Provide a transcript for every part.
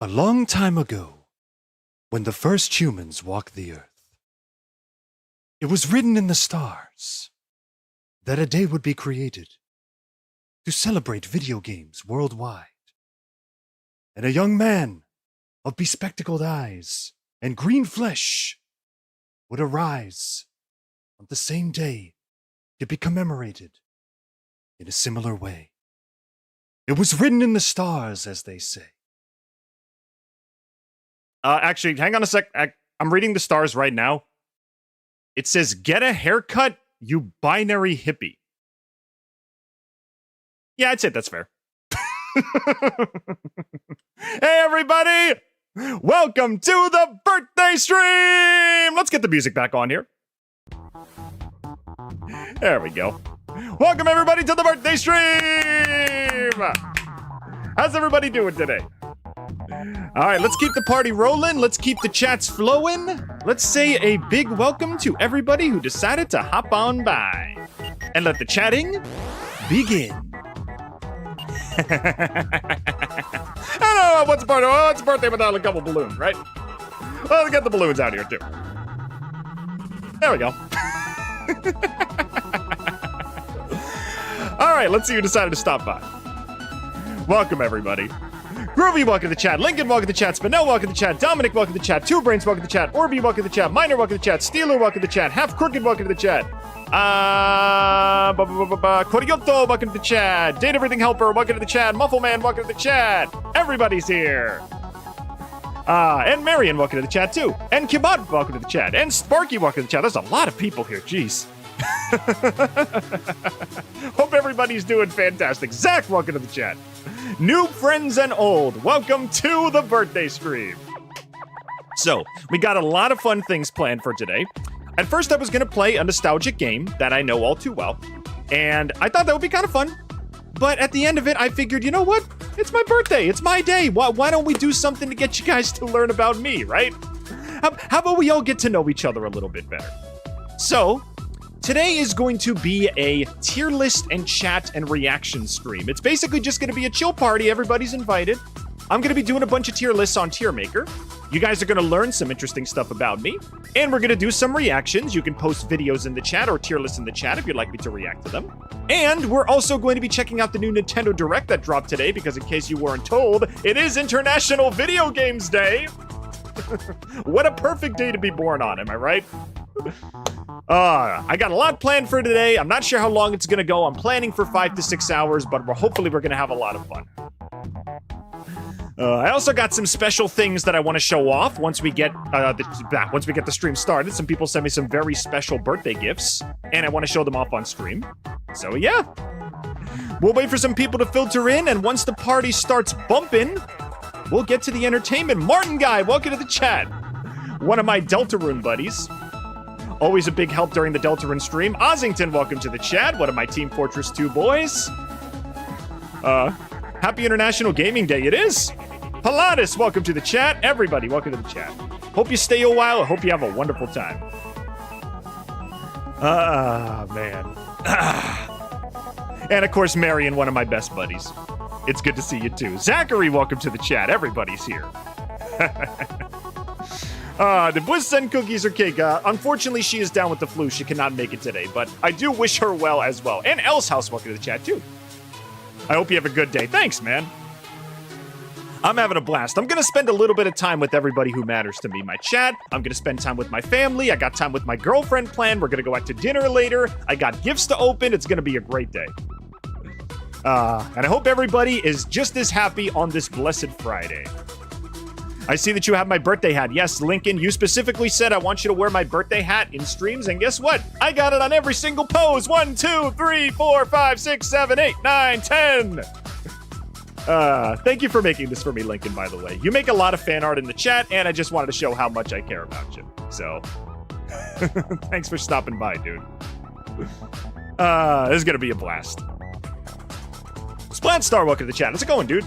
A long time ago, when the first humans walked the earth, it was written in the stars that a day would be created to celebrate video games worldwide. And a young man of bespectacled eyes and green flesh would arise on the same day to be commemorated in a similar way. It was written in the stars, as they say. Actually, hang on a sec. I'm reading the stars right now. It says, get a haircut, you binary hippie. Yeah, I'd say that's fair. Hey, everybody! Welcome to the birthday stream! Let's get the music back on here. There we go. Welcome, everybody, to the birthday stream! How's everybody doing today? All right, let's keep the party rolling. Let's keep the chats flowing. Let's say a big welcome to everybody who decided to hop on by. And let the chatting begin. I don't know what's a party. Oh, it's a birthday without a couple balloons, right? Well, let's get the balloons out here, too. There we go. All right, let's see who decided to stop by. Welcome, everybody. Groovy, welcome to the chat. Lincoln, welcome to the chat. Spinell, welcome to the chat. Dominic, welcome to the chat. Two Brains, welcome to the chat. Orby, welcome to the chat. Miner, welcome to the chat. Steeler, welcome to the chat. Half Crooked, welcome to the chat. Koryoto, welcome to the chat. Date Everything Helper, welcome to the chat. Muffleman, welcome to the chat. Everybody's here. And Marion, welcome to the chat too. And Kibat, welcome to the chat. And Sparky, welcome to the chat. There's a lot of people here, jeez. Hope everybody's doing fantastic. Zach, welcome to the chat. New friends and old, welcome to the birthday stream. So, we got a lot of fun things planned for today. At first, I was going to play a nostalgic game that I know all too well, and I thought that would be kind of fun. But at the end of it, I figured, you know what? It's my birthday. It's my day. Why don't we do something to get you guys to learn about me, right? How about we all get to know each other a little bit better? So, today is going to be a tier list and chat and reaction stream. It's basically just going to be a chill party. Everybody's invited. I'm going to be doing a bunch of tier lists on Tier Maker. You guys are going to learn some interesting stuff about me. And we're going to do some reactions. You can post videos in the chat or tier lists in the chat if you'd like me to react to them. And we're also going to be checking out the new Nintendo Direct that dropped today, because in case you weren't told, it is International Video Games Day. What a perfect day to be born on, am I right? I got a lot planned for today. I'm not sure how long it's going to go. I'm planning for 5 to 6 hours, but hopefully we're going to have a lot of fun. I also got some special things that I want to show off once we get the stream started. Some people sent me some very special birthday gifts, and I want to show them off on stream. So yeah, we'll wait for some people to filter in, and once the party starts bumping, we'll get to the entertainment. Martin Guy, welcome to the chat. One of my Deltarune buddies. Always a big help during the Deltarune stream. Ozzington, welcome to the chat. One of my Team Fortress 2 boys. Happy International Gaming Day, it is. Pilatus, welcome to the chat. Everybody, welcome to the chat. Hope you stay a while. I hope you have a wonderful time. Man. And of course, Marion, one of my best buddies. It's good to see you too. Zachary, welcome to the chat. Everybody's here. The Bliss send cookies or cake. Unfortunately, she is down with the flu. She cannot make it today, but I do wish her well as well. And Elle's house, welcome to the chat too. I hope you have a good day. Thanks, man. I'm having a blast. I'm going to spend a little bit of time with everybody who matters to me. My chat. I'm going to spend time with my family. I got time with my girlfriend planned. We're going to go out to dinner later. I got gifts to open. It's going to be a great day. And I hope everybody is just as happy on this blessed Friday. I see that you have my birthday hat. Yes, Lincoln, you specifically said I want you to wear my birthday hat in streams, and guess what? I got it on every single pose. 1, 2, 3, 4, 5, 6, 7, 8, 9, 10. Thank you for making this for me, Lincoln, by the way. You make a lot of fan art in the chat, and I just wanted to show how much I care about you. So, thanks for stopping by, dude. This is going to be a blast. Splatstar, welcome to the chat. How's it going, dude?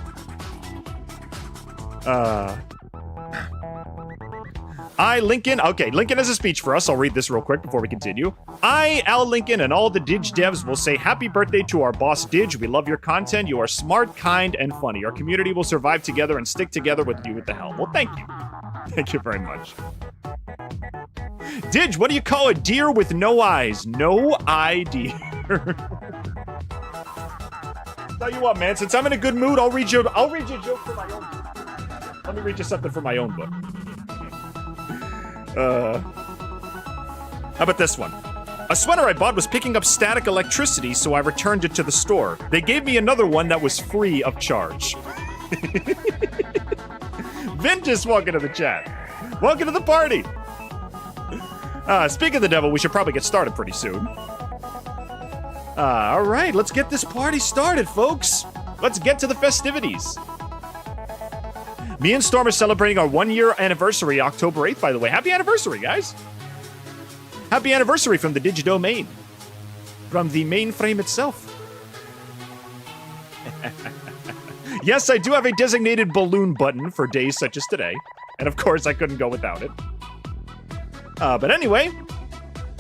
Lincoln. Okay, Lincoln has a speech for us. I'll read this real quick before we continue. I, Al Lincoln, and all the Didge devs will say happy birthday to our boss Didge. We love your content. You are smart, kind, and funny. Our community will survive together and stick together with you at the helm. Well, thank you. Thank you very much. Didge, what do you call a deer with no eyes? No ID. Tell you what, man, since I'm in a good mood, I'll read you a joke for my own book. Let me read you something from my own book. How about this one? A sweater I bought was picking up static electricity, so I returned it to the store. They gave me another one that was free of charge. Vin just walking to the chat. Welcome to the party. Speaking of the devil, we should probably get started pretty soon. All right, let's get this party started, folks. Let's get to the festivities. Me and Storm are celebrating our 1-year anniversary, October 8th, by the way. Happy anniversary, guys. Happy anniversary from the Didge domain. From the mainframe itself. Yes, I do have a designated balloon button for days such as today. And of course, I couldn't go without it. But anyway,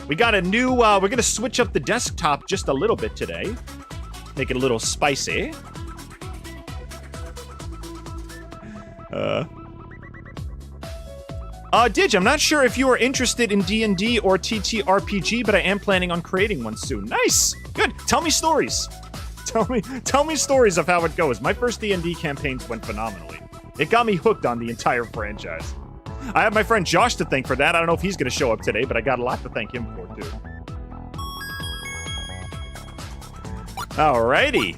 we got a new, we're going to switch up the desktop just a little bit today. Make it a little spicy. Didge, I'm not sure if you are interested in D&D or TTRPG, but I am planning on creating one soon. Nice! Good. Tell me stories. Tell me stories of how it goes. My first D&D campaigns went phenomenally. It got me hooked on the entire franchise. I have my friend Josh to thank for that. I don't know if he's going to show up today, but I got a lot to thank him for, too. Alrighty.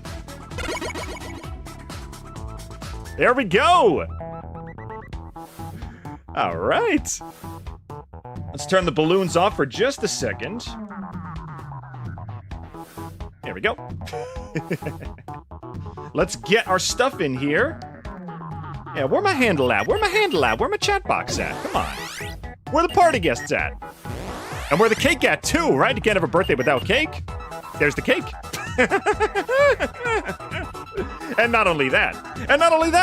There we go! Alright. Let's turn the balloons off for just a second. There we go. Let's get our stuff in here. Yeah, where my handle at? Where my handle at? Where my chat box at? Come on. Where the party guests at? And where the cake at, too, right? You can't have a birthday without cake. There's the cake. And not only that.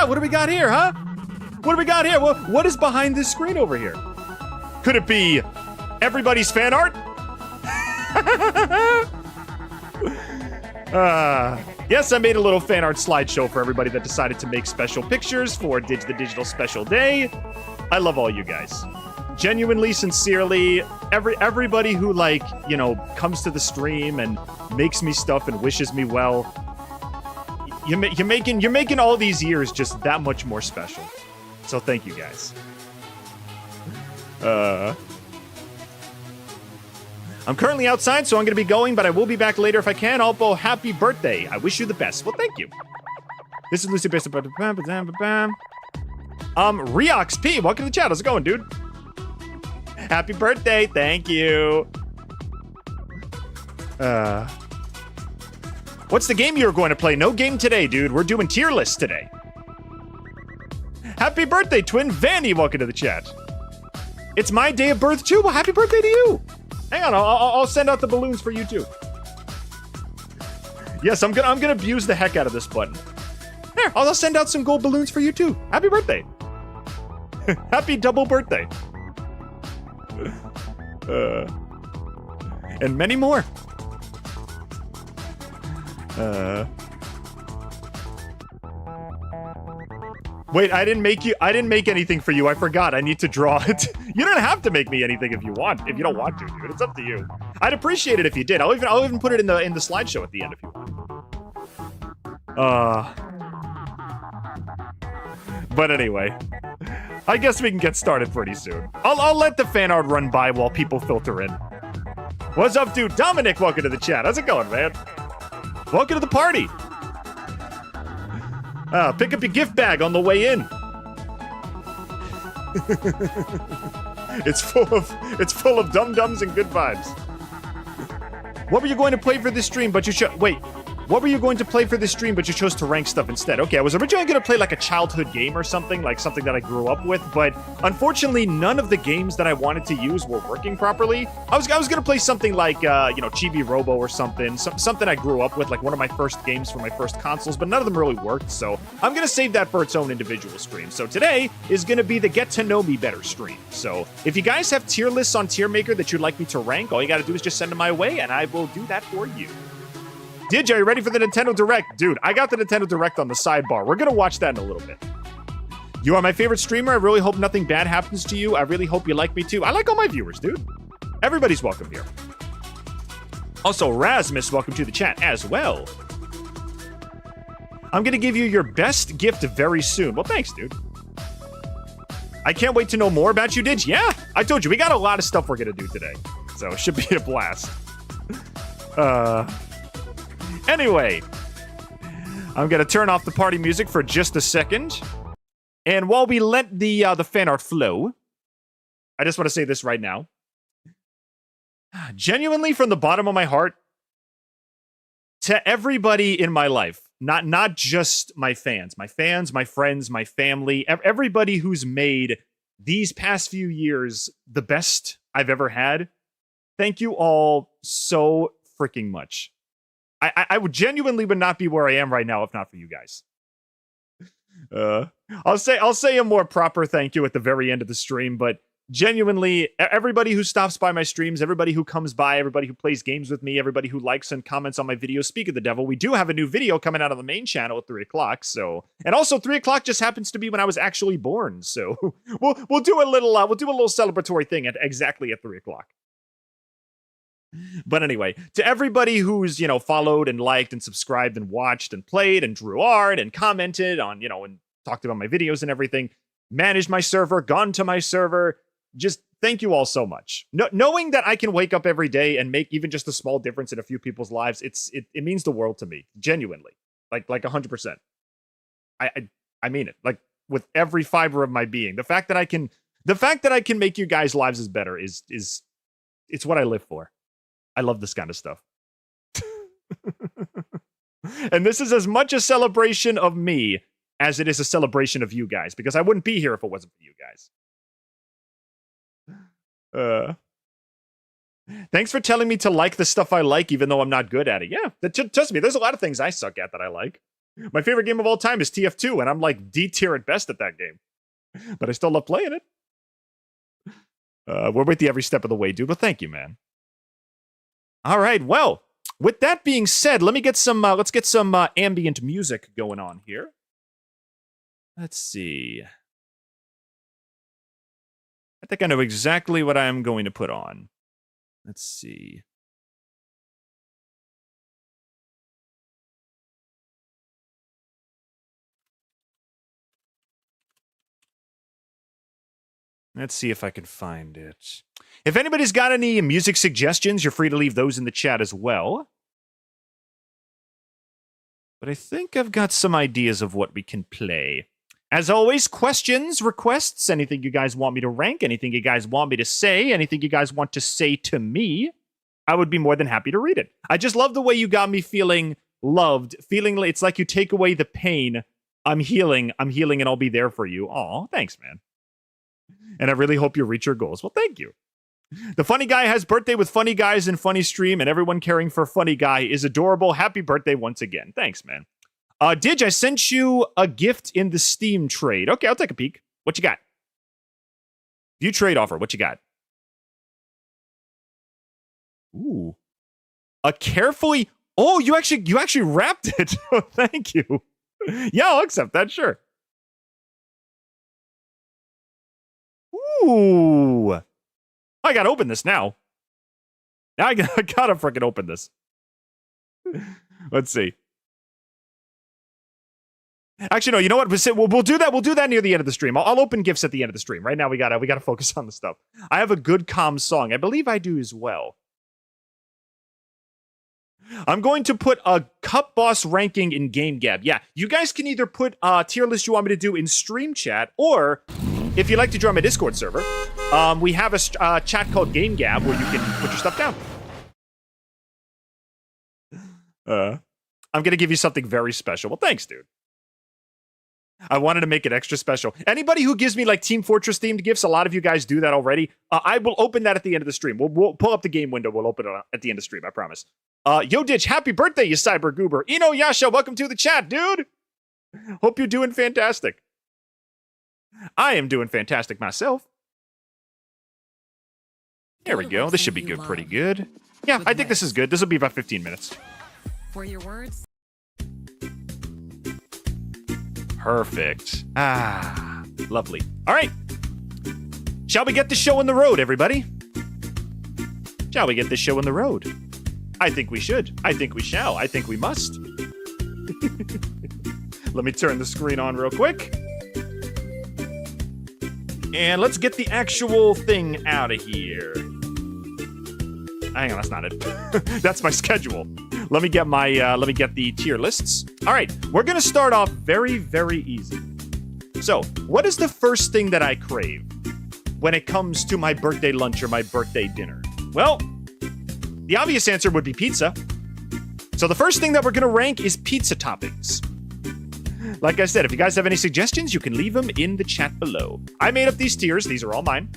What do we got here, huh? What do we got here? What is behind this screen over here? Could it be everybody's fan art? Yes, I made a little fan art slideshow for everybody that decided to make special pictures for Didge the Digital Special Day. I love all you guys. Genuinely, sincerely, everybody who, like, you know, comes to the stream and makes me stuff and wishes me well. You're making all these years just that much more special. So thank you guys. I'm currently outside, so I'm going to be going, but I will be back later if I can. Alpo, happy birthday. I wish you the best. Well, thank you. This is Lucy based Reox P, welcome to the chat. How's it going, dude? Happy birthday. Thank you. What's the game you're going to play? No game today, dude. We're doing tier lists today. Happy birthday, twin Vanny. Welcome to the chat. It's my day of birth, too. Well, happy birthday to you. Hang on, I'll send out the balloons for you, too. Yes, I'm gonna abuse the heck out of this button. Here, I'll send out some gold balloons for you, too. Happy birthday. Happy double birthday. And many more. Wait, I didn't make anything for you. I forgot. I need to draw it. You don't have to make me anything if you don't want to, dude. It's up to you. I'd appreciate it if you did. I'll even put it in the slideshow at the end if you want. But anyway, I guess we can get started pretty soon. I'll let the fan art run by while people filter in. What's up, dude? Dominic, welcome to the chat. How's it going, man? Welcome to the party. Pick up your gift bag on the way in. It's full of dum-dums and good vibes. What were you going to play for this stream? But you should wait. What were you going to play for this stream, but you chose to rank stuff instead? Okay, I was originally going to play like a childhood game or something, like something that I grew up with, but unfortunately, none of the games that I wanted to use were working properly. I was going to play something like, you know, Chibi Robo or something, something I grew up with, like one of my first games for my first consoles, but none of them really worked, so I'm going to save that for its own individual stream. So today is going to be the Get to Know Me Better stream. So if you guys have tier lists on Tier Maker that you'd like me to rank, all you got to do is just send them my way, and I will do that for you. Didge, are you ready for the Nintendo Direct? Dude, I got the Nintendo Direct on the sidebar. We're going to watch that in a little bit. You are my favorite streamer. I really hope nothing bad happens to you. I really hope you like me too. I like all my viewers, dude. Everybody's welcome here. Also, Rasmus, welcome to the chat as well. I'm going to give you your best gift very soon. Well, thanks, dude. I can't wait to know more about you, Didge. Yeah, I told you, we got a lot of stuff we're going to do today. So it should be a blast. Anyway, I'm going to turn off the party music for just a second. And while we let the fan art flow, I just want to say this right now. Genuinely, from the bottom of my heart, to everybody in my life, not just my fans, my friends, my family, everybody who's made these past few years the best I've ever had, thank you all so freaking much. I would genuinely would not be where I am right now if not for you guys. I'll say a more proper thank you at the very end of the stream, but genuinely, everybody who stops by my streams, everybody who comes by, everybody who plays games with me, everybody who likes and comments on my videos. Speak of the devil, we do have a new video coming out on the main channel at 3 o'clock. So, and also 3 o'clock just happens to be when I was actually born. So we'll do a little celebratory thing at exactly 3 o'clock. But anyway, to everybody who's, you know, followed and liked and subscribed and watched and played and drew art and commented on, you know, and talked about my videos and everything, managed my server, gone to my server, just thank you all so much. Knowing that I can wake up every day and make even just a small difference in a few people's lives, it means the world to me, genuinely, like 100%. I mean it, like with every fiber of my being. The fact that I can make you guys' lives better is it's what I live for. I love this kind of stuff. And this is as much a celebration of me as it is a celebration of you guys, because I wouldn't be here if it wasn't for you guys. Thanks for telling me to like the stuff I like, even though I'm not good at it. Yeah, trust me, there's a lot of things I suck at that I like. My favorite game of all time is TF2, and I'm like D tier at best at that game. But I still love playing it. We're with you every step of the way, dude. Well, thank you, man. All right, well, with that being said, let's get some ambient music going on here. Let's see. I think I know exactly what I'm going to put on. Let's see. Let's see if I can find it. If anybody's got any music suggestions, you're free to leave those in the chat as well. But I think I've got some ideas of what we can play. As always, questions, requests, anything you guys want me to rank, anything you guys want me to say, anything you guys want to say to me, I would be more than happy to read it. I just love the way you got me feeling loved, feeling like it's like you take away the pain. I'm healing, and I'll be there for you. Aw, thanks, man. And I really hope you reach your goals. Well, thank you. The Funny Guy has birthday with Funny Guys and Funny Stream, and everyone caring for Funny Guy is adorable. Happy birthday once again. Thanks, man. Didge, I sent you a gift in the Steam trade. Okay, I'll take a peek. What you got? View trade offer. What you got? Ooh. A carefully... Oh, you actually wrapped it. Oh, thank you. Yeah, I'll accept that, sure. Ooh. I gotta open this now. Now I gotta freaking open this. Let's see. Actually, no, you know what? We'll do that. We'll do that near the end of the stream. I'll open gifts at the end of the stream. Right now, we gotta focus on the stuff. I have a good calm song. I believe I do as well. I'm going to put a Cup Boss ranking in Game Gab. Yeah, you guys can either put a tier list you want me to do in stream chat, or if you'd like to join my Discord server, we have a chat called Game Gab where you can put your stuff down. I'm going to give you something very special. Well, thanks, dude. I wanted to make it extra special. Anybody who gives me like Team Fortress themed gifts, a lot of you guys do that already. I will open that at the end of the stream. We'll pull up the game window. We'll open it at the end of the stream. I promise. Yo, Didge, happy birthday, you cyber goober. Ino Yasha, welcome to the chat, dude. Hope you're doing fantastic. I am doing fantastic myself. There we go. This should be good, pretty good. Yeah, I think this is good. This will be about 15 minutes. For your words. Perfect. Lovely. All right. Shall we get the show on the road, everybody? Shall we get this show on the road? I think we should. I think we shall. I think we must. Let me turn the screen on real quick. And let's get the actual thing out of here. Hang on, that's not it. That's my schedule. Let me get the tier lists. All right, we're gonna start off very, very easy. So, what is the first thing that I crave when it comes to my birthday lunch or my birthday dinner? Well, the obvious answer would be pizza. So the first thing that we're gonna rank is pizza toppings. Like I said, if you guys have any suggestions, you can leave them in the chat below. I made up these tiers. These are all mine.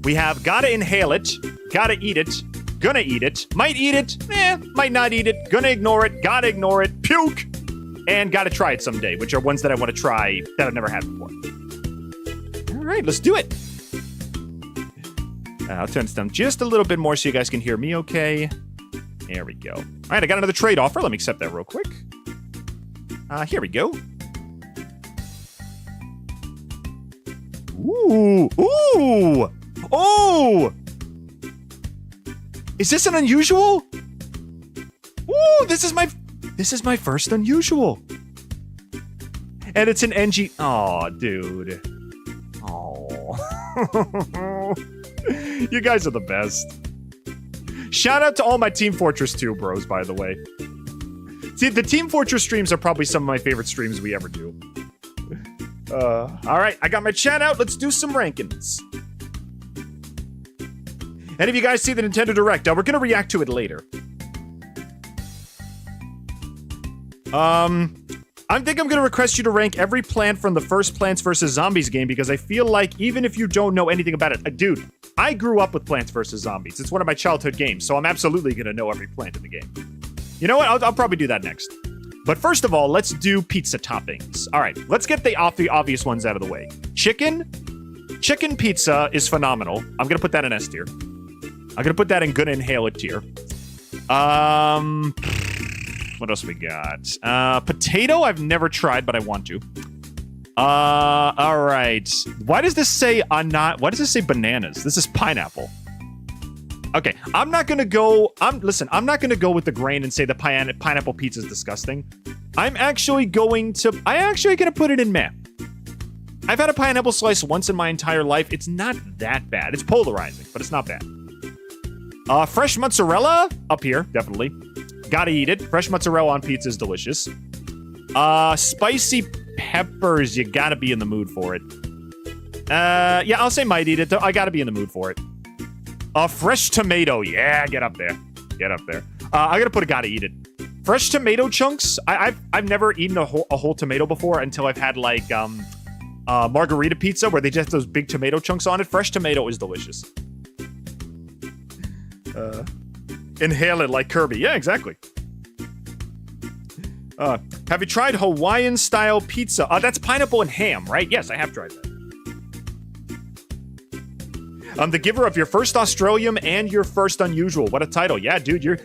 We have gotta inhale it, gotta eat it, gonna eat it, might eat it, might not eat it, gonna ignore it, gotta ignore it, puke, and gotta try it someday, which are ones that I want to try that I've never had before. All right, let's do it. I'll turn this down just a little bit more so you guys can hear me okay. There we go. All right, I got another trade offer. Let me accept that real quick. Here we go. Ooh, ooh, oh! Is this an unusual? Ooh, this is my first unusual. And it's an NG. Aw, dude. Oh. You guys are the best. Shout out to all my Team Fortress 2 bros, by the way. See, the Team Fortress streams are probably some of my favorite streams we ever do. All right, I got my chat out. Let's do some rankings. And if you guys see the Nintendo Direct, we're going to react to it later. I think I'm going to request you to rank every plant from the first Plants vs. Zombies game because I feel like even if you don't know anything about it, dude, I grew up with Plants vs. Zombies. It's one of my childhood games, so I'm absolutely going to know every plant in the game. You know what? I'll probably do that next. But first of all, let's do pizza toppings. All right, let's get the obvious ones out of the way. Chicken pizza is phenomenal. I'm going to put that in S tier. I'm going to put that in gonna inhale it tier. What else we got? Potato, I've never tried, but I want to. All right. Why does this say why does this say bananas? This is pineapple. Okay, I'm not gonna go. I'm not gonna go with the grain and say the pineapple pizza is disgusting. I'm actually gonna put it in meh. I've had a pineapple slice once in my entire life. It's not that bad. It's polarizing, but it's not bad. Fresh mozzarella up here, definitely. Gotta eat it. Fresh mozzarella on pizza is delicious. Spicy peppers, you gotta be in the mood for it. Yeah, I'll say might eat it. I gotta be in the mood for it. Fresh tomato, yeah, get up there. Get up there. I gotta put a gotta eat it. Fresh tomato chunks, I've never eaten a whole tomato before until I've had like margarita pizza where they just have those big tomato chunks on it. Fresh tomato is delicious. Inhale it like Kirby. Yeah, exactly. Have you tried Hawaiian style pizza? That's pineapple and ham, right? Yes, I have tried that. I'm the giver of your first Australium and your first unusual. What a title. Yeah, dude, you're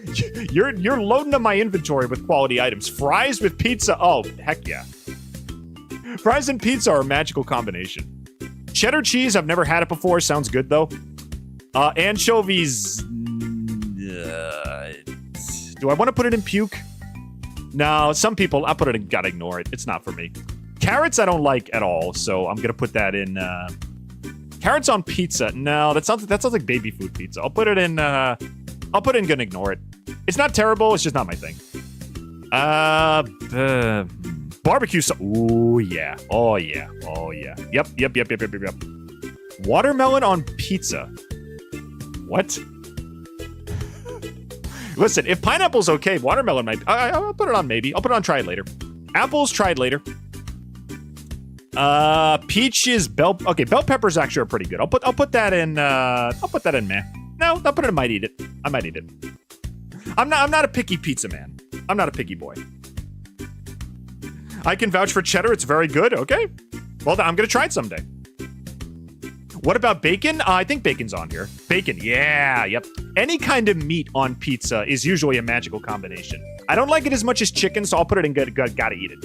loading up my inventory with quality items. Fries with pizza. Oh, heck yeah. Fries and pizza are a magical combination. Cheddar cheese, I've never had it before. Sounds good, though. Anchovies. Do I want to put it in puke? No, some people, I'll put it in gotta ignore it. It's not for me. Carrots I don't like at all, so I'm gonna put that in, carrots on pizza. No, that sounds like baby food pizza. I'll put it in gonna ignore it. It's not terrible, it's just not my thing. Barbecue sauce. Ooh, yeah. Oh, yeah. Oh, yeah. Yep. Watermelon on pizza. What? Listen, if pineapple's okay, watermelon might. I'll put it on maybe. I'll put it on try it later. Apples tried later. Peaches, bell. Okay, bell peppers actually are pretty good. I'll put that in. I'll put that in meh. No, I'll put it in might eat it. I might eat it. I'm not a picky pizza man. I'm not a picky boy. I can vouch for cheddar. It's very good. Okay. Well, I'm gonna try it someday. What about bacon? I think bacon's on here. Bacon, yeah, yep. Any kind of meat on pizza is usually a magical combination. I don't like it as much as chicken, so I'll put it in good. Gotta eat it.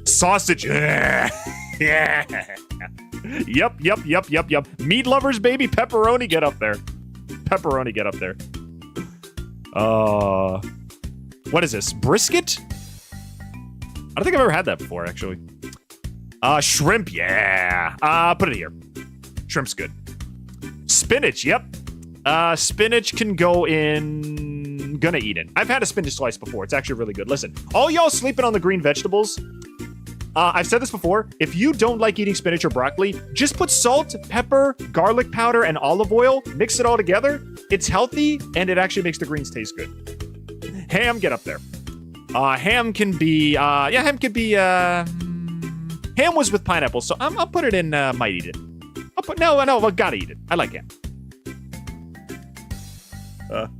Sausage. Yeah. Yep. Meat lovers, baby. Pepperoni, get up there. Pepperoni, get up there. What is this? Brisket? I don't think I've ever had that before, actually. Shrimp, yeah. Put it here. Shrimp's good. Spinach, yep. Spinach can go in... Gonna eat it. I've had a spinach slice before. It's actually really good. Listen, all y'all sleeping on the green vegetables, I've said this before. If you don't like eating spinach or broccoli, just put salt, pepper, garlic powder, and olive oil. Mix it all together. It's healthy, and it actually makes the greens taste good. Ham, get up there. Ham can be... ham could be... Ham was with pineapple, so I'll put it in might eat it. No, gotta eat it. I like ham.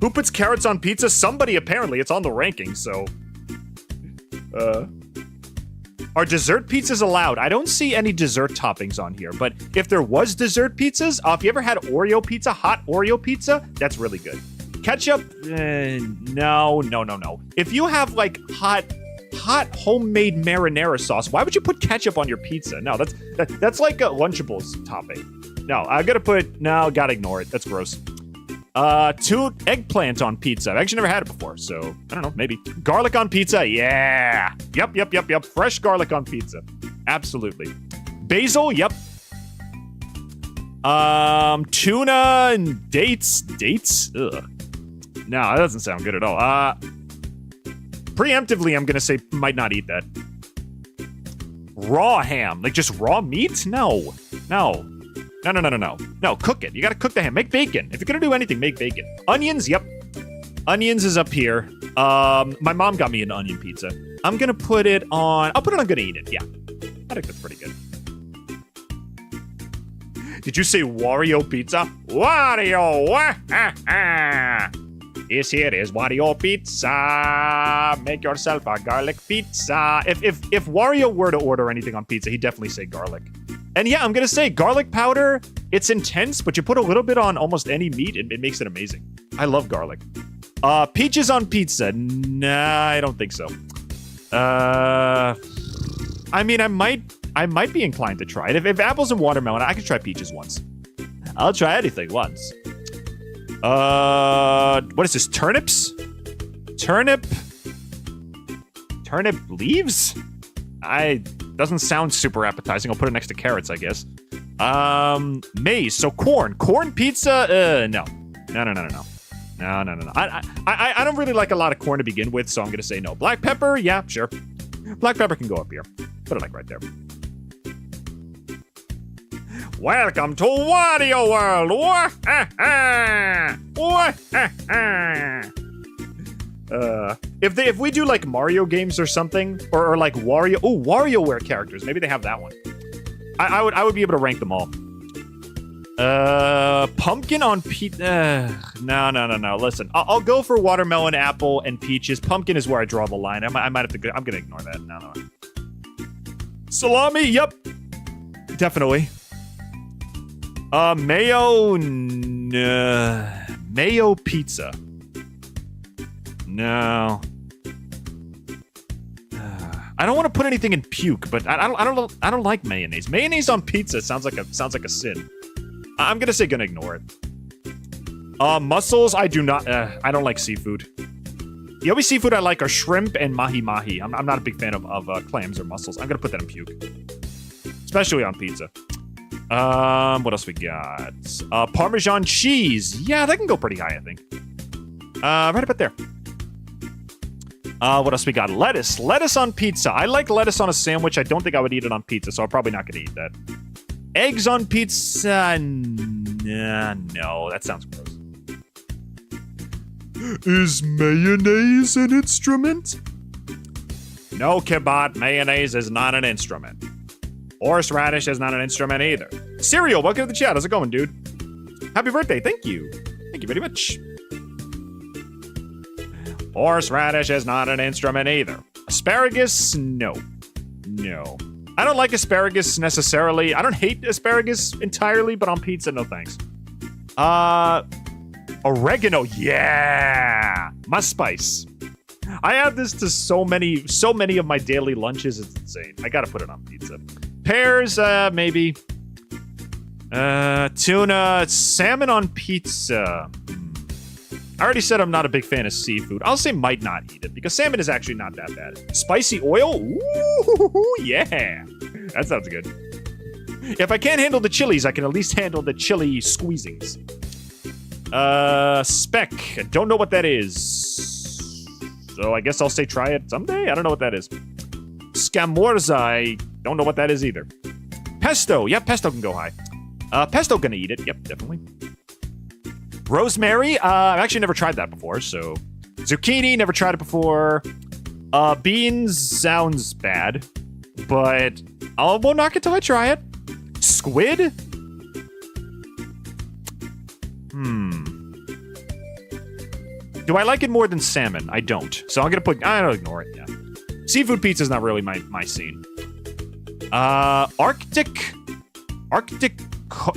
Who puts carrots on pizza? Somebody, apparently. It's on the ranking, so... Are dessert pizzas allowed? I don't see any dessert toppings on here, but if there was dessert pizzas, if you ever had Oreo pizza, hot Oreo pizza, that's really good. Ketchup? No. If you have, like, hot homemade marinara sauce, why would you put ketchup on your pizza? No, that's like a Lunchables topping. No, gotta ignore it. That's gross. Eggplant on pizza. I've actually never had it before, so I don't know, maybe. Garlic on pizza, yeah. Yep. Fresh garlic on pizza. Absolutely. Basil, yep. Tuna and dates. Dates? Ugh. No, that doesn't sound good at all. Preemptively, I'm gonna say might not eat that. Raw ham, like just raw meat? No, cook it. You gotta cook the ham. Make bacon. If you're gonna do anything, make bacon. Onions, yep. Onions is up here. My mom got me an onion pizza. I'm gonna put it on... I'll put it on gonna eat it, yeah. I think that's pretty good. Did you say Wario pizza? Wario! Yes, here is Wario pizza. Make yourself a garlic pizza. If Wario were to order anything on pizza, he'd definitely say garlic. And yeah, I'm gonna say garlic powder, it's intense, but you put a little bit on almost any meat, it makes it amazing. I love garlic. Peaches on pizza. Nah, I don't think so. I mean, I might be inclined to try it. If apples and watermelon, I could try peaches once. I'll try anything once. What is this? Turnips? Turnip leaves? Doesn't sound super appetizing. I'll put it next to carrots, I guess. Maize. So corn. Corn pizza? No. No. I don't really like a lot of corn to begin with, so I'm gonna say no. Black pepper? Yeah, sure. Black pepper can go up here. Put it like right there. Welcome to Wario World! If we do like Mario games or something, or like WarioWare characters, maybe they have that one. I would be able to rank them all. Pumpkin on pizza. No. Listen, I'll go for watermelon, apple, and peaches. Pumpkin is where I draw the line. I might have to go. I'm gonna ignore that. No. Salami. Yep. Definitely. Mayo. Mayo pizza. No. I don't want to put anything in puke, but I don't like mayonnaise. Mayonnaise on pizza sounds like a sin. I'm gonna ignore it. Mussels, I do not. I don't like seafood. The only seafood I like are shrimp and mahi-mahi. I'm not a big fan of clams or mussels. I'm gonna put that in puke, especially on pizza. What else we got? Parmesan cheese. Yeah, that can go pretty high, I think. Right about there. What else we got? Lettuce. Lettuce on pizza. I like lettuce on a sandwich. I don't think I would eat it on pizza, so I'm probably not gonna eat that. Eggs on pizza. Nah, no, that sounds gross. Is mayonnaise an instrument? No, Kibot, mayonnaise is not an instrument. Horseradish is not an instrument either. Cereal, welcome to the chat. How's it going, dude? Happy birthday, thank you. Thank you very much. Horseradish is not an instrument either. Asparagus, no. No. I don't like asparagus necessarily. I don't hate asparagus entirely, but on pizza, no thanks. Oregano, yeah! Must spice. I add this to so many of my daily lunches, it's insane. I gotta put it on pizza. Pears, maybe. Tuna, salmon on pizza. I already said I'm not a big fan of seafood. I'll say might not eat it, because salmon is actually not that bad. Spicy oil? Ooh, yeah! That sounds good. If I can't handle the chilies, I can at least handle the chili squeezings. Speck. I don't know what that is. So I guess I'll say try it someday? I don't know what that is. Scamorza. I don't know what that is either. Pesto. Yep, pesto can go high. Pesto gonna eat it. Yep, definitely. Rosemary. I've actually never tried that before, so... Zucchini. Never tried it before. Beans sounds bad, but I won't knock it till I try it. Squid? Do I like it more than salmon? I don't. So I'm gonna I don't ignore it, yeah. Seafood pizza is not really my scene. Arctic,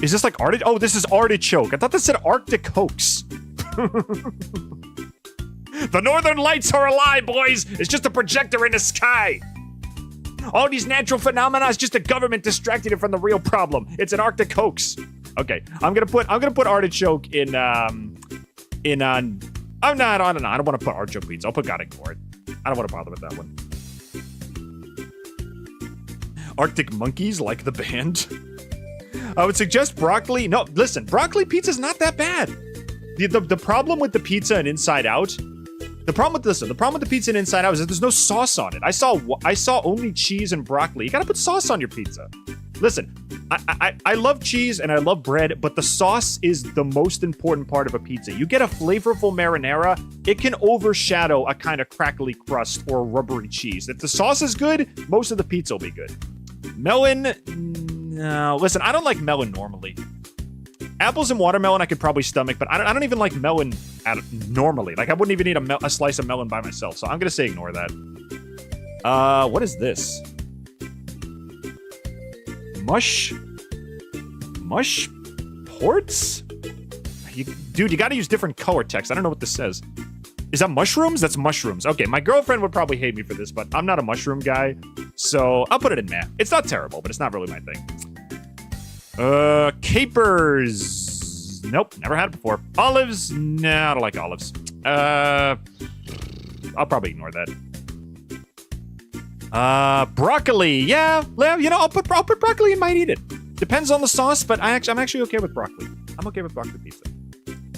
is this like artichoke? Oh, this is artichoke. I thought this said Arctic hoax. The Northern Lights are a lie, boys. It's just a projector in the sky. All these natural phenomena is just a government distracting it from the real problem. It's an Arctic hoax. Okay, I'm gonna put artichoke in I don't want to put artichoke pizza. I'll put God ignore it. I don't want to bother with that one. Arctic Monkeys, like the band. I would suggest broccoli. No, listen, broccoli pizza's not that bad. The problem with the pizza and Inside Out. The problem with the pizza and Inside Out is that there's no sauce on it. I saw only cheese and broccoli. You gotta put sauce on your pizza. Listen, I love cheese and I love bread, but the sauce is the most important part of a pizza. You get a flavorful marinara, it can overshadow a kind of crackly crust or rubbery cheese. If the sauce is good, most of the pizza will be good. Melon, no. Listen, I don't like melon normally. Apples and watermelon I could probably stomach, but I don't even like melon normally. Like, I wouldn't even eat a slice of melon by myself, so I'm gonna say ignore that. What is this? Mush ports? Dude, you gotta use different color text. I don't know what this says. Is that mushrooms? That's mushrooms. Okay, my girlfriend would probably hate me for this, but I'm not a mushroom guy, so I'll put it in meh. It's not terrible, but it's not really my thing. Capers. Nope, never had it before. Olives? Nah, I don't like olives. I'll probably ignore that. Broccoli. Yeah, you know, I'll put broccoli and might eat it. Depends on the sauce, but I'm actually okay with broccoli. I'm okay with broccoli pizza.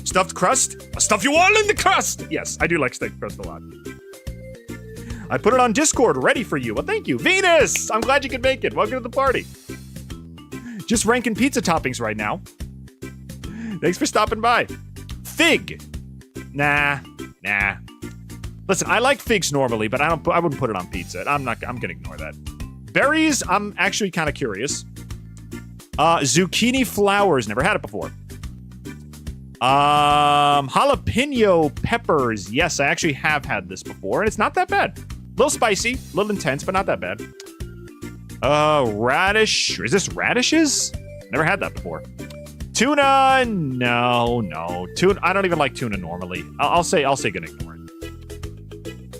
Stuffed crust? I'll stuff you all in the crust! Yes, I do like stuffed crust a lot. I put it on Discord, ready for you. Well, thank you. Venus! I'm glad you could make it. Welcome to the party. Just ranking pizza toppings right now. Thanks for stopping by. Fig. Nah. Listen, I like figs normally, but I wouldn't put it on pizza. I'm gonna ignore that. Berries, I'm actually kind of curious. Zucchini flowers, never had it before. Jalapeno peppers. Yes, I actually have had this before, and it's not that bad. A little spicy, a little intense, but not that bad. Radish. Is this radishes? Never had that before. Tuna. No. Tuna. I don't even like tuna normally. I'll say gonna ignore it.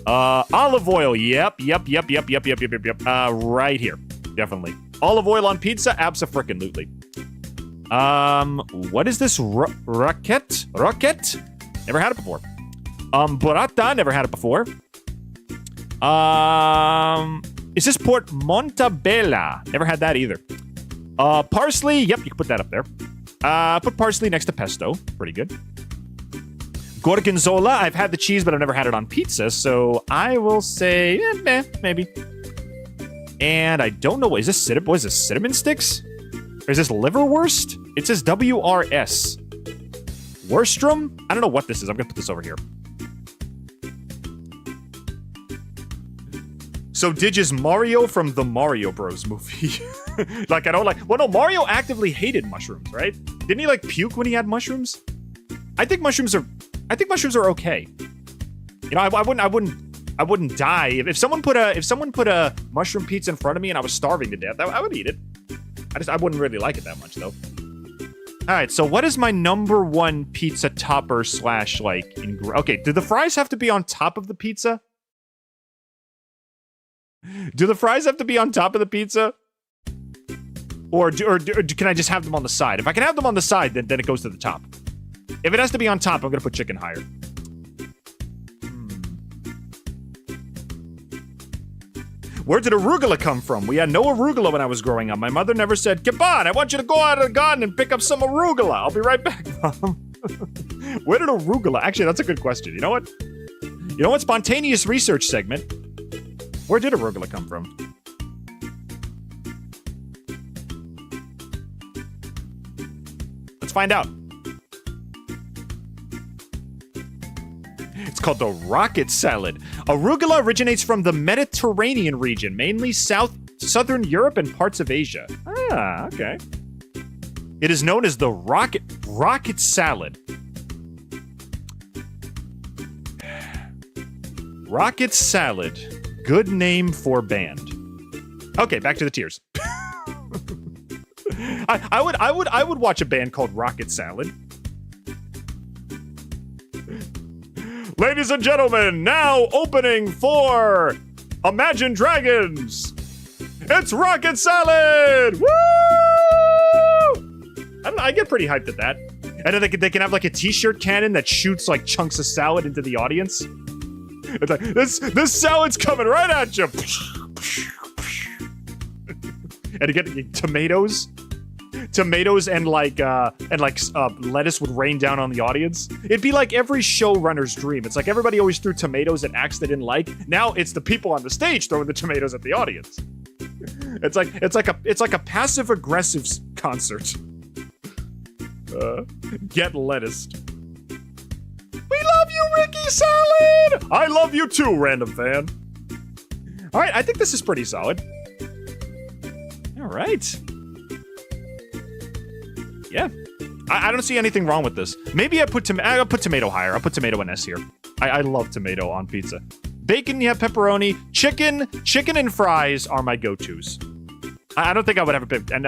Olive oil. Yep. Right here. Definitely. Olive oil on pizza? Abso-frickin-lutely. What is this? Rocket? Never had it before. Burrata? Never had it before. Is this Port Montebella? Never had that either. Parsley? Yep, you can put that up there. Put parsley next to pesto. Pretty good. Gorgonzola? I've had the cheese, but I've never had it on pizza, so I will say, maybe. And I don't know, is this cinnamon sticks? Or is this liverwurst? It says WRS. Wurstrom? I don't know what this is. I'm gonna put this over here. So Didge is Mario from the Mario Bros movie. Like, I don't like... Well, no, Mario actively hated mushrooms, right? Didn't he, like, puke when he had mushrooms? I think mushrooms are okay. You know, I wouldn't die. If someone put a mushroom pizza in front of me and I was starving to death, I would eat it. I wouldn't really like it that much, though. All right, so what is my number one pizza topper slash, like... Okay, do the fries have to be on top of the pizza? Do the fries have to be on top of the pizza? Or can I just have them on the side? If I can have them on the side, then it goes to the top. If it has to be on top, I'm gonna put chicken higher. Where did arugula come from? We had no arugula when I was growing up. My mother never said, "Come on, I want you to go out of the garden and pick up some arugula. I'll be right back, Mom." Where did arugula? Actually, that's a good question. You know what? You know what? Spontaneous research segment. Where did arugula come from? Let's find out. It's called the rocket salad. Arugula originates from the Mediterranean region, mainly southern Europe and parts of Asia. Ah, okay. It is known as the rocket salad. Rocket salad. Good name for band. Okay, back to the tiers. I would watch a band called Rocket Salad. Ladies and gentlemen, now opening for Imagine Dragons. It's Rocket Salad! Woo! I get pretty hyped at that. And then they can have like a t-shirt cannon that shoots like chunks of salad into the audience. It's like, this salad's coming right at you. And you get tomatoes and lettuce would rain down on the audience. It'd be like every showrunner's dream. It's like everybody always threw tomatoes at acts they didn't like. Now it's the people on the stage throwing the tomatoes at the audience. It's like a passive aggressive concert. Get lettuced. We love you, Ricky Salad! I love you too, random fan. All right, I think this is pretty solid. All right. Yeah. I don't see anything wrong with this. Maybe I'll put tomato higher. I'll put tomato and S here. I love tomato on pizza. Bacon, yeah, pepperoni. Chicken and fries are my go-tos. I don't think I would have a bit, and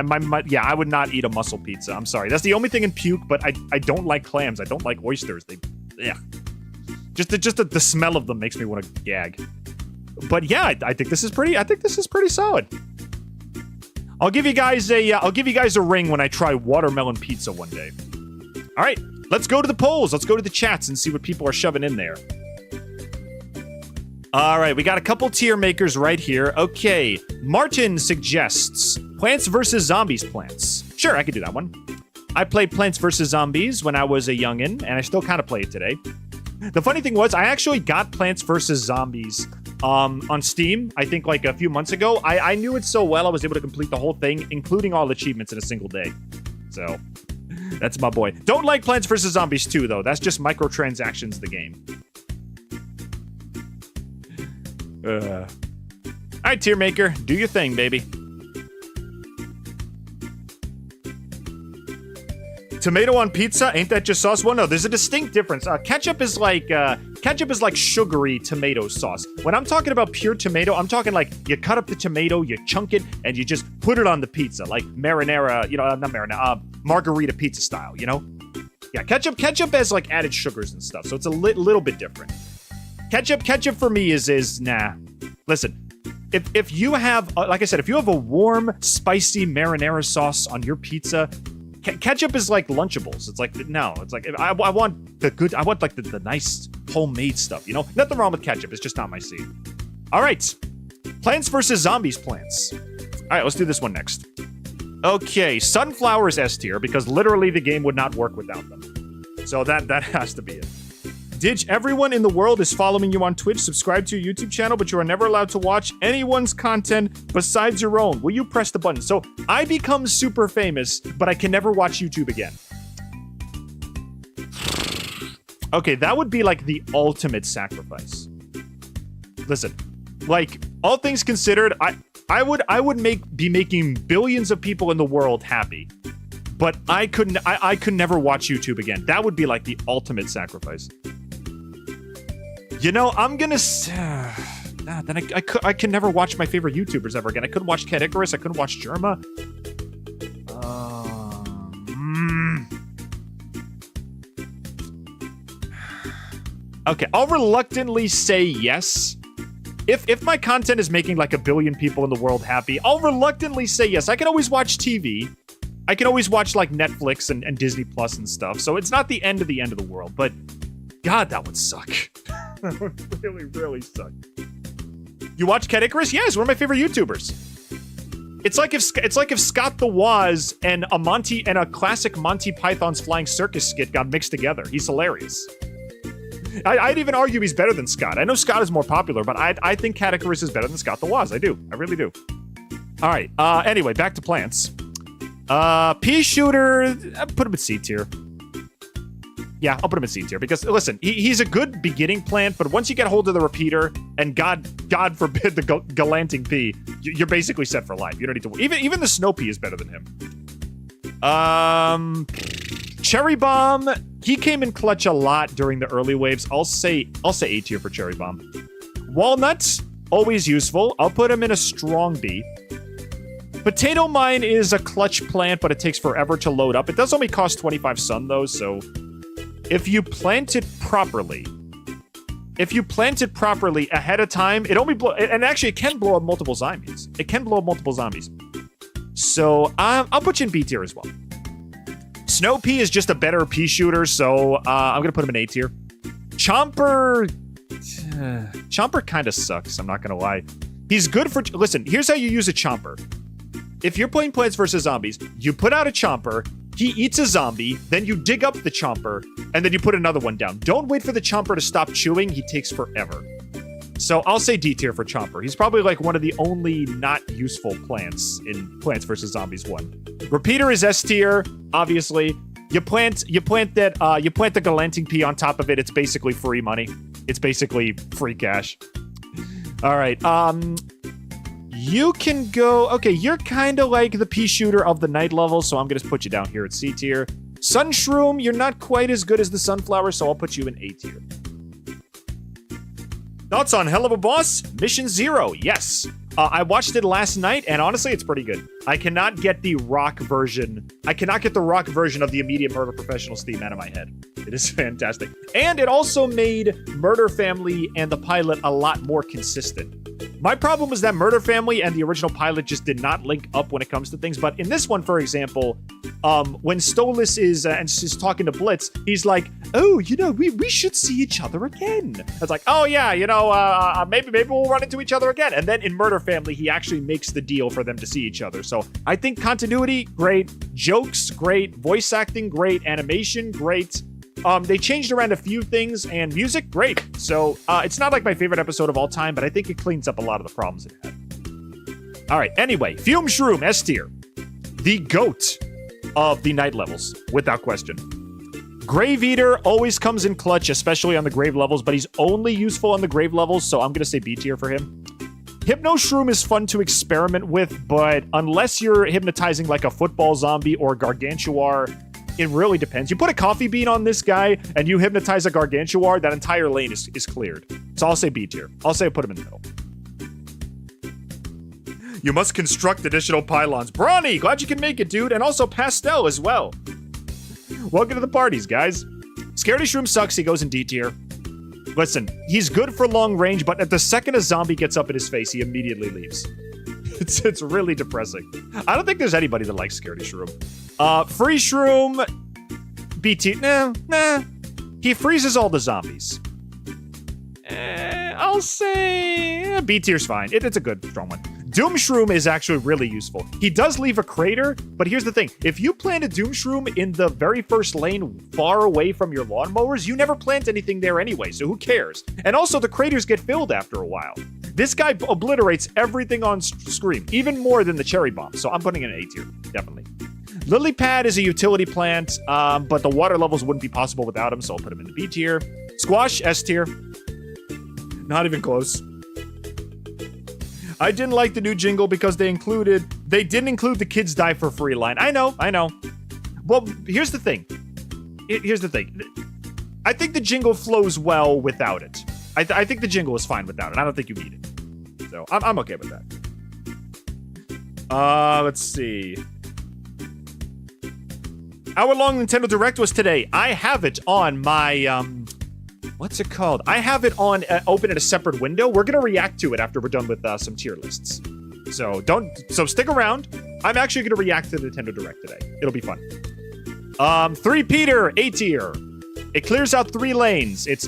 yeah, I would not eat a mussel pizza. I'm sorry. That's the only thing in puke, but I don't like clams. I don't like oysters. Yeah. Just the smell of them makes me want to gag. But yeah, I think this is pretty solid. I'll give you guys a ring when I try watermelon pizza one day. All right, let's go to the polls. Let's go to the chats and see what people are shoving in there. All right, we got a couple tier makers right here. Okay, Martin suggests Plants vs. Zombies plants. Sure, I could do that one. I played Plants vs. Zombies when I was a youngin', and I still kind of play it today. The funny thing was, I actually got Plants vs. Zombies on Steam, I think like a few months ago. I knew it so well, I was able to complete the whole thing, including all the achievements in a single day. So, that's my boy. Don't like Plants vs. Zombies 2, though. That's just microtransactions, the game. All right, tier maker, do your thing, baby. Tomato on pizza? Ain't that just sauce? Well, no, there's a distinct difference. Ketchup is like sugary tomato sauce. When I'm talking about pure tomato, I'm talking like you cut up the tomato, you chunk it, and you just put it on the pizza, like marinara, not marinara, margarita pizza style, you know? Yeah, ketchup has like added sugars and stuff, so it's a little bit different. Ketchup for me is nah. Listen, if you have, like I said, if you have a warm, spicy marinara sauce on your pizza, ketchup is like Lunchables. It's like, no, it's like, I want like the nice homemade stuff, you know? Nothing wrong with ketchup, it's just not my scene. All right, Plants vs. Zombies plants. All right, let's do this one next. Okay, sunflowers S tier, because literally the game would not work without them. So that has to be it. Didge, everyone in the world is following you on Twitch. Subscribe to your YouTube channel, but you are never allowed to watch anyone's content besides your own. Will you press the button? So I become super famous, but I can never watch YouTube again. Okay, that would be like the ultimate sacrifice. Listen, like, all things considered, I would be making billions of people in the world happy, but I could never watch YouTube again. That would be like the ultimate sacrifice. You know, I'm gonna then I can never watch my favorite YouTubers ever again. I couldn't watch Cat Icarus. I couldn't watch Germa. Okay, I'll reluctantly say yes. If my content is making like a billion people in the world happy, I'll reluctantly say yes. I can always watch TV. I can always watch like Netflix and Disney Plus and stuff. So it's not the end of the world, but God, that would suck. That would really, really suck. You watch Cat Icarus? Yeah, he's one of my favorite YouTubers. It's like if Scott the Woz and a classic Monty Python's Flying Circus skit got mixed together. He's hilarious. I'd even argue he's better than Scott. I know Scott is more popular, but I think Cat Icarus is better than Scott the Woz. I do. I really do. All right. Anyway, back to plants. Pea shooter. Put him in C tier. Yeah, I'll put him in C tier because listen, he's a good beginning plant, but once you get a hold of the repeater and God forbid the galanting pea, you're basically set for life. You don't need to. Even the snow pea is better than him. Cherry Bomb. He came in clutch a lot during the early waves. I'll say A tier for Cherry Bomb. Walnuts, always useful. I'll put him in a strong B. Potato Mine is a clutch plant, but it takes forever to load up. It does only cost 25 sun though, so if you plant it properly ahead of time, it only and actually it can blow up multiple zombies. So I'll put you in B tier as well. Snow Pea is just a better pea shooter, so I'm gonna put him in A tier. Chomper kind of sucks, I'm not gonna lie. He's good for, listen, here's how you use a Chomper. If you're playing Plants vs. Zombies, you put out a Chomper, he eats a zombie, then you dig up the Chomper, and then you put another one down. Don't wait for the Chomper to stop chewing, he takes forever. So I'll say D tier for Chomper. He's probably like one of the only not useful plants in Plants vs. Zombies 1. Repeater is S tier, obviously. You plant the galanting pea on top of it, it's basically free money. It's basically free cash. All right, you can go, okay, you're kind of like the pea shooter of the night level, so I'm gonna put you down here at C tier. Sunshroom, you're not quite as good as the sunflower, so I'll put you in A tier. Thoughts on Hell of a Boss? Mission 0, yes. I watched it last night, and honestly, it's pretty good. I cannot get the rock version of the Immediate Murder Professionals theme out of my head. It is fantastic. And it also made Murder Family and the pilot a lot more consistent. My problem was that Murder Family and the original pilot just did not link up when it comes to things, but in this one, for example, when Stolas is talking to Blitz, he's like, oh, you know, we should see each other again. It's like, oh yeah, you know, maybe we'll run into each other again. And then in Murder Family, he actually makes the deal for them to see each other. So I think continuity, great. Jokes, great. Voice acting, great. Animation, great. They changed around a few things, and music, great. So it's not like my favorite episode of all time, but I think it cleans up a lot of the problems it had. All right, anyway, Fume Shroom, S tier. The GOAT of the night levels, without question. Grave Eater always comes in clutch, especially on the grave levels, but he's only useful on the grave levels, so I'm gonna say B tier for him. Hypno Shroom is fun to experiment with, but unless you're hypnotizing like a football zombie or Gargantuar, it really depends. You put a coffee bean on this guy and you hypnotize a Gargantuar, that entire lane is cleared. So I'll say B tier. I'll say put him in the middle. You must construct additional pylons. Brawny, glad you can make it, dude. And also Pastel as well. Welcome to the parties, guys. Scaredy Shroom sucks. He goes in D tier. Listen, he's good for long range, but at the second a zombie gets up in his face, he immediately leaves. It's really depressing. I don't think there's anybody that likes Scaredy Shroom. Free Shroom, BT, nah. He freezes all the zombies. I'll say B tier's fine. It's a good, strong one. Doom Shroom is actually really useful. He does leave a crater, but here's the thing. If you plant a Doom Shroom in the very first lane far away from your lawnmowers, you never plant anything there anyway, so who cares? And also, the craters get filled after a while. This guy obliterates everything on screen, even more than the Cherry Bomb, so I'm putting in an A tier, definitely. Lily Pad is a utility plant, but the water levels wouldn't be possible without him, so I'll put him in the B tier. Squash, S tier. Not even close. I didn't like the new jingle because they didn't include the kids die for free line. I know. Well, here's the thing. I think the jingle flows well without it. I think the jingle is fine without it. I don't think you need it. So I'm okay with that. Let's see. Hour-long Nintendo Direct was today. I have it on my, what's it called? I have it on open in a separate window. We're gonna react to it after we're done with some tier lists. So stick around. I'm actually gonna react to the Nintendo Direct today. It'll be fun. 3 Peter, A tier. It clears out 3 lanes. It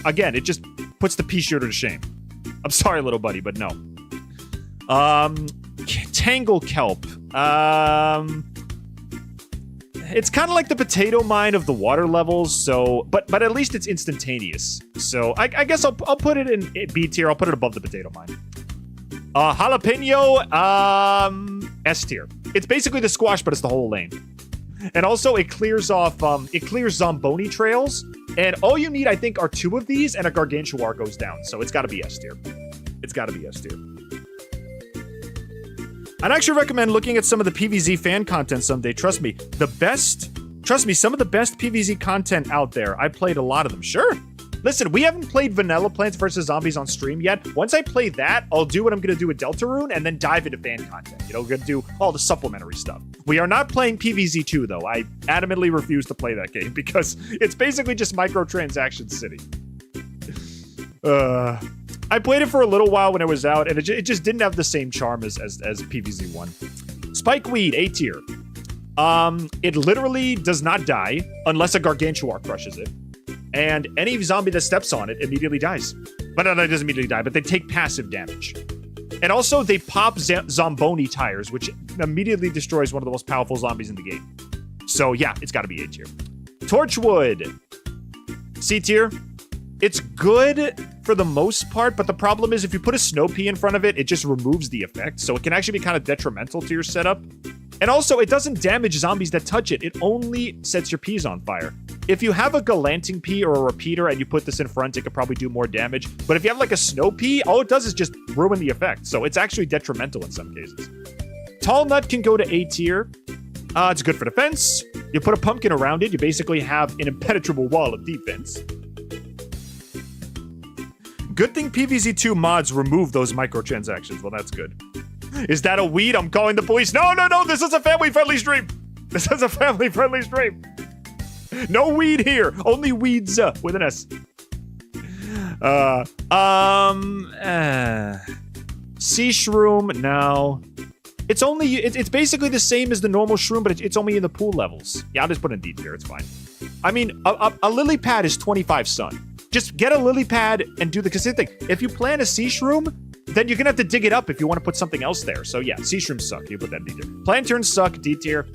just puts the pea shooter to shame. I'm sorry, little buddy, but no. Tangle Kelp. It's kind of like the potato mine of the water levels, so but at least it's instantaneous. So I guess I'll put it in B tier. I'll put it above the potato mine. Jalapeno, S tier. It's basically the squash, but it's the whole lane. And also it clears off, it clears Zomboni trails. And all you need, I think, are 2 of these, and a Gargantuar goes down. So it's got to be S tier. It's got to be S tier. I'd actually recommend looking at some of the PvZ fan content someday. Trust me, some of the best PvZ content out there. I played a lot of them. Sure. Listen, we haven't played Vanilla Plants vs. Zombies on stream yet. Once I play that, I'll do what I'm going to do with Deltarune and then dive into fan content. You know, we're going to do all the supplementary stuff. We are not playing PvZ 2, though. I adamantly refuse to play that game because it's basically just microtransaction city. I played it for a little while when it was out, and it just didn't have the same charm as PvZ 1. Spikeweed, A tier. It literally does not die unless a Gargantuar crushes it. And any zombie that steps on it immediately dies. But no, it doesn't immediately die, but they take passive damage. And also, they pop Zomboni tires, which immediately destroys one of the most powerful zombies in the game. So yeah, it's gotta be A tier. Torchwood, C tier. It's good for the most part, but the problem is if you put a snow pea in front of it, it just removes the effect. So it can actually be kind of detrimental to your setup. And also, it doesn't damage zombies that touch it. It only sets your peas on fire. If you have a Galanting pea or a repeater and you put this in front, it could probably do more damage. But if you have like a snow pea, all it does is just ruin the effect. So it's actually detrimental in some cases. Tall Nut can go to A tier. It's good for defense. You put a pumpkin around it, you basically have an impenetrable wall of defense. Good thing PvZ2 mods remove those microtransactions. Well, that's good. Is that a weed? I'm calling the police. No, this is a family-friendly stream. This is a family-friendly stream. No weed here. Only weeds with an S. Sea Shroom, no. It's basically the same as the normal Shroom, but it's only in the pool levels. Yeah, I'll just put in D tier. It's fine. I mean, a lily pad is 25 sun. Just get a lily pad and do the consistent thing. If you plant a sea shroom, then you're gonna have to dig it up if you want to put something else there. So yeah, sea shrooms suck. You put that in D tier. Planterns suck, D tier.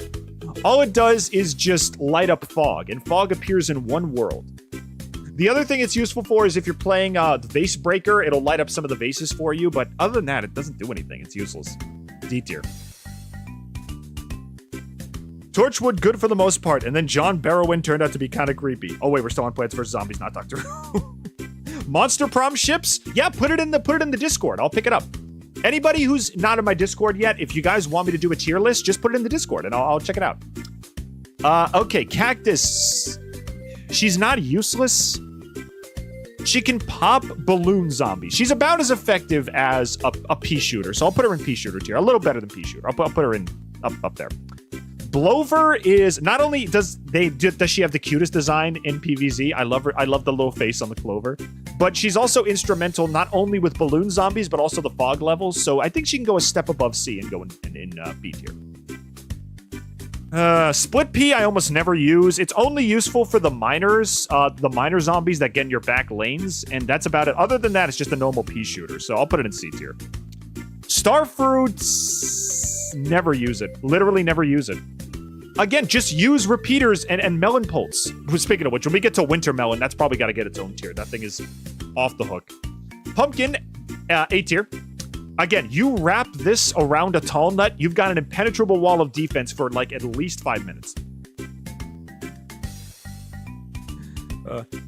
All it does is just light up fog, and fog appears in one world. The other thing it's useful for is if you're playing the Vase Breaker, it'll light up some of the vases for you, but other than that, it doesn't do anything. It's useless. D tier. Torchwood, good for the most part, and then John Barrowin turned out to be kind of creepy. Oh wait, we're still on Plants vs. Zombies, not Doctor Who. Monster Prom ships? Yeah, put it in the Discord. I'll pick it up. Anybody who's not in my Discord yet, if you guys want me to do a tier list, just put it in the Discord and I'll check it out. Okay, Cactus. She's not useless. She can pop balloon zombies. She's about as effective as a pea shooter, so I'll put her in pea shooter tier. A little better than pea shooter. I'll put her in up there. Blover is not only does she have the cutest design in PvZ. I love her. I love the little face on the clover, but she's also instrumental not only with balloon zombies but also the fog levels. So I think she can go a step above C and go in B tier. Split pea I almost never use. It's only useful for the miners, the miner zombies that get in your back lanes, and that's about it. Other than that, it's just a normal pea shooter. So I'll put it in C tier. Starfruits, never use it. Literally never use it. Again, just use repeaters and melon pulse. Speaking of which, when we get to winter melon, that's probably got to get its own tier. That thing is off the hook. Pumpkin, A tier. Again, you wrap this around a tall nut, you've got an impenetrable wall of defense for like at least 5 minutes.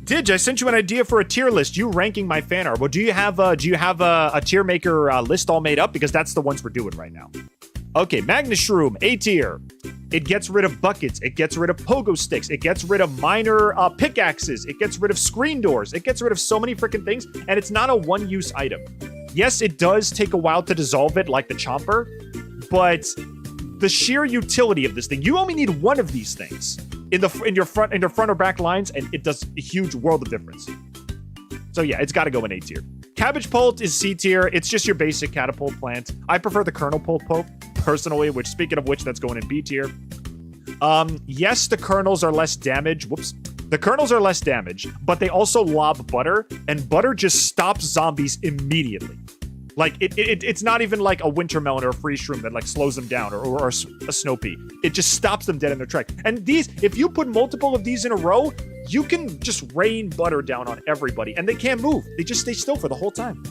Didge, I sent you an idea for a tier list. You ranking my fan art. Well, do you have a tier maker list all made up? Because that's the ones we're doing right now. Okay, Magnishroom, A tier. It gets rid of buckets. It gets rid of pogo sticks. It gets rid of minor pickaxes. It gets rid of screen doors. It gets rid of so many freaking things, and it's not a one-use item. Yes, it does take a while to dissolve it, like the chomper, but the sheer utility of this thing, you only need one of these things in your front or back lines, and it does a huge world of difference. So yeah, it's got to go in A tier. Cabbage pult is C tier. It's just your basic catapult plant. I prefer the kernel pult personally, which, speaking of which, that's going in B tier. Yes, the kernels are less damage. Whoops. The kernels are less damage, but they also lob butter, and butter just stops zombies immediately. Like, it's not even like a winter melon or a freeze shroom that like slows them down or a snow pea. It just stops them dead in their track. And these, if you put multiple of these in a row, you can just rain butter down on everybody, and they can't move. They just stay still for the whole time.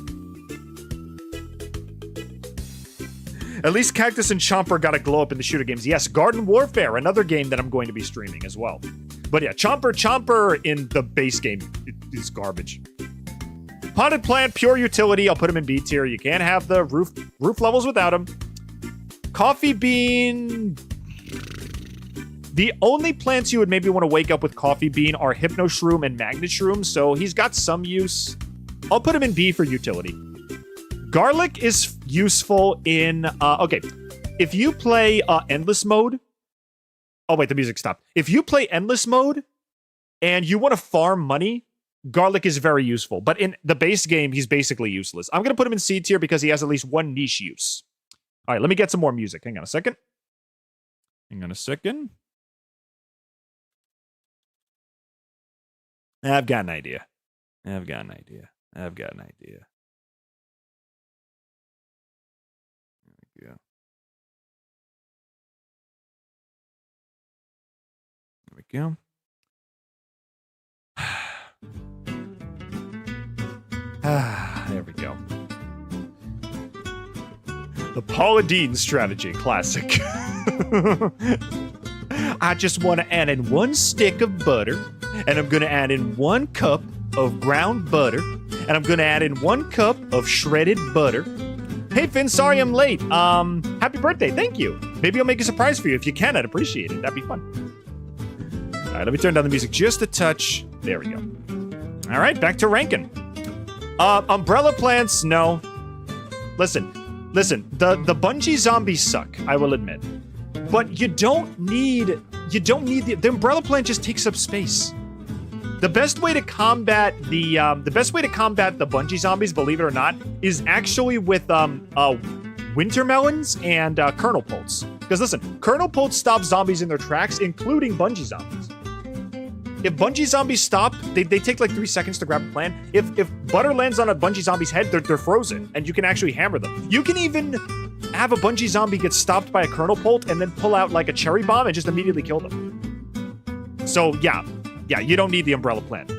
At least Cactus and Chomper got a glow up in the shooter games. Yes, Garden Warfare, another game that I'm going to be streaming as well. But yeah, Chomper in the base game is garbage. Potted plant, pure utility. I'll put him in B tier. You can't have the roof levels without him. Coffee bean. The only plants you would maybe want to wake up with coffee bean are Hypnoshroom and Magnishroom, so he's got some use. I'll put him in B for utility. Garlic is useful in, okay, if you play endless mode. Oh wait, the music stopped. If you play endless mode and you want to farm money, Garlic is very useful. But in the base game, he's basically useless. I'm going to put him in C tier because he has at least one niche use. All right, let me get some more music. Hang on a second. I've got an idea. There we go. There we go. The Paula Deen strategy, classic. I just want to add in 1 stick of butter, and I'm going to add in 1 cup of ground butter, and I'm going to add in 1 cup of shredded butter. Hey, Finn, sorry I'm late. Happy birthday. Thank you. Maybe I'll make a surprise for you. If you can, I'd appreciate it. That'd be fun. All right, let me turn down the music just a touch. There we go. All right, back to ranking. Umbrella plants, no. Listen, the bungee zombies suck, I will admit. But you don't need the umbrella plant just takes up space. The best way to combat the bungee zombies, believe it or not, is actually with winter melons and kernel pulse. Because listen, kernel pulse stops zombies in their tracks, including bungee zombies. If bungee zombies stop, they take like 3 seconds to grab a plant. If butter lands on a bungee zombie's head, they're frozen, and you can actually hammer them. You can even have a bungee zombie get stopped by a kernel pult and then pull out like a cherry bomb and just immediately kill them. So yeah, you don't need the umbrella plant.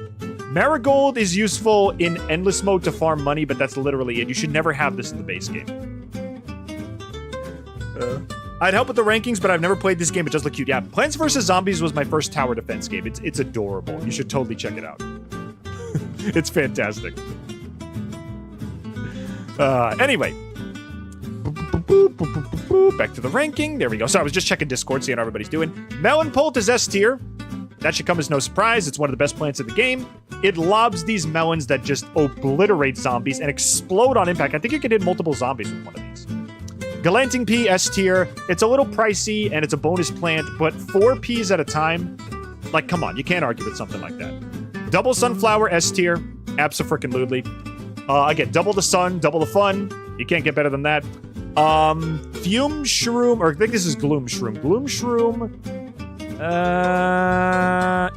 Marigold is useful in endless mode to farm money, but that's literally it. You should never have this in the base game. I'd help with the rankings, but I've never played this game. It does look cute. Yeah, Plants vs. Zombies was my first tower defense game. It's adorable. You should totally check it out. It's fantastic. Anyway. Back to the ranking. There we go. So I was just checking Discord, seeing how everybody's doing. Melon Pult is S tier. That should come as no surprise. It's one of the best plants in the game. It lobs these melons that just obliterate zombies and explode on impact. I think you can hit multiple zombies with one of these. Galanting Pea, S tier. It's a little pricey, and it's a bonus plant, but 4 peas at a time? Like, come on, you can't argue with something like that. Double Sunflower, S tier. Abso-frickin-lutely. Again, double the sun, double the fun. You can't get better than that. Fume Shroom, or I think this is Gloom Shroom. Gloom Shroom.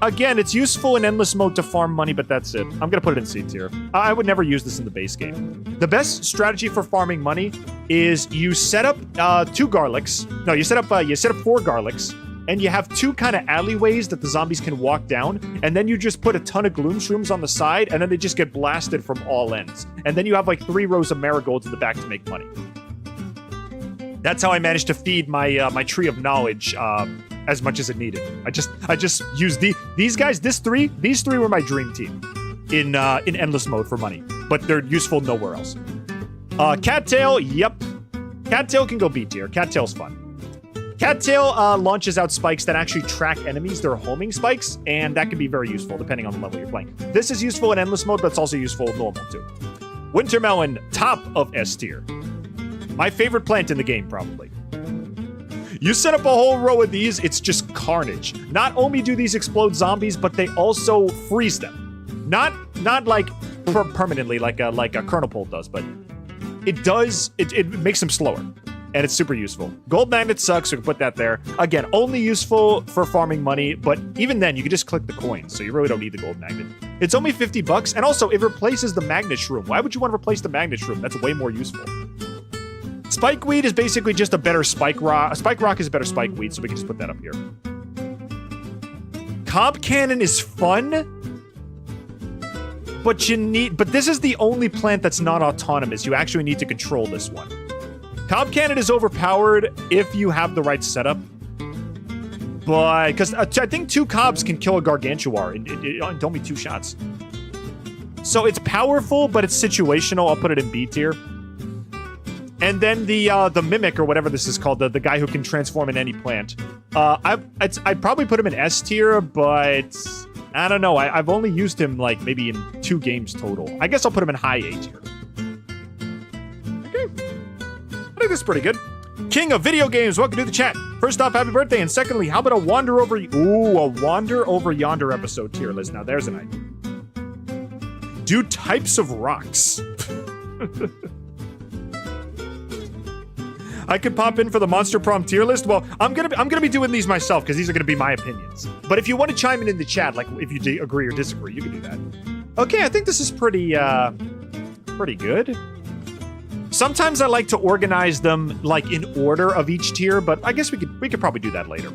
Again, it's useful in endless mode to farm money, but that's it. I'm gonna put it in C tier. I would never use this in the base game. The best strategy for farming money is you set up 2 garlics. No, you set up 4 garlics, and you have 2 kind of alleyways that the zombies can walk down, and then you just put a ton of gloom shrooms on the side, and then they just get blasted from all ends. And then you have like 3 rows of marigolds in the back to make money. That's how I managed to feed my my tree of knowledge as much as it needed. I just used these guys. These three were my dream team in endless mode for money, but they're useful nowhere else. Cattail, yep. Cattail can go B tier. Cattail's fun. Cattail launches out spikes that actually track enemies. They're homing spikes, and that can be very useful depending on the level you're playing. This is useful in endless mode, but it's also useful in normal too. Wintermelon, top of S tier. My favorite plant in the game, probably. You set up a whole row of these, it's just carnage. Not only do these explode zombies, but they also freeze them. Not like permanently like a kernel pole does, but it does, it makes them slower. And it's super useful. Gold magnet sucks, so we can put that there. Again, only useful for farming money, but even then, you can just click the coins, so you really don't need the gold magnet. It's only 50 bucks, and also, it replaces the magnet shroom. Why would you want to replace the magnet shroom? That's way more useful. Spikeweed is basically just a better spike rock. A spike rock is a better spikeweed, so we can just put that up here. Cob cannon is fun, but this is the only plant that's not autonomous. You actually need to control this one. Cob cannon is overpowered if you have the right setup, but because I think 2 cobs can kill a gargantuar in only 2 shots. So it's powerful, but it's situational. I'll put it in B tier. And then the mimic or whatever this is called, the guy who can transform in any plant. I'd probably put him in S tier, but I don't know. I've only used him like maybe in 2 games total. I guess I'll put him in high A tier. Okay, I think this is pretty good. King of video games, welcome to the chat. First off, happy birthday, and secondly, how about a wander over yonder episode tier list? Now there's an idea. Do types of rocks. I could pop in for the Monster Prom tier list. Well, I'm gonna be doing these myself because these are gonna be my opinions. But if you want to chime in the chat, like if you agree or disagree, you can do that. Okay, I think this is pretty good. Sometimes I like to organize them like in order of each tier, but I guess we could probably do that later.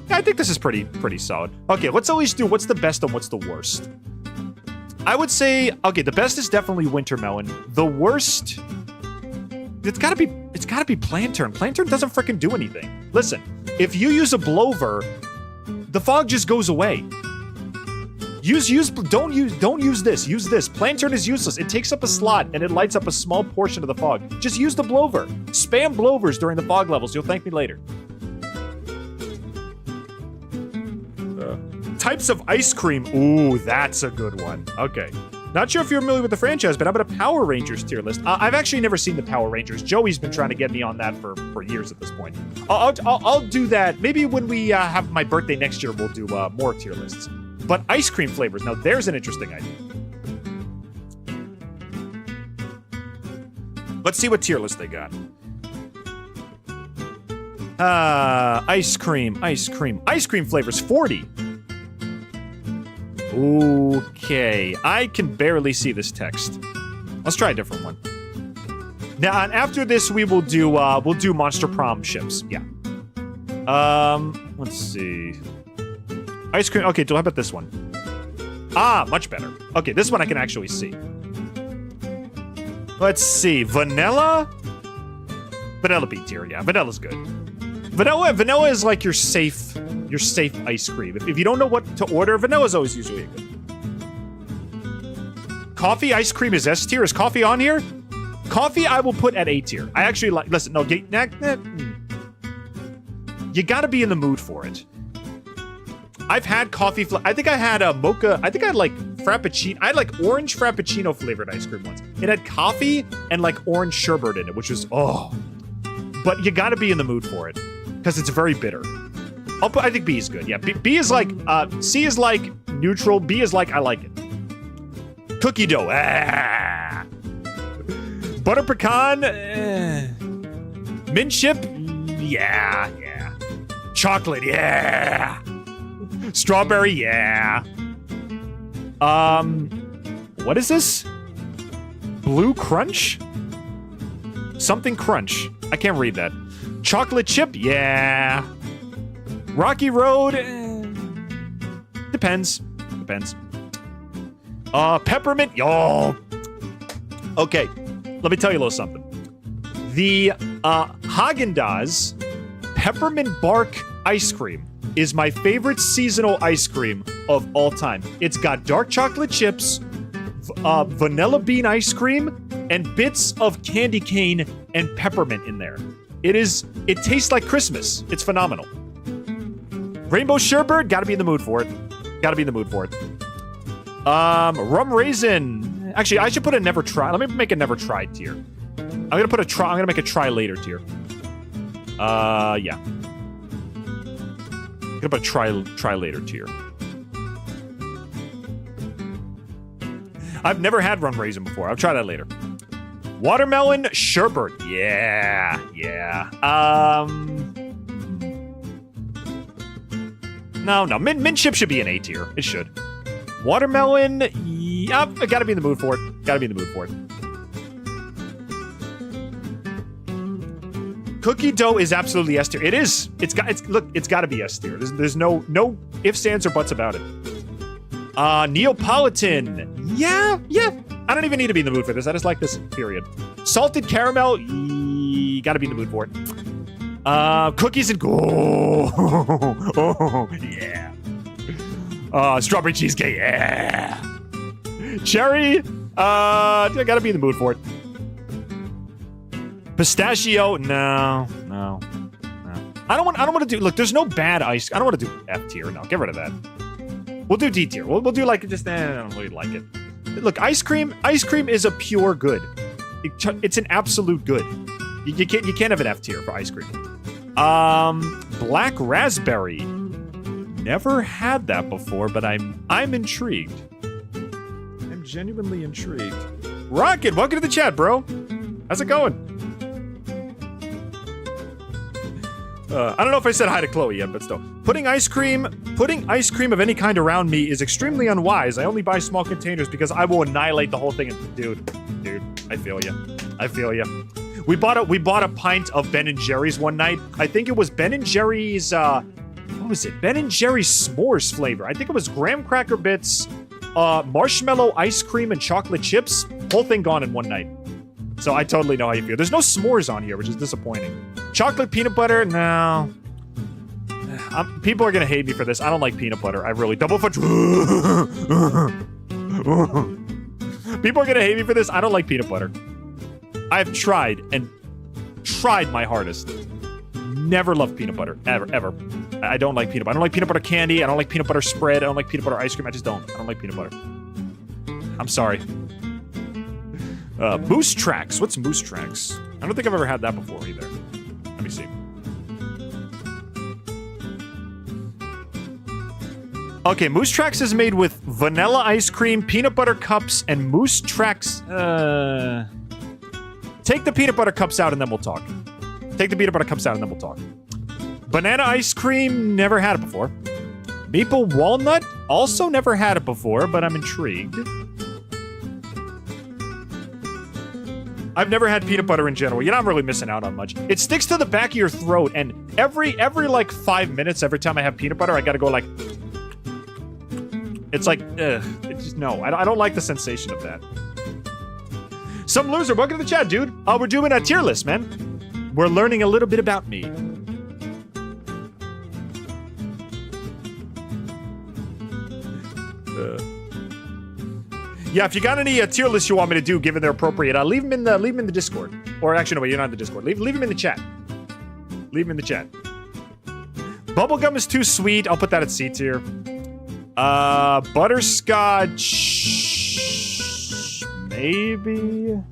Yeah, I think this is pretty solid. Okay, let's always do what's the best and what's the worst. I would say, okay, the best is definitely Wintermelon. The worst, it's gotta be Plantern. Plantern doesn't freaking do anything. Listen, if you use a blower, the fog just goes away. Don't use this. Use this. Plantern is useless. It takes up a slot and it lights up a small portion of the fog. Just use the blower. Spam blowers during the fog levels. You'll thank me later. Types of ice cream. Ooh, that's a good one. Okay. Not sure if you're familiar with the franchise, but how about a Power Rangers tier list? I've actually never seen the Power Rangers. Joey's been trying to get me on that for years at this point. I'll do that. Maybe when we have my birthday next year, we'll do more tier lists. But ice cream flavors. Now, there's an interesting idea. Let's see what tier list they got. Ice cream flavors, 40. Okay, I can barely see this text. Let's try a different one. Now, and after this, we'll do Monster Prom ships. Yeah. Let's see. Ice cream. Okay, how about this one? Ah, much better. Okay, this one I can actually see. Let's see. Vanilla B tier. Yeah, vanilla's good. Vanilla is like your safe ice cream. If you don't know what to order, vanilla's always usually good. Coffee ice cream is S tier. Is coffee on here? Coffee I will put at A tier. I actually like, listen, no, you gotta be in the mood for it. I've had coffee, I think I had a mocha, I think I had like Frappuccino, I had like orange Frappuccino flavored ice cream once. It had coffee and like orange sherbet in it, which was, oh. But you gotta be in the mood for it, because it's very bitter. I think B is good, yeah. B is like, C is like neutral, B is like, I like it. Cookie dough, ah. Butter pecan, mint chip, yeah. chocolate, yeah. Strawberry, yeah. What is this? Blue Crunch? Something Crunch. I can't read that. Chocolate chip, yeah. Rocky Road, depends. Depends. Peppermint, yo. Okay, let me tell you a little something. The Haagen-Dazs peppermint bark ice cream is my favorite seasonal ice cream of all time. It's got dark chocolate chips, vanilla bean ice cream, and bits of candy cane and peppermint in there. It tastes like Christmas. It's phenomenal. Rainbow sherbet, gotta be in the mood for it. Gotta be in the mood for it. Rum raisin. Actually, I should put a never try. Let me make a never tried tier. I'm gonna make a try later tier. Yeah. I'm gonna put a try later tier. I've never had rum raisin before. I'll try that later. Watermelon sherbet. Yeah, yeah. No. Mint chip should be an A tier. It should. Watermelon. Yeah, I gotta be in the mood for it. Gotta be in the mood for it. Cookie dough is absolutely S tier. It is. It's gotta be S tier. There's no ifs, ands, or buts about it. Neapolitan. Yeah. I don't even need to be in the mood for this. I just like this, period. Salted caramel. Gotta be in the mood for it. Cookies and oh, yeah. Strawberry cheesecake. Yeah. Cherry. I gotta be in the mood for it. Pistachio. No. I don't want to do. Look, there's no bad ice. I don't want to do F tier. No, get rid of that. We'll do D tier. We'll do like just. I don't really like it. Look, ice cream is a pure good. It's an absolute good. You can't have an F tier for ice cream. Black raspberry. Never had that before, but I'm intrigued. I'm genuinely intrigued. Rocket, welcome to the chat, bro. How's it going? I don't know if I said hi to Chloe yet, but still. Putting ice cream of any kind around me is extremely unwise. I only buy small containers because I will annihilate the whole thing. Dude, I feel you. We bought a pint of Ben & Jerry's one night. I think it was Ben & Jerry's, what was it? Ben & Jerry's s'mores flavor. I think it was graham cracker bits, marshmallow ice cream, and chocolate chips. Whole thing gone in one night. So I totally know how you feel. There's no s'mores on here, which is disappointing. Chocolate peanut butter? No. People are gonna hate me for this. I don't like peanut butter. I really double foot. People are gonna hate me for this. I don't like peanut butter. I've tried my hardest. Never loved peanut butter. Ever. I don't like peanut butter. I don't like peanut butter candy. I don't like peanut butter spread. I don't like peanut butter ice cream. I just don't. I don't like peanut butter. I'm sorry. Moose Tracks. What's Moose Tracks? I don't think I've ever had that before either. Let me see. Okay, Moose Tracks is made with vanilla ice cream, peanut butter cups, and Moose Tracks. Take the peanut butter cups out and then we'll talk. Banana ice cream, never had it before. Maple walnut, also never had it before, but I'm intrigued. I've never had peanut butter in general. You're not really missing out on much. It sticks to the back of your throat, and every like 5 minutes, every time I have peanut butter, I gotta go like... It's like, ugh. It's just, no, I don't like the sensation of that. Some loser, welcome to the chat, dude. We're doing a tier list, man. We're learning a little bit about me. Yeah, if you got any tier lists you want me to do, given they're appropriate, leave them in the Discord. Or actually, no, wait, you're not in the Discord. Leave them in the chat. Leave them in the chat. Bubblegum is too sweet. I'll put that at C tier. Butterscotch, maybe.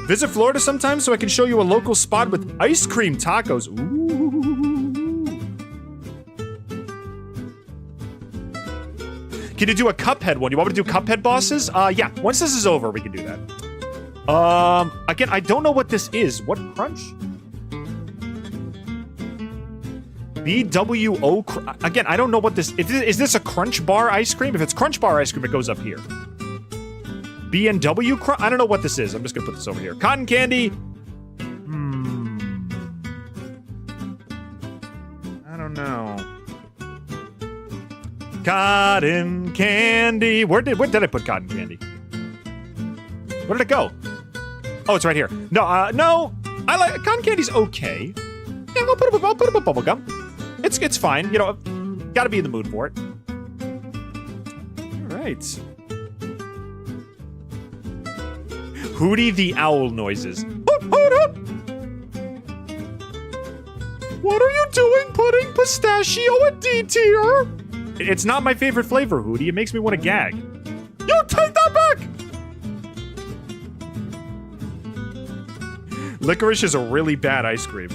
Visit Florida sometime so I can show you a local spot with ice cream tacos. Ooh. Can you do a Cuphead one? You want me to do Cuphead bosses? Yeah. Once this is over, we can do that. Again, I don't know what this is. What crunch? BWO. Again, I don't know what this is. This a Crunch Bar ice cream? If it's Crunch Bar ice cream, it goes up here. B&W. I don't know what this is. I'm just gonna put this over here. Cotton candy. I don't know. Cotton candy. Where did I put cotton candy? Where did it go? Oh, it's right here. No, no. I like cotton candy's okay. Yeah, I'll put it with bubble gum. It's fine. You know, gotta be in the mood for it. All right. Hootie the owl noises. Hoot, hoot, hoot. What are you doing putting pistachio in D tier? It's not my favorite flavor, Hootie. It makes me want to gag. You take that back! Licorice is a really bad ice cream.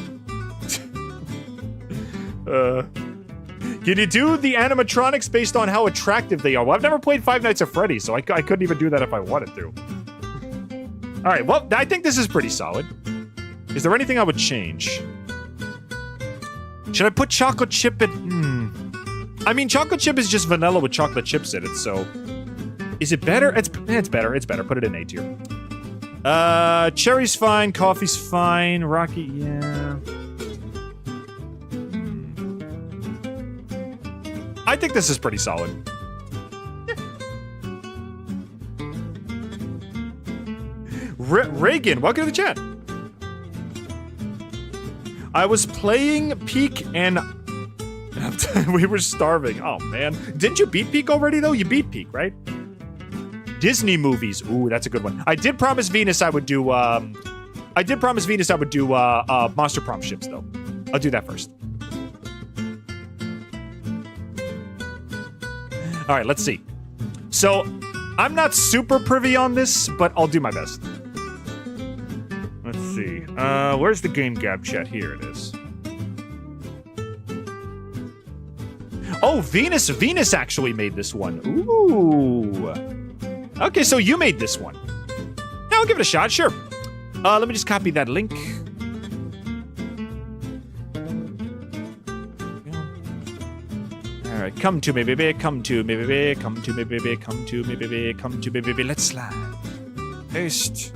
Can you do the animatronics based on how attractive they are? Well, I've never played Five Nights at Freddy's, so I couldn't even do that if I wanted to. All right, well, I think this is pretty solid. Is there anything I would change? Should I put chocolate chip in? I mean, chocolate chip is just vanilla with chocolate chips in it, so... Is it better? It's better. It's better. Put it in A tier. Cherry's fine. Coffee's fine. Rocky, yeah. I think this is pretty solid. Reagan, welcome to the chat. I was playing Peak and we were starving. Oh man, didn't you beat Peak already though? You beat Peak, right? Disney movies. Ooh, that's a good one. I did promise Venus I would do. Monster Prom ships though. I'll do that first. All right, let's see. So, I'm not super privy on this, but I'll do my best. Let's see. Where's the Game Gab chat? Here it is. Oh, Venus actually made this one. Ooh. Okay, so you made this one. Yeah, I'll give it a shot, sure. Let me just copy that link. All right, come to me, baby. Come to me, baby. Come to me, baby. Come to me, baby. Come to me, baby. Let's slide. Paste.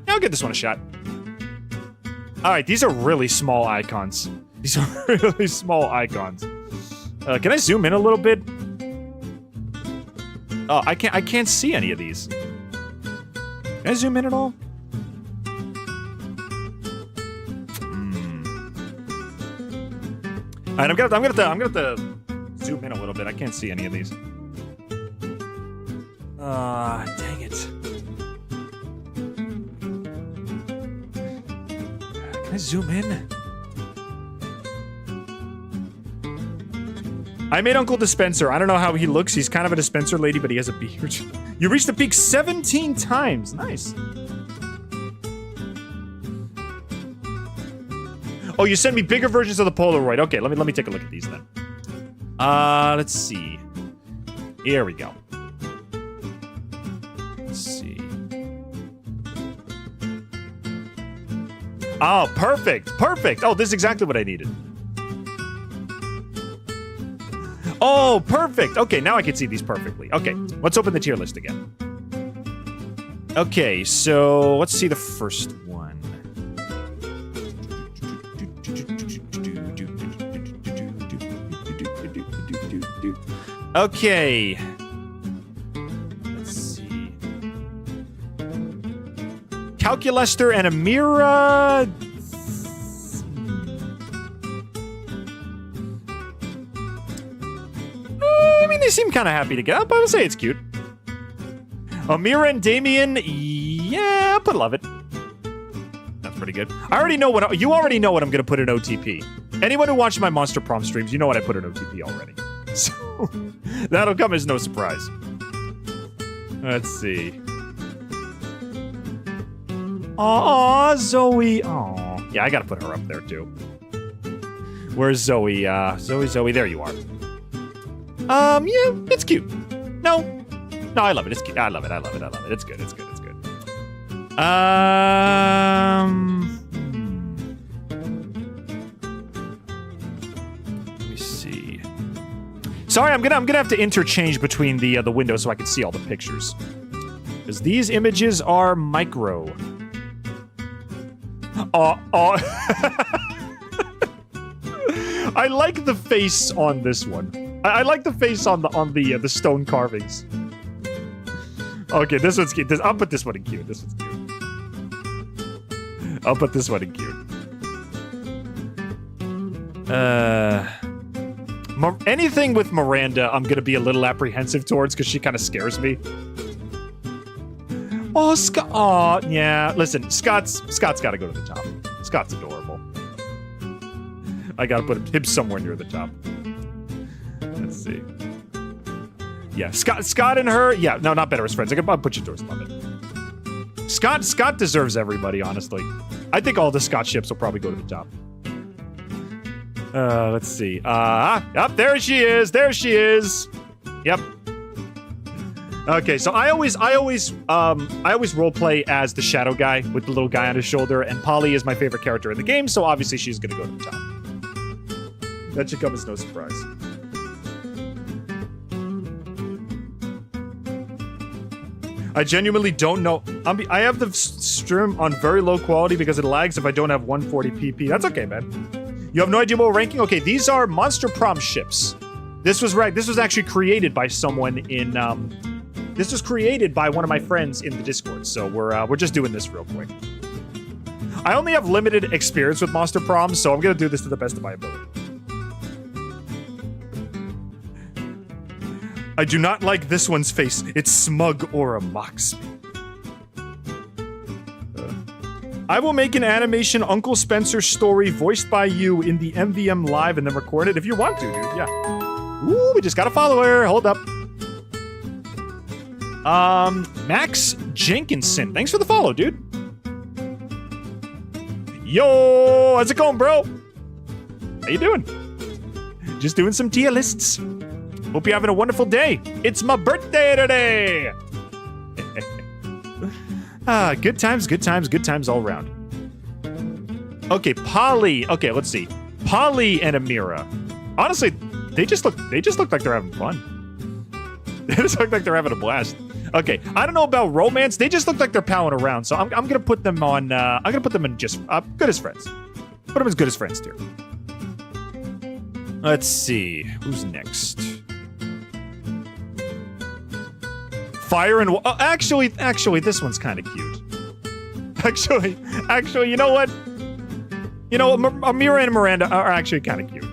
Yeah, I'll give this one a shot. All right, these are really small icons. These are really small icons. Can I zoom in a little bit? Oh, I can't see any of these. Can I zoom in at all? All right, I'm gonna zoom in a little bit. I can't see any of these. Dang it. Can I zoom in? I made Uncle Dispenser. I don't know how he looks. He's kind of a dispenser lady, but he has a beard. You reached the peak 17 times. Nice. Oh, you sent me bigger versions of the Polaroid. Okay, let me take a look at these then. Let's see. Here we go. Let's see. Oh, perfect. Perfect. Oh, this is exactly what I needed. Oh, perfect. Okay, now I can see these perfectly. Okay, let's open the tier list again. Okay, so let's see the first one. Okay. Let's see. Calculester and Amira. I mean, they seem kind of happy together, but I would say it's cute. Amira and Damien, yeah, but love it. That's pretty good. You already know what I'm gonna put in OTP. Anyone who watched my Monster Prom streams, you know what I put in OTP already. So that'll come as no surprise. Let's see. Aw, Zoe. Aw. Yeah, I gotta put her up there too. Where's Zoe? Zoe, there you are. Yeah, it's cute. No, I love it. It's cute. I love it. It's good. Sorry, I'm gonna have to interchange between the windows so I can see all the pictures. Because these images are micro. I like the face on this one. I like the face on the stone carvings. Okay, this one's cute. I'll put this one in cute. This one's cute. I'll put this one in cute. Anything with Miranda, I'm gonna be a little apprehensive towards because she kind of scares me. Oh, Scott. Oh, yeah. Listen, Scott's got to go to the top. Scott's adorable. I gotta put him somewhere near the top. Let's see. Yeah, Scott and her. Yeah, no, not better as friends. I'll put you towards love it. Scott deserves everybody, honestly. I think all the Scott ships will probably go to the top. Let's see. There she is. There she is. Yep. Okay, so I always roleplay as the shadow guy with the little guy on his shoulder, and Polly is my favorite character in the game, so obviously she's gonna go to the top. That should come as no surprise. I genuinely don't know. I have the stream on very low quality because it lags if I don't have 140p. That's okay, man. You have no idea what we're ranking? Okay, these are Monster Prom ships. This was actually created by someone in this was created by one of my friends in the Discord, so we're just doing this real quick. I only have limited experience with Monster Prom, so I'm gonna do this to the best of my ability. I do not like this one's face. Its smug aura mocks me. I will make an animation Uncle Spencer story voiced by you in the MVM live and then record it if you want to, dude. Yeah. Ooh, we just got a follower. Hold up. Max Jenkinson. Thanks for the follow, dude. Yo, how's it going, bro? How you doing? Just doing some tier lists. Hope you're having a wonderful day. It's my birthday today. Good times all around. Okay, Polly. Okay, let's see. Polly and Amira. Honestly, they just look like they're having fun. They just look like they're having a blast. Okay, I don't know about romance. They just look like they're palling around. So I'm gonna put them on. I'm gonna put them in just good as friends. Put them as good as friends tier. Let's see who's next. Fire and actually, this one's kind of cute. Actually, you know what? Amira and Miranda are actually kind of cute.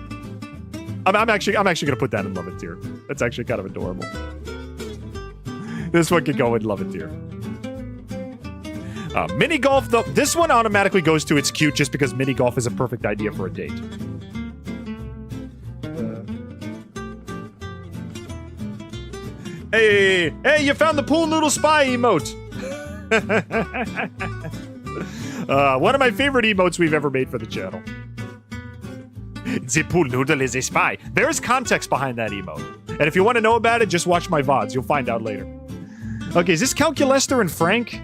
I'm actually gonna put that in love it tier. That's actually kind of adorable. This one could go in love it tier. Mini golf, though, this one automatically goes to it's cute just because mini golf is a perfect idea for a date. Hey, you found the pool noodle spy emote. One of my favorite emotes we've ever made for the channel. The pool noodle is a spy. There is context behind that emote. And if you want to know about it, just watch my VODs. You'll find out later. Okay, is this Calculester and Frank?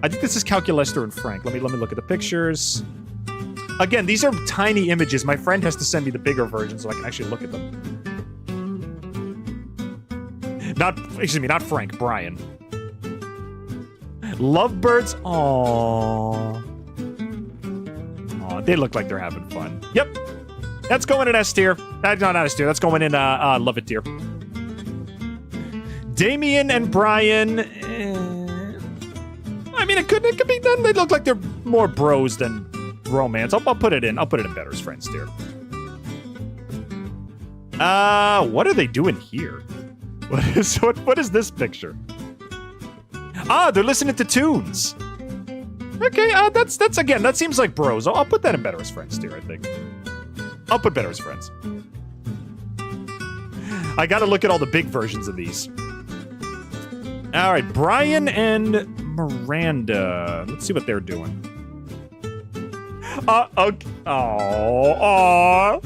I think this is Calculester and Frank. Let me look at the pictures. Again, these are tiny images. My friend has to send me the bigger version so I can actually look at them. Not Frank, Brian. Lovebirds, aww. Aw, they look like they're having fun. Yep. That's going in S tier. No, not S tier. That's going in love it tier. Damien and Brian. I mean, it could be done. They look like they're more bros than romance. I'll put it in. I'll put it in better as friends tier. What are they doing here? What is this picture? They're listening to tunes. Okay, that's again, that seems like bros. I'll put that in better as friends tier, I think. I'll put better as friends. I gotta look at all the big versions of these. All right, Brian and Miranda. Let's see what they're doing. Okay. Oh,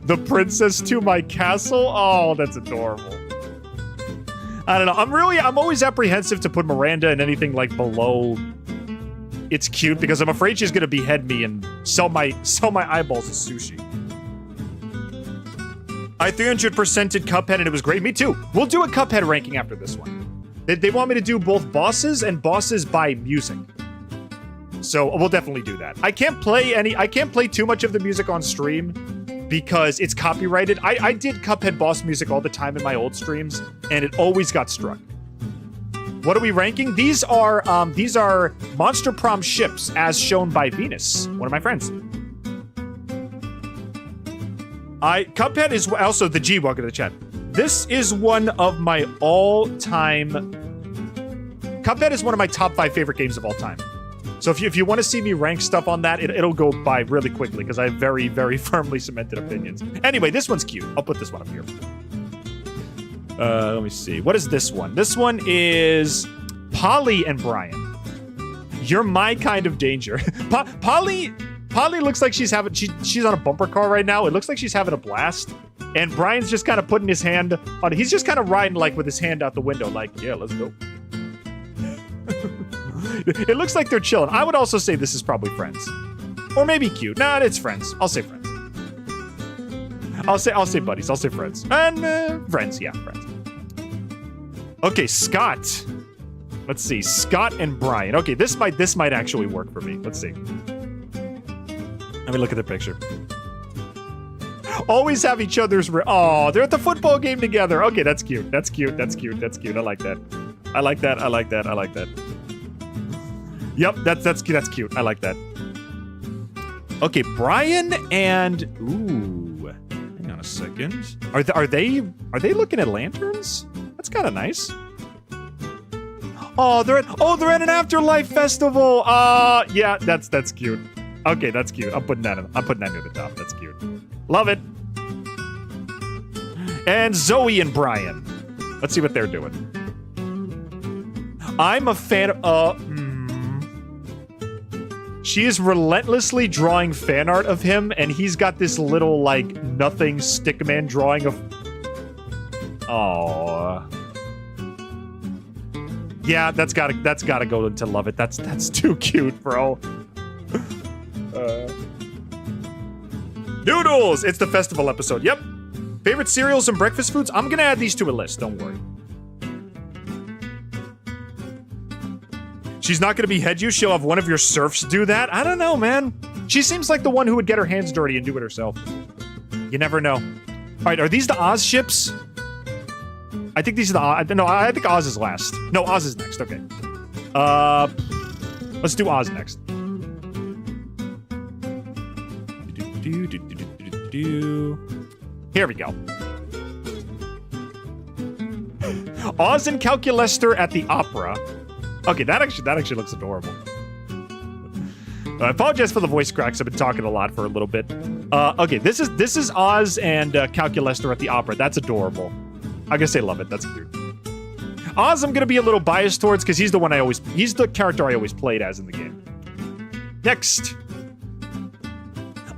the princess to my castle. Oh, that's adorable. I don't know. I'm always apprehensive to put Miranda in anything like below. It's cute because I'm afraid she's gonna behead me and sell my eyeballs as sushi. I 300%ed Cuphead and it was great. Me too. We'll do a Cuphead ranking after this one. They want me to do both bosses and bosses by music. So we'll definitely do that. I can't play too much of the music on stream because it's copyrighted. I did Cuphead boss music all the time in my old streams, and it always got struck. What are we ranking? These are Monster Prom ships as shown by Venus, one of my friends. Cuphead is also the G. Welcome to the chat. This is one of my all-time. Cuphead is one of my top 5 favorite games of all time. So if you want to see me rank stuff on that, it'll go by really quickly because I have very, very firmly cemented opinions. Anyway, this one's cute. I'll put this one up here. Let me see. What is this one? This one is Polly and Brian. You're my kind of danger. Polly looks like she's on a bumper car right now. It looks like she's having a blast. And Brian's just kind of putting his hand on it. He's just kind of riding like with his hand out the window like, yeah, let's go. It looks like they're chilling. I would also say this is probably friends. Or maybe cute. Nah, it's friends. I'll say friends. I'll say buddies. I'll say friends. And friends, yeah, friends. Okay, Scott. Let's see. Scott and Brian. Okay, this might actually work for me. Let's see. Let me look at the picture. Always have each other's. Oh, they're at the football game together. Okay, that's cute. That's cute. That's cute. That's cute. I like that. I like that. I like that. I like that. Yep, that's cute. That's cute. I like that. Okay, Brian and Ooh, hang on a second. Are they looking at lanterns? That's kind of nice. Oh, they're at an afterlife festival. Yeah, that's cute. Okay, that's cute. I'm putting that near the top. That's cute. Love it. And Zoe and Brian. Let's see what they're doing. I'm a fan of She is relentlessly drawing fan art of him, and he's got this little, like, nothing stickman drawing of... Oh. Yeah, that's gotta go into love it. That's too cute, bro. Noodles! It's the festival episode. Yep. Favorite cereals and breakfast foods? I'm gonna add these to a list, don't worry. She's not gonna behead you, she'll have one of your serfs do that? I don't know, man. She seems like the one who would get her hands dirty and do it herself. You never know. Alright, are these the Oz ships? I think these are the Oz. No, I think Oz is last. No, Oz is next, okay. Let's do Oz next. Here we go. Oz and Calculester at the opera. Okay, that actually looks adorable. I apologize for the voice cracks. I've been talking a lot for a little bit. Okay, this is Oz and Calculester at the opera. That's adorable. I guess I love it. That's cute. Oz, I'm gonna be a little biased towards because he's the character I always played as in the game. Next.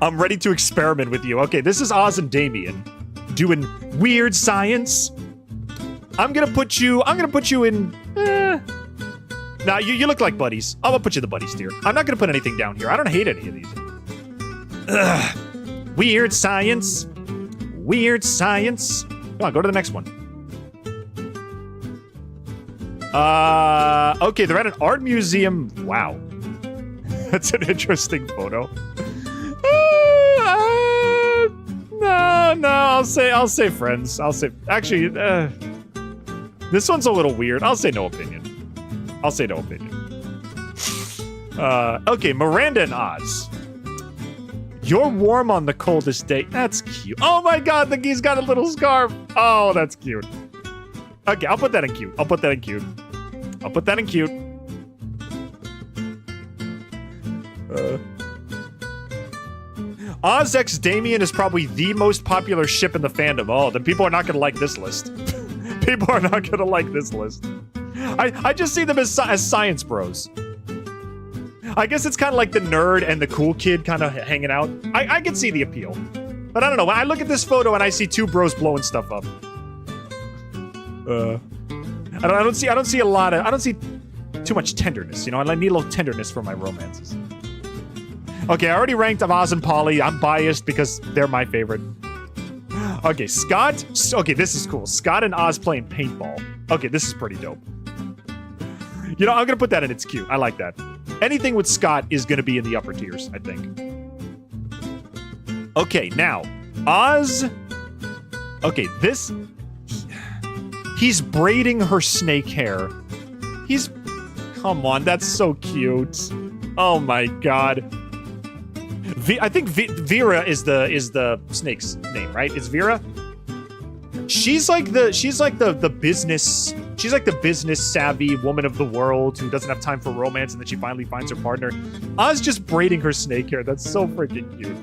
I'm ready to experiment with you. Okay, this is Oz and Damien doing weird science. I'm gonna put you in. Nah, you look like buddies. I'm gonna put you the buddies tier. I'm not gonna put anything down here. I don't hate any of these. Ugh. Weird science. Weird science. Come on, go to the next one. Okay, they're at an art museum. Wow. That's an interesting photo. No, I'll say friends. Actually, this one's a little weird. I'll say no opinion. Okay, Miranda and Oz. You're warm on the coldest day. That's cute. Oh my god, he's got a little scarf. Oh, that's cute. Okay, I'll put that in cute. Oz X Damien is probably the most popular ship in the fandom. Oh, then people are not gonna like this list. I just see them as science bros. I guess it's kind of like the nerd and the cool kid kind of hanging out. I can see the appeal. But I don't know. When I look at this photo and I see two bros blowing stuff up. I don't see too much tenderness, you know? I need a little tenderness for my romances. Okay, I already ranked Oz and Polly. I'm biased because they're my favorite. Okay, Scott. Okay, this is cool. Scott and Oz playing paintball. Okay, this is pretty dope. You know, I'm gonna put that in. It's cute. I like that. Anything with Scott is gonna be in the upper tiers, I think. Okay, now Oz. Okay, this. He's braiding her snake hair. He's. Come on, that's so cute. Oh my god. I think Vera is the snake's name, right? It's Vera. She's like the business savvy woman of the world who doesn't have time for romance, and then she finally finds her partner. Oz just braiding her snake hair. That's so freaking cute.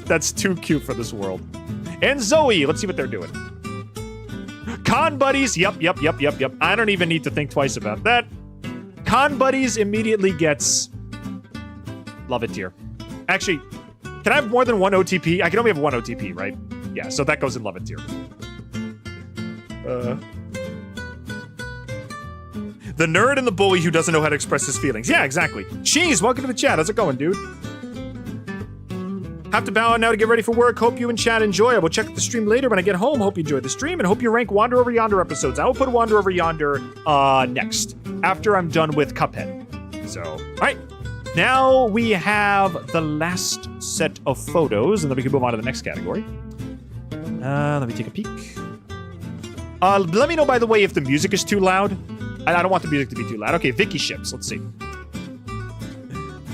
That's too cute for this world. And Zoe, let's see what they're doing. Con buddies. Yep. I don't even need to think twice about that. Con buddies immediately gets love it tier. Actually, can I have more than one OTP? I can only have one OTP, right? Yeah, so that goes in love it tier. The nerd and the bully who doesn't know how to express his feelings. Yeah, exactly. Cheese, welcome to the chat. How's it going, dude? Have to bow out now to get ready for work. Hope you and chat enjoy. I will check the stream later when I get home. Hope you enjoy the stream and hope you rank Wander Over Yonder episodes. I will put Wander Over Yonder next, after I'm done with Cuphead. So, all right. Now we have the last set of photos, and then we can move on to the next category. Let me take a peek. Let me know, by the way, if the music is too loud. I don't want the music to be too loud. Okay, Vicky ships. Let's see.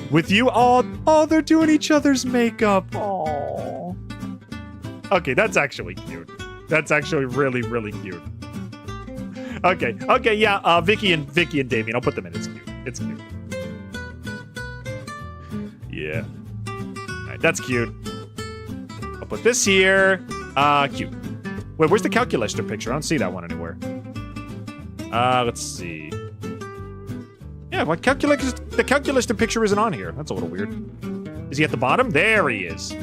With you all. Oh, they're doing each other's makeup. Oh. Okay, that's actually cute. That's actually really, really cute. Okay, yeah. Vicky and Damien. I'll put them in. It's cute. It's cute. Yeah. All right, that's cute. I'll put this here. Cute. Wait, where's the calculator picture? I don't see that one anywhere. Let's see. Yeah, what the calculator picture isn't on here. That's a little weird. Is he at the bottom? There he is.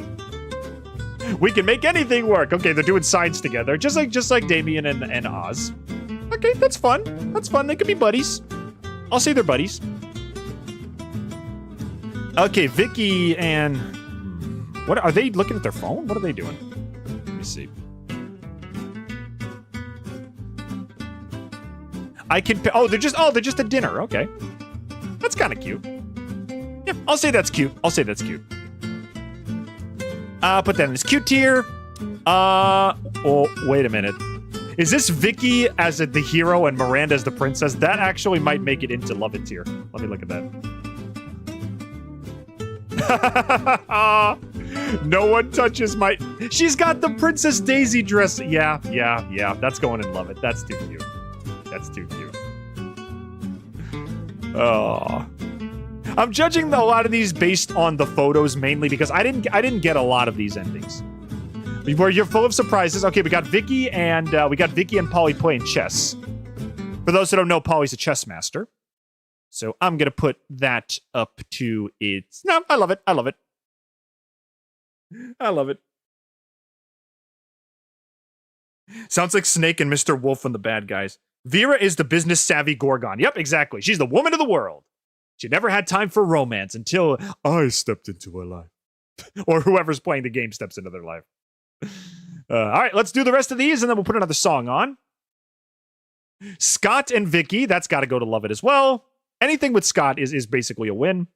We can make anything work. Okay, they're doing signs together, just like Damien and Oz. Okay, that's fun. That's fun. They could be buddies. I'll say they're buddies. Okay, Vicky and what are they looking at their phone? What are they doing? Let me see. I can. Oh, they're just at dinner. Okay, that's kind of cute. Yeah, I'll say that's cute. I'll say that's cute. Put that in this cute tier. Oh, wait a minute. Is this Vicky as the hero and Miranda as the princess? That actually might make it into love it tier. Let me look at that. No one touches my. She's got the Princess Daisy dress. Yeah. That's going in love it. That's too cute. That's too cute. Oh. I'm judging a lot of these based on the photos mainly because I didn't get a lot of these endings. Where you're full of surprises. Okay, we got Vicky and Polly playing chess. For those that don't know, Polly's a chess master. So I'm gonna put that up to its. No, I love it. I love it. I love it. Sounds like Snake and Mr. Wolf and the bad guys. Vera is the business savvy Gorgon. Yep, exactly. She's the woman of the world. She never had time for romance until I stepped into her life. Or whoever's playing the game steps into their life. All right, let's do the rest of these and then we'll put another song on. Scott and Vicky, that's got to go to love it as well. Anything with Scott is basically a win.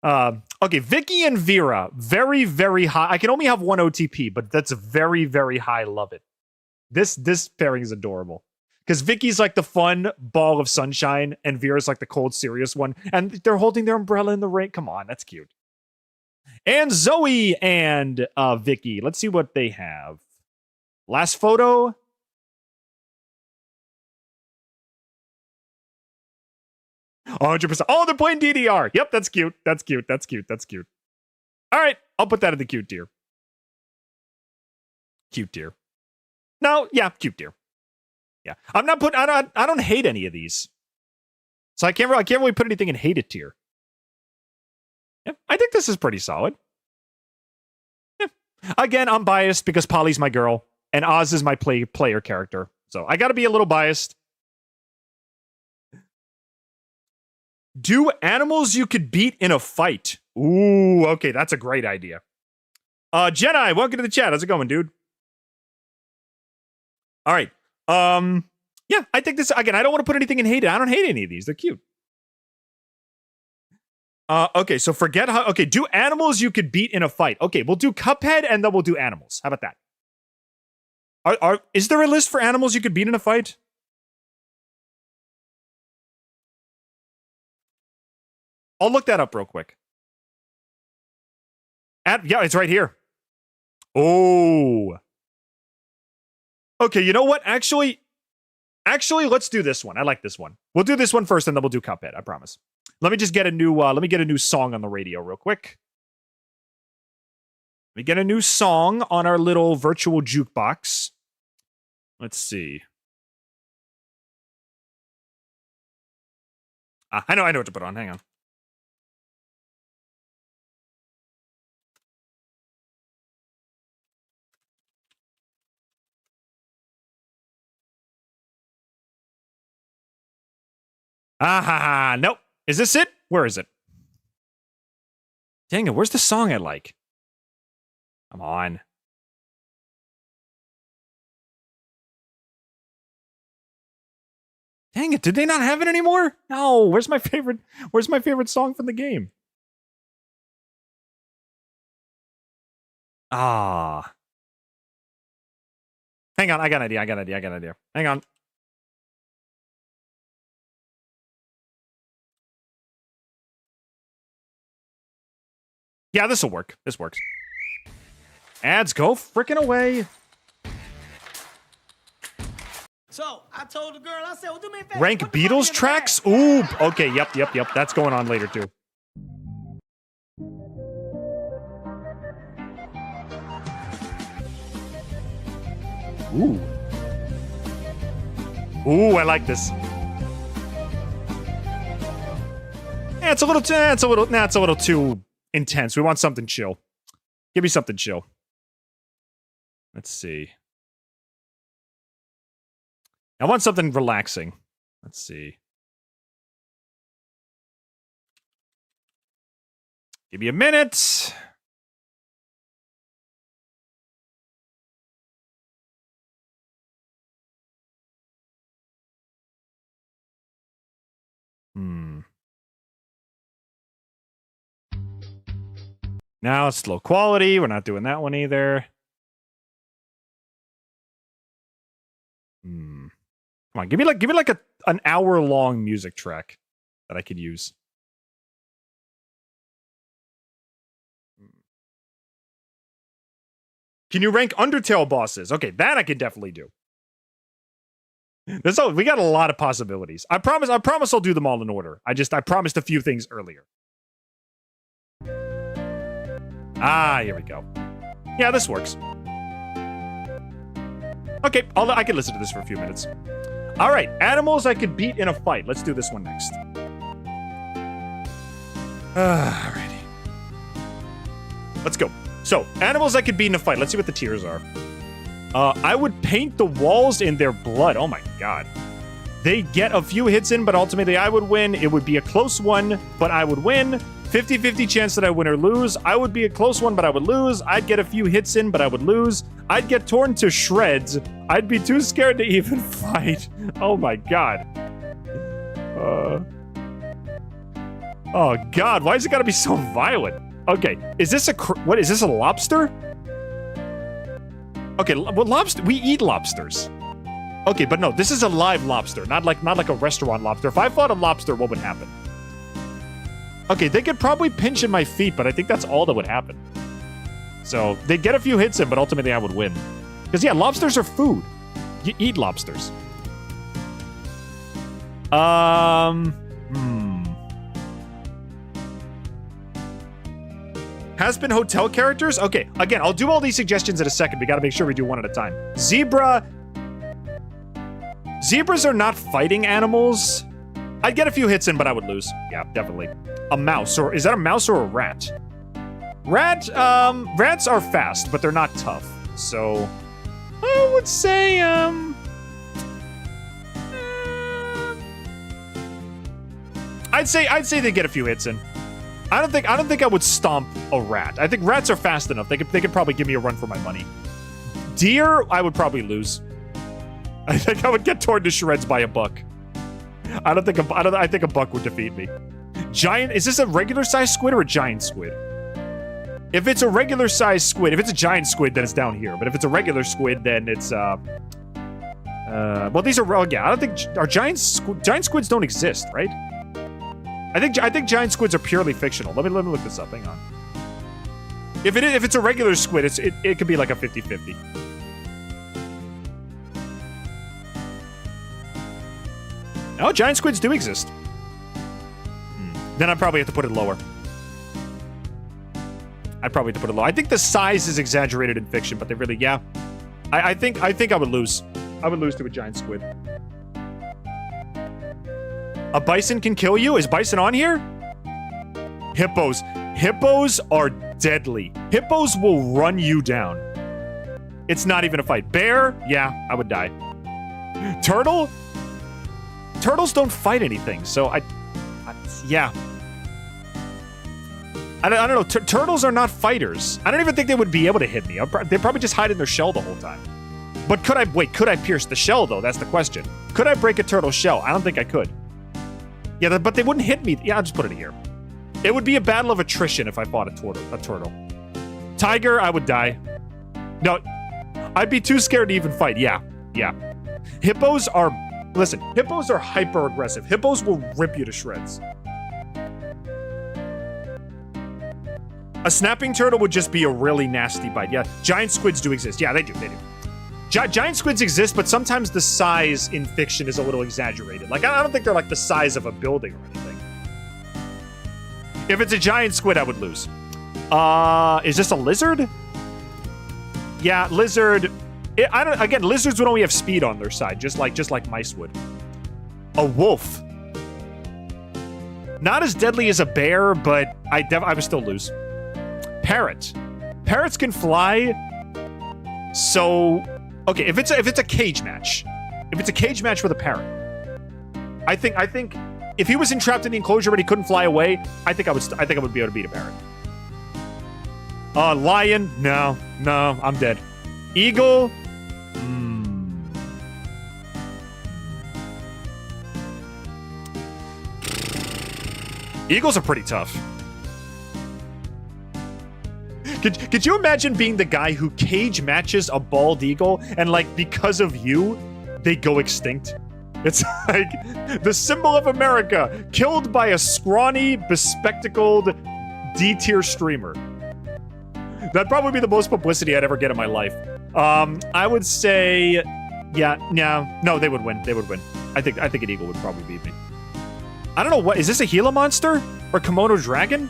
Okay, Vicky and Vera, very, very high. I can only have one OTP, but that's a very, very high love it. This pairing is adorable. Because Vicky's like the fun ball of sunshine, and Vera's like the cold, serious one. And they're holding their umbrella in the rain. Come on, that's cute. And Zoe and Vicky. Let's see what they have. Last photo. Oh, 100%. Oh, they're playing DDR. Yep, that's cute. That's cute. That's cute. That's cute. All right, I'll put that in the cute tier. Cute tier. No, yeah, cute tier. Yeah, I'm not putting. I don't hate any of these, so I can't really put anything in hated tier. Yeah, I think this is pretty solid. Yeah. Again, I'm biased because Polly's my girl and Oz is my player character, so I got to be a little biased. Do animals you could beat in a fight? Ooh, okay, that's a great idea. Jedi, welcome to the chat. How's it going, dude? All right. Yeah, I think this, again, I don't want to put anything in hate. I don't hate any of these. They're cute. Okay, so forget how, okay, do animals you could beat in a fight. Okay, we'll do Cuphead and then we'll do animals. How about that? Is there a list for animals you could beat in a fight? I'll look that up real quick. Yeah, it's right here. Oh. Okay, you know what? Actually, let's do this one. I like this one. We'll do this one first, and then we'll do Cuphead. I promise. Let me just get a new. Let me get a new song on the radio real quick. Let me get a new song on our little virtual jukebox. Let's see. I know what to put on. Hang on. Nope. Is this it? Where is it? Dang it, where's the song I like? Come on. Dang it, did they not have it anymore? No, where's my favorite song from the game? Ah. Hang on, I got an idea. Hang on. Yeah, this'll work. This works. Ads go frickin' away. So I told the girl, I said, well, do me a favor. Rank put the money Beatles in the tracks? bag. Ooh, okay, yep. That's going on later, too. Ooh. Ooh, I like this. Yeah, it's a little too intense. We want something chill. Give me something chill. Let's see. I want something relaxing. Let's see. Give me a minute. Now it's low quality. We're not doing that one either. Come on, give me like an hour-long music track that I could use. Can you rank Undertale bosses? Okay, that I can definitely do. We got a lot of possibilities. I promise I'll do them all in order. I promised a few things earlier. Here we go. Yeah, this works. Okay, I can listen to this for a few minutes. All right, animals I could beat in a fight. Let's do this one next. Alrighty. Let's go. So, animals I could beat in a fight. Let's see what the tiers are. I would paint the walls in their blood. Oh my god. They get a few hits in, but ultimately I would win. It would be a close one, but I would win. 50-50 chance that I win or lose. I would be a close one, but I would lose. I'd get a few hits in, but I would lose. I'd get torn to shreds. I'd be too scared to even fight. Oh my god. Oh god, why is it gotta be so violent? Okay, is this what is this, a lobster? Okay, well, we eat lobsters. Okay, but no, this is a live lobster, not like a restaurant lobster. If I fought a lobster, what would happen? Okay, they could probably pinch in my feet, but I think that's all that would happen. So, they'd get a few hits in, but ultimately I would win. Because, yeah, lobsters are food. You eat lobsters. Has been hotel characters? Okay, again, I'll do all these suggestions in a second. We gotta make sure we do one at a time. Zebras are not fighting animals. I'd get a few hits in, but I would lose. Yeah, definitely. A mouse, or is that a mouse or a rat? Rats are fast, but they're not tough. So, I would say, I'd say they get a few hits in. I don't think I would stomp a rat. I think rats are fast enough. They could probably give me a run for my money. Deer, I would probably lose. I think I would get torn to shreds by a buck. I think a buck would defeat me. Giant, is this a regular sized squid or a giant squid? If it's a regular sized squid, if it's a giant squid, then it's down here. But if it's a regular squid, then it's well, these are, yeah, I don't think, are giant squids don't exist, right? I think giant squids are purely fictional. Let me look this up. Hang on. If it's a regular squid, it could be like a 50-50. No, giant squids do exist. Then I'd probably have to put it lower. I'd probably have to put it low. I think the size is exaggerated in fiction, but they really, yeah. I think I would lose. I would lose to a giant squid. A bison can kill you? Is bison on here? Hippos. Hippos are deadly. Hippos will run you down. It's not even a fight. Bear? Yeah, I would die. Turtle? Turtles don't fight anything, so yeah. I don't know. Turtles are not fighters. I don't even think they would be able to hit me. They'd probably just hide in their shell the whole time. But could I pierce the shell, though? That's the question. Could I break a turtle's shell? I don't think I could. Yeah, but they wouldn't hit me. Yeah, I'll just put it here. It would be a battle of attrition if I fought a turtle. Tiger, I would die. No, I'd be too scared to even fight. Yeah. Hippos are... Listen, hippos are hyper-aggressive. Hippos will rip you to shreds. A snapping turtle would just be a really nasty bite. Yeah, giant squids do exist. Yeah, they do. Giant squids exist, but sometimes the size in fiction is a little exaggerated. Like, I don't think they're like the size of a building or anything. If it's a giant squid, I would lose. Is this a lizard? Yeah, lizard. Again, lizards would only have speed on their side, just like mice would. A wolf. Not as deadly as a bear, but I would still lose. Parrot. Parrots can fly. So, okay, if it's a cage match, with a parrot, I think if he was entrapped in the enclosure but he couldn't fly away, I think I would be able to beat a parrot. Lion? No, I'm dead. Eagle? Eagles are pretty tough. Could you imagine being the guy who cage matches a bald eagle and, like, because of you, they go extinct? It's like the symbol of America, killed by a scrawny, bespectacled D-tier streamer. That'd probably be the most publicity I'd ever get in my life. I would say, no, they would win. I think an eagle would probably beat me. I don't know what, is this a Gila monster or Komodo dragon?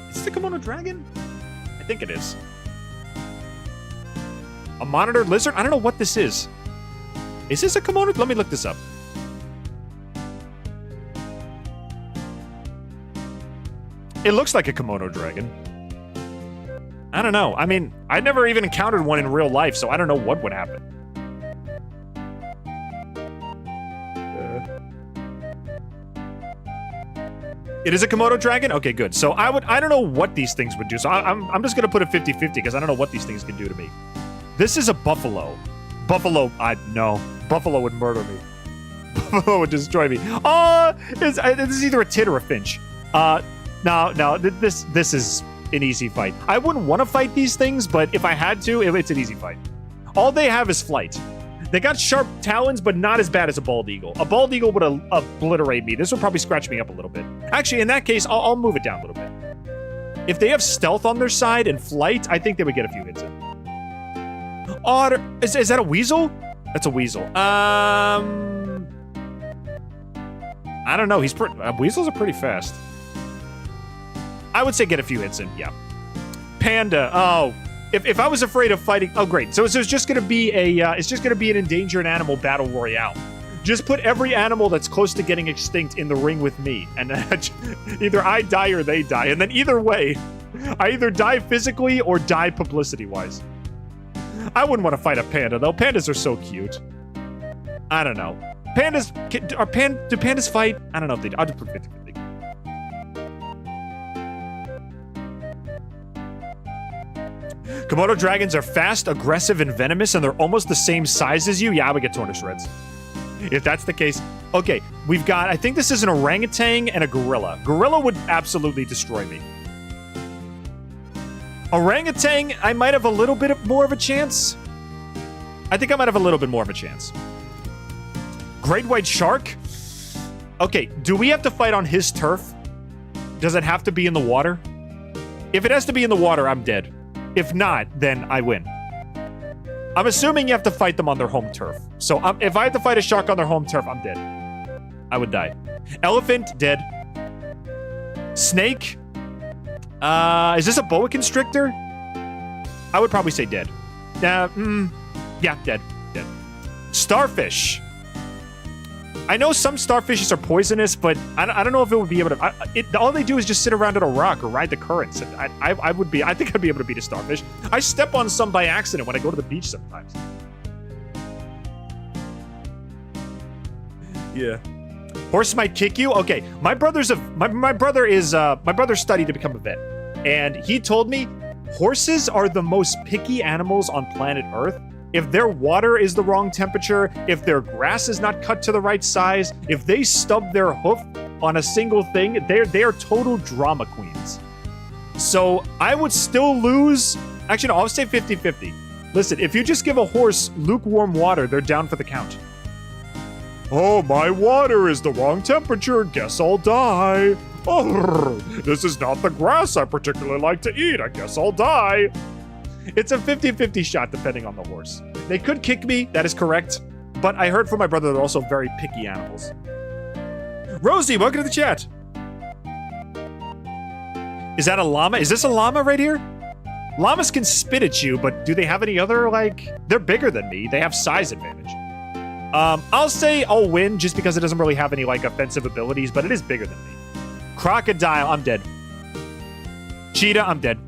Is this a Komodo dragon? I think it is. A monitored lizard? I don't know what this is. Is this a Komodo? Let me look this up. It looks like a Komodo dragon. I don't know. I mean, I never even encountered one in real life, so I don't know what would happen. It is a Komodo dragon? Okay, good. So I don't know what these things would do. So I'm just gonna put a 50-50 because I don't know what these things can do to me. This is a buffalo. Buffalo, no. Buffalo would murder me. Buffalo would destroy me. This is either a tit or a finch. No, this is an easy fight. I wouldn't want to fight these things, but if I had to, it's an easy fight. All they have is flight. They got sharp talons, but not as bad as a bald eagle. A bald eagle would obliterate me. This would probably scratch me up a little bit. Actually, in that case, I'll move it down a little bit. If they have stealth on their side and flight, I think they would get a few hits in. Otter. Is that a weasel? That's a weasel. I don't know. Weasels are pretty fast. I would say get a few hits in, yeah. Panda. Oh. If I was afraid of fighting, oh great. So it's just gonna be an endangered animal battle royale. Just put every animal that's close to getting extinct in the ring with me, and either I die or they die. And then either way, I either die physically or die publicity-wise. I wouldn't want to fight a panda though. Pandas are so cute. I don't know. Pandas do pandas fight? I don't know if they do. I'll just put 50-50. Komodo dragons are fast, aggressive, and venomous, and they're almost the same size as you. Yeah, I would get torn to shreds. If that's the case. Okay, we've got, I think this is an orangutan and a gorilla. Gorilla would absolutely destroy me. Orangutan, I might have a little bit more of a chance. I think I might have a little bit more of a chance. Great white shark? Okay, do we have to fight on his turf? Does it have to be in the water? If it has to be in the water, I'm dead. If not, then I win. I'm assuming you have to fight them on their home turf. So if I have to fight a shark on their home turf, I'm dead. I would die. Elephant, dead. Snake? Is this a boa constrictor? I would probably say dead. Yeah, dead. Dead. Starfish. I know some starfishes are poisonous, but I don't know if it would be able to... all they do is just sit around at a rock or ride the currents. And I think I'd be able to beat a starfish. I step on some by accident when I go to the beach sometimes. Yeah. Horse might kick you? Okay, my brother studied to become a vet. And he told me horses are the most picky animals on planet Earth. If their water is the wrong temperature, if their grass is not cut to the right size, if they stub their hoof on a single thing, they are total drama queens. So I would still lose. Actually, no, I'll say 50-50. Listen, if you just give a horse lukewarm water, they're down for the count. Oh, my water is the wrong temperature. Guess I'll die. Oh, this is not the grass I particularly like to eat. I guess I'll die. It's a 50-50 shot depending on the horse. They could kick me, that is correct. But I heard from my brother they're also very picky animals. Rosie, welcome to the chat. Is that a llama? Is this a llama right here? Llamas can spit at you, but do they have any other, like... They're bigger than me. They have size advantage. I'll say I'll win just because it doesn't really have any, like, offensive abilities, but it is bigger than me. Crocodile, I'm dead. Cheetah, I'm dead.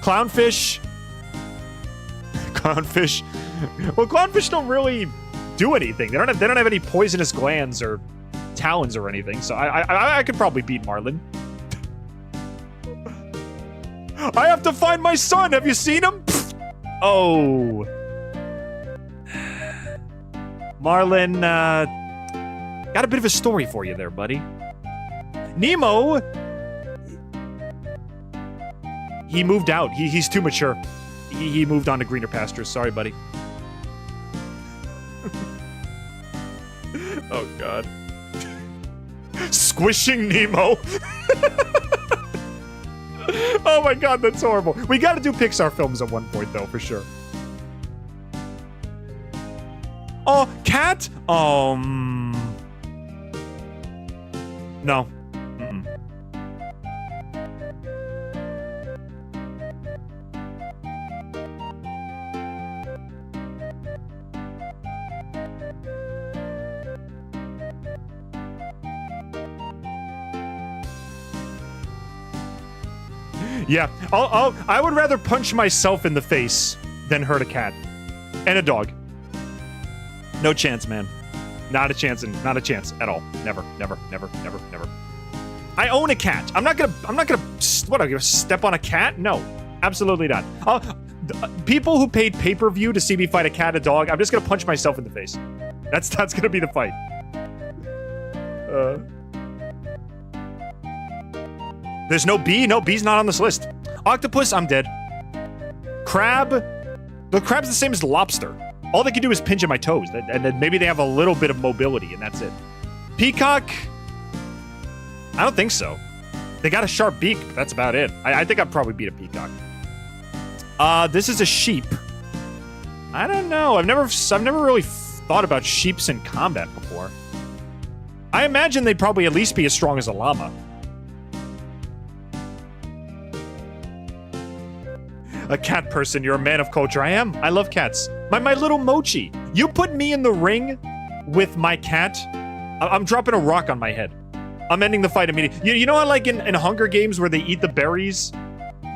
Clownfish. Clownfish. Well, clownfish don't really do anything. They don't have any poisonous glands or talons or anything, so I could probably beat Marlin. I have to find my son. Have you seen him? Oh. Marlin, got a bit of a story for you there, buddy. Nemo, he moved out. He's too mature. He moved on to greener pastures. Sorry, buddy. Oh, God. Squishing Nemo. Oh, my God, that's horrible. We got to do Pixar films at one point, though, for sure. Oh, cat? No. Mm-mm. Yeah, I would rather punch myself in the face than hurt a cat. And a dog. No chance, man. Not a chance, and not a chance at all. Never, never, never, never, never. I own a cat. I'm not gonna, what, I'm gonna step on a cat? No, absolutely not. People who paid pay-per-view to see me fight a cat and a dog, I'm just gonna punch myself in the face. That's gonna be the fight. There's no bee? No, bee's not on this list. Octopus, I'm dead. Crab? The crab's the same as lobster. All they can do is pinch at my toes, and then maybe they have a little bit of mobility, and that's it. Peacock? I don't think so. They got a sharp beak, but that's about it. I think I'd probably beat a peacock. This is a sheep. I don't know. I've never really thought about sheeps in combat before. I imagine they'd probably at least be as strong as a llama. A cat person, you're a man of culture. I am. I love cats. My little Mochi. You put me in the ring with my cat, I'm dropping a rock on my head. I'm ending the fight immediately. You know how, like, in Hunger Games where they eat the berries?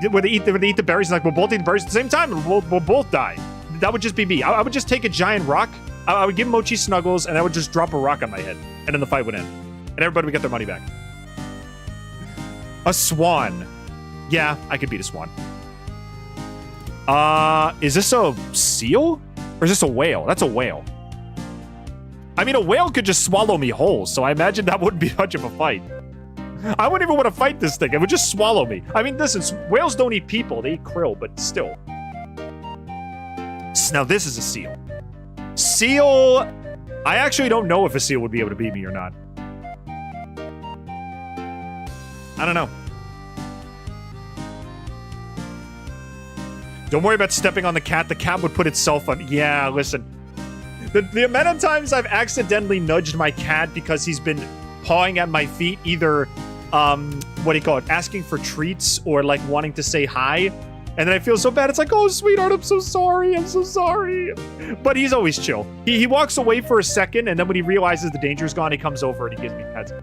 Where they eat the berries and, like, we'll both eat the berries at the same time and we'll both die. That would just be me. I would just take a giant rock, I would give Mochi snuggles, and I would just drop a rock on my head. And then the fight would end. And everybody would get their money back. A swan. Yeah, I could beat a swan. Is this a seal? Or is this a whale? That's a whale. I mean, a whale could just swallow me whole, so I imagine that wouldn't be much of a fight. I wouldn't even want to fight this thing. It would just swallow me. I mean, listen, whales don't eat people. They eat krill, but still. Now, this is a seal. Seal... I actually don't know if a seal would be able to beat me or not. I don't know. Don't worry about stepping on the cat. The cat would put itself on... Yeah, listen. The amount of times I've accidentally nudged my cat because he's been pawing at my feet, either, what do you call it, asking for treats or, like, wanting to say hi. And then I feel so bad. It's like, oh, sweetheart, I'm so sorry. I'm so sorry. But he's always chill. He walks away for a second, and then when he realizes the danger's gone, he comes over and he gives me pets.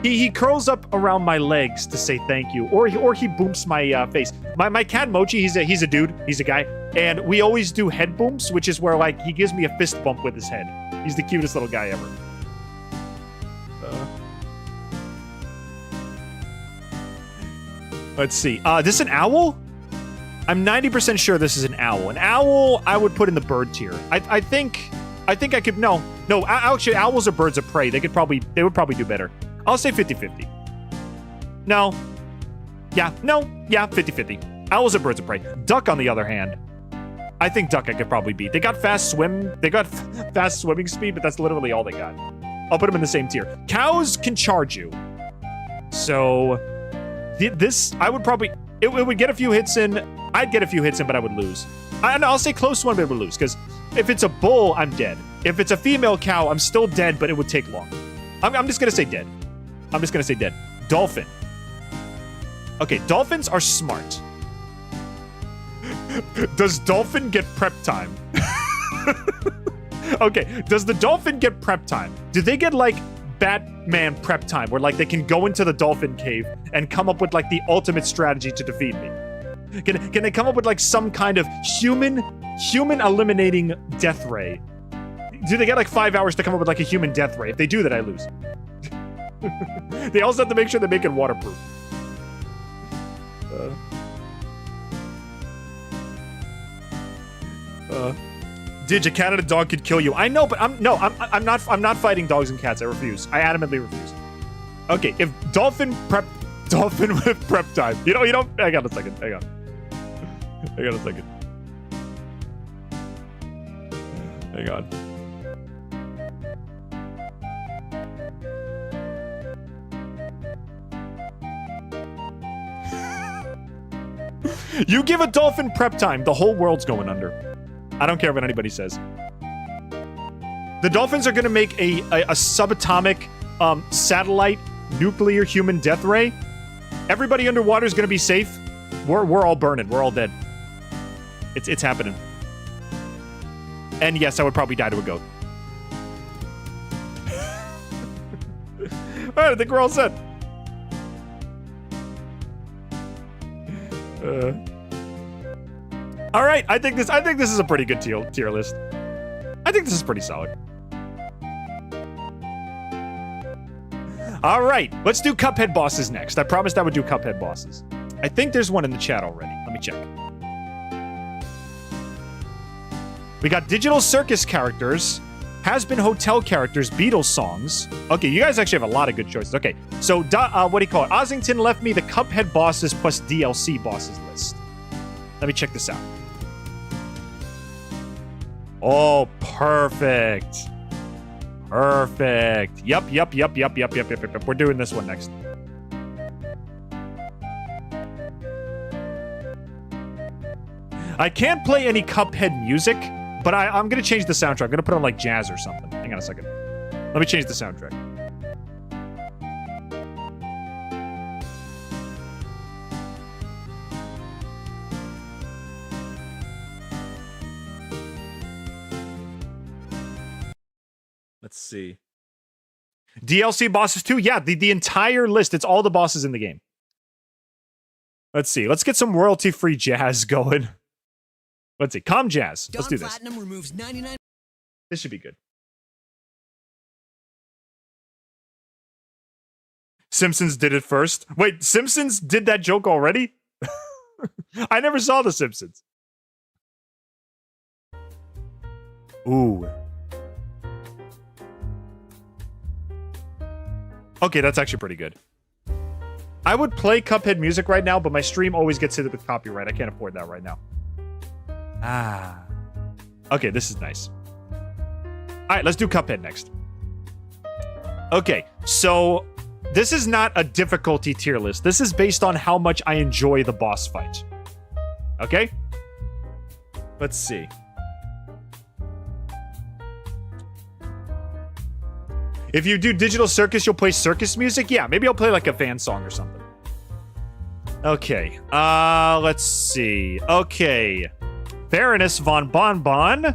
He curls up around my legs to say thank you, or he booms my face. My cat Mochi, he's a dude. He's a guy. And we always do head booms, which is where, like, he gives me a fist bump with his head. He's the cutest little guy ever. Let's see. This is an owl? I'm 90% sure this is an owl. An owl, I would put in the bird tier. I think I could, no, actually, owls are birds of prey. They would probably do better. I'll say 50-50. No. Yeah, no, yeah, 50-50. Owls are birds of prey. Duck, on the other hand, I think duck I could probably beat. They got fast swimming speed, but that's literally all they got. I'll put them in the same tier. Cows can charge you. So, this, I would probably, it would get a few hits in. I'd get a few hits in, but I would lose. I'll say close one, but it would lose, because if it's a bull, I'm dead. If it's a female cow, I'm still dead, but it would take long. I'm just going to say dead. I'm just going to say dead. Dolphin. Okay, dolphins are smart. Does dolphin get prep time? Okay, does the dolphin get prep time? Do they get, like, Batman prep time, where, like, they can go into the dolphin cave and come up with, like, the ultimate strategy to defeat me? Can they come up with, like, some kind of human eliminating death ray? Do they get, like, 5 hours to come up with, like, a human death ray? If they do that, I lose. They also have to make sure they make it waterproof. Didge, a cat and a dog could kill you. I know, but I'm not fighting dogs and cats. I refuse. I adamantly refuse. Okay, if dolphin with prep time. You know, hang on a second. Hang on a second. Hang on. You give a dolphin prep time, the whole world's going under. I don't care what anybody says. The dolphins are gonna make a subatomic satellite nuclear human death ray. Everybody underwater is gonna be safe. We're all burning. We're all dead. It's happening. And yes, I would probably die to a goat. Alright, I think we're all set. All right, I think this is a pretty good tier list. I think this is pretty solid. All right, let's do Cuphead bosses next. I promised I would do Cuphead bosses. I think there's one in the chat already. Let me check. We got Digital Circus characters, Has-Been Hotel characters, Beatles songs. Okay, you guys actually have a lot of good choices. Okay, so what do you call it? Ossington left me the Cuphead bosses plus DLC bosses list. Let me check this out. Oh, perfect. Perfect. Yep. We're doing this one next. I can't play any Cuphead music, but I'm going to change the soundtrack. I'm going to put on, like, jazz or something. Hang on a second. Let me change the soundtrack. Let's see. DLC bosses too? Yeah, the entire list. It's all the bosses in the game. Let's see. Let's get some royalty-free jazz going. Let's see. Calm jazz. Let's do this. Removes 99. This should be good. Simpsons did it first. Wait, Simpsons did that joke already? I never saw The Simpsons. Ooh. Okay, that's actually pretty good. I would play Cuphead music right now, but my stream always gets hit with copyright. I can't afford that right now. Ah. Okay, this is nice. All right, let's do Cuphead next. Okay, so this is not a difficulty tier list. This is based on how much I enjoy the boss fight. Okay? Let's see. If you do Digital Circus, you'll play circus music? Yeah, maybe I'll play like a fan song or something. Okay, let's see. Okay. Baroness von Bonbon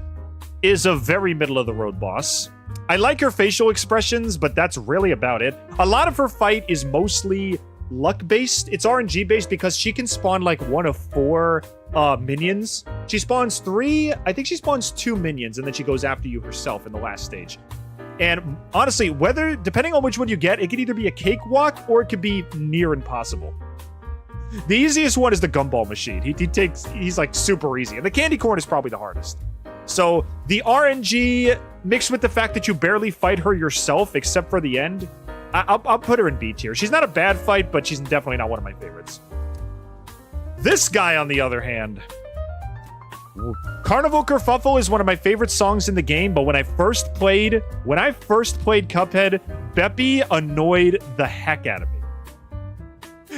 is a very middle-of-the-road boss. I like her facial expressions, but that's really about it. A lot of her fight is mostly luck-based. It's RNG-based because she can spawn like 1 of 4 minions. She spawns 3, I think she spawns 2 minions, and then she goes after you herself in the last stage. And honestly, depending on which one you get, it could either be a cakewalk or it could be near impossible. The easiest one is the gumball machine. He's like super easy. And the candy corn is probably the hardest. So the RNG mixed with the fact that you barely fight her yourself, except for the end, I'll put her in B tier. She's not a bad fight, but she's definitely not one of my favorites. This guy, on the other hand, Carnival Kerfuffle is one of my favorite songs in the game, but when I first played Cuphead, Beppy annoyed the heck out of me.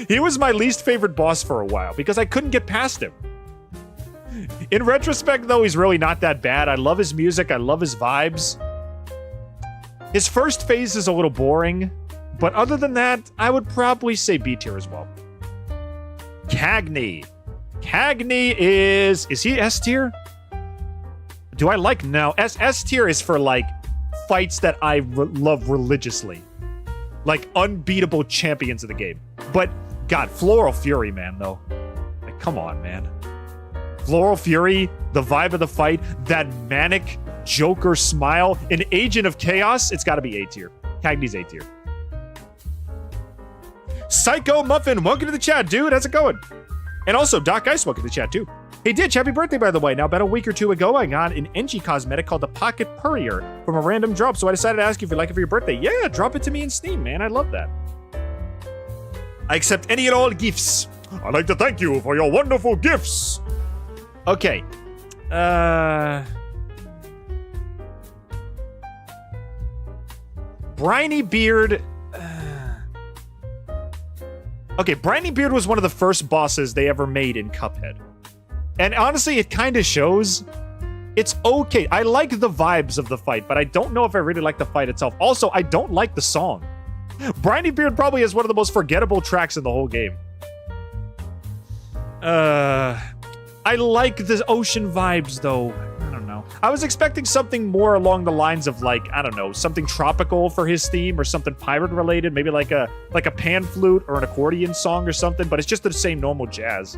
He was my least favorite boss for a while because I couldn't get past him. In retrospect, though, he's really not that bad. I love his music. I love his vibes. His first phase is a little boring, but other than that, I would probably say B tier as well. Cagney. Cagney is he S tier? Do I like? No. S tier is for like fights that I love religiously. Like unbeatable champions of the game. But God, Floral Fury, man, though. Like, come on, man. Floral Fury, the vibe of the fight, that manic Joker smile, an agent of chaos, it's gotta be A tier. Cagney's A tier. Psycho Muffin, welcome to the chat, dude. How's it going? And also, Doc Ice, welcome to the chat, too. Hey, Didge, happy birthday, by the way. Now, about a week or 2 ago, I got an NG cosmetic called the Pocket Purrier from a random drop, so I decided to ask you if you'd like it for your birthday. Yeah, drop it to me in Steam, man. I love that. I accept any and all gifts. I'd like to thank you for your wonderful gifts. Okay. Briny Beard. Okay, Briny Beard was one of the first bosses they ever made in Cuphead. And honestly, it kind of shows. It's okay. I like the vibes of the fight, but I don't know if I really like the fight itself. Also, I don't like the song. Briny Beard probably has one of the most forgettable tracks in the whole game. I like the ocean vibes, though. I don't know. I was expecting something more along the lines of, like, I don't know, something tropical for his theme or something pirate-related. Maybe like a pan flute or an accordion song or something, but it's just the same normal jazz.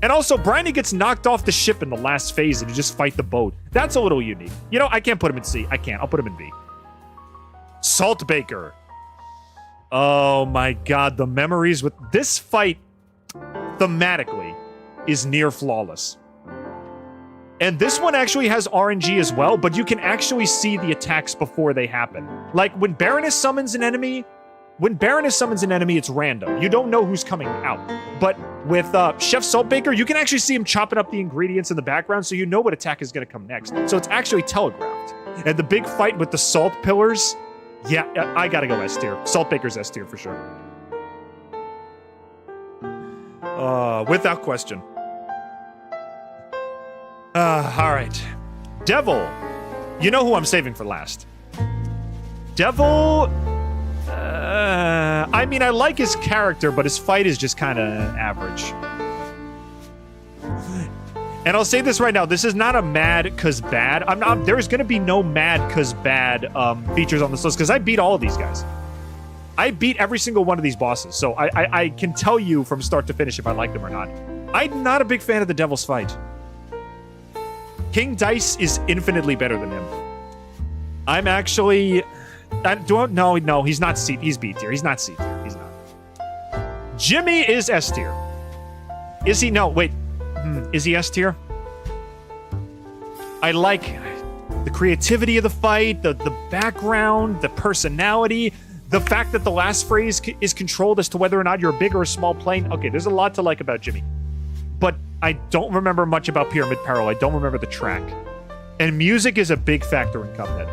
And also, Briny gets knocked off the ship in the last phase and you just fight the boat. That's a little unique. You know, I can't put him in C. I can't. I'll put him in B. Saltbaker. Oh my god, the memories with this fight thematically is near flawless. And this one actually has RNG as well, but you can actually see the attacks before they happen. Like when Baroness summons an enemy, it's random. You don't know who's coming out. But with Chef Saltbaker, you can actually see him chopping up the ingredients in the background, so you know what attack is going to come next. So it's actually telegraphed. And the big fight with the salt pillars, yeah, I gotta go S tier. Saltbaker's S tier for sure. Without question. All right. Devil. You know who I'm saving for last. Devil... I mean, I like his character, but his fight is just kind of average. And I'll say this right now, this is not a mad cause bad. There's gonna be no mad cause bad features on this list, because I beat all of these guys. I beat every single one of these bosses, so I can tell you from start to finish if I like them or not. I'm not a big fan of the Devil's fight. King Dice is infinitely better than him. I'm actually... No, he's not C. He's B tier. He's not C tier. He's not. Jimmy is S tier. Is he? No, wait. Is he S tier? I like... the creativity of the fight, the background, the personality, the fact that the last phrase is controlled as to whether or not you're a big or a small plane. Okay, there's a lot to like about Jimmy. But I don't remember much about Pyramid Peril. I don't remember the track. And music is a big factor in Cuphead.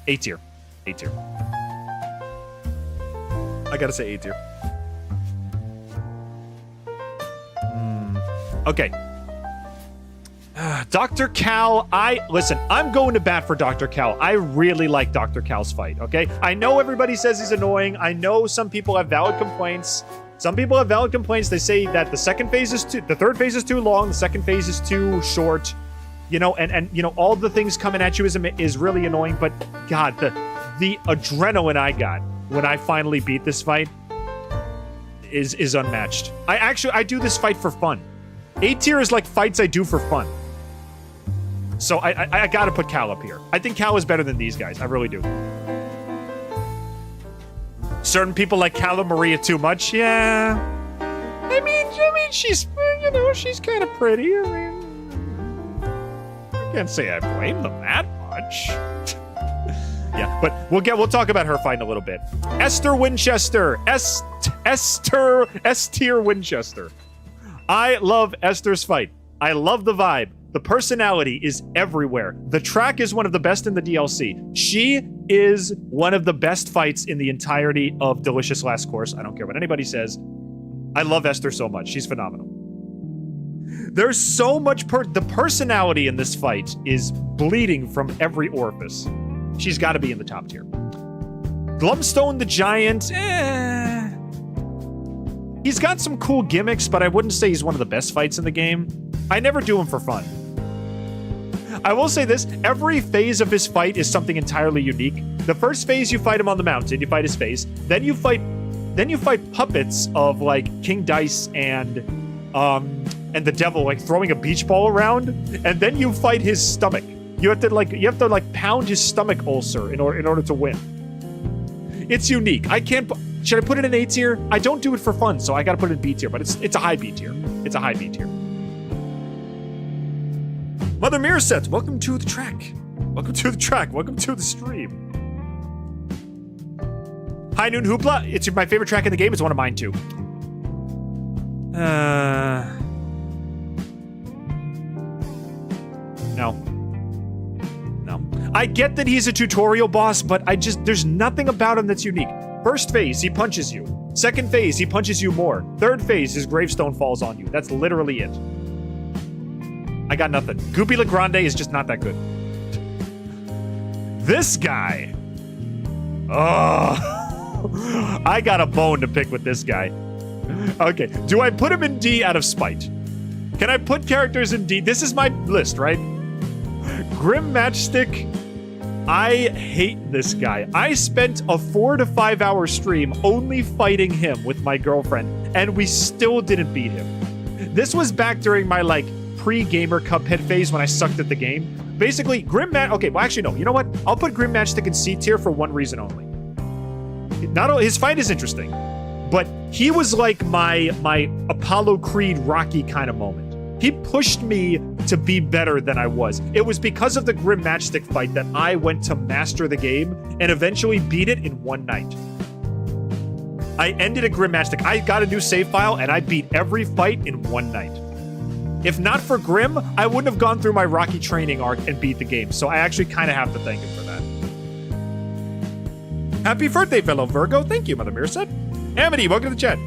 A tier. A tier. I gotta say A tier. Okay. Dr. Cal, listen, I'm going to bat for Dr. Cal. I really like Dr. Cal's fight, okay? I know everybody says he's annoying. I know some people have valid complaints. Some people have valid complaints. They say that the third phase is too long, the second phase is too short, you know, and you know, all the things coming at you is really annoying, but God, the adrenaline I got when I finally beat this fight is unmatched. I do this fight for fun. A tier is like fights I do for fun. So I gotta put Cal up here. I think Cal is better than these guys. I really do. Certain people like Cal Maria too much. Yeah. I mean, she's, you know, she's kind of pretty. I mean, I can't say I blame them that much. Yeah, but we'll talk about her fight in a little bit. Esther Winchester. S-tier Winchester. I love Esther's fight. I love the vibe. The personality is everywhere. The track is one of the best in the DLC. She is one of the best fights in the entirety of Delicious Last Course. I don't care what anybody says. I love Esther so much. She's phenomenal. There's so much the personality in this fight is bleeding from every orifice. She's got to be in the top tier. Glumstone the Giant, he's got some cool gimmicks, but I wouldn't say he's one of the best fights in the game. I never do him for fun. I will say this, every phase of his fight is something entirely unique. The first phase, you fight him on the mountain, you fight his face. Then you fight puppets of like King Dice and the devil, like throwing a beach ball around. And then you fight his stomach. You have to pound his stomach ulcer in order to win. It's unique. Should I put it in A tier? I don't do it for fun, so I gotta put it in B tier, but it's a high B tier. It's a high B tier. Mother Mirror Sets, welcome to the track. Welcome to the track. Welcome to the stream. High Noon Hoopla, it's my favorite track in the game. It's one of mine too. No. I get that he's a tutorial boss, but there's nothing about him that's unique. First phase, he punches you. Second phase, he punches you more. Third phase, his gravestone falls on you. That's literally it. I got nothing. Goopy Legrande is just not that good. This guy. Oh. I got a bone to pick with this guy. Okay, do I put him in D out of spite? Can I put characters in D? This is my list, right? Grim Matchstick. I hate this guy. I spent a 4 to 5 hour stream only fighting him with my girlfriend, and we still didn't beat him. This was back during my, like, pre-gamer Cuphead phase when I sucked at the game. Basically, okay, well, actually, no. You know what? I'll put Grim Matchstick in C tier for one reason only. Not only his fight is interesting, but he was like my Apollo Creed Rocky kind of moment. He pushed me to be better than I was. It was because of the Grim Matchstick fight that I went to master the game and eventually beat it in one night. I ended a Grim Matchstick. I got a new save file and I beat every fight in one night. If not for Grim, I wouldn't have gone through my Rocky training arc and beat the game. So I actually kind of have to thank him for that. Happy birthday, fellow Virgo. Thank you, Mother Mirrorset. Amity, welcome to the chat.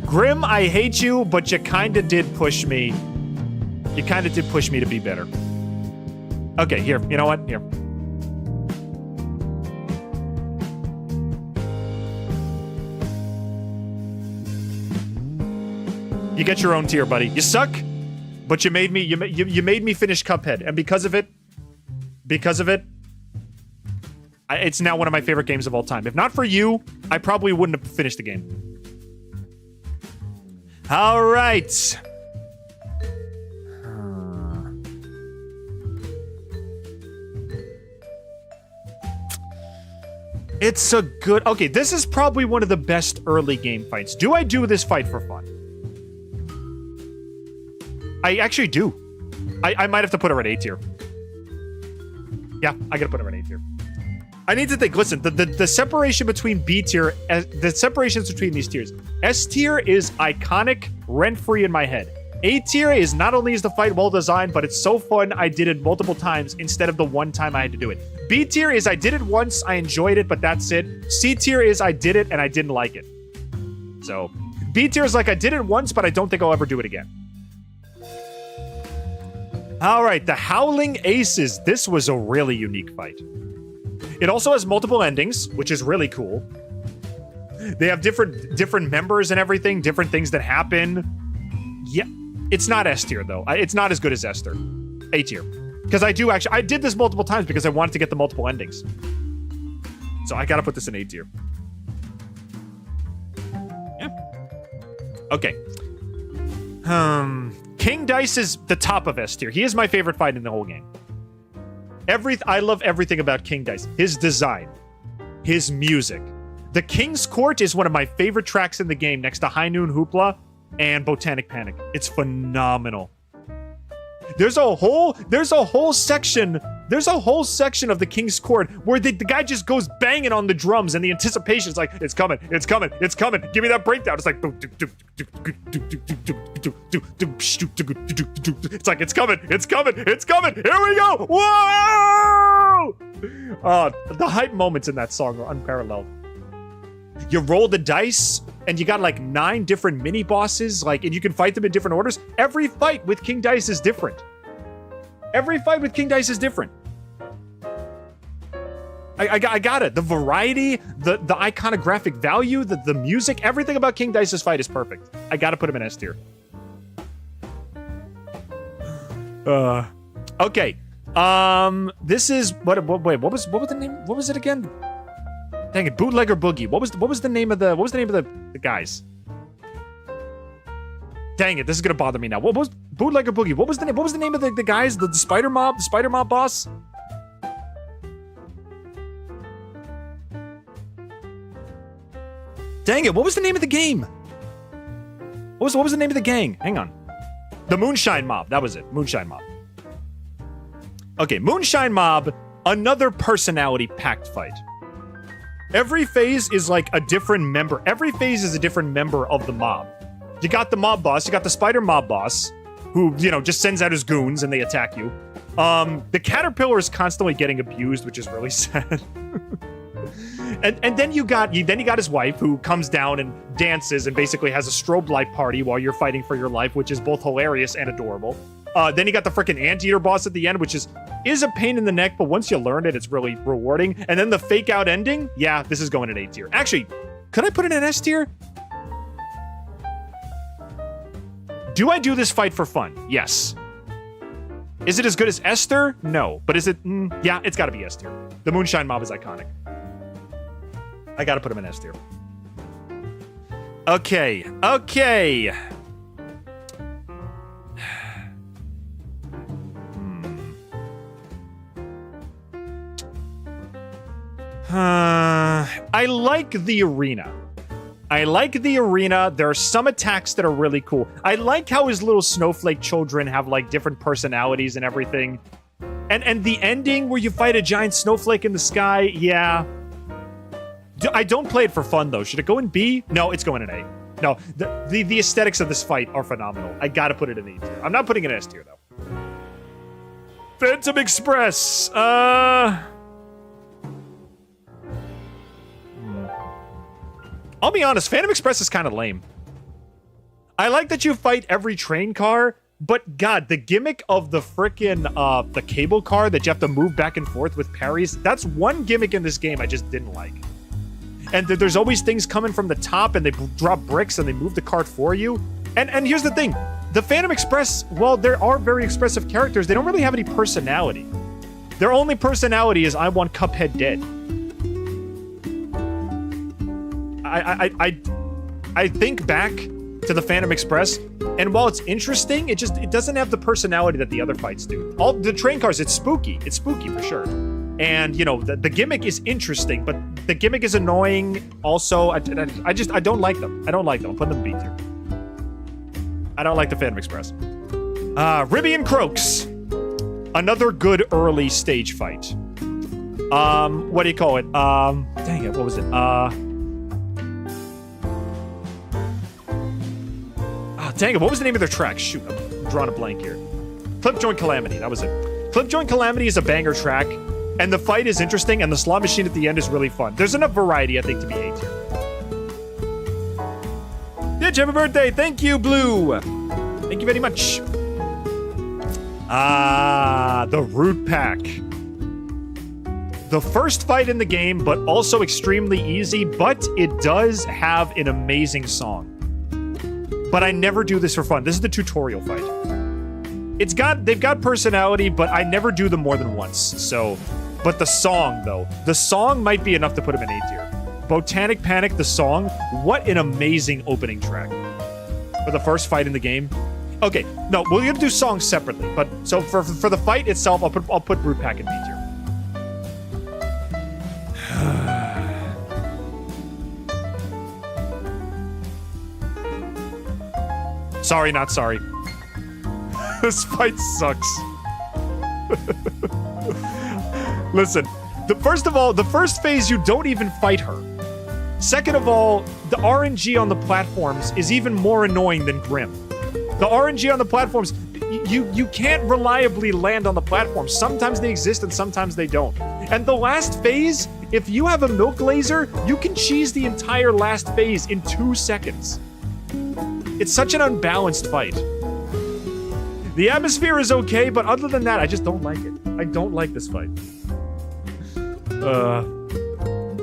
Grim, I hate you, but you kind of did push me. You kind of did push me to be better. Okay, here. You know what? Here. You get your own tier, buddy. You suck, but you made me. You made me finish Cuphead, and because of it, it's now one of my favorite games of all time. If not for you, I probably wouldn't have finished the game. All right. It's a good... Okay, this is probably one of the best early game fights. Do I do this fight for fun? I actually do. I might have to put her at A tier. Yeah, I gotta put her at A tier. I need to think. Listen, the separation between B tier, the separations between these tiers. S tier is iconic, rent-free in my head. A tier is not only is the fight well designed, but it's so fun I did it multiple times instead of the one time I had to do it. B tier is I did it once, I enjoyed it, but that's it. C tier is I did it and I didn't like it. So B tier is like I did it once, but I don't think I'll ever do it again. All right, the Howling Aces. This was a really unique fight. It also has multiple endings, which is really cool. They have different members and everything, different things that happen. Yeah, it's not S tier though. It's not as good as Esther. A tier. Because I did this multiple times because I wanted to get the multiple endings. So I gotta put this in A tier. Yeah. Okay. King Dice is the top of S tier. He is my favorite fight in the whole game. I love everything about King Dice. His design, his music. The King's Court is one of my favorite tracks in the game next to High Noon Hoopla and Botanic Panic. It's phenomenal. There's a whole section of the King's Court where the guy just goes banging on the drums and the anticipation's like, it's coming, it's coming, it's coming. Give me that breakdown. It's like, it's like, it's coming, it's coming, it's coming. Here we go. Whoa! The hype moments in that song are unparalleled. You roll the dice and you got like 9 different mini bosses, like, and you can fight them in different orders. Every fight with King Dice is different. Every fight with King Dice is different. I got it. The variety, the iconographic value, the music, everything about King Dice's fight is perfect. I gotta put him in S tier. Okay. This is wait, what was the name? What was it again? Dang it, Bootlegger Boogie. What was the name of the guys? Dang it, this is gonna bother me now. What was Bootlegger Boogie? What was the name of the guys? The Spider Mob boss? Dang it, what was the name of the game? What was the name of the gang? Hang on. The Moonshine Mob. That was it. Moonshine Mob. Okay, Moonshine Mob, another personality-packed fight. Every phase is like a different member. Every phase is a different member of the mob. You got the mob boss, you got the spider mob boss, who, you know, just sends out his goons and they attack you. The caterpillar is constantly getting abused, which is really sad. and then you got his wife, who comes down and dances and basically has a strobe light party while you're fighting for your life, which is both hilarious and adorable. Then you got the freaking anteater boss at the end, which is a pain in the neck, but once you learn it, it's really rewarding. And then the fake out ending, yeah, this is going in A tier. Actually, could I put it in S tier? Do I do this fight for fun? Yes. Is it as good as Esther? No. But is it? Yeah, it's got to be S tier. The Moonshine Mob is iconic. I got to put him in S tier. Okay. I like the arena. There are some attacks that are really cool. I like how his little snowflake children have like different personalities and everything. And the ending where you fight a giant snowflake in the sky, yeah. I don't play it for fun though. Should it go in B? No, it's going in A. No, the aesthetics of this fight are phenomenal. I gotta put it in A tier. I'm not putting it in S tier though. Phantom Express. I'll be honest, Phantom Express is kind of lame. I like that you fight every train car, but God, the gimmick of the frickin' the cable car that you have to move back and forth with parries, that's one gimmick in this game I just didn't like. And there's always things coming from the top and they drop bricks and they move the cart for you. And here's the thing, the Phantom Express, while there are very expressive characters, they don't really have any personality. Their only personality is I want Cuphead dead. I think back to the Phantom Express, and while it's interesting, it doesn't have the personality that the other fights do. All the train cars, it's spooky for sure. And you know, the gimmick is interesting, but the gimmick is annoying. Also, I don't like them. I'm putting them in B tier. I don't like the Phantom Express. Ribby and Croaks. Another good early stage fight. What do you call it? Dang it, what was it? Dang it, what was the name of their track? Shoot, I'm drawing a blank here. Clip Joint Calamity, that was it. Clip Joint Calamity is a banger track, and the fight is interesting, and the slot machine at the end is really fun. There's enough variety, I think, to be A tier. Didge, happy birthday! Thank you, Blue! Thank you very much. The Root Pack. The first fight in the game, but also extremely easy, but it does have an amazing song. But I never do this for fun. This is the tutorial fight. They've got personality, but I never do them more than once, so. But the song, though. The song might be enough to put him in A tier. Botanic Panic, the song, what an amazing opening track. For the first fight in the game. Okay, no, we're gonna do songs separately, but so for the fight itself, I'll put Root Pack in B tier. Sorry, not sorry. This fight sucks. Listen, first of all, the first phase, you don't even fight her. Second of all, the RNG on the platforms is even more annoying than GRIMME. The RNG on the platforms, you can't reliably land on the platforms. Sometimes they exist and sometimes they don't. And the last phase, if you have a milk laser, you can cheese the entire last phase in 2 seconds. It's such an unbalanced fight. The atmosphere is okay, but other than that, I just don't like it. I don't like this fight.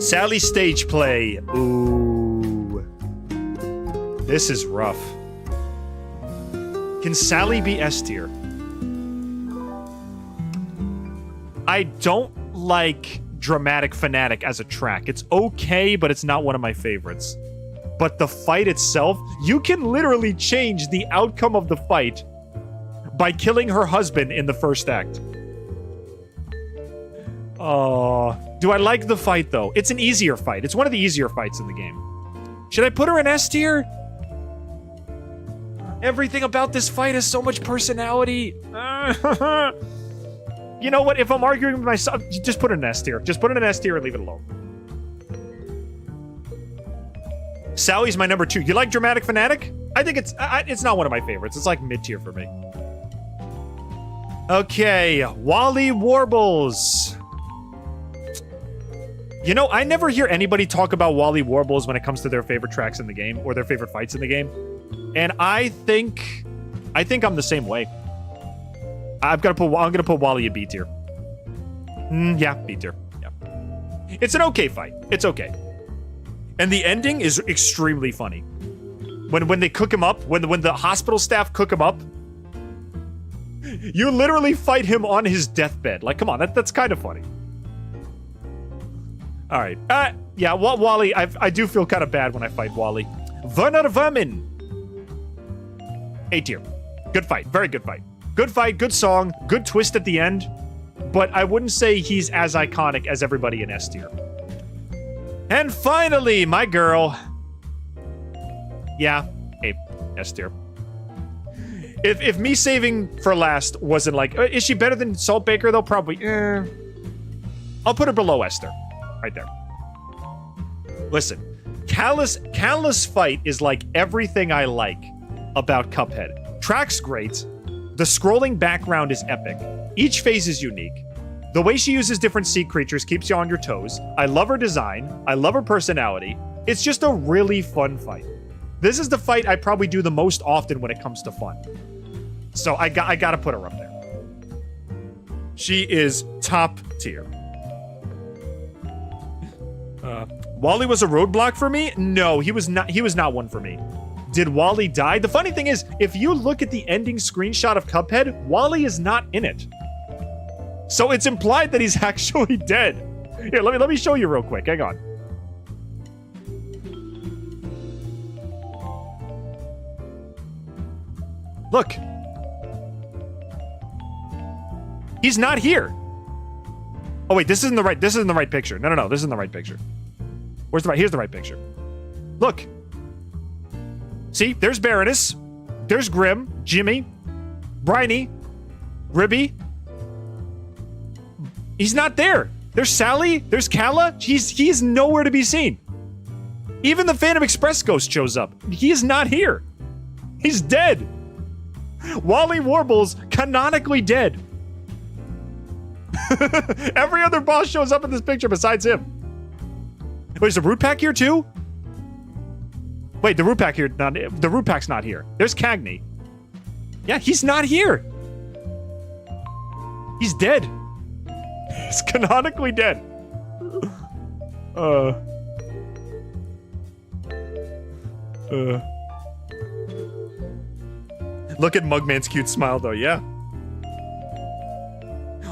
Sally stage play. Ooh. This is rough. Can Sally be S tier? I don't like Dramatic Fanatic as a track. It's okay, but it's not one of my favorites. But the fight itself, you can literally change the outcome of the fight by killing her husband in the first act. Do I like the fight, though? It's an easier fight. It's one of the easier fights in the game. Should I put her in S tier? Everything about this fight has so much personality. You know what? If I'm arguing with myself, just put it in S tier. Just put it in S tier and leave it alone. Sally's my number 2. You like Dramatic Fanatic? I think it's not one of my favorites. It's like mid-tier for me. Okay, Wally Warbles. You know, I never hear anybody talk about Wally Warbles when it comes to their favorite tracks in the game or their favorite fights in the game. And I think I'm the same way. I'm gonna put Wally in B tier. Yeah, B tier. Yeah. It's an okay fight. It's okay. And the ending is extremely funny. When they cook him up, when the hospital staff cook him up, you literally fight him on his deathbed. Like, come on, that's kind of funny. All right. Yeah, Wally, I do feel kind of bad when I fight Wally. Werner Vermin. A tier. Good fight. Very good fight. Good fight, good song, good twist at the end. But I wouldn't say he's as iconic as everybody in S tier. And finally, my girl. Yeah, A, S tier. If me saving for last wasn't like, is she better than Saltbaker though? Probably. I'll put her below Esther. Right there. Listen, Callous Fight is like everything I like about Cuphead. Track's great. The scrolling background is epic. Each phase is unique. The way she uses different sea creatures keeps you on your toes. I love her design. I love her personality. It's just a really fun fight. This is the fight I probably do the most often when it comes to fun. So I gotta put her up there. She is top tier. Wally was a roadblock for me? No, he was not one for me. Did Wally die? The funny thing is, if you look at the ending screenshot of Cuphead, Wally is not in it. So it's implied that he's actually dead. Here, let me show you real quick. Hang on. Look. He's not here. Oh wait, this isn't the right picture. No, this isn't the right picture. Here's the right picture. Look. See, there's Baroness. There's Grimm, Jimmy. Briny, Ribby. He's not there. There's Sally. There's Kala. He's nowhere to be seen. Even the Phantom Express ghost shows up. He is not here. He's dead. Wally Warble's canonically dead. Every other boss shows up in this picture besides him. Wait, is the root pack here too? Wait, the root pack here. The root pack's not here. There's Cagney. Yeah, he's not here. He's dead. He's canonically dead. Look at Mugman's cute smile, though. Yeah.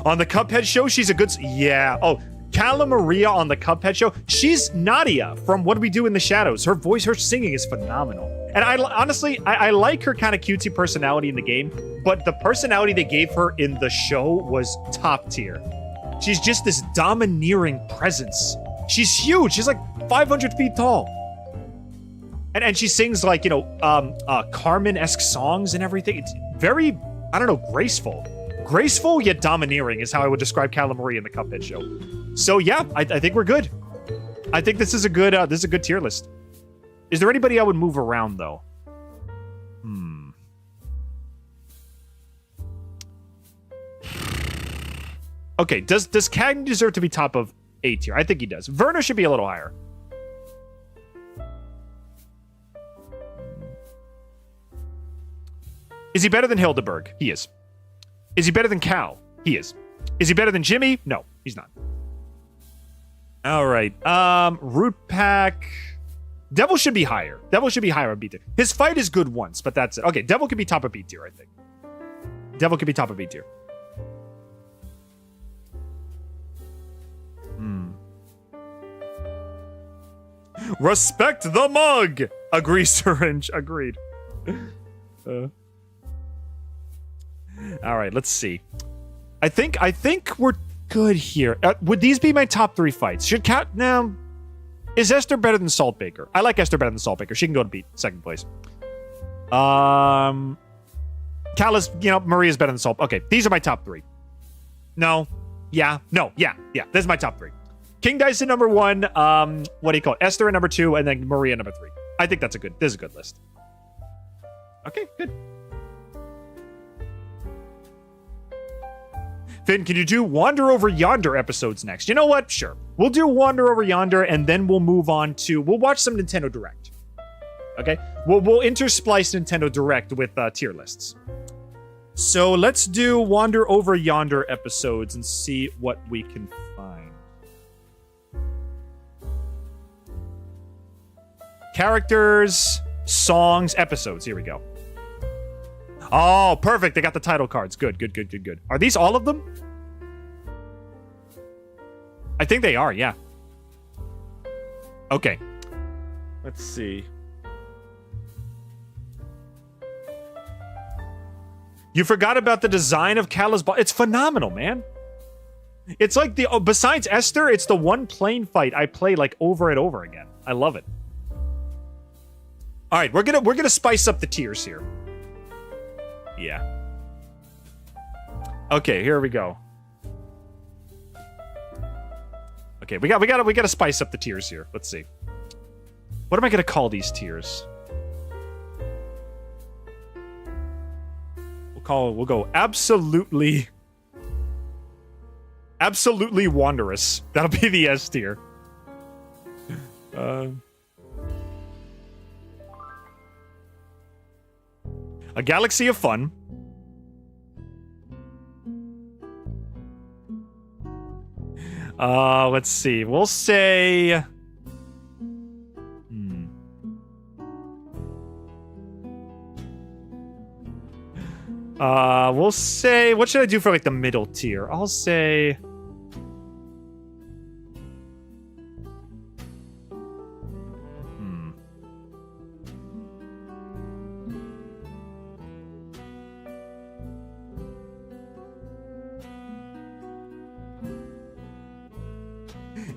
On the Cuphead show, she's a good. Yeah. Oh, Cala Maria on the Cuphead show. She's Nadia from What Do We Do in the Shadows. Her voice, her singing is phenomenal. And I honestly, I like her kind of cutesy personality in the game, but the personality they gave her in the show was top tier. She's just this domineering presence. She's huge. She's like 500 feet tall. And she sings like, you know, Carmen-esque songs and everything. It's very, I don't know, graceful. Graceful yet domineering is how I would describe Cala Maria in the Cuphead show. So yeah, I think we're good. I think this is a good tier list. Is there anybody I would move around though? Okay, does Cagney deserve to be top of A tier? I think he does. Werner should be a little higher. Is he better than Hildeberg? He is. Is he better than Cal? He is. Is he better than Jimmy? No, he's not. All right. Root Pack. Devil should be higher. Devil should be higher on B tier. His fight is good once, but that's it. Okay, Devil could be top of B tier, I think. Devil could be top of B tier. Respect the mug! Agree, Syringe. Agreed. All right, let's see. I think we're good here. Would these be my top 3 fights? Should Cat now? Is Esther better than Saltbaker? I like Esther better than Saltbaker. She can go to second place. Callus, you know, Maria's better than Salt. Okay, these are my top 3. No. Yeah. No. Yeah. Yeah. This is my top 3. King Dyson number 1. What do you call it? Esther at number 2, and then Maria number 3. I think this is a good list. Okay, good. Finn, can you do Wander Over Yonder episodes next? You know what? Sure. We'll do Wander Over Yonder, and then we'll move on to... We'll watch some Nintendo Direct. Okay? We'll intersplice Nintendo Direct with tier lists. So let's do Wander Over Yonder episodes and see what we can find. Characters, songs, episodes. Here we go. Oh, perfect. They got the title cards. Good. Are these all of them? I think they are, yeah. Okay. Let's see. You forgot about the design of Cala's ball. It's phenomenal, man. It's like besides Esther, it's the one plane fight I play like over and over again. I love it. All right, we're gonna spice up the tiers here. Yeah. Okay, here we go. Okay, we gotta spice up the tiers here. Let's see. What am I gonna call these tiers? We'll go absolutely wondrous. That'll be the S tier. A Galaxy of Fun. Let's see. We'll say... We'll say... What should I do for, like, the middle tier? I'll say...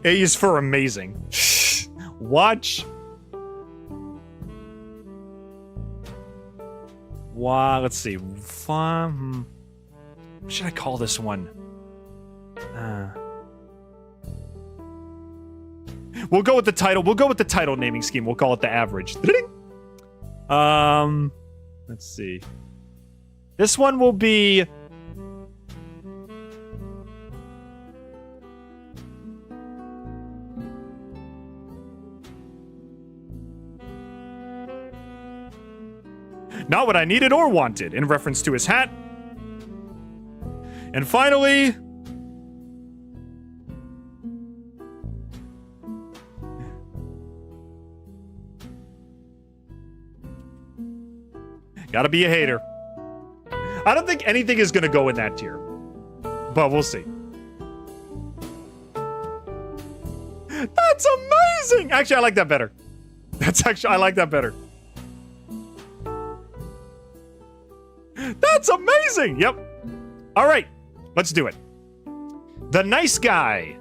A is for amazing. Watch Wow, let's see. What should I call this one? We'll go with the title. We'll go with the title naming scheme. We'll call it the average. Let's see. This one will be... Not what I needed or wanted, in reference to his hat. And finally... Gotta be a hater. I don't think anything is gonna go in that tier. But we'll see. That's amazing! Actually, I like that better. I like that better. That's amazing! Yep. Alright, let's do it. The Nice Guy.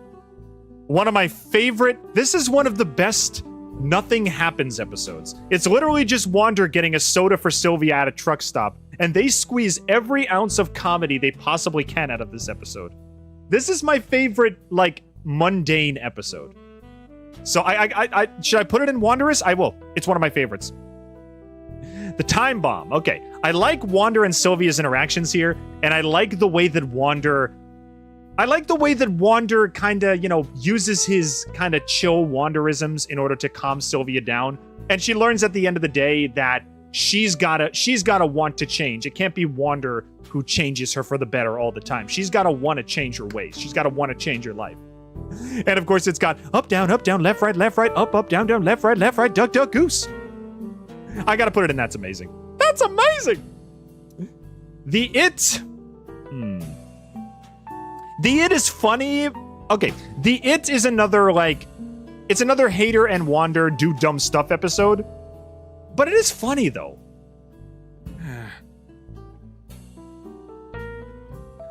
One of my favorite... This is one of the best Nothing Happens episodes. It's literally just Wander getting a soda for Sylvia at a truck stop, and they squeeze every ounce of comedy they possibly can out of this episode. This is my favorite, like, mundane episode. So should I put it in Wanderous? I will. It's one of my favorites. The Time Bomb. Okay. I like Wander and Sylvia's interactions here, and I like the way that Wander... kind of, you know, uses his kind of chill Wanderisms in order to calm Sylvia down. And she learns at the end of the day that she's gotta want to change. It can't be Wander who changes her for the better all the time. She's gotta want to change her ways. She's gotta want to change her life. And of course it's got up, down, left, right, up, down, left, right, duck, duck, goose. I gotta put it in That's Amazing. That's amazing! The It... The It is funny. Okay, The It is another, like... It's another Hater and Wander do dumb stuff episode. But it is funny, though.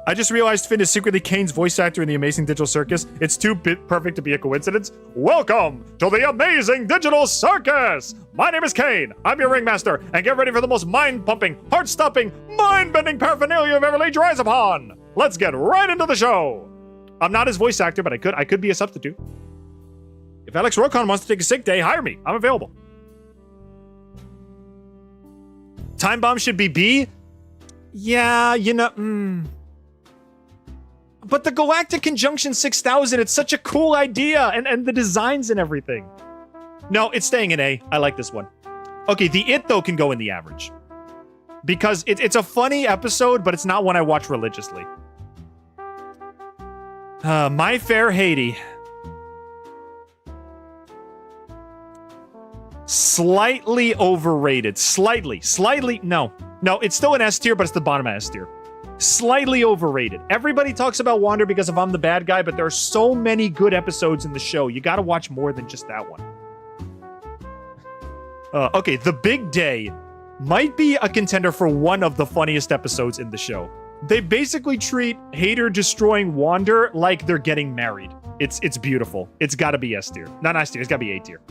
I just realized Finn is secretly Kane's voice actor in The Amazing Digital Circus. It's too perfect to be a coincidence. Welcome to The Amazing Digital Circus! My name is Kane. I'm your ringmaster. And get ready for the most mind-pumping, heart-stopping, mind-bending paraphernalia you've ever laid your eyes upon. Let's get right into the show. I'm not his voice actor, but I could be a substitute. If Alex Rokon wants to take a sick day, hire me. I'm available. Time Bomb should be B? Yeah, you know, But the Galactic Conjunction 6000, it's such a cool idea, and the designs and everything. No, it's staying in A. I like this one. Okay, The It, though, can go in the average. Because it's a funny episode, but it's not one I watch religiously. My Fair Haiti. Slightly overrated. Slightly. No, it's still an S tier, but it's the bottom of S tier. Slightly overrated. Everybody talks about Wander because of I'm the Bad Guy, but there are so many good episodes in the show. You gotta watch more than just that one. Okay, The Big Day might be a contender for one of the funniest episodes in the show. They basically treat Hater destroying Wander like they're getting married. It's beautiful. It's gotta be S tier. Not S tier, it's gotta be A tier.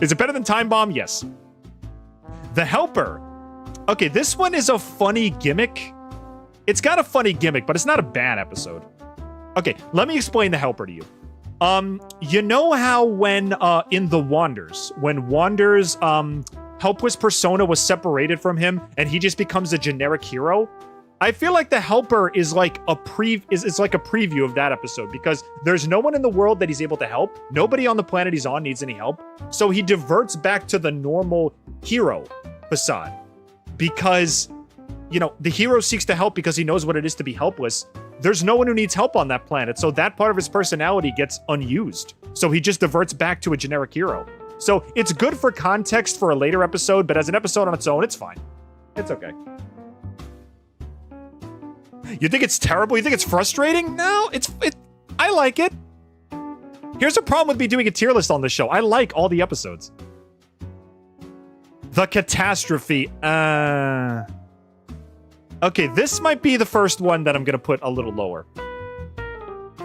Is it better than Time Bomb? Yes. The Helper. Okay, this one is a funny gimmick. It's got a funny gimmick, but it's not a bad episode. Okay, let me explain The Helper to you. You know how when, in The Wanders, when Wander's, helpless persona was separated from him and he just becomes a generic hero? I feel like The Helper is like a preview of that episode because there's no one in the world that he's able to help. Nobody on the planet he's on needs any help. So he diverts back to the normal hero facade because, you know, the hero seeks to help because he knows what it is to be helpless. There's no one who needs help on that planet. So that part of his personality gets unused. So he just diverts back to a generic hero. So it's good for context for a later episode, but as an episode on its own, it's fine. It's okay. You think it's terrible? You think it's frustrating? No, I like it. Here's a problem with me doing a tier list on this show. I like all the episodes. The Catastrophe. Okay, this might be the first one that I'm gonna put a little lower.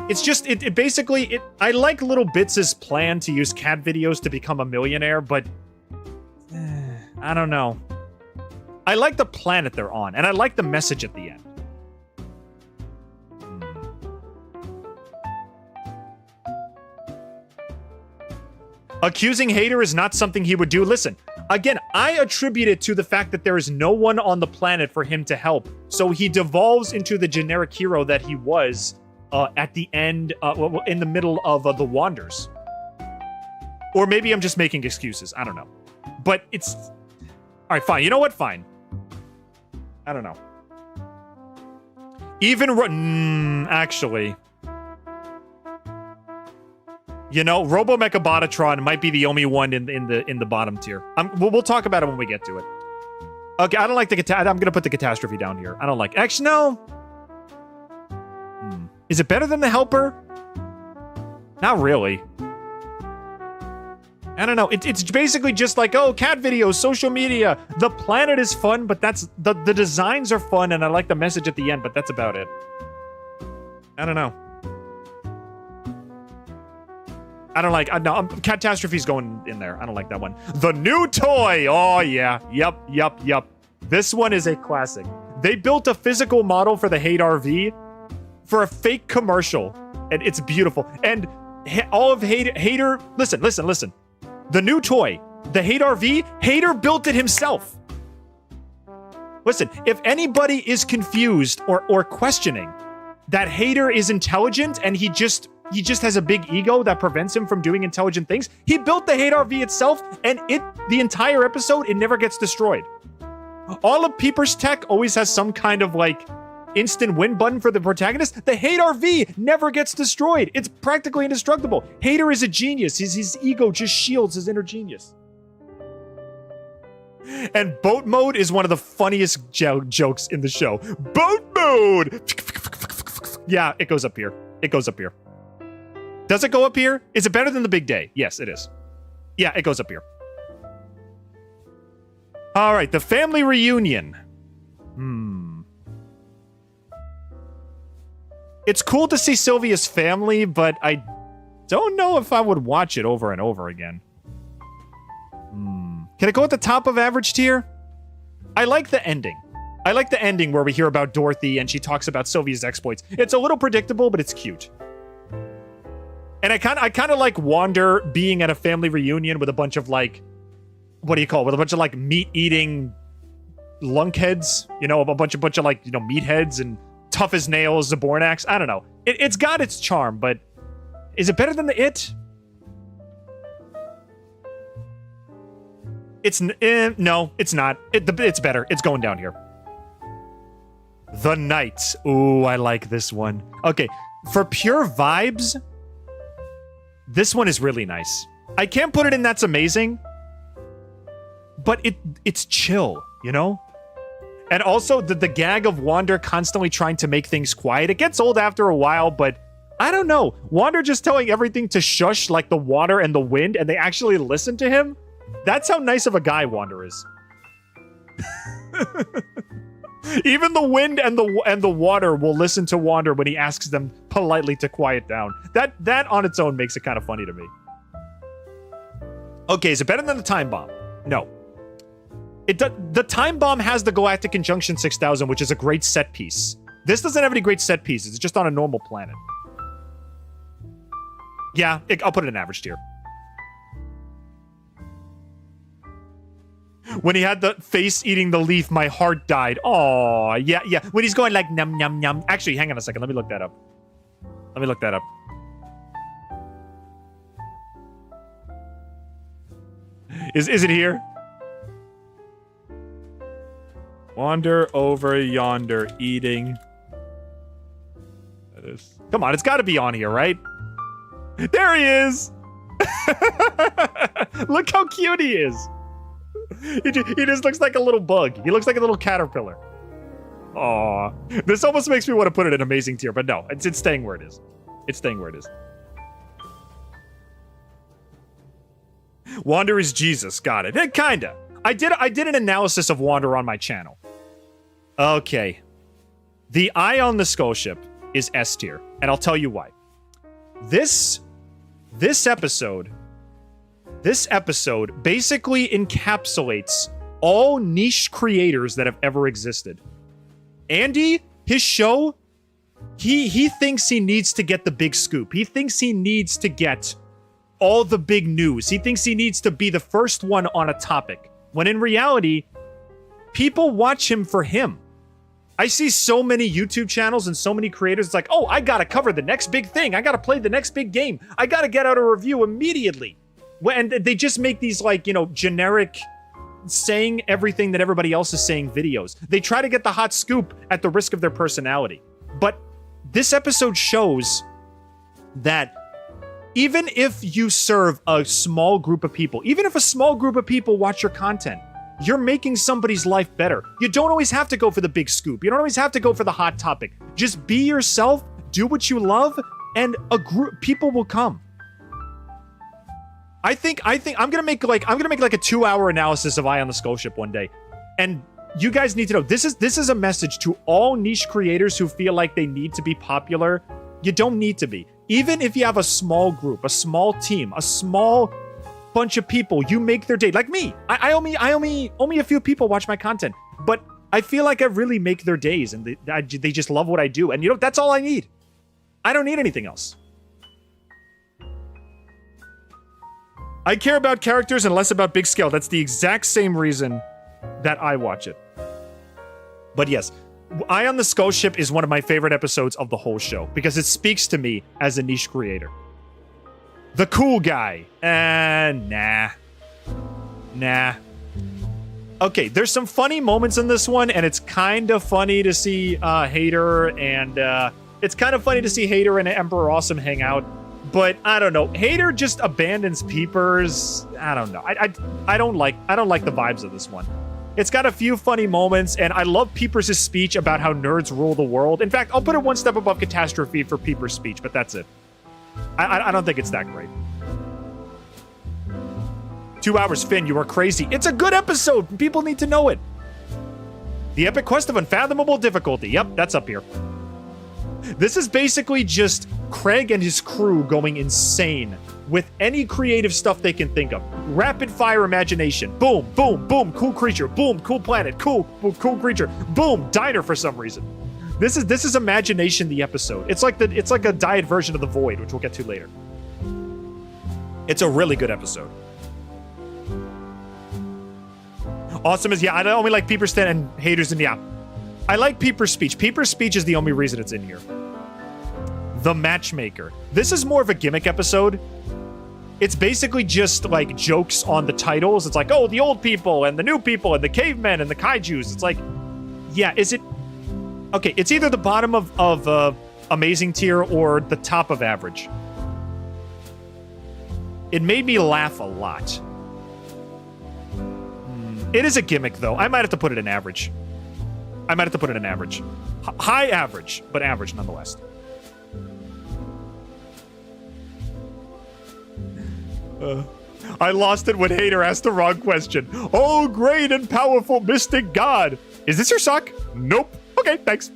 It's just, I like Little Bits' plan to use cat videos to become a millionaire, but I don't know. I like the planet they're on, and I like the message at the end. Accusing Hater is not something he would do. Listen, again, I attribute it to the fact that there is no one on the planet for him to help. So he devolves into the generic hero that he was at the end, in the middle of The Wanders. Or maybe I'm just making excuses. I don't know. But it's... All right, fine. You know what? Fine. I don't know. Even... actually... You know, Robo Mechabotatron might be the only one in the bottom tier. We'll talk about it when we get to it. Okay, I don't like the I'm gonna put the catastrophe down here. I don't like. Actually, no. Is it better than the Helper? Not really. I don't know. It's basically just like, oh, cat videos, social media. The planet is fun, but that's the designs are fun, and I like the message at the end, but that's about it. I don't know. I don't like... no, Catastrophe's going in there. I don't like that one. The new toy! Oh, yeah. Yep. This one is a classic. They built a physical model for the Hate RV for a fake commercial, and it's beautiful. And all of Hater... Listen. The new toy, the Hate RV, Hater built it himself. Listen, if anybody is confused or questioning that Hater is intelligent and he just has a big ego that prevents him from doing intelligent things. He built the Hate RV itself, and the entire episode, it never gets destroyed. All of Peeper's tech always has some kind of, like, instant win button for the protagonist. The Hate RV never gets destroyed. It's practically indestructible. Hater is a genius. His ego just shields his inner genius. And boat mode is one of the funniest jokes in the show. Boat mode! Yeah, it goes up here. It goes up here. Does it go up here? Is it better than the big day? Yes, it is. Yeah, it goes up here. All right, the family reunion. It's cool to see Sylvia's family, but I don't know if I would watch it over and over again. Can it go at the top of average tier? I like the ending. I like the ending where we hear about Dorothy and she talks about Sylvia's exploits. It's a little predictable, but it's cute. And I kind of like Wander being at a family reunion with a bunch of, like, what do you call it? With a bunch of, like, meat-eating lunkheads, you know, a bunch of like, you know, meatheads and tough as nails, Zabornax. I don't know. It's got its charm, but is it better than the It? No, it's not. It's better. It's going down here. The Knights. Ooh, I like this one. Okay, for pure vibes, this one is really nice. I can't put it in That's Amazing, but it's chill, you know? And also, the gag of Wander constantly trying to make things quiet. It gets old after a while, but I don't know. Wander just telling everything to shush like the water and the wind, and they actually listen to him? That's how nice of a guy Wander is. Even the wind and the water will listen to Wander when he asks them politely to quiet down. That on its own makes it kind of funny to me. Okay, is it better than the Time Bomb? No. The Time Bomb has the Galactic Conjunction 6000, which is a great set piece. This doesn't have any great set pieces. It's just on a normal planet. Yeah, I'll put it in average tier. When he had the face eating the leaf, my heart died. Oh, yeah. When he's going like num num num. Actually, hang on a second. Let me look that up. Is it here? Wander over yonder eating. That is. Come on, it's got to be on here, right? There he is. Look how cute he is. He just looks like a little bug. He looks like a little caterpillar. Aw. This almost makes me want to put it in amazing tier, but no, it's staying where it is. It's staying where it is. Wander is Jesus. Got it. Kinda. I did an analysis of Wander on my channel. Okay. The eye on the skull ship is S tier, and I'll tell you why. This episode basically encapsulates all niche creators that have ever existed. Andy, his show, he thinks he needs to get the big scoop. He thinks he needs to get all the big news. He thinks he needs to be the first one on a topic. When in reality, people watch him for him. I see so many YouTube channels and so many creators. It's like, oh, I gotta cover the next big thing. I gotta play the next big game. I gotta get out a review immediately. And they just make these, like, you know, generic saying everything that everybody else is saying videos. They try to get the hot scoop at the risk of their personality. But this episode shows that even if you serve a small group of people, even if a small group of people watch your content, you're making somebody's life better. You don't always have to go for the big scoop. You don't always have to go for the hot topic. Just be yourself, do what you love, and people will come. I think I'm gonna make like a 2-hour analysis of Eye on the Skull Ship one day. And you guys need to know, this is a message to all niche creators who feel like they need to be popular. You don't need to be. Even if you have a small group, a small team, a small bunch of people, you make their day. Like me, I only a few people watch my content, but I feel like I really make their days, and they just love what I do. And you know, that's all I need. I don't need anything else. I care about characters and less about big scale. That's the exact same reason that I watch it. But yes, Eye on the Skull Ship is one of my favorite episodes of the whole show because it speaks to me as a niche creator. The cool guy. Nah. Okay, there's some funny moments in this one, and it's kind of funny to see Hater and it's kind of funny to see Hater and Emperor Awesome hang out. But I don't know. Hater just abandons Peepers. I don't know. I don't like the vibes of this one. It's got a few funny moments, and I love Peepers' speech about how nerds rule the world. In fact, I'll put it one step above Catastrophe for Peepers' speech, but that's it. I don't think it's that great. 2 hours, Finn, you are crazy. It's a good episode. People need to know it. The Epic Quest of Unfathomable Difficulty. Yep, that's up here. This is basically just Craig and his crew going insane with any creative stuff they can think of. Rapid fire imagination. Boom, boom, boom, cool creature. Boom, cool planet. Cool creature. Boom, diner for some reason. This is Imagination the episode. It's like a diet version of The Void, which we'll get to later. It's a really good episode. Awesome is, yeah, I only like Peepers 10 and Haters, and yeah. I like Peepers' speech. Peepers' speech is the only reason it's in here. The Matchmaker. This is more of a gimmick episode. It's basically just like jokes on the titles. It's like, oh, the old people and the new people and the cavemen and the kaijus. It's like, yeah, is it? Okay, it's either the bottom of amazing tier or the top of average. It made me laugh a lot. It is a gimmick, though. I might have to put it in average. High average, but average nonetheless. I lost it when Hater asked the wrong question. Oh, great and powerful mystic god. Is this your sock? Nope. Okay, thanks.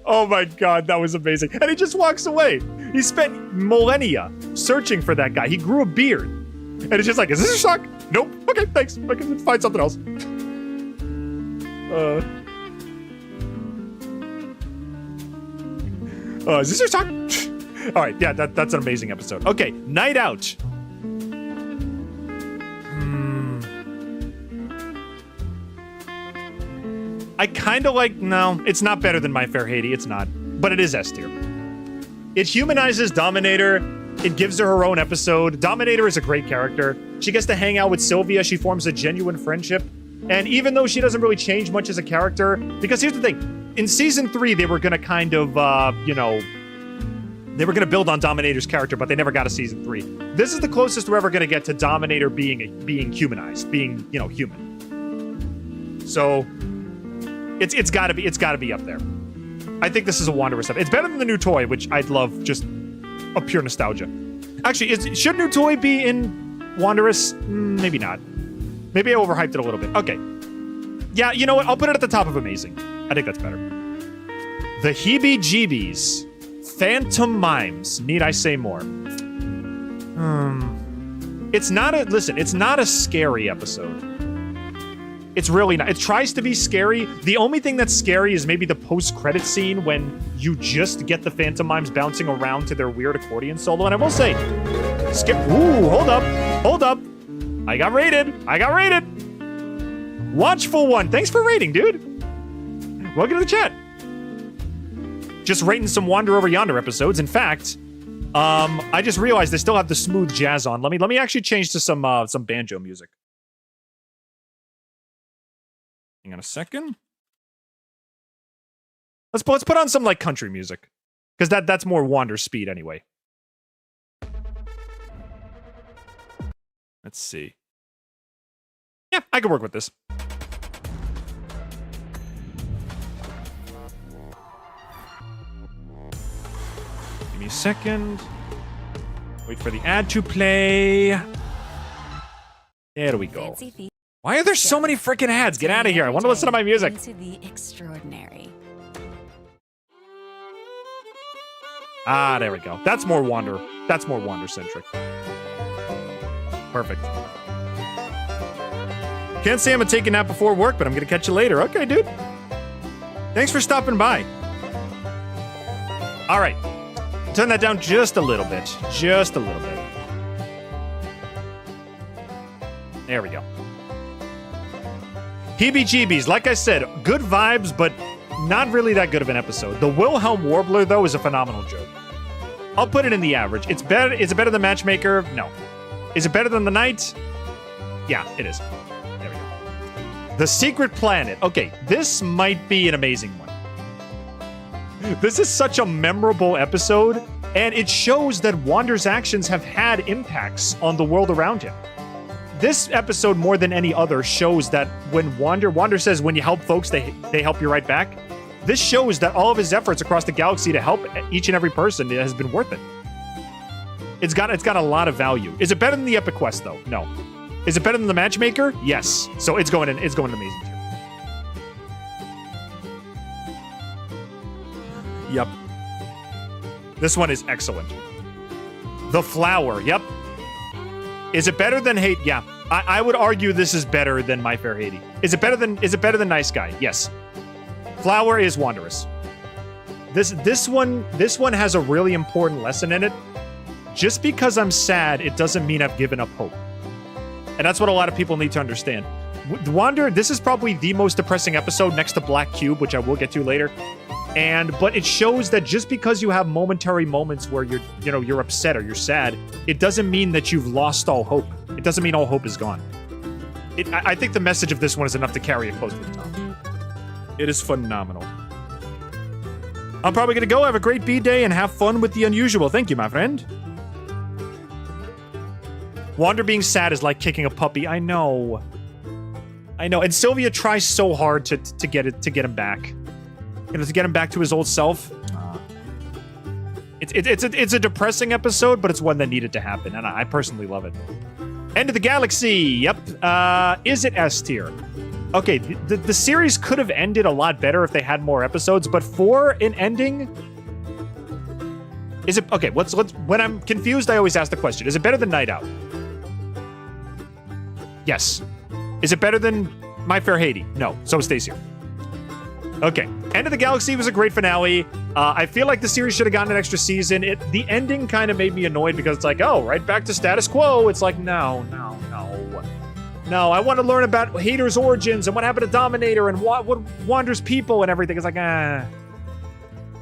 Oh my god, that was amazing. And he just walks away. He spent millennia searching for that guy. He grew a beard. And it's just like, is this your sock? Nope. Okay, thanks. I can find something else. Is this your sock? All right, yeah, that's an amazing episode. Okay, Night Out. I kind of like, no, it's not better than My Fair Lady, it's not. But it is S tier. It humanizes Dominator. It gives her own episode. Dominator is a great character. She gets to hang out with Sylvia. She forms a genuine friendship. And even though she doesn't really change much as a character, because here's the thing. In Season 3, they were going to kind of, they were going to build on Dominator's character, but they never got a Season 3. This is the closest we're ever going to get to Dominator being humanized, being, human. So, it's got to be up there. I think this is a Wanderer stuff. It's better than the new toy, which I'd love, just a pure nostalgia. Actually, should new toy be in Wanderous? Maybe not. Maybe I overhyped it a little bit. Okay. Yeah, you know what? I'll put it at the top of Amazing. I think that's better. The Heebie-Jeebies. Phantom Mimes. Need I say more? It's not a, listen, it's not a scary episode. It's really not. It tries to be scary. The only thing that's scary is maybe the post-credit scene when you just get the Phantom Mimes bouncing around to their weird accordion solo. And I will say, ooh, hold up. I got rated. Watchful One, thanks for rating, dude. Welcome to the chat. Just rating some Wander Over Yonder episodes. In fact, I just realized they still have the smooth jazz on. Let me actually change to some banjo music. Hang on a second. Let's put on some like country music, because that's more Wander speed anyway. Let's see. Yeah, I can work with this. Give me a second. Wait for the ad to play. There we go. Why are there so many freaking ads? Get out of here. I want to listen to my music. Into the extraordinary. Ah, there we go. That's more Wander. That's more Wander-centric. Perfect. Can't say I'm gonna take a nap before work, but I'm gonna catch you later. Okay, dude. Thanks for stopping by. All right. Turn that down just a little bit. Just a little bit. There we go. Heebie-jeebies. Like I said, good vibes, but not really that good of an episode. The Wilhelm Warbler, though, is a phenomenal joke. I'll put it in the average. It's better. Is it better than Matchmaker? No. Is it better than The Night? Yeah, it is. There we go. The Secret Planet. Okay, this might be an amazing one. This is such a memorable episode, and it shows that Wander's actions have had impacts on the world around him. This episode, more than any other, shows that when Wander says when you help folks, they help you right back. This shows that all of his efforts across the galaxy to help each and every person has been worth it. It's got a lot of value. Is it better than the Epic Quest, though? No. Is it better than the Matchmaker? Yes. So it's going in amazing tier. Yep. This one is excellent. The Flower. Yep. Is it better than Hate? Yeah. I would argue this is better than My Fair Haiti. Is it better than Nice Guy? Yes. Flower is Wanderous. This one has a really important lesson in it. Just because I'm sad, it doesn't mean I've given up hope. And that's what a lot of people need to understand. Wander, this is probably the most depressing episode next to Black Cube, which I will get to later. But it shows that just because you have momentary moments where you're upset or you're sad, it doesn't mean that you've lost all hope. It doesn't mean all hope is gone. I think the message of this one is enough to carry it close to the top. It is phenomenal. I'm probably gonna go have a great B-day and have fun with the unusual. Thank you, my friend. Wander being sad is like kicking a puppy. I know. And Sylvia tries so hard to get him back. To get him back to his old self. It's a depressing episode, but it's one that needed to happen, and I personally love it. End of the Galaxy. Yep. Is it S tier? Okay, the series could have ended a lot better if they had more episodes, but for an ending, is it okay? Let's when I'm confused, I always ask the question: is it better than Night Out? Yes. Is it better than My Fair Haiti? No. So it stays here. Okay. End of the Galaxy was a great finale. I feel like the series should have gotten an extra season. The ending kind of made me annoyed because it's like, oh, right back to status quo. It's like, no. I want to learn about Hater's origins and what happened to Dominator and what Wander's people and everything. It's like,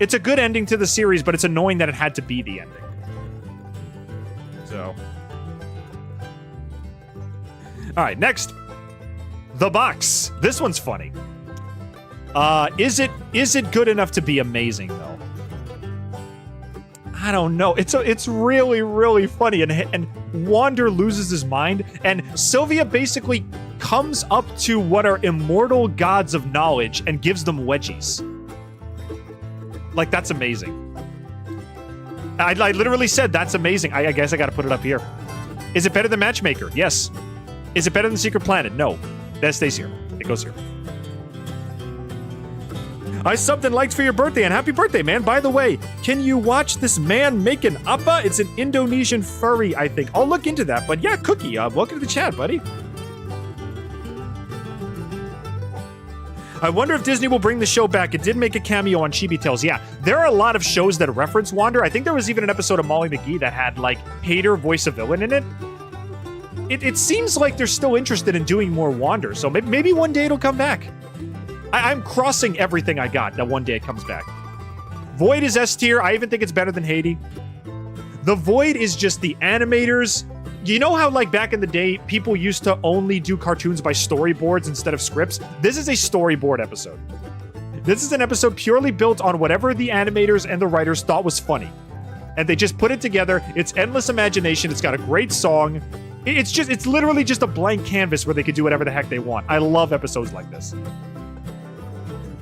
It's a good ending to the series, but it's annoying that it had to be the ending. So. All right, next. The Box. This one's funny. Is it good enough to be amazing though? I don't know. It's really, really funny, and Wander loses his mind, and Sylvia basically comes up to what are immortal gods of knowledge and gives them wedgies. Like, that's amazing. I literally said that's amazing. I guess I gotta put it up here. Is it better than Matchmaker? Yes. Is it better than Secret Planet? No. That stays here. It goes here. I subbed and liked for your birthday, and happy birthday, man. By the way, can you watch this man make an appa? It's an Indonesian furry, I think. I'll look into that, but yeah, Cookie, welcome to the chat, buddy. I wonder if Disney will bring the show back. It did make a cameo on Chibi Tales. Yeah, there are a lot of shows that reference Wander. I think there was even an episode of Molly McGee that had, like, Hater voice a villain in it. It seems like they're still interested in doing more Wander, so maybe one day it'll come back. I'm crossing everything I got that one day it comes back. Void is S tier. I even think it's better than Haiti. The Void is just the animators. You know how, like, back in the day, people used to only do cartoons by storyboards instead of scripts? This is a storyboard episode. This is an episode purely built on whatever the animators and the writers thought was funny. And they just put it together. It's endless imagination. It's got a great song. It's literally just a blank canvas where they could do whatever the heck they want. I love episodes like this.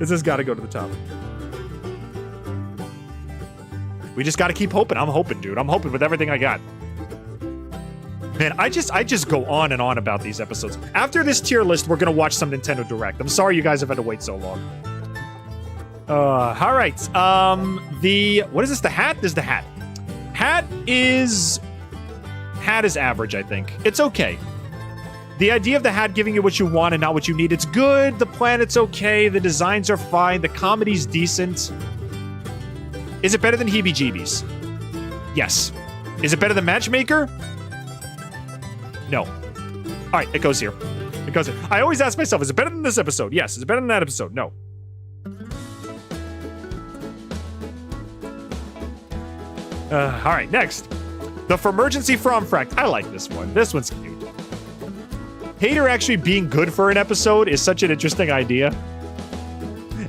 This has got to go to the top. We just got to keep hoping. I'm hoping, dude. I'm hoping with everything I got. Man, I just go on and on about these episodes. After this tier list, we're going to watch some Nintendo Direct. I'm sorry you guys have had to wait so long. All right. What is this? The hat? This is the hat. Hat is average, I think. It's okay. The idea of the hat giving you what you want and not what you need, it's good. The planet's okay. The designs are fine. The comedy's decent. Is it better than Heebie-Jeebies? Yes. Is it better than Matchmaker? No. All right, it goes here. It goes here. I always ask myself, is it better than this episode? Yes. Is it better than that episode? No. All right, next. The Formergency Fromfract. I like this one. This one's cute. Hater actually being good for an episode is such an interesting idea.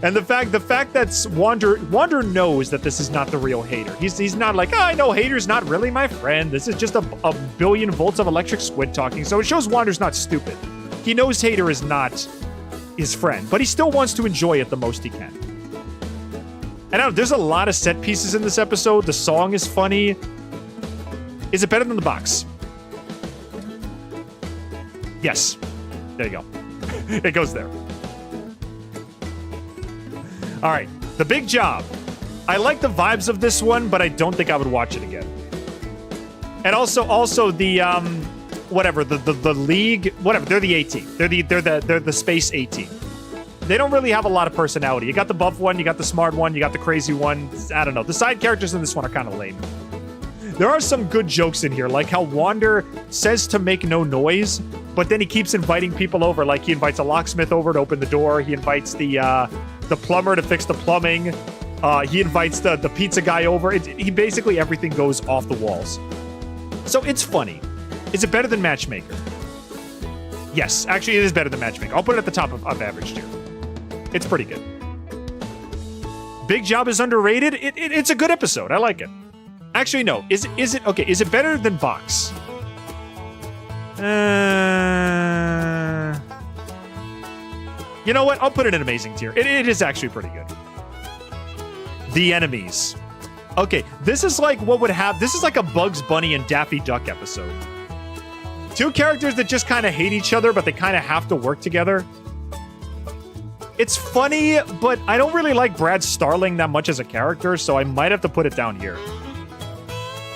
And the fact that Wander knows that this is not the real Hater. He's not like, oh, I know Hater's not really my friend. This is just a billion volts of electric squid talking. So it shows Wander's not stupid. He knows Hater is not his friend, but he still wants to enjoy it the most he can. And I don't know, there's a lot of set pieces in this episode. The song is funny. Is it better than the box? Yes. There you go. It goes there. All right. The Big Job. I like the vibes of this one, but I don't think I would watch it again. And also the whatever, the league, whatever, they're the A-team. They're the space A-team. They don't really have a lot of personality. You got the buff one, you got the smart one, you got the crazy one. I don't know. The side characters in this one are kind of lame. There are some good jokes in here, like how Wander says to make no noise, but then he keeps inviting people over. Like he invites a locksmith over to open the door. He invites the plumber to fix the plumbing. He invites the pizza guy over. He basically, everything goes off the walls. So it's funny. Is it better than Matchmaker? Yes, actually it is better than Matchmaker. I'll put it at the top of average tier. It's pretty good. Big Job is underrated. It's a good episode. I like it. Actually, no. Is it okay? Is it better than Vox? You know what? I'll put it in amazing tier. It is actually pretty good. The Enemies. Okay, this is like what would have. This is like a Bugs Bunny and Daffy Duck episode. Two characters that just kind of hate each other, but they kind of have to work together. It's funny, but I don't really like Brad Starling that much as a character, so I might have to put it down here.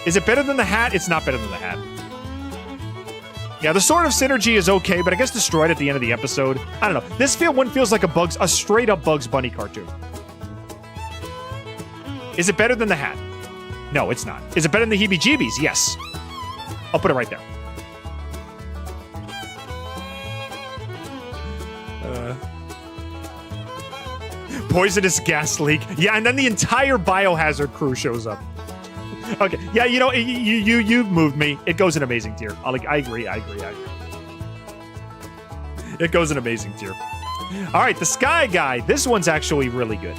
Is it better than the hat? It's not better than the hat. Yeah, the Sword of Synergy is okay, but I guess destroyed at the end of the episode. I don't know. This one feels like a straight up Bugs Bunny cartoon. Is it better than the hat? No, it's not. Is it better than the Heebie-Jeebies? Yes. I'll put it right there. Poisonous gas leak. Yeah, and then the entire Biohazard crew shows up. Okay, yeah, you know, you moved me. It goes in amazing tier. I agree. It goes in amazing tier. All right, the Sky Guy. This one's actually really good.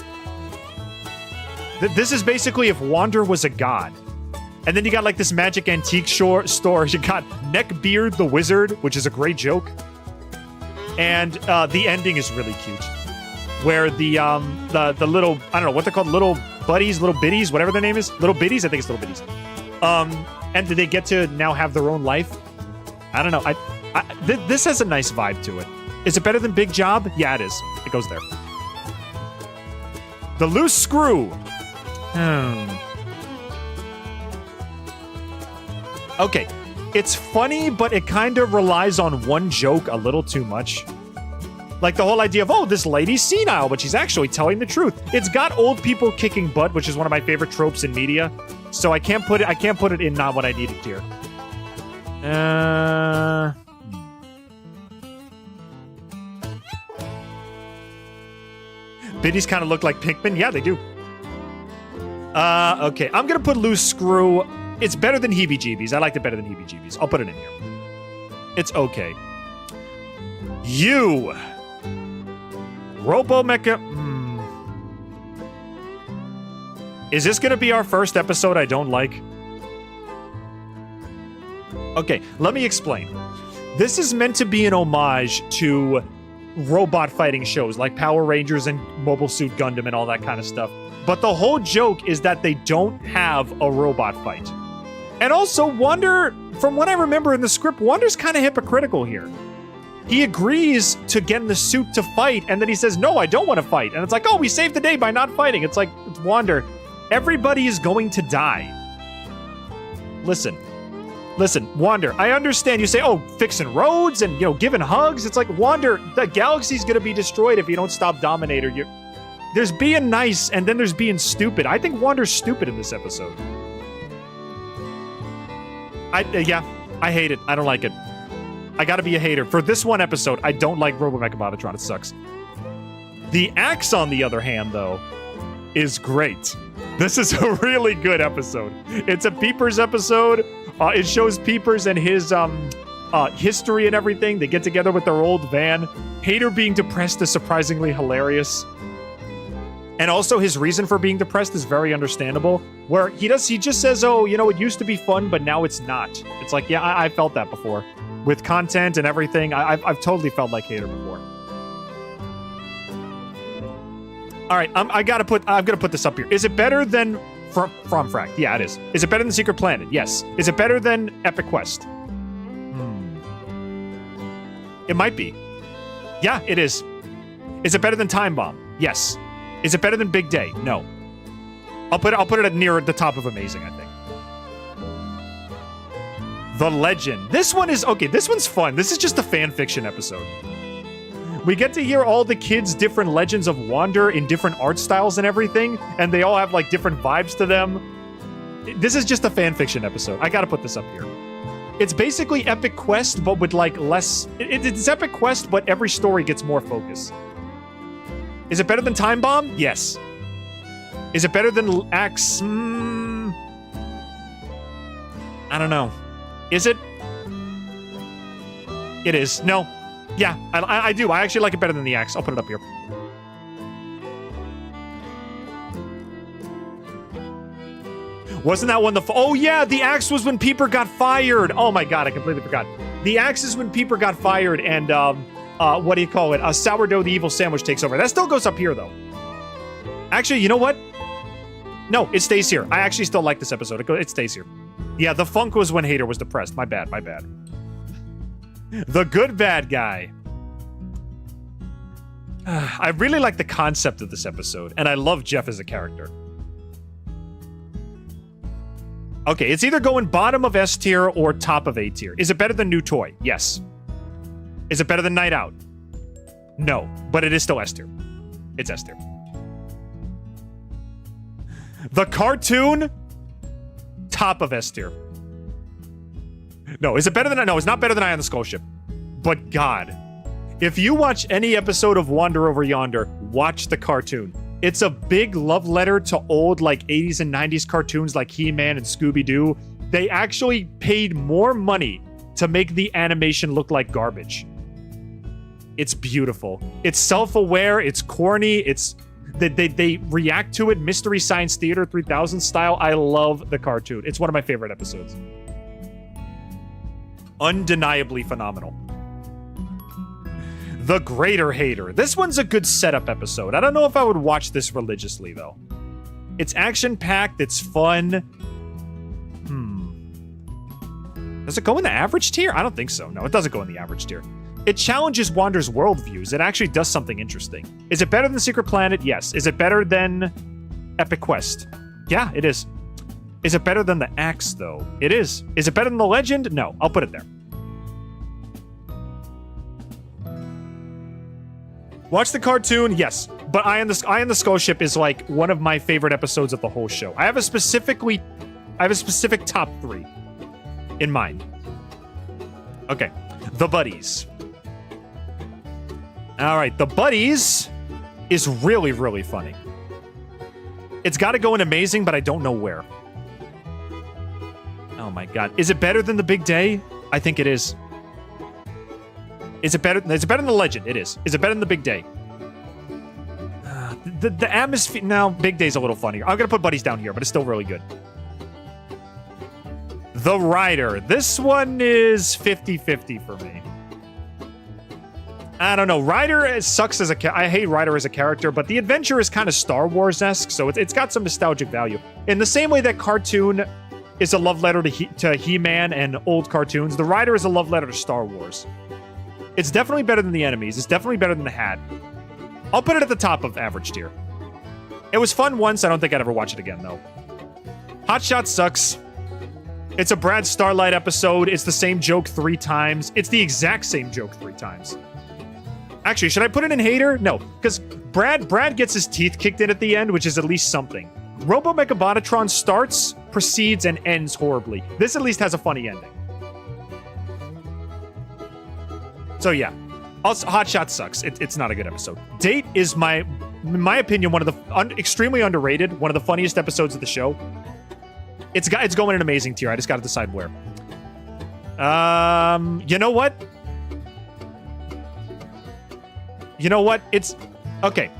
This is basically if Wander was a god. And then you got like this magic antique store. You got Neckbeard the Wizard, which is a great joke. And the ending is really cute. Where the little, I don't know what they're called, little buddies, little biddies, whatever their name is. Little biddies? I think it's little biddies. And they get to now have their own life. I don't know. This has a nice vibe to it. Is it better than Big Job? Yeah, it is. It goes there. The loose screw. Okay. It's funny, but it kind of relies on one joke a little too much. Like the whole idea of, oh, this lady's senile, but she's actually telling the truth. It's got old people kicking butt, which is one of my favorite tropes in media. So I can't put it in not what I needed tier. Biddies kind of look like Pikmin. Yeah, they do. Okay. I'm going to put loose screw. It's better than heebie-jeebies. I liked it better than heebie-jeebies. I'll put it in here. It's okay. You. Robo-Mecha. Is this going to be our first episode I don't like? Okay, let me explain. This is meant to be an homage to robot fighting shows like Power Rangers and Mobile Suit Gundam and all that kind of stuff. But the whole joke is that they don't have a robot fight. And also, Wander, from what I remember in the script, Wander's kind of hypocritical here. He agrees to get in the suit to fight, and then he says, no, I don't want to fight. And it's like, oh, we saved the day by not fighting. It's like, it's Wander. Everybody is going to die. Listen, Wander, I understand you say, oh, fixing roads and, giving hugs. It's like, Wander, the galaxy's going to be destroyed if you don't stop Dominator. There's being nice, and then there's being stupid. I think Wander's stupid in this episode. I hate it. I don't like it. I gotta be a hater. For this one episode, I don't like Robo-Mecha-Bottatron. It sucks. The axe, on the other hand, though, is great. This is a really good episode. It's a Peepers episode. It shows Peepers and his history and everything. They get together with their old van. Hater being depressed is surprisingly hilarious. And also his reason for being depressed is very understandable. Where he just says, oh, it used to be fun, but now it's not. It's like, yeah, I felt that before. With content and everything, I've totally felt like Hater before. All right, I'm gonna put this up here. Is it better than Fromfract? Yeah, it is. Is it better than Secret Planet? Yes. Is it better than Epic Quest? It might be. Yeah, it is. Is it better than Time Bomb? Yes. Is it better than Big Day? No. I'll put it at near the top of Amazing, I think. The Legend. This one is okay. This one's fun. This is just a fan fiction episode. We get to hear all the kids' different legends of Wander in different art styles and everything, and they all have like different vibes to them. This is just a fan fiction episode. I gotta put this up here. It's basically Epic Quest, but with like less. It's Epic Quest, but every story gets more focus. Is it better than Time Bomb? Yes. Is it better than Axe? I don't know. Is it? It is. No. Yeah, I do. I actually like it better than the Axe. I'll put it up here. Wasn't that one the... Oh, yeah, the Axe was when Peeper got fired. Oh, my God, I completely forgot. The Axe is when Peeper got fired and, what do you call it? A Sourdough the Evil Sandwich takes over. That still goes up here, though. Actually, you know what? No, it stays here. I actually still like this episode. It stays here. Yeah, the funk was when Hater was depressed. My bad, my bad. The Good Bad Guy. I really like the concept of this episode, and I love Jeff as a character. Okay, it's either going bottom of S tier or top of A tier. Is it better than New Toy? Yes. Is it better than Night Out? No, but it is still S tier. It's S tier. The Cartoon? Top of S tier. No, is it better than... No, it's not better than Eye on the Skull Ship. But God, if you watch any episode of Wander Over Yonder, watch the cartoon. It's a big love letter to old, like, 80s and 90s cartoons like He-Man and Scooby-Doo. They actually paid more money to make the animation look like garbage. It's beautiful. It's self-aware. It's corny. It's... They react to it Mystery Science Theater 3000 style. I love the cartoon. It's one of my favorite episodes. Undeniably phenomenal. The Greater Hater. This one's a good setup episode. I don't know if I would watch this religiously, though. It's action-packed. It's fun. Does it go in the average tier? I don't think so. No, it doesn't go in the average tier. It challenges Wander's worldviews. It actually does something interesting. Is it better than Secret Planet? Yes. Is it better than Epic Quest? Yeah, it is. Is it better than the Axe, though? It is. Is it better than the Legend? No. I'll put it there. Watch the cartoon? Yes. But Eye on the Skull Ship is like one of my favorite episodes of the whole show. I have a specific top 3 in mind. Okay. The Buddies. All right, The Buddies is really, really funny. It's got to go in amazing, but I don't know where. Oh my god. Is it better than The Big Day? I think it is. Is it better than The Legend? It is. Is it better than The Big Day? The atmosphere... No, Big Day's a little funnier. I'm going to put Buddies down here, but it's still really good. The Rider. This one is 50-50 for me. I don't know. Ryder sucks as a... I hate Ryder as a character, but the adventure is kind of Star Wars-esque, so it's got some nostalgic value. In the same way that cartoon is a love letter to He-Man and old cartoons, the Rider is a love letter to Star Wars. It's definitely better than the enemies. It's definitely better than the Hat. I'll put it at the top of average tier. It was fun once. I don't think I'd ever watch it again, though. Hot Shot sucks. It's a Brad Starlight episode. It's the same joke 3 times. It's the exact same joke 3 times. Actually, should I put it in hater? No, because Brad gets his teeth kicked in at the end, which is at least something. Robo Megabonatron starts, proceeds, and ends horribly. This at least has a funny ending. So yeah, also, Hot Shot sucks. It's not a good episode. Date is, in my opinion, one of the extremely underrated, one of the funniest episodes of the show. It's going in amazing tier. I just got to decide where. You know what? You know what? It's okay.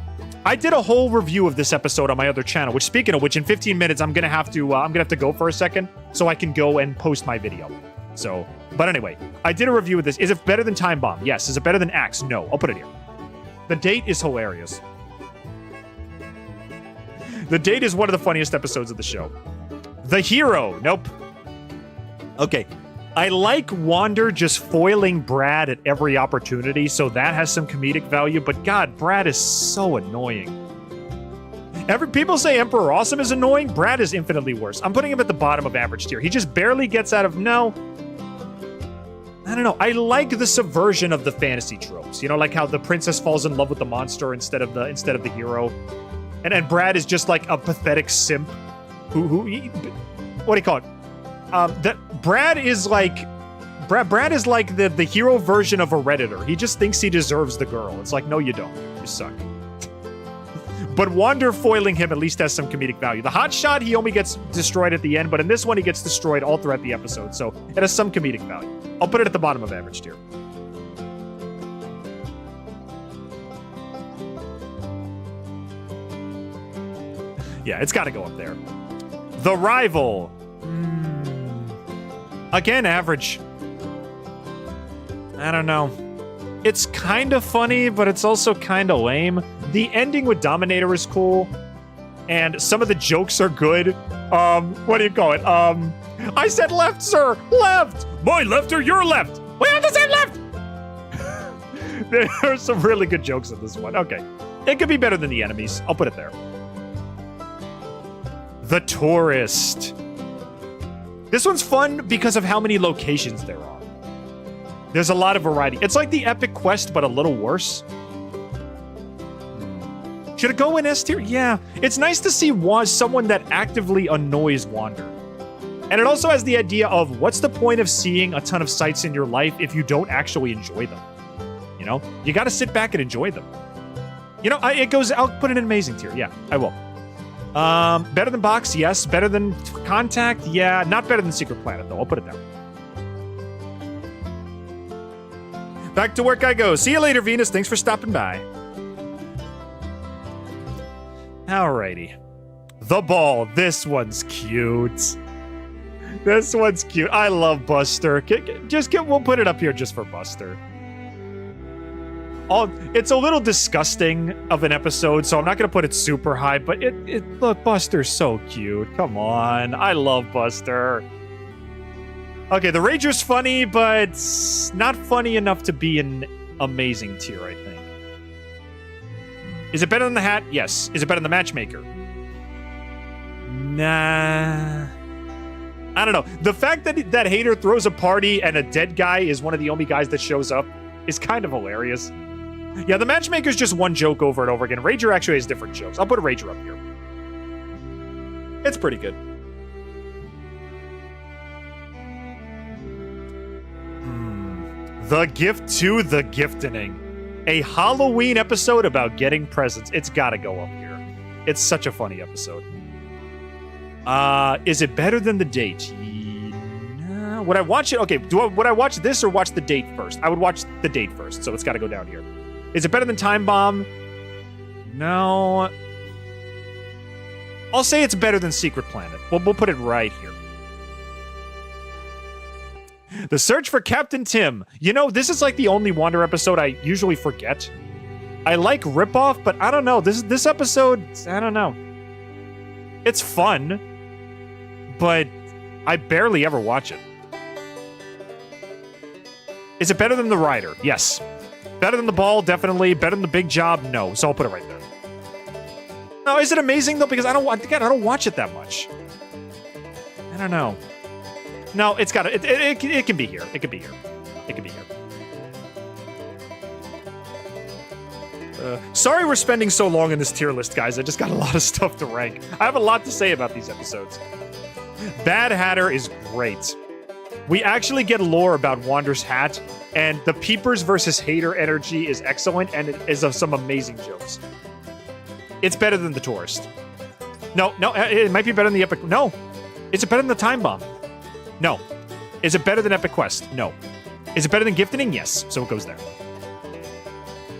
I did a whole review of this episode on my other channel, which, speaking of which, in 15 minutes, I'm gonna have to go for a second so I can go and post my video. So, but anyway, I did a review of this. Is it better than Time Bomb? Yes. Is it better than Axe? No. I'll put it here. The Date is hilarious. The Date is one of the funniest episodes of the show. The Hero. Nope. Okay. I like Wander just foiling Brad at every opportunity, so that has some comedic value, but God, Brad is so annoying. People say Emperor Awesome is annoying. Brad is infinitely worse. I'm putting him at the bottom of average tier. He just barely gets out of... No. I don't know. I like the subversion of the fantasy tropes. You know, like how the princess falls in love with the monster instead of the hero. And Brad is just like a pathetic simp what do you call it? Brad is like the hero version of a Redditor. He just thinks he deserves the girl. It's like, no, you don't. You suck. But Wander foiling him at least has some comedic value. The Hot Shot, he only gets destroyed at the end, but in this one, he gets destroyed all throughout the episode, so it has some comedic value. I'll put it at the bottom of average tier. Yeah, it's got to go up there. The Rival. Again, average. I don't know. It's kind of funny, but it's also kind of lame. The ending with Dominator is cool, and some of the jokes are good. What do you call it? I said left, sir! Left! My left or your left? We have the same left! There are some really good jokes in this one. Okay. It could be better than the enemies. I'll put it there. The Tourist. This one's fun because of how many locations there are. There's a lot of variety. It's like the Epic Quest, but a little worse. Should it go in S tier? Yeah. It's nice to see someone that actively annoys Wander. And it also has the idea of what's the point of seeing a ton of sights in your life if you don't actually enjoy them? You know? You got to sit back and enjoy them. You know, I'll put it in amazing tier. Yeah, I will. Better than Box? Yes. Better than Contact? Yeah. Not better than Secret Planet, though. I'll put it there. Back to work I go. See you later, Venus. Thanks for stopping by. Alrighty. The Ball. This one's cute. This one's cute. I love Buster. We'll put it up here just for Buster. It's a little disgusting of an episode, so I'm not going to put it super high, but look, Buster's so cute. Come on. I love Buster. Okay, the Rager's funny, but not funny enough to be an amazing tier, I think. Is it better than the hat? Yes. Is it better than the matchmaker? Nah. I don't know. The fact that that hater throws a party and a dead guy is one of the only guys that shows up is kind of hilarious. Yeah, the matchmaker's just one joke over and over again. Rager actually has different jokes. I'll put a Rager up here. It's pretty good. The Gift to the Giftening. A Halloween episode about getting presents. It's gotta go up here. It's such a funny episode. Is it better than The Date? No. Would I watch it? Okay, would I watch this or watch The Date first? I would watch The Date first, so it's gotta go down here. Is it better than Time Bomb? No. I'll say it's better than Secret Planet. We'll put it right here. The Search for Captain Tim. You know, this is like the only Wander episode I usually forget. I like Ripoff, but I don't know. This episode, I don't know. It's fun, but I barely ever watch it. Is it better than The Rider? Yes. Better than The Ball? Definitely. Better than The Big Job? No. So I'll put it right there. No, is it amazing though? Because I don't watch it that much. I don't know. No, it's got it can be here. It can be here. It can be here. Sorry we're spending so long in this tier list, guys. I just got a lot of stuff to rank. I have a lot to say about these episodes. Bad Hatter is great. We actually get lore about Wander's hat, and the Peepers versus Hater energy is excellent, and it is of some amazing jokes. It's better than The Tourist. No, it might be better than the Epic. No. Is it better than the Time Bomb? No. Is it better than Epic Quest? No. Is it better than Gifting? Yes. So it goes there.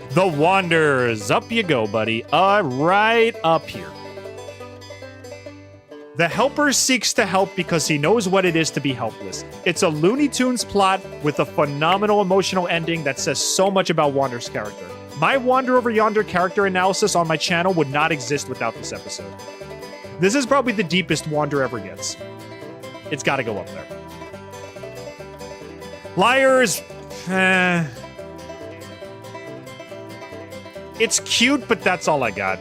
The Wanders. Up you go, buddy. Right up here. The Helper seeks to help because he knows what it is to be helpless. It's a Looney Tunes plot with a phenomenal emotional ending that says so much about Wander's character. My Wander Over Yonder character analysis on my channel would not exist without this episode. This is probably the deepest Wander ever gets. It's got to go up there. Liars. It's cute, but that's all I got.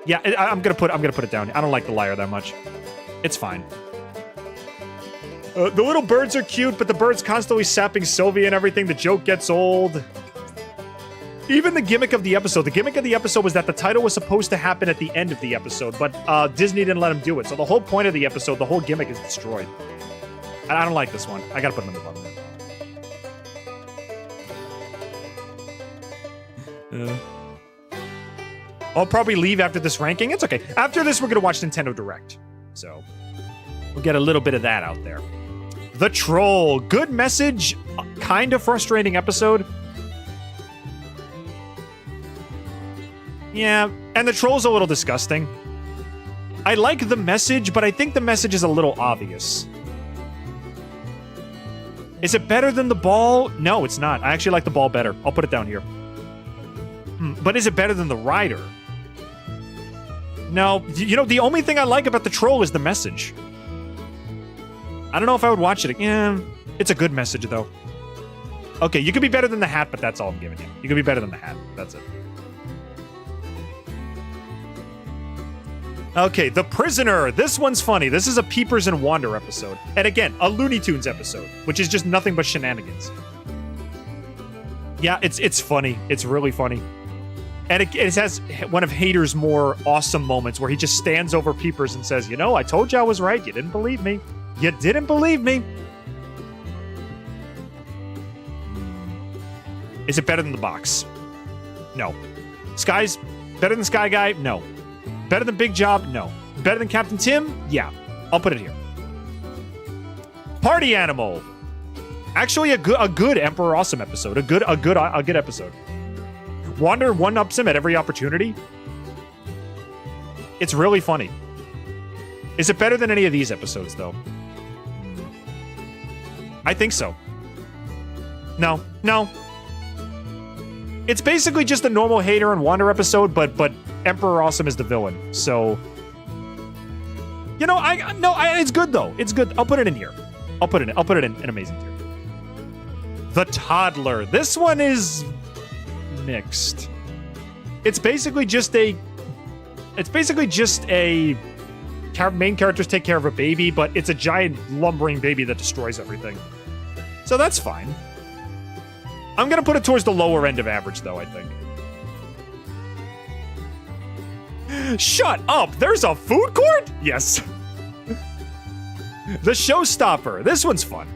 Yeah, I'm gonna put it down. I don't like the liar that much. It's fine. The little birds are cute, but the birds constantly sapping Sylvia and everything. The joke gets old. Even the gimmick of the episode. The gimmick of the episode was that the title was supposed to happen at the end of the episode, but Disney didn't let him do it. So the whole point of the episode, the whole gimmick is destroyed. I don't like this one. I gotta put him in the bottom. I'll probably leave after this ranking. It's okay. After this, we're gonna watch Nintendo Direct. So we'll get a little bit of that out there. The Troll. Good message. Kind of frustrating episode. Yeah, and the Troll's a little disgusting. I like the message, but I think the message is a little obvious. Is it better than The Ball? No, it's not. I actually like The Ball better. I'll put it down here. But is it better than The Rider? No. You know, the only thing I like about The Troll is the message. I don't know if I would watch it. Yeah, it's a good message, though. Okay, you could be better than The Hat, but that's all I'm giving you. You could be better than The Hat. That's it. Okay, The Prisoner. This one's funny. This is a Peepers and Wander episode. And again, a Looney Tunes episode, which is just nothing but shenanigans. Yeah, it's funny. It's really funny. And it has one of Hater's more awesome moments where he just stands over Peepers and says, you know, I told you I was right. You didn't believe me. You didn't believe me. Is it better than The Box? No. Sky's better than Sky Guy? No. Better than Big Job? No. Better than Captain Tim? Yeah. I'll put it here. Party Animal. Actually, a good Emperor Awesome episode. A good episode. Wander one-ups him at every opportunity. It's really funny. Is it better than any of these episodes, though? I think so. No. It's basically just a normal Hater and Wander episode, but Emperor Awesome is the villain. So, you know, it's good though. It's good. I'll put it in here. I'll put it in amazing tier. The Toddler. This one is mixed. It's basically just a main characters take care of a baby, but it's a giant lumbering baby that destroys everything. So that's fine. I'm gonna put it towards the lower end of average, though, I think. Shut up! There's a food court? Yes. The Showstopper. This one's fun.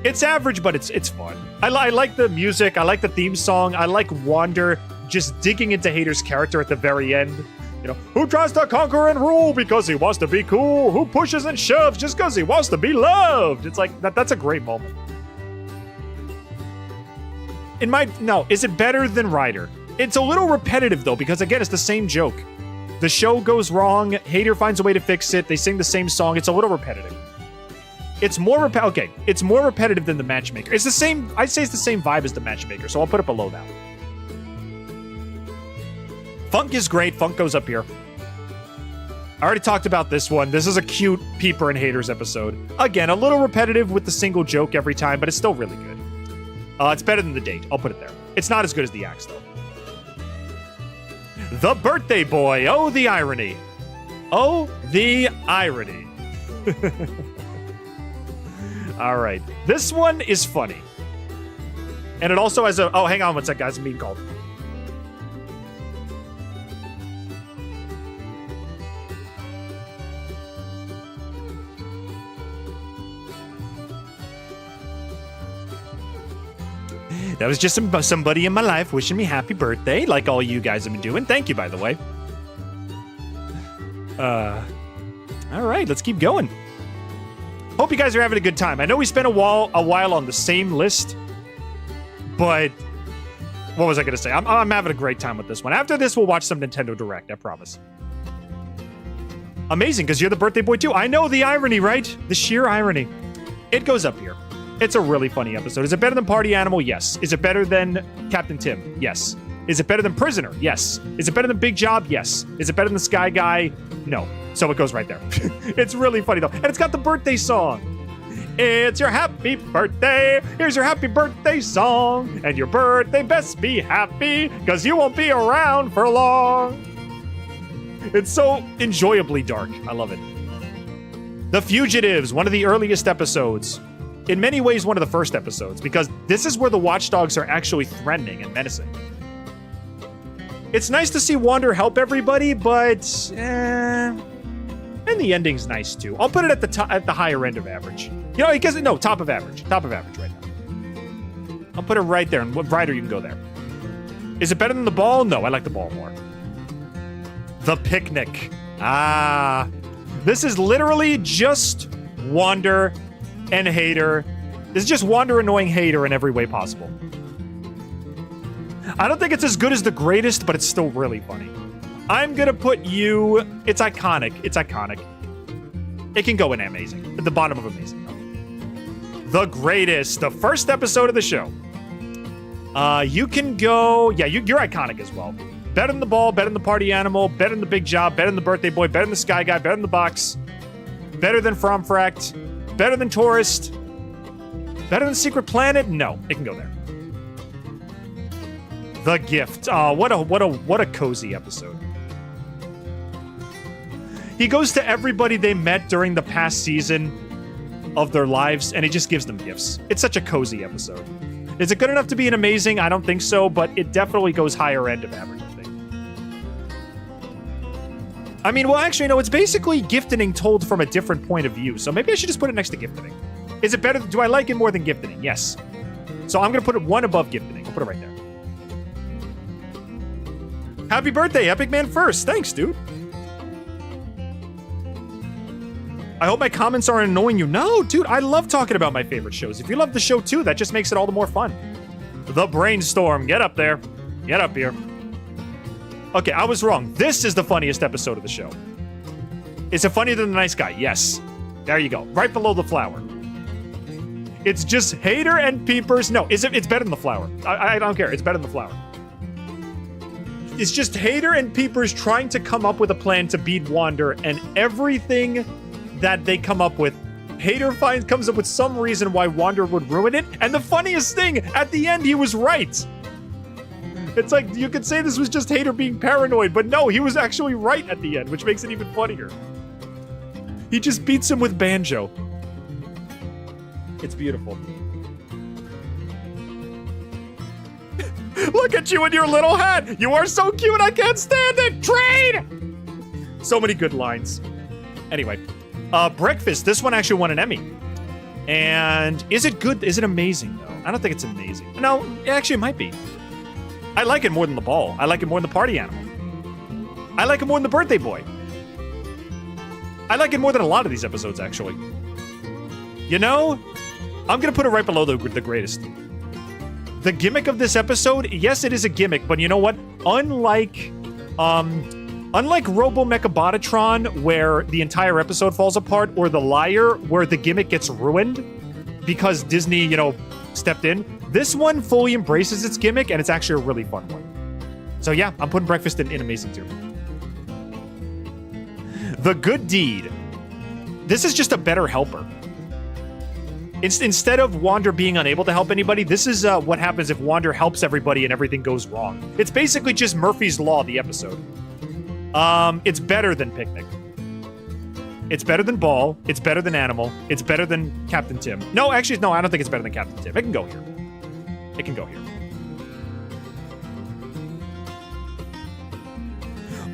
It's average, but it's fun. I like the music. I like the theme song. I like Wander just digging into Hater's character at the very end. You know, who tries to conquer and rule because he wants to be cool? Who pushes and shoves just because he wants to be loved? It's like, that's a great moment. Is it better than Ryder? It's a little repetitive, though, because, again, it's the same joke. The show goes wrong, Hater finds a way to fix it, they sing the same song, it's a little repetitive. It's more it's more repetitive than the Matchmaker. It's the same, I'd say it's the same vibe as the Matchmaker, so I'll put it below that. Funk is great, Funk goes up here. I already talked about this one. This is a cute Peeper and Haters episode. Again, a little repetitive with the single joke every time, but it's still really good. It's better than The Date, I'll put it there. It's not as good as the Axe, though. The Birthday Boy. Oh, the irony. Oh, the irony. All right. This one is funny. And it also has a... Oh, hang on one sec, guys. I'm being called. That was just somebody in my life wishing me happy birthday, like all you guys have been doing. Thank you, by the way. All right, let's keep going. Hope you guys are having a good time. I know we spent a while on the same list, but what was I going to say? I'm having a great time with this one. After this, we'll watch some Nintendo Direct, I promise. Amazing, because you're the birthday boy, too. I know the irony, right? The sheer irony. It goes up here. It's a really funny episode. Is it better than Party Animal? Yes. Is it better than Captain Tim? Yes. Is it better than Prisoner? Yes. Is it better than Big Job? Yes. Is it better than The Sky Guy? No. So it goes right there. It's really funny, though. And it's got the birthday song. It's your happy birthday. Here's your happy birthday song. And your birthday best be happy, because you won't be around for long. It's so enjoyably dark. I love it. The Fugitives, one of the earliest episodes. In many ways, one of the first episodes, because this is where the watchdogs are actually threatening and menacing. It's nice to see Wander help everybody, but and the ending's nice too. I'll put it at the higher end of average. You know, because no, top of average right now. I'll put it right there, and what Ryder you can go there. Is it better than the ball? No, I like the ball more. The Picnic. This is literally just Wander and Hater. This is just Wander annoying Hater in every way possible. I don't think it's as good as The Greatest, but it's still really funny. I'm gonna put you... It's iconic. It's iconic. It can go in amazing. At the bottom of amazing. The Greatest. The first episode of the show. You can go... Yeah, you're iconic as well. Better than the ball, better than the party animal, better than the big job, better than the birthday boy, better than the sky guy, better than the box, better than Fromfract, better than Tourist, better than Secret Planet. No, it can go there. The Gift. What a cozy episode. He goes to everybody they met during the past season of their lives, and he just gives them gifts. It's such a cozy episode. Is it good enough to be an amazing? I don't think so, but it definitely goes higher end of average, I think. I mean, well, actually, no, it's basically Gifting told from a different point of view, so maybe I should just put it next to Gifting. Is it better? Do I like it more than Gifting? Yes. So I'm going to put it one above Gifting. I'll put it right there. Happy birthday, Epic Man First. Thanks, dude. I hope my comments aren't annoying you. No, dude, I love talking about my favorite shows. If you love the show too, that just makes it all the more fun. The Brainstorm. Get up there. Get up here. Okay, I was wrong. This is the funniest episode of the show. Is it funnier than The Nice Guy? Yes. There you go. Right below the flower. It's just Hater and Peepers. No, it's better than the flower. I don't care. It's better than the flower. It's just Hater and Peepers trying to come up with a plan to beat Wander, and everything that they come up with Hater comes up with some reason why Wander would ruin it, and the funniest thing, at the end, he was right. It's like, you could say this was just Hater being paranoid, but no, he was actually right at the end, which makes it even funnier. He just beats him with Banjo. It's beautiful. Look at you in your little hat! You are so cute, I can't stand it! Trade! So many good lines. Anyway, Breakfast, this one actually won an Emmy. And is it good? Is it amazing, though? I don't think it's amazing. No, actually, it might be. I like it more than the ball. I like it more than the party animal. I like it more than the birthday boy. I like it more than a lot of these episodes, actually. You know, I'm gonna put it right below the greatest. The gimmick of this episode, yes, it is a gimmick, but you know what? Unlike Robo Mechabotatron, where the entire episode falls apart, or The Liar, where the gimmick gets ruined because Disney, you know, stepped in, this one fully embraces its gimmick, and it's actually a really fun one. So yeah, I'm putting Breakfast in amazing too. The Good Deed. This is just a better helper. Instead of Wander being unable to help anybody, this is what happens if Wander helps everybody and everything goes wrong. It's basically just Murphy's Law, the episode. It's better than Picnic. It's better than Ball. It's better than Animal. It's better than Captain Tim. No, actually, no, I don't think it's better than Captain Tim. It can go here. It can go here.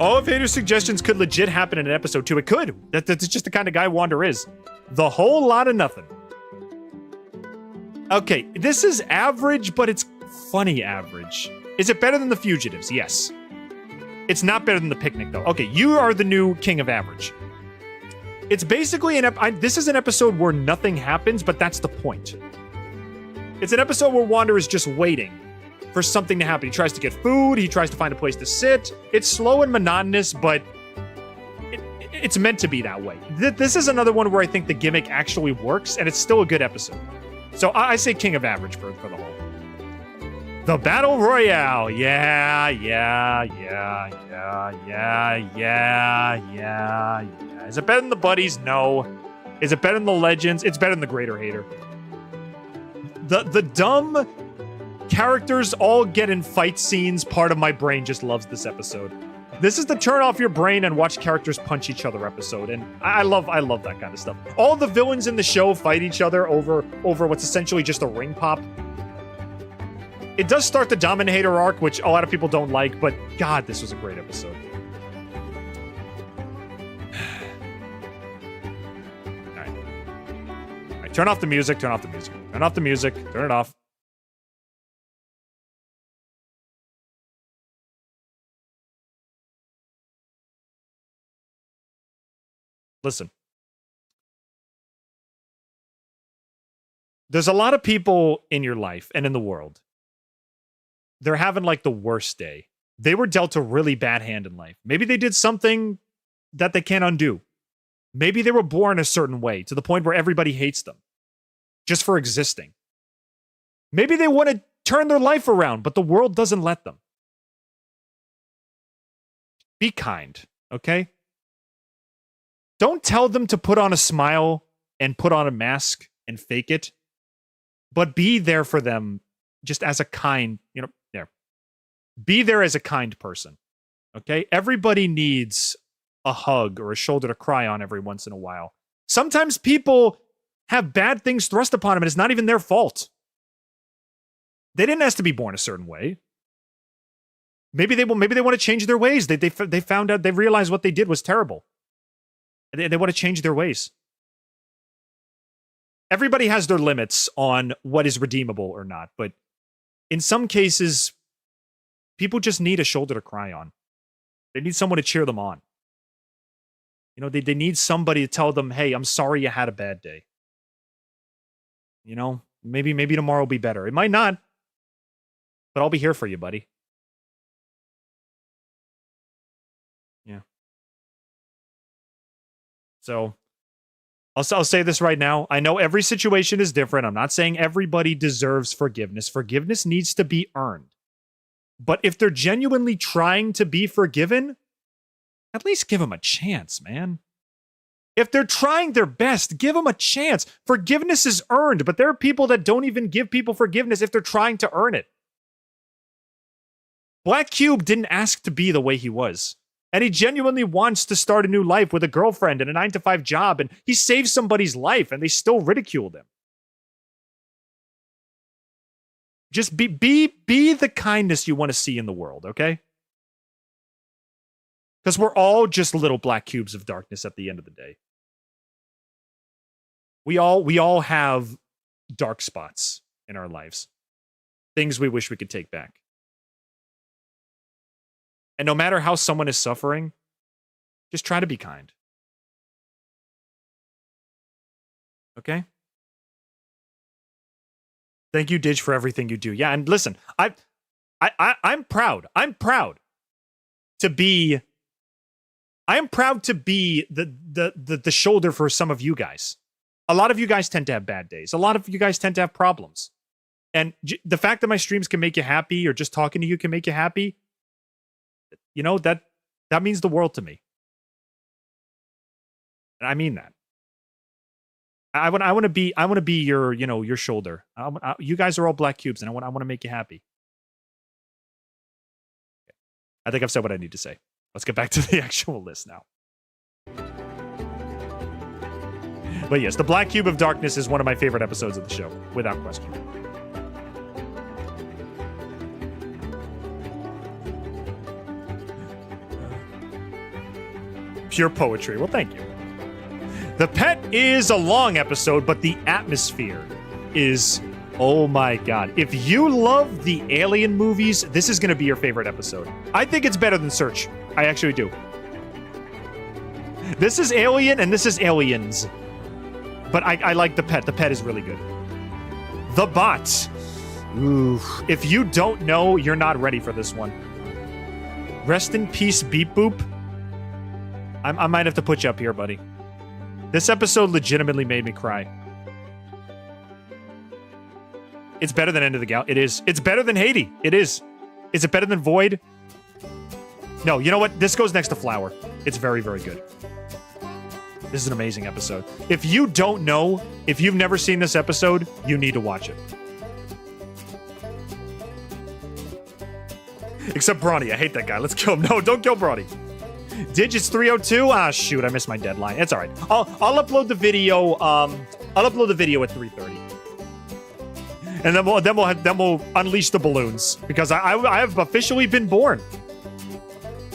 All of Hater's suggestions could legit happen in an episode too. It could. That's just the kind of guy Wander is. The whole lot of nothing. Okay, this is average, but it's funny average. Is it better than The Fugitives? Yes. It's not better than The Picnic, though. Okay, you are the new king of average. It's basically this is an episode where nothing happens, but that's the point. It's an episode where Wander is just waiting for something to happen. He tries to get food, he tries to find a place to sit. It's slow and monotonous, but it's meant to be that way. This is another one where I think the gimmick actually works, and it's still a good episode. So I say king of average for the whole. The Battle Royale. Yeah. Is it better than the Buddies? No. Is it better than the Legends? It's better than the Greater Hater. The dumb characters all get in fight scenes. Part of my brain just loves this episode. This is the turn off your brain and watch characters punch each other episode, and I love that kind of stuff. All the villains in the show fight each other over what's essentially just a ring pop. It does start the Dominator arc, which a lot of people don't like, but God, this was a great episode. All right, turn off the music, turn off the music. Turn off the music, turn it off. Listen. There's a lot of people in your life and in the world. They're having like the worst day. They were dealt a really bad hand in life. Maybe they did something that they can't undo. Maybe they were born a certain way to the point where everybody hates them just for existing. Maybe they want to turn their life around, but the world doesn't let them. Be kind, okay? Don't tell them to put on a smile and put on a mask and fake it, but be there for them just as a kind, be there as a kind person, okay? Everybody needs a hug or a shoulder to cry on every once in a while. Sometimes people have bad things thrust upon them and it's not even their fault. They didn't ask to be born a certain way. Maybe they want to change their ways. They found out, they realized what they did was terrible. They want to change their ways. Everybody has their limits on what is redeemable or not, but in some cases, people just need a shoulder to cry on. They need someone to cheer them on. They need somebody to tell them, hey, I'm sorry you had a bad day. Maybe tomorrow will be better. It might not, but I'll be here for you, buddy. Yeah. So I'll say this right now. I know every situation is different. I'm not saying everybody deserves forgiveness. Forgiveness needs to be earned. But if they're genuinely trying to be forgiven, at least give them a chance, man. If they're trying their best, give them a chance. Forgiveness is earned, but there are people that don't even give people forgiveness if they're trying to earn it. Black Cube didn't ask to be the way he was. And he genuinely wants to start a new life with a girlfriend and a 9-to-5 job, and he saved somebody's life, and they still ridiculed him. Just be the kindness you want to see in the world, okay? Because we're all just little black cubes of darkness at the end of the day. We all have dark spots in our lives. Things we wish we could take back. And no matter how someone is suffering, just try to be kind. Okay? Thank you, Didge, for everything you do. Yeah, and listen, I'm proud. I'm proud to be the shoulder for some of you guys. A lot of you guys tend to have bad days. A lot of you guys tend to have problems. And the fact that my streams can make you happy or just talking to you can make you happy, you know, that means the world to me. And I mean that. I want to be your, you know, your shoulder. You guys are all black cubes, and I want to make you happy. I think I've said what I need to say. Let's get back to the actual list now. But yes, the Black Cube of Darkness is one of my favorite episodes of the show, without question. Pure poetry. Well, thank you. The Pet is a long episode, but the atmosphere is, oh my god. If you love the Alien movies, this is going to be your favorite episode. I think it's better than Search. I actually do. This is Alien and this is Aliens. But I like The Pet. The Pet is really good. The Bot. Ooh. If you don't know, you're not ready for this one. Rest in peace, Beep Boop. I might have to put you up here, buddy. This episode legitimately made me cry. It's better than End of the Gal. It is. It's better than Haiti. It is. Is it better than Void? No, you know what? This goes next to Flower. It's very, very good. This is an amazing episode. If you don't know, if you've never seen this episode, you need to watch it. Except Brawny. I hate that guy. Let's kill him. No, don't kill Brawny. Didge is 302. Ah, shoot, I missed my deadline. It's all right. I'll upload the video. I'll upload the video at 3:30, and then we'll unleash the balloons because I have officially been born.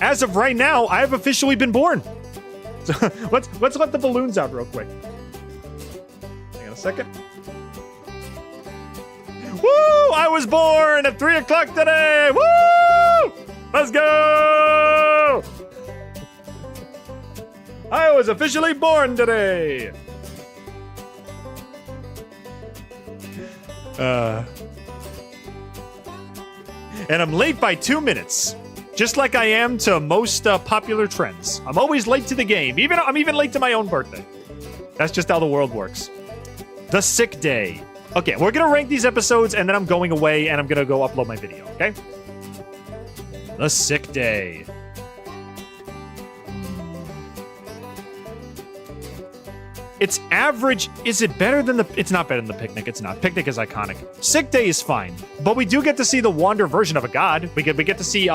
As of right now, I have officially been born. So let's let the balloons out real quick. Hang on a second. Woo! I was born at 3 o'clock today. Woo! Let's go! I was officially born today! And I'm late by 2 minutes. Just like I am to most popular trends. I'm always late to the game. I'm even late to my own birthday. That's just how the world works. The Sick Day. Okay, we're gonna rank these episodes, and then I'm going away, and I'm gonna go upload my video, okay? The Sick Day. It's average. Is it better than the... It's not better than the Picnic. It's not. Picnic is iconic. Sick Day is fine. But we do get to see the Wander version of a god. We get to see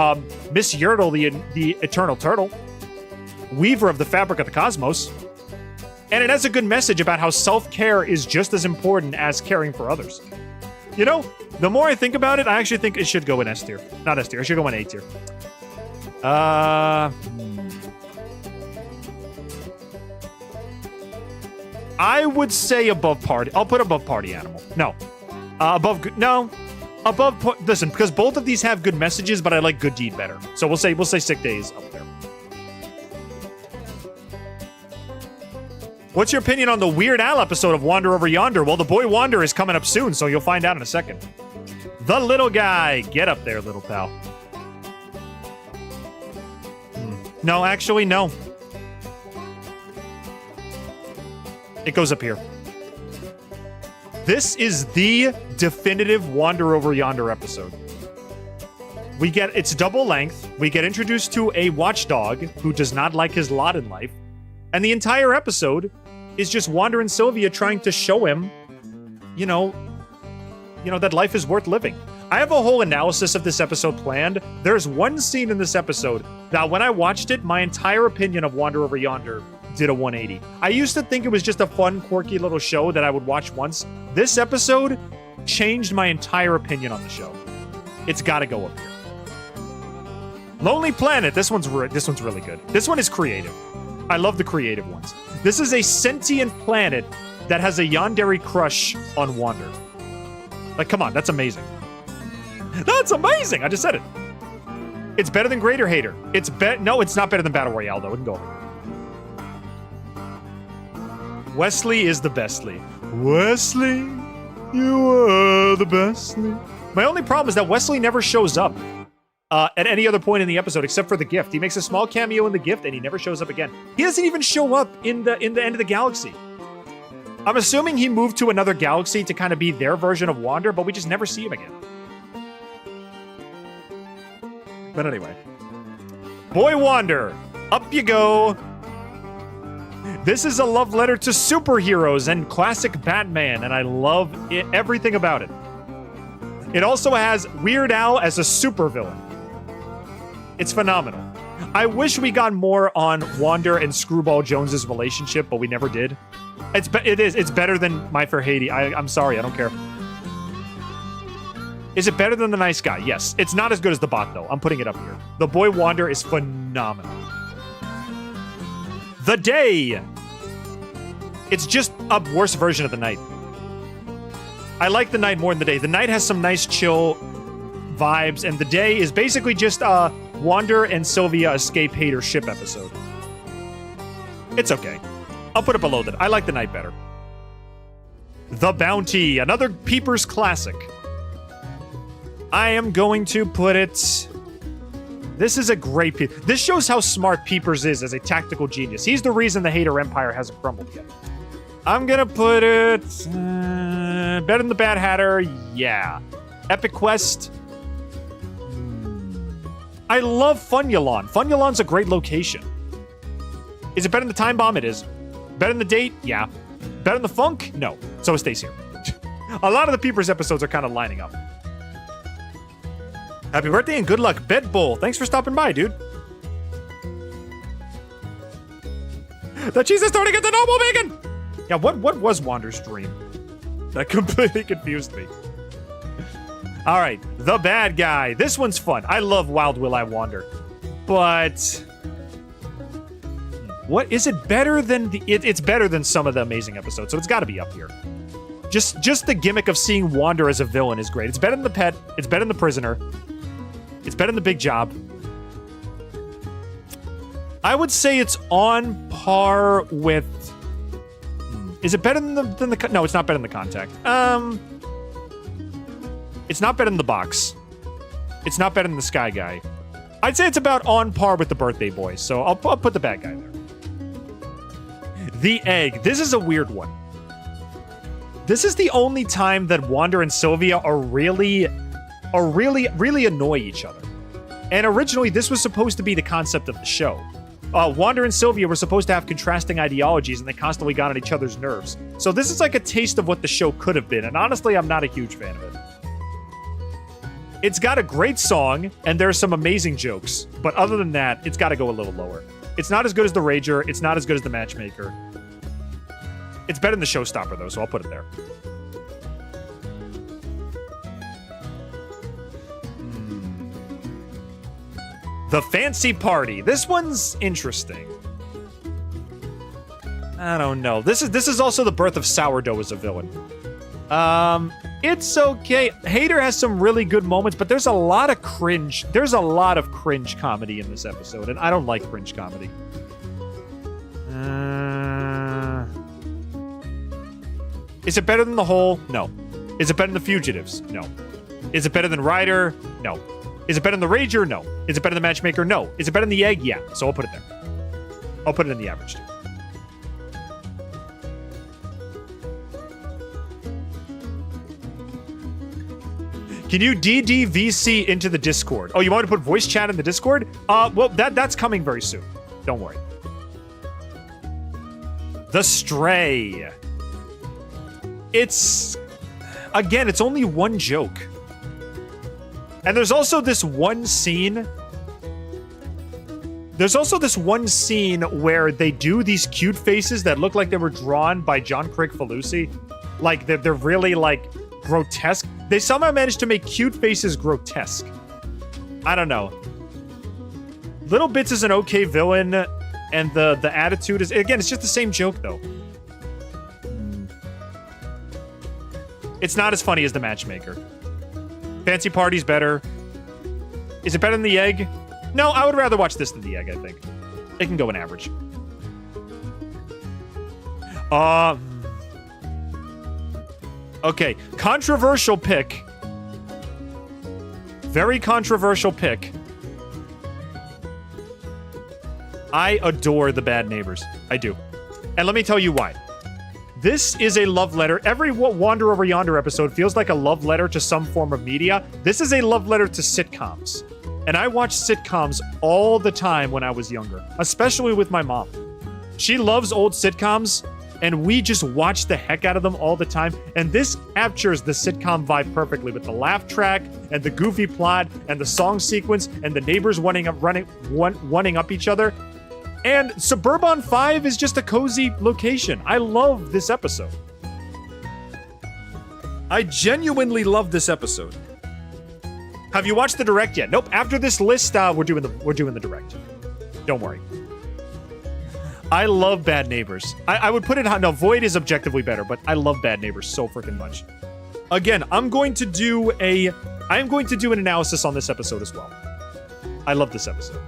Miss Yertle, the Eternal Turtle. Weaver of the fabric of the cosmos. And it has a good message about how self-care is just as important as caring for others. You know, the more I think about it, I actually think it should go in S tier. Not S tier. It should go in A tier. I would say above Party. I'll put above Party Animal. No. Listen, because both of these have good messages, but I like Good Deed better. So we'll say Sick Day is up there. What's your opinion on the Weird Al episode of Wander Over Yonder? Well, the boy Wander is coming up soon, so you'll find out in a second. The Little Guy. Get up there, little pal. No, actually, no. It goes up here. This is the definitive Wander Over Yonder episode. It's double length. We get introduced to a watchdog who does not like his lot in life. And the entire episode is just Wander and Sylvia trying to show him, you know, that life is worth living. I have a whole analysis of this episode planned. There's one scene in this episode that when I watched it, my entire opinion of Wander Over Yonder did a 180. I used to think it was just a fun, quirky little show that I would watch once. This episode changed my entire opinion on the show. It's got to go up here. Lonely Planet. This one's really good. This one is creative. I love the creative ones. This is a sentient planet that has a yandere crush on Wander. Like, come on, that's amazing. That's amazing! I just said it. It's better than Greater Hater. No, it's not better than Battle Royale, though. It can go over. Wesley is the bestly. Wesley, you are the bestly. My only problem is that Wesley never shows up at any other point in the episode except for the gift. He makes a small cameo in the gift, and he never shows up again. He doesn't even show up in the end of the galaxy. I'm assuming he moved to another galaxy to kind of be their version of Wander, but we just never see him again. But anyway. Boy Wander, up you go. This is a love letter to superheroes and classic Batman, and I love it, everything about it. It also has Weird Al as a supervillain. It's phenomenal. I wish we got more on Wander and Screwball Jones's relationship, but we never did. It's better than My Fair Lady. I'm sorry, I don't care. Is it better than The Nice Guy? Yes. It's not as good as The Bot, though. I'm putting it up here. The Boy Wander is phenomenal. The Day. It's just a worse version of The Night. I like The Night more than The Day. The Night has some nice chill vibes, and The Day is basically just a Wander and Sylvia escape hater ship episode. It's okay. I'll put it below that. I like The Night better. The Bounty. Another Peepers classic. I am going to put it... This is a great piece. This shows how smart Peepers is as a tactical genius. He's the reason the Hater Empire hasn't crumbled yet. I'm gonna put it... better than the Bad Hatter? Yeah. Epic Quest? I love Funulon. Funulon's a great location. Is it better than the Time Bomb? It is. Better than the Date? Yeah. Better than the Funk? No. So it stays here. A lot of the Peepers episodes are kind of lining up. Happy birthday and good luck, Bed Bull. Thanks for stopping by, dude. The cheese is starting at the noble bacon! Yeah, what was Wander's dream? That completely confused me. Alright, The Bad Guy. This one's fun. I love Wild Will I Wander. But... what is it better than the... It's better than some of the amazing episodes, so it's gotta be up here. Just the gimmick of seeing Wander as a villain is great. It's better than The Pet. It's better than The Prisoner. It's better than The Big Job. I would say it's on par with... Is it better than the... No, it's not better than The Contact. It's not better than The Box. It's not better than The Sky Guy. I'd say it's about on par with The Birthday Boy, so I'll put The Bad Guy there. The Egg. This is a weird one. This is the only time that Wander and Sylvia really annoy each other. And originally, this was supposed to be the concept of the show. Wander and Sylvia were supposed to have contrasting ideologies, and they constantly got on each other's nerves. So this is like a taste of what the show could have been, and honestly, I'm not a huge fan of it. It's got a great song, and there's some amazing jokes, but other than that, it's got to go a little lower. It's not as good as The Rager, it's not as good as The Matchmaker. It's better than The Showstopper, though, so I'll put it there. The Fancy Party. This one's interesting. I don't know. This is also the birth of Sourdough as a villain. It's okay. Hater has some really good moments, but there's a lot of cringe. There's a lot of cringe comedy in this episode, and I don't like cringe comedy. Is it better than The Hole? No. Is it better than The Fugitives? No. Is it better than Rider? No. Is it better than The Rager? No. Is it better than The Matchmaker? No. Is it better than The Egg? Yeah. So I'll put it there. I'll put it in the average, too. Can you DDVC into the Discord? Oh, you want to put voice chat in the Discord? Well, that's coming very soon. Don't worry. The Stray. It's... Again, it's only one joke. And there's also this one scene... There's also this one scene where they do these cute faces that look like they were drawn by John Kricfalusi. Like, they're really, like, grotesque. They somehow managed to make cute faces grotesque. I don't know. Little Bits is an okay villain, and the attitude is... Again, it's just the same joke, though. It's not as funny as The Matchmaker. Fancy Party's better. Is it better than The Egg? No, I would rather watch this than The Egg, I think. It can go in average. Okay, controversial pick. Very controversial pick. I adore The Bad Neighbors. I do. And let me tell you why. This is a love letter. Every Wander Over Yonder episode feels like a love letter to some form of media. This is a love letter to sitcoms. And I watched sitcoms all the time when I was younger, especially with my mom. She loves old sitcoms, and we just watch the heck out of them all the time. And this captures the sitcom vibe perfectly with the laugh track and the goofy plot and the song sequence and the neighbors one up each other. And Suburban 5 is just a cozy location. I love this episode. I genuinely love this episode. Have you watched the direct yet? Nope. After this list, we're doing the direct. Don't worry. I love Bad Neighbors. I would put it on... No, Void is objectively better, but I love Bad Neighbors so freaking much. Again, I'm going to do an analysis on this episode as well. I love this episode.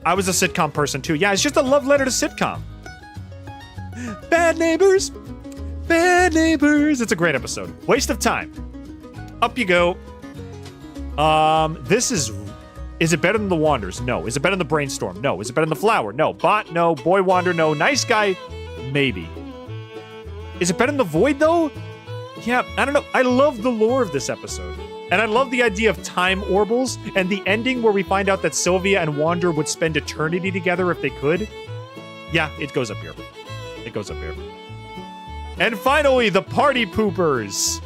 I was a sitcom person too. Yeah, it's just a love letter to sitcom. Bad Neighbors. Bad Neighbors. It's a great episode. Waste of time. Up you go. This is it better than The Wanders? No. Is it better than The Brainstorm? No. Is it better than The Flower? No. Bot? No. Boy Wander? No. Nice Guy? Maybe. Is it better than The Void, though? Yeah, I don't know. I love the lore of this episode. And I love the idea of time orbals and the ending where we find out that Sylvia and Wander would spend eternity together if they could. Yeah, it goes up here. It goes up here. And finally, the Party Poopers.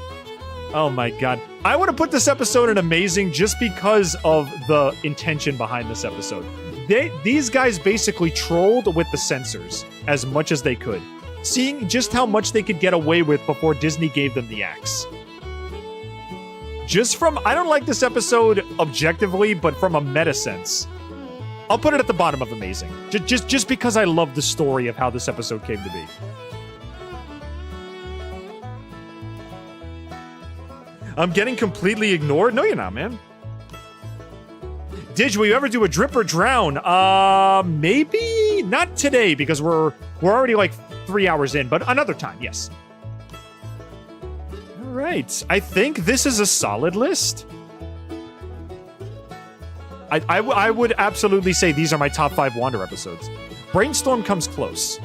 Oh my god. I want to put this episode in amazing just because of the intention behind this episode. These guys basically trolled with the censors as much as they could, seeing just how much they could get away with before Disney gave them the axe. Just from, I don't like this episode objectively, but from a meta sense, I'll put it at the bottom of amazing. Just because I love the story of how this episode came to be. I'm getting completely ignored? No, you're not, man. Didge, will you ever do a drip or drown? Maybe not today because we're already like 3 hours in, but another time, yes. All right, I think this is a solid list. I would absolutely say these are my top 5 Wander episodes. Brainstorm comes close,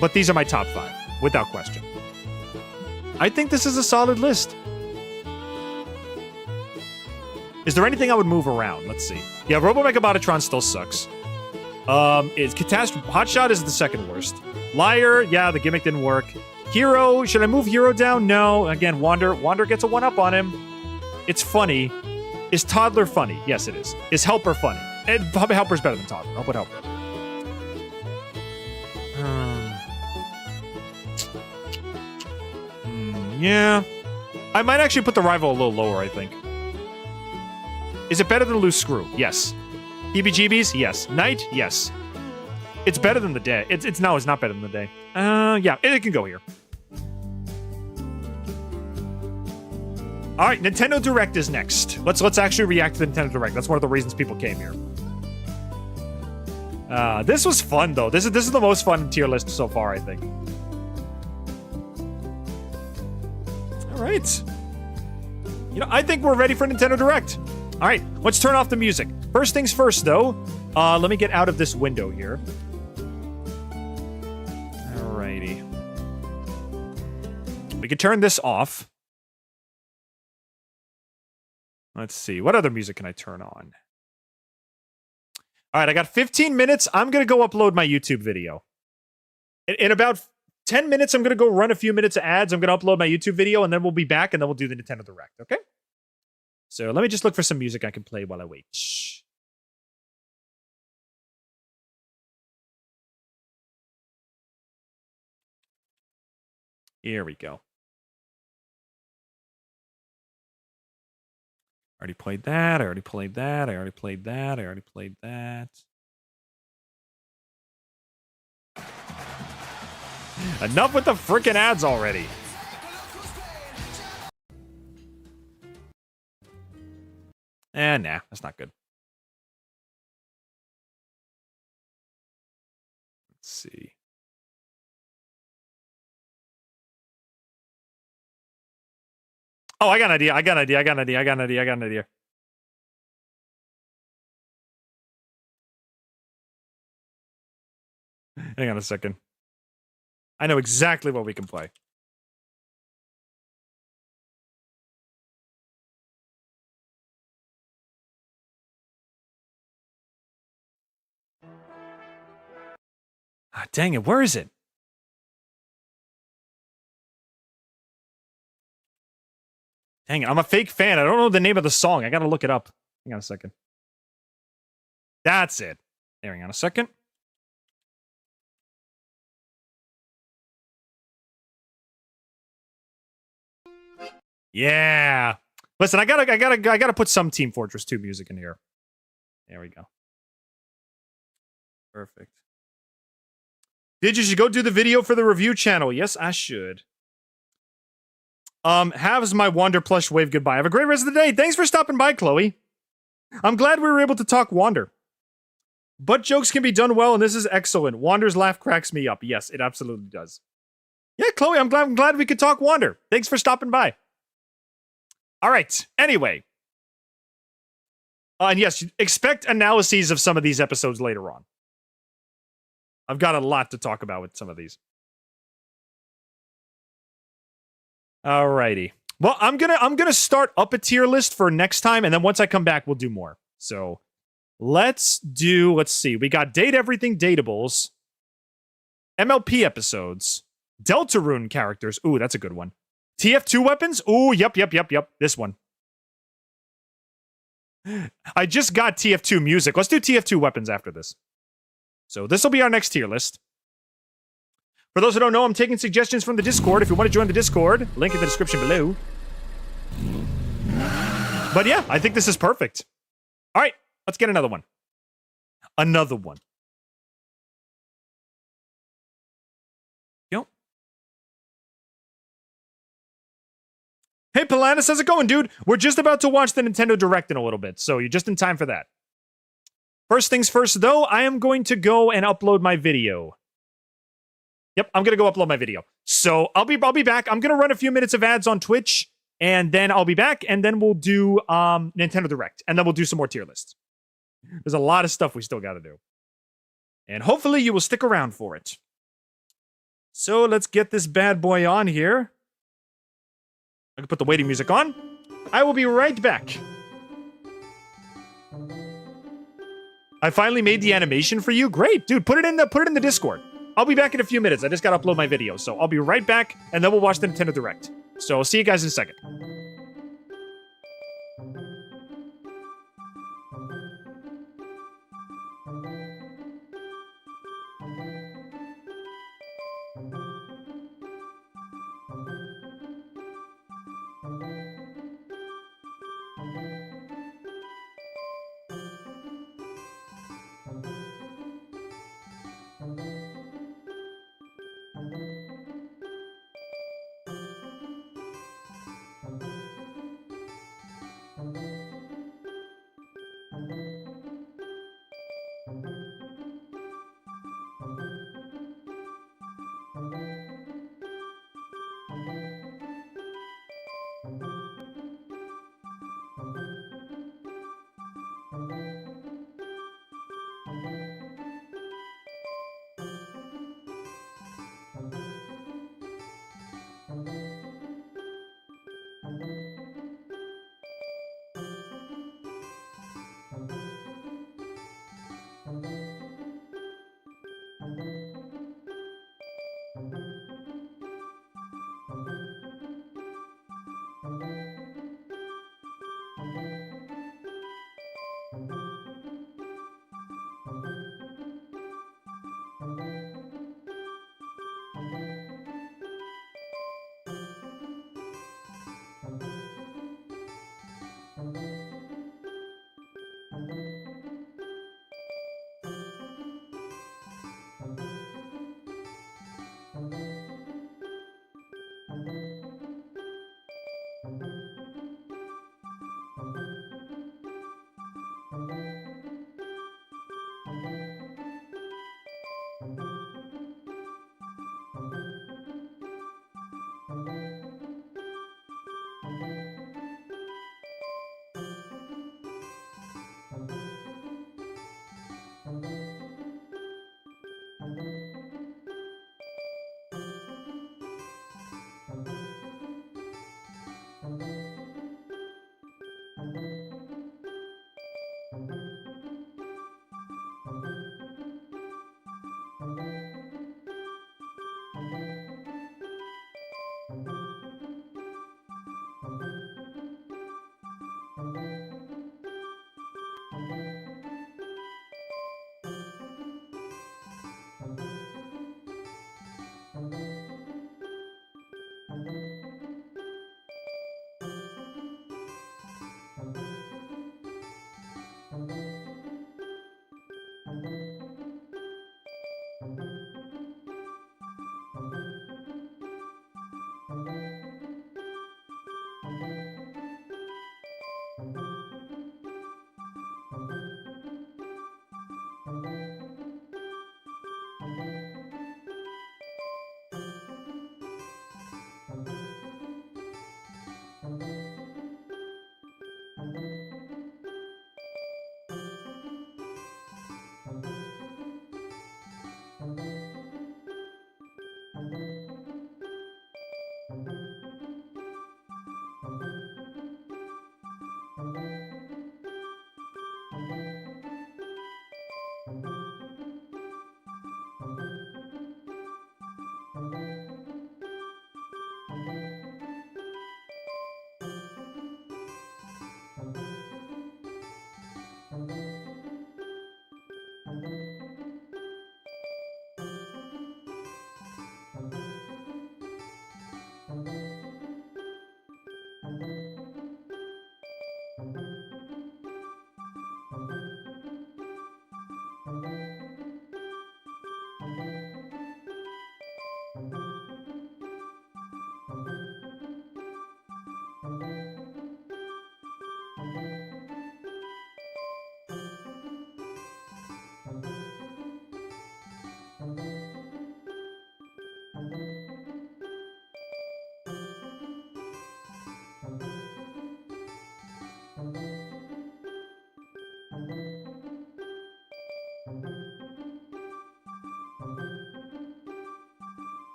but these are my top 5, without question. I think this is a solid list. Is there anything I would move around? Let's see. Yeah, Robo Megabotatron still sucks. Is Catastrophe... Hotshot is the second worst. Liar, yeah, the gimmick didn't work. Hero, should I move Hero down? No. Again, Wander gets a 1-up on him. It's funny. Is Toddler funny? Yes, it is. Is Helper funny? And Helper's better than Toddler. I'll put Helper. Yeah. I might actually put the Rival a little lower, I think. Is it better than Loose Screw? Yes. EBGBs? Yes. Night? Yes. It's better than the day. It's not better than the day. Yeah, it can go here. All right, Nintendo Direct is next. Let's actually react to the Nintendo Direct. That's one of the reasons people came here. This was fun though. This is the most fun tier list so far, I think. All right. You know, I think we're ready for Nintendo Direct. All right, let's turn off the music. First things first, though. Let me get out of this window here. Alrighty. We can turn this off. Let's see. What other music can I turn on? All right, I got 15 minutes. I'm going to go upload my YouTube video. In about 10 minutes, I'm going to go run a few minutes of ads. I'm going to upload my YouTube video, and then we'll be back, and then we'll do the Nintendo Direct, okay? So let me just look for some music I can play while I wait. Shh. Here we go. Already played that. I already played that. I already played that. I already played that. Enough with the freaking ads already. Nah, that's not good. Let's see. Oh, I got an idea. I got an idea. I got an idea. I got an idea. I got an idea. Hang on a second. I know exactly what we can play. Ah, dang it. Where is it? Dang it. I'm a fake fan. I don't know the name of the song. I gotta look it up. Hang on a second. That's it. Hang on a second. Yeah. Listen, I gotta put some Team Fortress 2 music in here. There we go. Perfect. Did you should go do the video for the review channel? Yes, I should. Halves my Wander plush wave goodbye. Have a great rest of the day. Thanks for stopping by, Chloe. I'm glad we were able to talk Wander. But jokes can be done well, and this is excellent. Wander's laugh cracks me up. Yes, it absolutely does. Yeah, Chloe, I'm glad we could talk Wander. Thanks for stopping by. All right. Anyway. And yes, expect analyses of some of these episodes later on. I've got a lot to talk about with some of these. Alrighty. Well, I'm gonna start up a tier list for next time, and then once I come back, we'll do more. So let's see. We got Date Everything Dateables, MLP episodes, Deltarune characters. Ooh, that's a good one. TF2 weapons? Ooh, yep. This one. I just got TF2 music. Let's do TF2 weapons after this. So this will be our next tier list. For those who don't know, I'm taking suggestions from the Discord. If you want to join the Discord, link in the description below. But yeah, I think this is perfect. All right, let's get another one. Another one. Yo. Hey, Polanis, how's it going, dude? We're just about to watch the Nintendo Direct in a little bit, so you're just in time for that. First things first, though, I am going to go and upload my video. Yep, I'm gonna go upload my video. So I'll be back. I'm gonna run a few minutes of ads on Twitch, and then I'll be back, and then we'll do Nintendo Direct, and then we'll do some more tier lists. There's a lot of stuff we still gotta do. And hopefully you will stick around for it. So let's get this bad boy on here. I can put the waiting music on. I will be right back. I finally made the animation for you. Great, dude. Put it in the Discord. I'll be back in a few minutes. I just gotta upload my video. So I'll be right back, and then we'll watch the Nintendo Direct. So I'll see you guys in a second.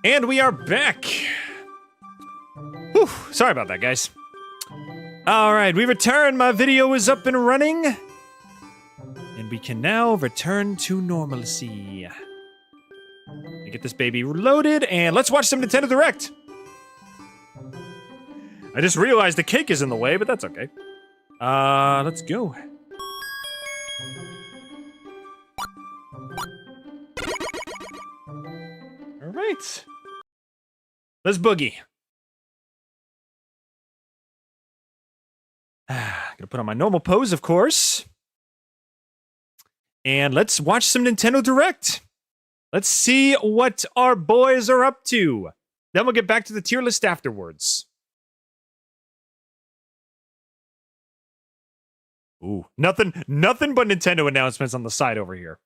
And we are back. Whew, sorry about that, guys. All right, we returned. My video is up and running. And we can now return to normalcy. Let me get this baby loaded, and let's watch some Nintendo Direct. I just realized the cake is in the way, but that's okay. Let's go. All right. Let's boogie. Gonna put on my normal pose, of course. And let's watch some Nintendo Direct. Let's see what our boys are up to. Then we'll get back to the tier list afterwards. Ooh, nothing but Nintendo announcements on the side over here.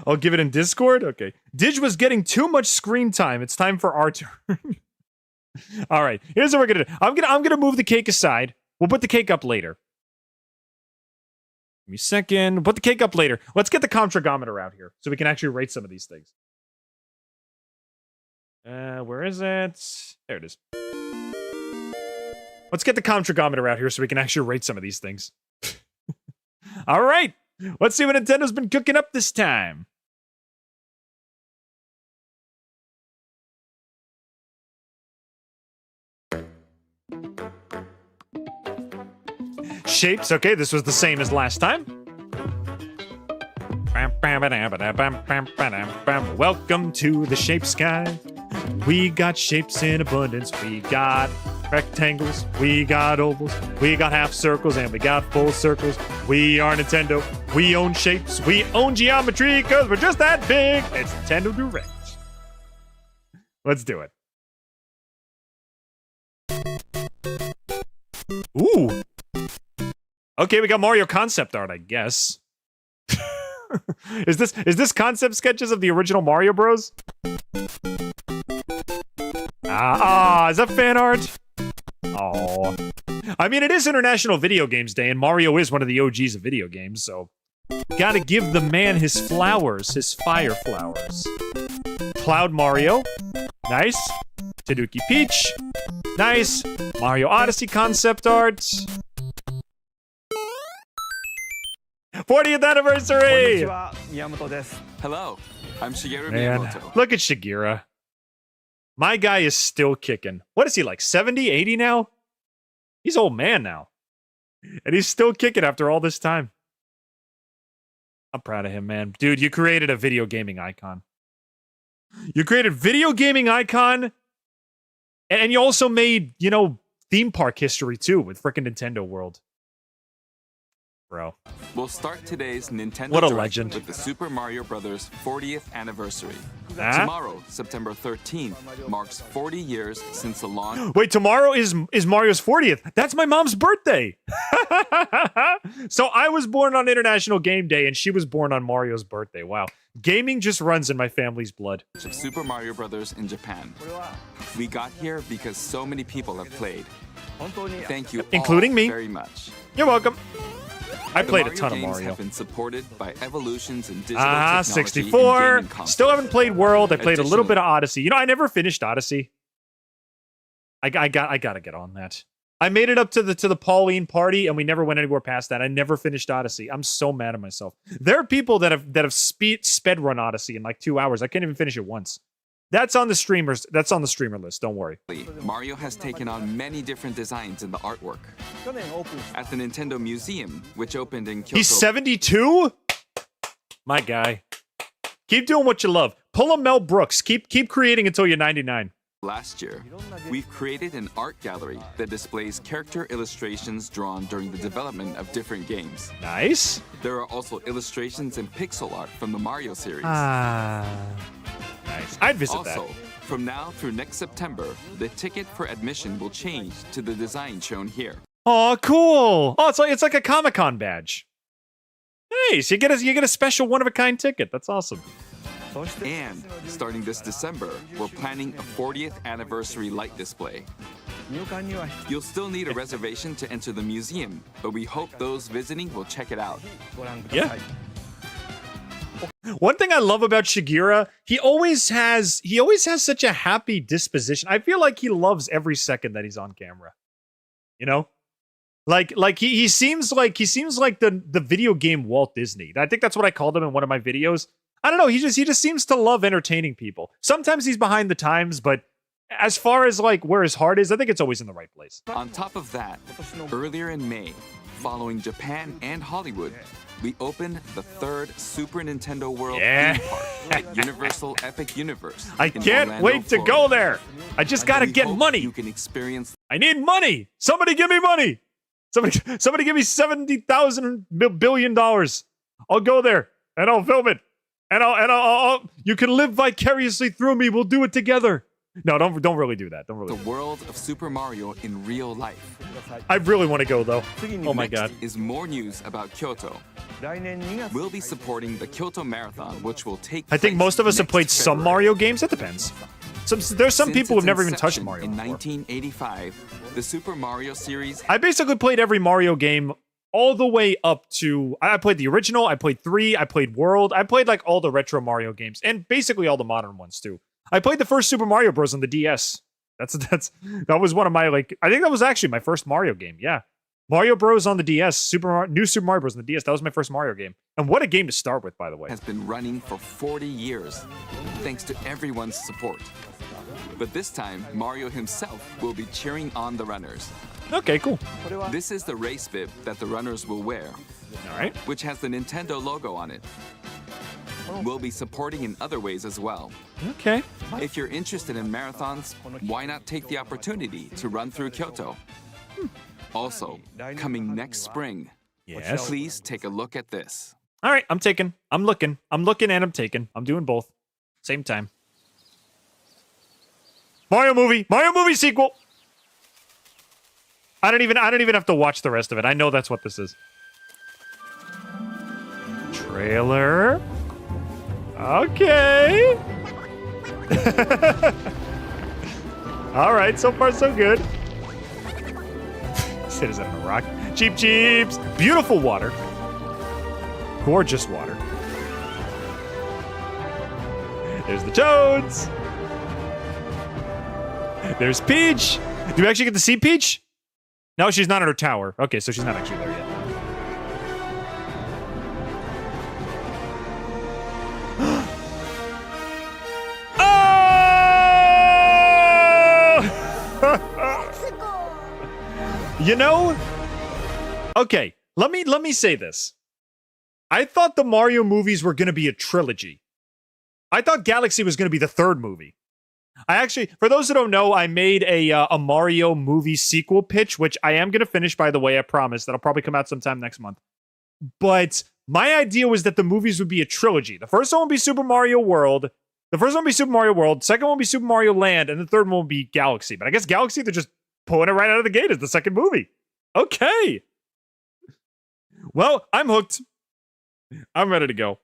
I'll give it in Discord? Okay. Didge was getting too much screen time. It's time for our turn. All right. Here's what we're gonna do. I'm gonna move the cake aside. We'll put the cake up later. Give me a second. We'll put the cake up later. Let's get the Comtrigometer out here so we can actually rate some of these things. Where is it? There it is. Let's get the Comtrigometer out here so we can actually rate some of these things. All right. Let's see what Nintendo's been cooking up this time. Shapes. Okay, this was the same as last time. Welcome to the shape sky. We got shapes in abundance. We got rectangles, we got ovals, we got half circles, and we got full circles. We are Nintendo. We own shapes. We own geometry because we're just that big. It's Nintendo Direct. Let's do it. Ooh. Okay, we got Mario concept art, I guess. Is this concept sketches of the original Mario Bros? Is that fan art? Oh, I mean, it is International Video Games Day, and Mario is one of the OGs of video games, so gotta give the man his flowers, his fire flowers. Cloud Mario, nice. Tanuki Peach, nice. Mario Odyssey concept art. 40th anniversary! Hello, I'm Shigeru Man, Miyamoto. look at Shigeru. My guy is still kicking. What is he, like 70, 80 now? He's old man now. And he's still kicking after all this time. I'm proud of him, man. Dude, you created a video gaming icon. You created video gaming icon, and you also made, you know, theme park history too with frickin' Nintendo World. Bro. We'll start today's Nintendo What a Direct legend. with the Super Mario Bros. 40th anniversary. Ah? Tomorrow, September 13th, marks 40 years since the launch. Wait, tomorrow is Mario's 40th. That's my mom's birthday. So I was born on International Game Day, and she was born on Mario's birthday. Wow. Gaming just runs in my family's blood. Of Super Mario Bros. In Japan. We got here because so many people have played. Thank you Including all me. very much. You're welcome. I The played a Mario ton of games Mario. have been supported by evolutions in digital Ah, technology 64. and gaming consoles. Still haven't played World. I played a little bit of Additionally- Odyssey. You know, I never finished Odyssey. I gotta get on that. I made it up to the Pauline party, and we never went anywhere past that. I never finished Odyssey. I'm so mad at myself. There are people that have sped run Odyssey in like 2 hours. I can't even finish it once. That's on the streamers. That's on the streamer list. Don't worry. Mario has taken on many different designs in the artwork. At the Nintendo Museum, which opened in Kyoto. He's 72. My guy. Keep doing what you love. Pull a Mel Brooks. Keep creating until you're 99. Last year, we've created an art gallery that displays character illustrations drawn during the development of different games. Nice. There are also illustrations and pixel art from the Mario series. Nice. I'd visit Also, that. from now through next September, the ticket for admission will change to the design shown here. Oh, cool. Oh, it's like a Comic-Con badge. Nice. You get a special one-of-a-kind ticket. That's awesome. And starting this December, we're planning a 40th anniversary light display. You'll still need a reservation to enter the museum, but we hope those visiting will check it out. Yeah. One thing I love about Shigeru, he always has such a happy disposition. I feel like he loves every second that he's on camera. You know? Like he seems like the video game Walt Disney. I think that's what I called him in one of my videos. I don't know, he just seems to love entertaining people. Sometimes he's behind the times, but as far as like where his heart is, I think it's always in the right place. On top of that, earlier in May, following Japan and Hollywood, we opened the third Super Nintendo World Yeah. theme park at Universal Epic Universe. I in can't Orlando, wait to Florida. go there. I just gotta We get hope money. You can experience I need money. Somebody give me money. Somebody give me $70,000 billion. I'll go there and I'll film it. And I'll you can live vicariously through me. We'll do it together. No, don't really do that. Don't really. the world of Super Mario in real life. I really want to go though. Oh my Next god. is more news about Kyoto. We'll be supporting the Kyoto Marathon, which will take I think place most of us have next played some February. Mario games. That depends. There's some Since people who've its never even touched inception Mario in before. 1985, the Super Mario series I basically played every Mario game all the way up to I played the original, I played 3, I played World, I played like all the retro Mario games and basically all the modern ones too. I played the first Super Mario Bros on the DS. That was one of my like I think that was actually my first Mario game. Yeah. Mario Bros on the DS, new Super Mario Bros on the DS. That was my first Mario game. And what a game to start with, by the way. has been running for 40 years, thanks to everyone's support. But this time, Mario himself will be cheering on the runners. Okay, cool. This is the race bib that the runners will wear, All right. which has the Nintendo logo on it. We'll be supporting in other ways as well. Okay. If you're interested in marathons, why not take the opportunity to run through Kyoto? Also, coming next spring, Yes. please take a look at this. All right, I'm looking and I'm taking. I'm doing both. Same time. Mario movie sequel. I don't even have to watch the rest of it. I know that's what this is. Trailer. Okay. All right, so far so good. Citizen of a rock. Cheap Jeeps. Beautiful water. Gorgeous water. There's the Toads. There's Peach. Do we actually get to see Peach? No, she's not in her tower. Okay, so she's not actually there yet. Oh! You know? Okay, let me say this. I thought the Mario movies were going to be a trilogy. I thought Galaxy was going to be the third movie. I actually, for those who don't know, I made a Mario movie sequel pitch, which I am going to finish, by the way, I promise. That'll probably come out sometime next month. But my idea was that the movies would be a trilogy. The first one would be Super Mario World. The first one would be Super Mario World. Second one would be Super Mario Land. And the third one would be Galaxy. But I guess Galaxy, they're just pulling it right out of the gate as the second movie. Okay. Well, I'm hooked. I'm ready to go.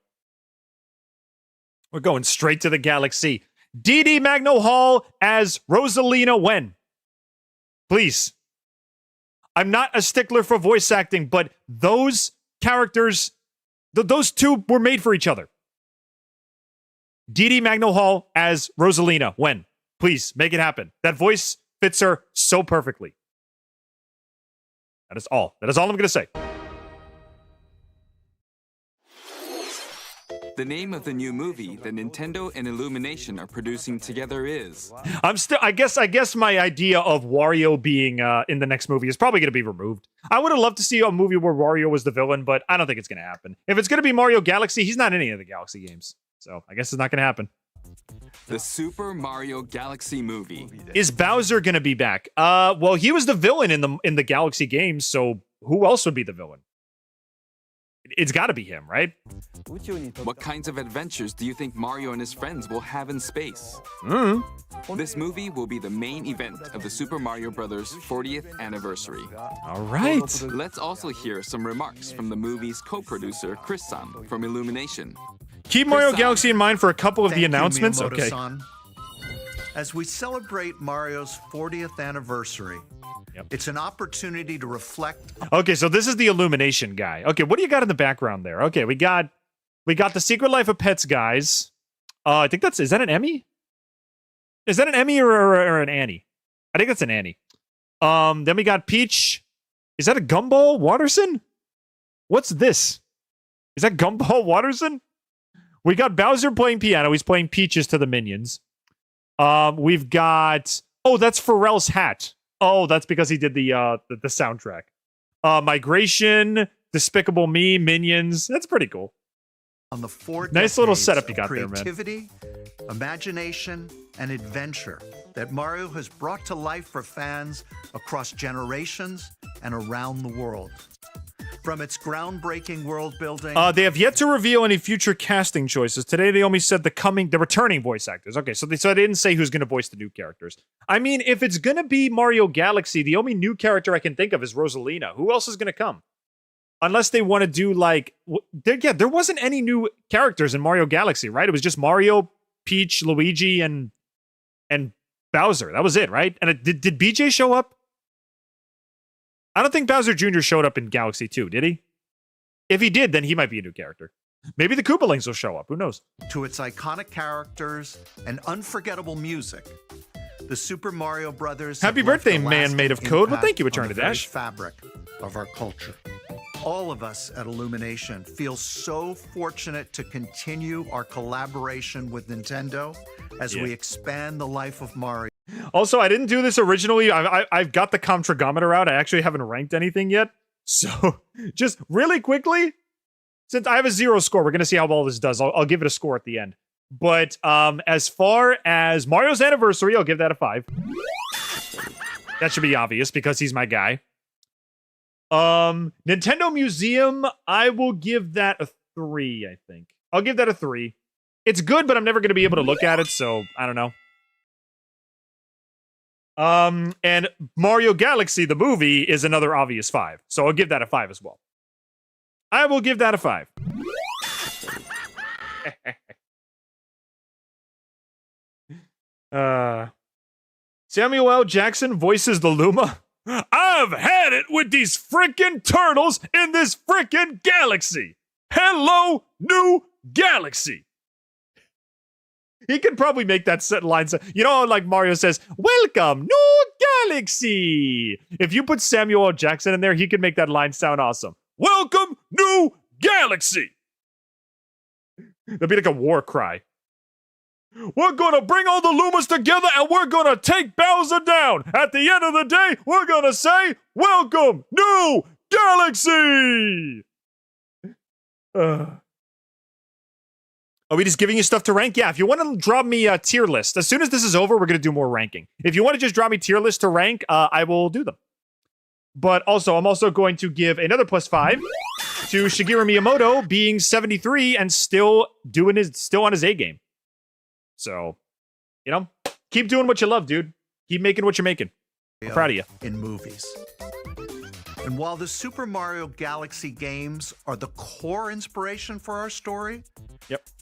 We're going straight to the Galaxy. Dee Dee Magno Hall as Rosalina Wen. Please. I'm not a stickler for voice acting, but those characters, those two were made for each other. Didi Magno-Hall as Rosalina. When? Please, make it happen. That voice fits her so perfectly. That is all. That is all I'm going to say. The name of the new movie that Nintendo and Illumination are producing together is... I guess my idea of Wario being in the next movie is probably going to be removed. I would have loved to see a movie where Wario was the villain, but I don't think it's going to happen. If it's going to be Mario Galaxy, he's not in any of the Galaxy games. So I guess it's not going to happen. The Super Mario Galaxy movie. Is Bowser going to be back? Well, he was the villain in the Galaxy games, so who else would be the villain? It's got to be him, right? What kinds of adventures do you think Mario and his friends will have in space? This movie will be the main event of the Super Mario Bros. 40th anniversary. All right. Let's also hear some remarks from the movie's co-producer, Chris-san, from Illumination. Keep Mario Galaxy in mind for a couple of the announcements. Okay. As we celebrate Mario's 40th anniversary, it's an opportunity to reflect. Okay, so this is the Illumination guy. Okay, what do you got in the background there? Okay, we got the Secret Life of Pets guys. I think is that an Emmy? Is that an Emmy or an Annie? I think that's an Annie. Then we got Peach. Is that a Gumball Watterson? What's this? Is that Gumball Watterson? We got Bowser playing piano. He's playing Peaches to the minions. We've got... Oh, that's Pharrell's hat. Oh, that's because he did the soundtrack. Migration, Despicable Me, Minions. That's pretty cool. On the 4 nice little setup you got there, man. Creativity, imagination, and adventure that Mario has brought to life for fans across generations and around the world. From its groundbreaking world building... They have yet to reveal any future casting choices. Today, they only said the returning voice actors. Okay, so they didn't say who's going to voice the new characters. I mean, if it's going to be Mario Galaxy, the only new character I can think of is Rosalina. Who else is going to come? Unless they want to do, like... there wasn't any new characters in Mario Galaxy, right? It was just Mario, Peach, Luigi, and Bowser. That was it, right? And did BJ show up? I don't think Bowser Jr. showed up in Galaxy 2, did he? If he did, then he might be a new character. Maybe the Koopalings will show up. Who knows? To its iconic characters and unforgettable music, the Super Mario Brothers. Happy birthday, man made of code. Well, thank you, Return to Dash. Fabric of our culture. All of us at Illumination feel so fortunate to continue our collaboration with Nintendo as we expand the life of Mario. Also, I didn't do this originally. I've got the Comtrigometer out. I actually haven't ranked anything yet. So, just really quickly, since I have a 0 score, we're going to see how well this does. I'll give it a score at the end. But as far as Mario's Anniversary, I'll give that a 5. That should be obvious because he's my guy. Nintendo Museum, I will give that a 3, I think. I'll give that a 3. It's good, but I'm never going to be able to look at it, so I don't know. And Mario Galaxy, the movie, is another obvious 5. So I'll give that a 5 as well. I will give that a 5. Samuel L. Jackson voices the Luma. I've had it with these frickin' turtles in this frickin' galaxy. Hello, new galaxy. He could probably make that set line. You know, like Mario says, welcome, new galaxy. If you put Samuel L. Jackson in there, he could make that line sound awesome. Welcome, new galaxy. That'd be like a war cry. We're gonna bring all the Lumas together and we're gonna take Bowser down. At the end of the day, we're gonna say, welcome, new galaxy. Are we just giving you stuff to rank? Yeah, if you want to drop me a tier list, as soon as this is over, we're going to do more ranking. If you want to just drop me tier list to rank, I will do them. But also, I'm also going to give another +5 to Shigeru Miyamoto being 73 and still on his A game. So, you know, keep doing what you love, dude. Keep making what you're making. I'm proud of you. In movies. And while the Super Mario Galaxy games are the core inspiration for our story,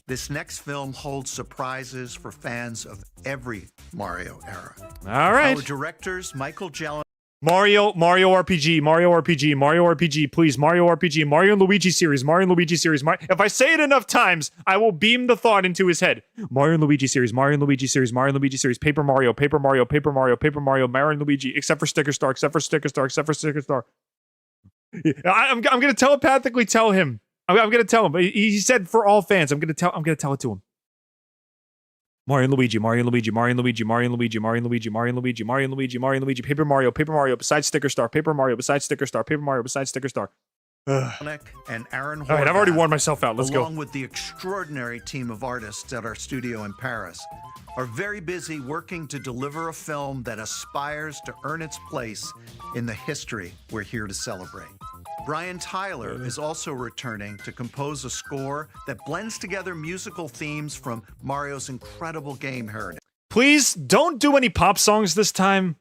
this next film holds surprises for fans of every Mario era. All right. Our directors, Michael Gellar Mario RPG, Mario RPG, Mario RPG, please, Mario RPG, Mario and Luigi series, Mario and Luigi series. If I say it enough times, I will beam the thought into his head. Mario and Luigi series, Mario and Luigi series, Mario and Luigi series, Paper Mario, Paper Mario, Paper Mario, Paper Mario, Mario and Luigi, except for Sticker Star, except for Sticker Star, except for Sticker Star. I'm gonna telepathically tell him. I'm gonna tell him. He said for all fans. I'm gonna tell it to him. Mario and Luigi, Mario and Luigi, Mario and Luigi, Mario and Luigi, Mario and Luigi, Mario and Luigi, Mario and Luigi, Mario and Luigi, Paper Mario besides Sticker Star, Paper Mario besides Sticker Star, Paper Mario besides Sticker Star. And Aaron All right, I've already worn myself out. Let's go. Along with the extraordinary team of artists at our studio in Paris, are very busy working to deliver a film that aspires to earn its place in the history we're here to celebrate. Brian Tyler is also returning to compose a score that blends together musical themes from Mario's incredible game heritage. Please don't do any pop songs this time.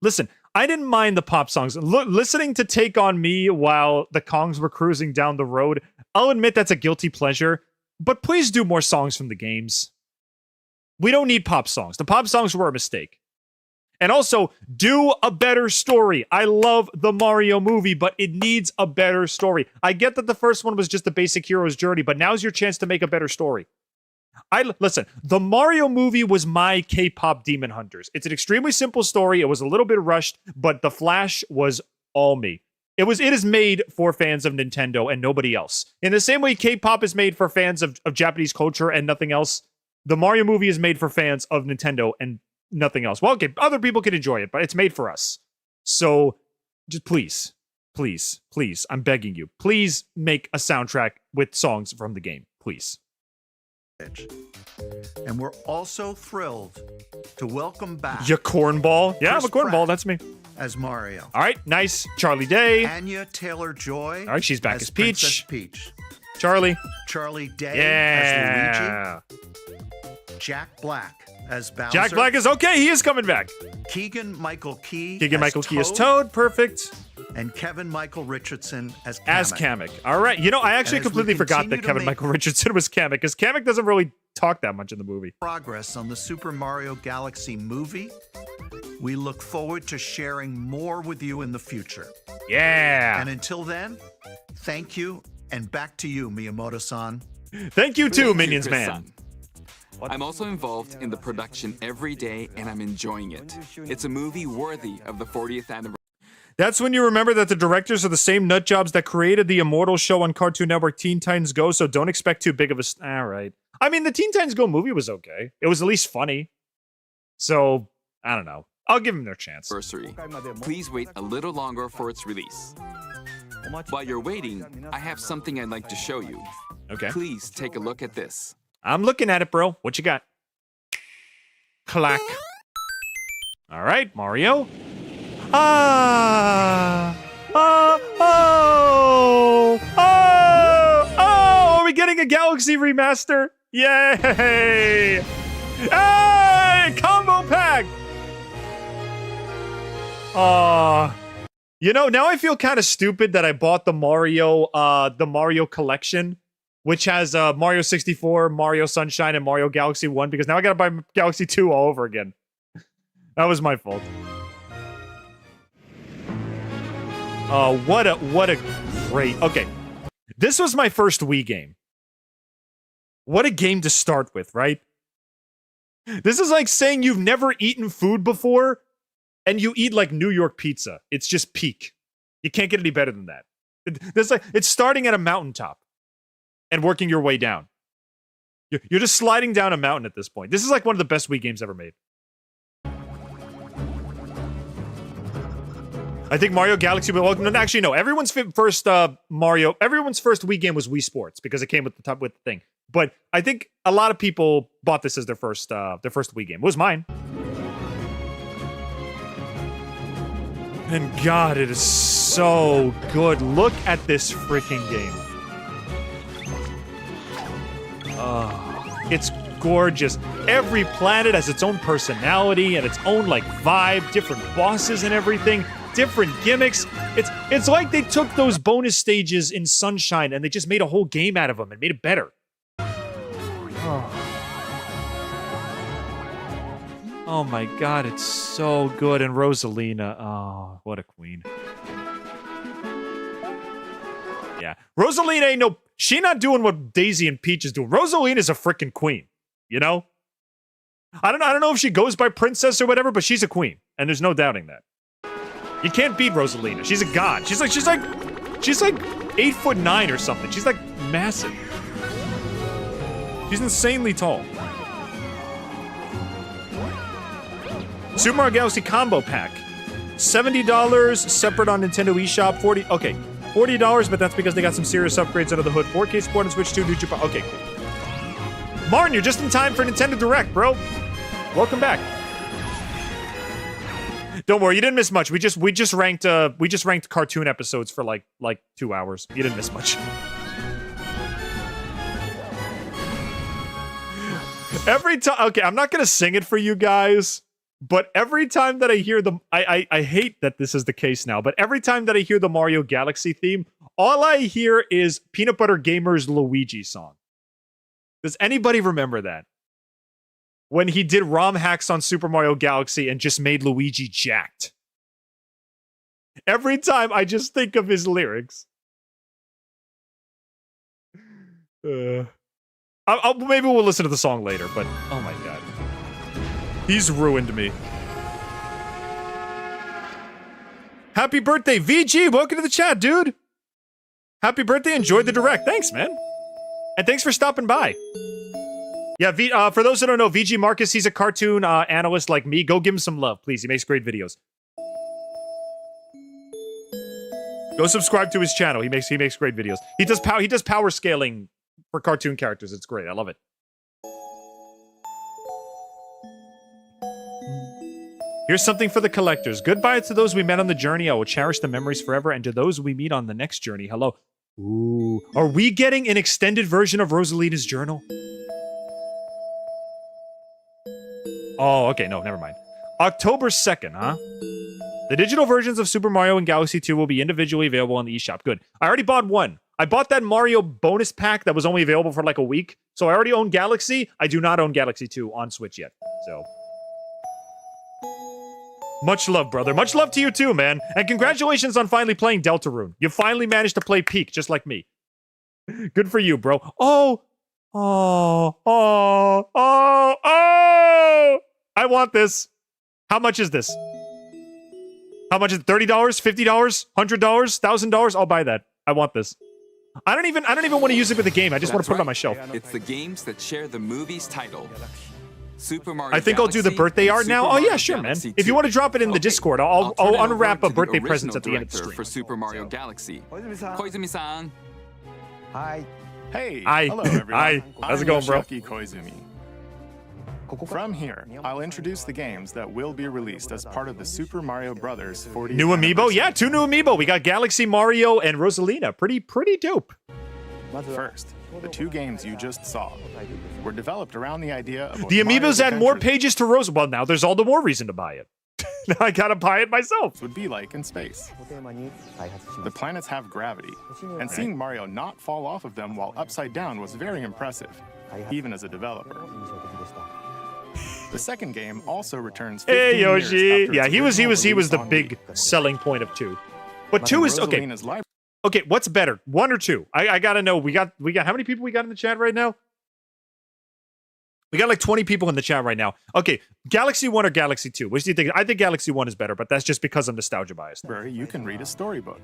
Listen, I didn't mind the pop songs. Listening to Take On Me while the Kongs were cruising down the road, I'll admit that's a guilty pleasure, but please do more songs from the games. We don't need pop songs. The pop songs were a mistake. And also, do a better story. I love the Mario movie, but it needs a better story. I get that the first one was just a basic hero's journey, but now's your chance to make a better story. Listen, the Mario movie was my K-pop Demon Hunters. It's an extremely simple story. It was a little bit rushed, but the Flash was all me. It is made for fans of Nintendo and nobody else. In the same way K-pop is made for fans of Japanese culture and nothing else, the Mario movie is made for fans of Nintendo and nothing else. Well, okay, other people can enjoy it, but it's made for us. So, just please, please, please, I'm begging you, please make a soundtrack with songs from the game, please. And we're also thrilled to welcome back... You cornball? Yeah, I'm a Chris cornball, Pratt that's me. ...as Mario. All right, nice. Charlie Day. Anya Taylor-Joy... All right, she's back as Peach. Princess Peach. Charlie Day yeah. as Luigi. Jack Black as Bowser. Jack Black is okay. He is coming back. Keegan-Michael Key as Toad. Perfect. And Kevin-Michael Richardson as Kamek. As Kamek. All right. You know, I actually completely forgot that Kevin-Michael Richardson was Kamek, because Kamek doesn't really talk that much in the movie. Progress on the Super Mario Galaxy movie. We look forward to sharing more with you in the future. Yeah. And until then, thank you, and back to you, Miyamoto-san. Thank you too, Minions Man. Chris-san. I'm also involved in the production every day, and I'm enjoying it. It's a movie worthy of the 40th anniversary. That's when you remember that the directors are the same nutjobs that created the immortal show on Cartoon Network, Teen Titans Go, so don't expect too big of a... All right. I mean, the Teen Titans Go movie was okay. It was at least funny. So, I don't know. I'll give them their chance. Please wait a little longer for its release. While you're waiting, I have something I'd like to show you. Okay. Please take a look at this. I'm looking at it, bro. What you got? Clack. All right, Mario. Are we getting a Galaxy remaster? Yay! Hey, combo pack! You know, now I feel kind of stupid that I bought the Mario collection, which has Mario 64, Mario Sunshine, and Mario Galaxy 1, because now I gotta buy Galaxy 2 all over again. That was my fault. What a great... Okay. This was my first Wii game. What a game to start with, right? This is like saying you've never eaten food before, and you eat like New York pizza. It's just peak. You can't get any better than that. It's starting at a mountaintop and working your way down. You're just sliding down a mountain at this point. This is like one of the best Wii games ever made. I think Mario Galaxy, well, actually no, everyone's first Wii game was Wii Sports because it came with the thing. But I think a lot of people bought this as their first Wii game. It was mine. And God, it is so good. Look at this freaking game. It's gorgeous. Every planet has its own personality and its own like vibe, different bosses and everything, different gimmicks. It's like they took those bonus stages in Sunshine and they just made a whole game out of them and made it better. Oh my god, it's so good. And Rosalina, oh, what a queen. Yeah, Rosalina ain't no... She not doing what Daisy and Peach is doing. Rosalina's a freaking queen, you know? I don't know if she goes by princess or whatever, but she's a queen, and there's no doubting that. You can't beat Rosalina. She's a god. She's like 8'9" or something. She's like massive. She's insanely tall. Super Mario Galaxy Combo Pack. $70 separate on Nintendo eShop. Okay, $40, but that's because they got some serious upgrades under the hood. 4K support on Switch 2, New Japan. Okay, cool. Martin, you're just in time for Nintendo Direct, bro. Welcome back. Don't worry, you didn't miss much. We just ranked cartoon episodes for like 2 hours. You didn't miss much. Every time, okay, I'm not gonna sing it for you guys, but every time that I hear the, I hate that this is the case now, but every time that I hear the Mario Galaxy theme, all I hear is Peanut Butter Gamer's Luigi song. Does anybody remember that? When he did ROM hacks on Super Mario Galaxy and just made Luigi jacked. Every time I just think of his lyrics. Maybe we'll listen to the song later, but oh my god. He's ruined me. Happy birthday, VG! Welcome to the chat, dude! Happy birthday, enjoyed the direct. Thanks, man. And thanks for stopping by. Yeah, for those that don't know, VG Marcus, he's a cartoon analyst like me. Go give him some love, please. He makes great videos. Go subscribe to his channel. He makes great videos. He does power scaling for cartoon characters. It's great. I love it. Here's something for the collectors. Goodbye to those we met on the journey. I will cherish the memories forever. And to those we meet on the next journey, hello. Ooh. Are we getting an extended version of Rosalina's journal? Oh, okay, no, never mind. October 2nd, huh? The digital versions of Super Mario and Galaxy 2 will be individually available on the eShop. Good. I already bought one. I bought that Mario bonus pack that was only available for like a week. So I already own Galaxy. I do not own Galaxy 2 on Switch yet. So... much love, brother. Much love to you too, man. And congratulations on finally playing Deltarune. You finally managed to play Peak, just like me. Good for you, bro. Oh! I want this. How much is this? How much is it? $30? $50? $100? $1,000? I'll buy that. I want this. I don't even want to use it with the game. I just want to put it on my shelf. It's the games that share the movie's title. Super Mario I think I'll do the birthday art now. Oh yeah, sure, man. If you want to drop it in the Discord, I'll unwrap a birthday presents at the end of the stream. For Super Mario Galaxy. Koizumi-san. Hi. Hey. Hi. Hello, everyone. Hi. How's it going, bro? Yoshiaki Koizumi. From here, I'll introduce the games that will be released as part of the Super Mario Bros. 40th New amiibo? anniversary. Yeah, 2 new amiibo. We got Galaxy Mario and Rosalina. Pretty dope. First, the 2 games you just saw were developed around the idea of what The Mario's amiibos add more adventures pages to Rosa. Well, now there's all the more reason to buy it. Now I gotta buy it myself. would be like in space. The planets have gravity, and seeing Mario not fall off of them while upside down was very impressive, even as a developer. The second game also returns 15 Hey years Yoshi. after Yeah, its he was original the release on big Wii. selling point of 2. But 2 is okay. Rosalina's library Okay, what's better? 1 or 2? I gotta know. We got how many people we got in the chat right now? We got like 20 people in the chat right now. Okay, Galaxy 1 or Galaxy 2? Which do you think? I think Galaxy 1 is better, but that's just because I'm nostalgia biased. you can read a storybook.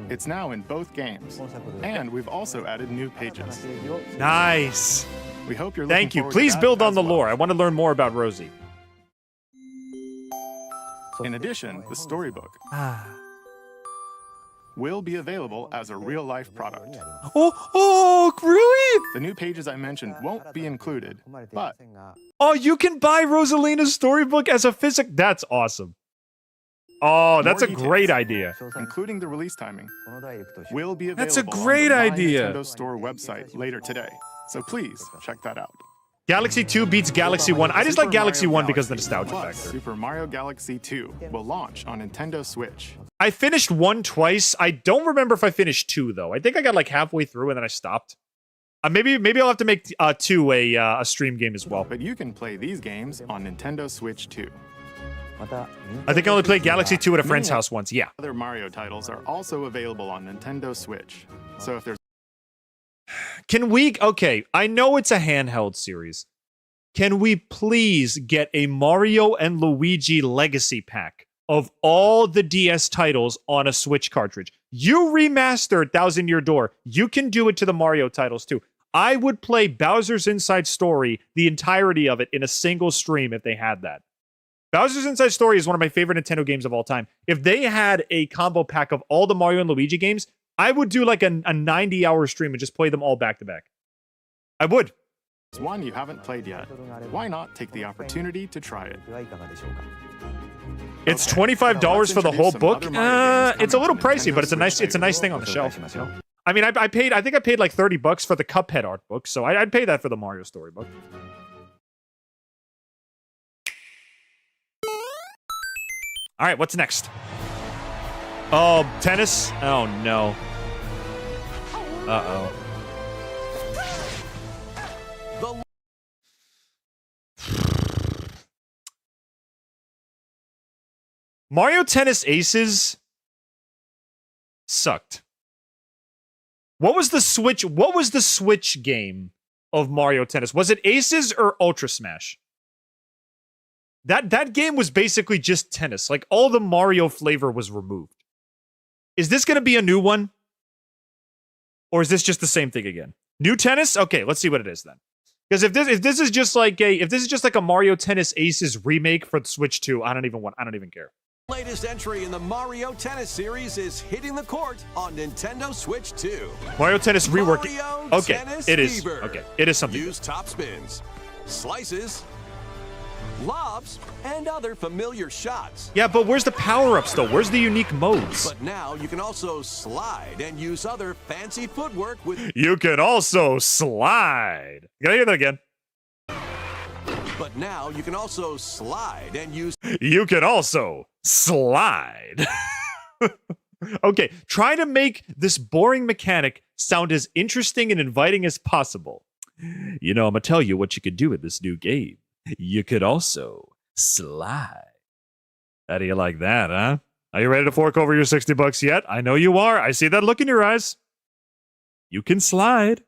It's now in both games, and we've also added new pages. Nice. We hope you're Thank looking you. forward Please to that build on as the well. lore. I want to learn more about Rosie. In addition, the storybook will be available as a real-life product. Oh, really? The new pages I mentioned won't be included, but Oh, you can buy Rosalina's storybook as a physical. That's awesome. Oh, that's a More great details. idea. including the release timing, will be available That's a on great the My idea. Nintendo Store website later today. So please check that out. Galaxy 2 beats Galaxy 1. I just Super like Galaxy Mario 1 because of the Galaxy nostalgia plus factor. Super Mario Galaxy 2 will launch on Nintendo Switch. I finished 1 twice. I don't remember if I finished 2, though. I think I got like halfway through and then I stopped. Maybe I'll have to make 2 a stream game as well. But you can play these games on Nintendo Switch too. I think I only played Galaxy 2 at a friend's house once. Yeah. Other Mario titles are also available on Nintendo Switch. So if there's Can we... Okay, I know it's a handheld series. Can we please get a Mario and Luigi Legacy Pack of all the DS titles on a Switch cartridge? You remastered Thousand Year Door. You can do it to the Mario titles too. I would play Bowser's Inside Story, the entirety of it, in a single stream if they had that. Bowser's Inside Story is one of my favorite Nintendo games of all time. If they had a combo pack of all the Mario and Luigi games, I would do like a 90-hour stream and just play them all back to back. I would. one you haven't played yet, why not take the opportunity to try it? It's $25 for the whole book. It's a little pricey, but it's a nice thing on the shelf. You know? I mean, I think I paid like $30 for the Cuphead art book, so I'd pay that for the Mario storybook. All right, what's next? Oh, tennis? Oh, no. Uh-oh. Mario Tennis Aces sucked. What was the Switch game of Mario Tennis? Was it Aces or Ultra Smash? That game was basically just tennis. Like, all the Mario flavor was removed. Is this going to be a new one? Or is this just the same thing again? New tennis? Okay, let's see what it is then. Because if this is just like a Mario Tennis Aces remake for the Switch 2, I don't even care. Latest entry in the Mario Tennis series is hitting the court on Nintendo Switch 2. Mario Tennis rework. Okay, Tennis it is. Fever. Okay, it is something. Use top spins, slices, lobs, and other familiar shots. Yeah, but where's the power-ups though? Where's the unique modes? But now you can also slide and use other fancy footwork with... You can also slide. Can I hear that again? But now you can also slide and use... You can also slide. Okay, try to make this boring mechanic sound as interesting and inviting as possible. You know, I'm gonna tell you what you could do with this new game. You could also slide. How do you like that, huh? Are you ready to fork over your $60 yet? I know you are. I see that look in your eyes. You can slide.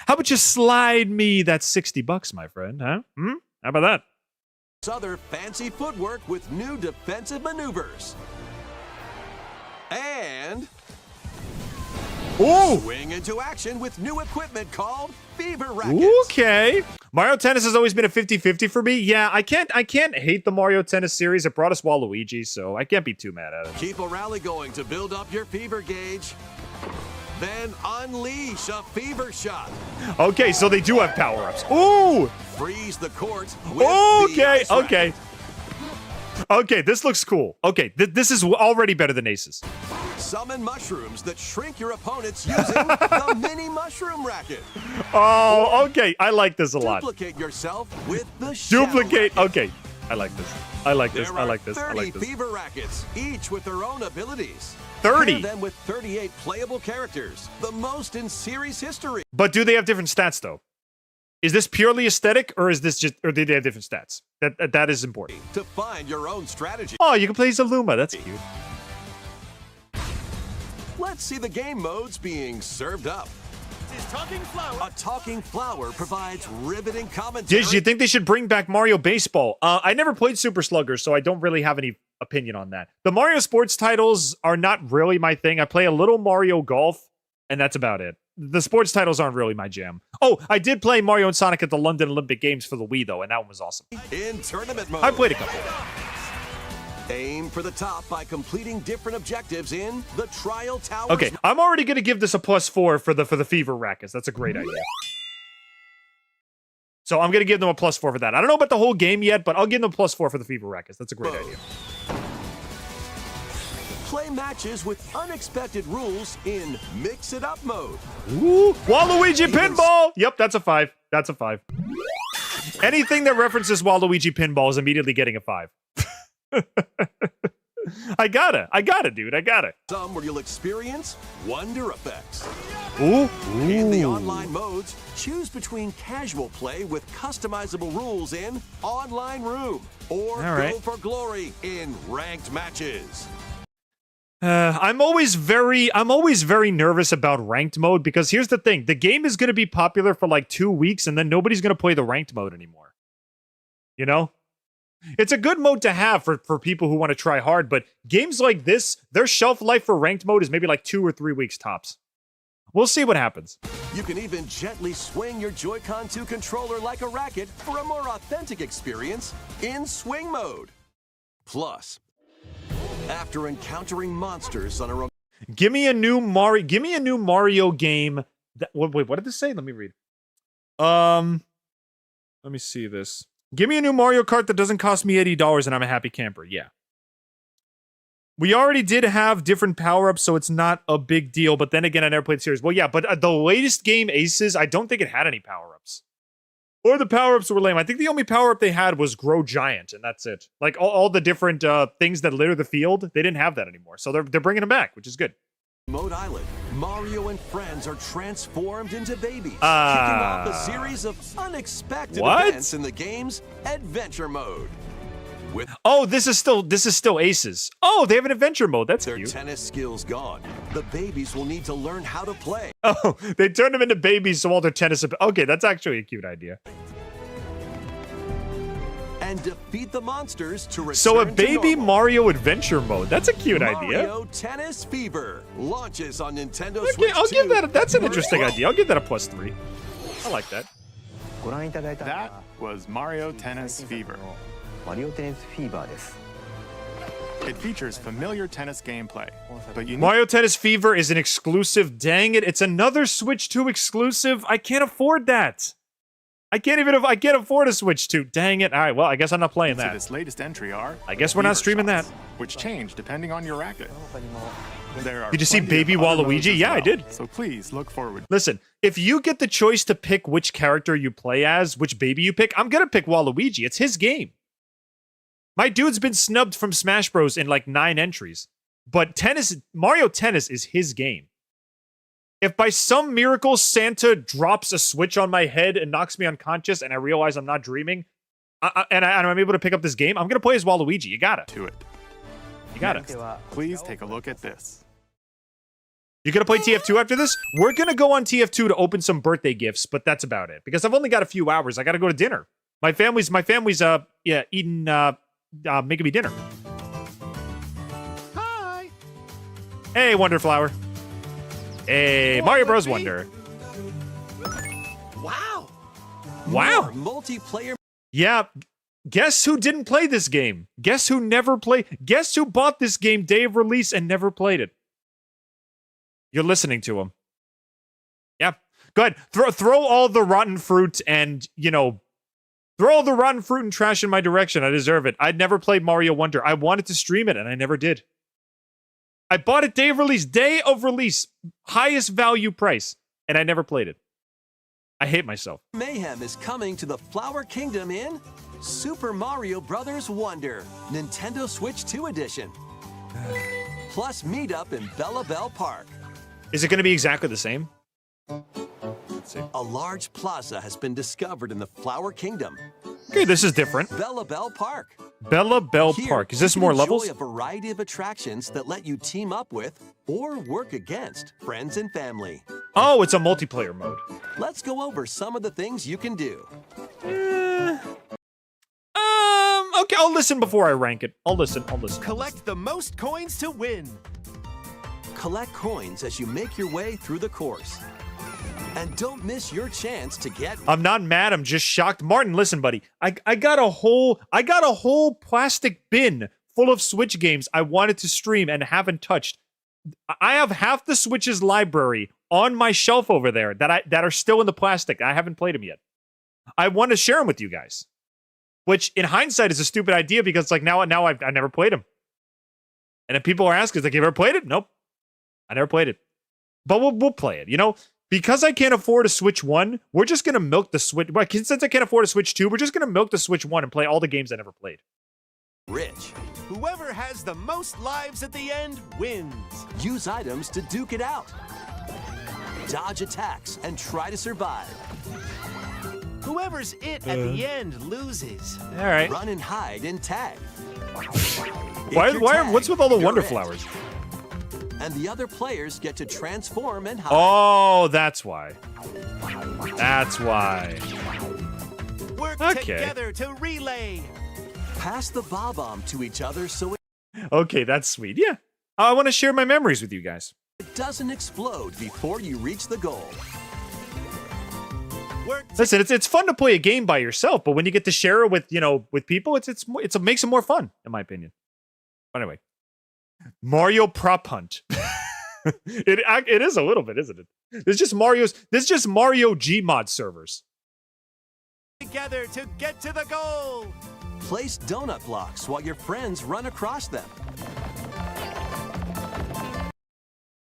How about you slide me that $60, my friend, huh? How about that? Other fancy footwork with new defensive maneuvers. And... Ooh! Swing into action with new equipment called Fever Rackets. Okay. Mario Tennis has always been a 50-50 for me. Yeah, I can't hate the Mario Tennis series. It brought us Waluigi, so I can't be too mad at it. Keep a rally going to build up your fever gauge. Then unleash a fever shot. Okay, so they do have power-ups. Ooh! Freeze the court with the ice racket. Okay, this looks cool. Okay, this is already better than Aces. Summon mushrooms that shrink your opponents using the mini mushroom racket. Oh, okay. I like this a lot. Duplicate yourself with the Duplicate. shadow racket. Okay. I like this. I like this. There I are like this. I 30 like this. fever rackets, each with their own abilities. 30? Pair them with 38 playable characters, the most in series history. But do they have different stats though? Is this purely aesthetic, or is this just, or do they have different stats? That is important. To find your own strategy. Oh, you can play Zaluma. That's cute. Let's see the game modes being served up. A talking flower provides riveting commentary. Didge, do you think they should bring back Mario Baseball? I never played Super Slugger, so I don't really have any opinion on that. The Mario sports titles are not really my thing. I play a little Mario Golf, and that's about it. The sports titles aren't really my jam. Oh, I did play Mario and Sonic at the London Olympic Games for the Wii, though, and that one was awesome. In tournament mode. I played a couple. Aim for the top by completing different objectives in the Trial Towers. Okay, I'm already going to give this a +4 for the Fever Rackets. That's a great idea. So I'm going to give them a +4 for that. I don't know about the whole game yet, but I'll give them a +4 for the Fever Rackets. That's a great idea. Play matches with unexpected rules in Mix It Up mode. Ooh, Waluigi Pinball! Yep, that's a 5. That's a 5. Anything that references Waluigi Pinball is immediately getting a 5. I gotta, dude. I gotta. Some where you'll experience wonder effects. Ooh. In the online modes, choose between casual play with customizable rules in Online Room or go for glory in ranked matches. I'm always very nervous about ranked mode because here's the thing. The game is going to be popular for like 2 weeks and then nobody's going to play the ranked mode anymore. You know? It's a good mode to have for people who want to try hard, but games like this, their shelf life for ranked mode is maybe like 2 or 3 weeks tops. We'll see what happens. You can even gently swing your Joy-Con 2 controller like a racket for a more authentic experience in swing mode. Plus, after encountering monsters on a give me a new Mario game. Wait, what did this say? Let me read. Let me see this. Give me a new Mario Kart that doesn't cost me $80 and I'm a happy camper. Yeah. We already did have different power-ups, so it's not a big deal. But then again, I never played the series. Well, yeah, but the latest game, Aces, I don't think it had any power-ups. Or the power-ups were lame. I think the only power-up they had was Grow Giant, and that's it. Like, all the different things that litter the field, they didn't have that anymore. So they're bringing them back, which is good. Mode Island, Mario and friends are transformed into babies, kicking off a series of unexpected events in the game's adventure mode. Oh, this is still Aces. Oh, they have an adventure mode. That's their cute. Tennis skills gone. The babies will need to learn how to play. Oh, they turned them into babies so all their tennis. Okay, that's actually a cute idea. And defeat the monsters to return So a to baby normal. Mario adventure mode. That's a cute idea. Mario Tennis Fever launches on Nintendo Okay, Switch I'll 2. give that. That's an interesting idea. I'll give that a +3. I like that. That was Mario Tennis Fever. It features familiar tennis gameplay, but you need Mario Tennis Fever is an exclusive. Dang it! It's another Switch 2 exclusive. I can't afford that. I can't afford a Switch 2. Dang it! All right, well, I guess I'm not playing that. This latest entry are I guess we're not streaming shots, that. which change depending on your racket. There are Did you see plenty of Baby other modes Waluigi? as Yeah, I well, did. So please look forward. Listen, if you get the choice to pick which character you play as, which baby you pick, I'm gonna pick Waluigi. It's his game. My dude's been snubbed from Smash Bros. In like 9 entries. But Mario Tennis is his game. If by some miracle Santa drops a switch on my head and knocks me unconscious and I realize I'm not dreaming, and I'm able to pick up this game, I'm going to play as Waluigi. You got to it. You got it. Please take a look at this. You going to play TF2 after this? We're going to go on TF2 to open some birthday gifts, but that's about it. Because I've only got a few hours. I got to go to dinner. My family's eating making me dinner. Hi. Hey, Wonderflower. Hey, Mario Bros. Wonder. Wow. Wow. More multiplayer. Yeah. Guess who didn't play this game? Guess who never played? Guess who bought this game day of release and never played it? You're listening to him. Yeah. Go ahead. Throw all the rotten fruit and, throw all the rotten fruit and trash in my direction. I deserve it. I'd never played Mario Wonder. I wanted to stream it and I never did. I bought it day of release, highest value price, and I never played it. I hate myself. Mayhem is coming to the Flower Kingdom in Super Mario Bros. Wonder, Nintendo Switch 2 Edition. Plus meetup in Bella Bell Park. Is it going to be exactly the same? Let's see. A large plaza has been discovered in the Flower Kingdom. Okay, this is different. Bella Bell Park. Bella Bell Park. Is this more levels? Enjoy a variety of attractions that let you team up with or work against friends and family. Oh, it's a multiplayer mode. Let's go over some of the things you can do. Okay, I'll listen before I rank it. I'll listen. Collect the most coins to win. Collect coins as you make your way through the course. And don't miss your chance to get... I'm not mad, I'm just shocked. Martin, listen, buddy. I got a whole plastic bin full of Switch games I wanted to stream and haven't touched. I have half the Switch's library on my shelf over there that are still in the plastic. I haven't played them yet. I want to share them with you guys. Which, in hindsight, is a stupid idea because, like, now I've never played them. And if people are asking, like, have you ever played it? Nope. I never played it. But we'll play it, Because I can't afford a Switch 1, we're just going to milk the Switch... Well, since I can't afford a Switch 2, we're just going to milk the Switch 1 and play all the games I never played. Rich. Whoever has the most lives at the end wins. Use items to duke it out. Dodge attacks and try to survive. Whoever's it at the end loses. All right. Run and hide and tag. What's with all the wonder flowers? And the other players get to transform and hide. Oh, that's why. That's why. Work together to relay. Pass the bob-omb to each other so Okay, that's sweet. Yeah. I want to share my memories with you guys. it doesn't explode before you reach the goal. Listen, it's fun to play a game by yourself, but when you get to share it with, with people, it makes it more fun, in my opinion. But anyway, Mario Prop Hunt. it is a little bit, isn't it? There's just Mario Gmod servers. Together to get to the goal. Place donut blocks while your friends run across them.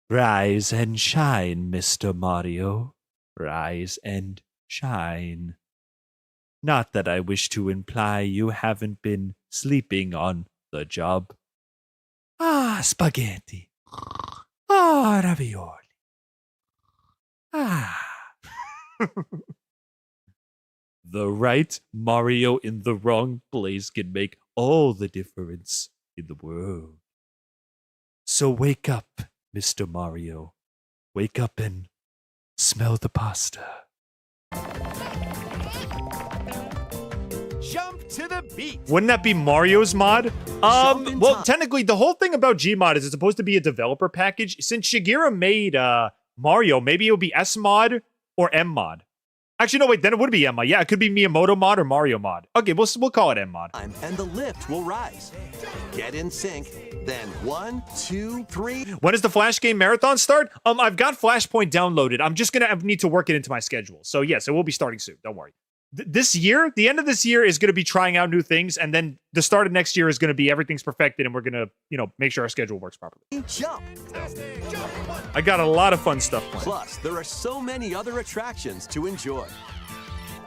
Rise and shine, Mr. Mario. Rise and shine. Not that I wish to imply you haven't been sleeping on the job. Ah, spaghetti. Ah, ravioli. Ah. The right Mario in the wrong place can make all the difference in the world. So wake up, Mr. Mario. Wake up and smell the pasta. Jump to the beat. Wouldn't that be Mario's mod? Well, technically, the whole thing about Gmod is it's supposed to be a developer package. Since Shigeru made Mario, maybe it would be S mod or M mod. Actually, no, wait, then it would be M mod. Yeah, it could be Miyamoto mod or Mario mod. Okay, we'll call it M mod. And the lift will rise. Get in sync. Then 1, 2, 3. When does the Flash Game Marathon start? I've got Flashpoint downloaded. I'm just gonna need to work it into my schedule. So yes, it will be starting soon. Don't worry. This year, the end of this year is gonna be trying out new things, and then the start of next year is gonna be everything's perfected, and we're gonna, make sure our schedule works properly. Jump. I got a lot of fun stuff planned. Plus, there are so many other attractions to enjoy.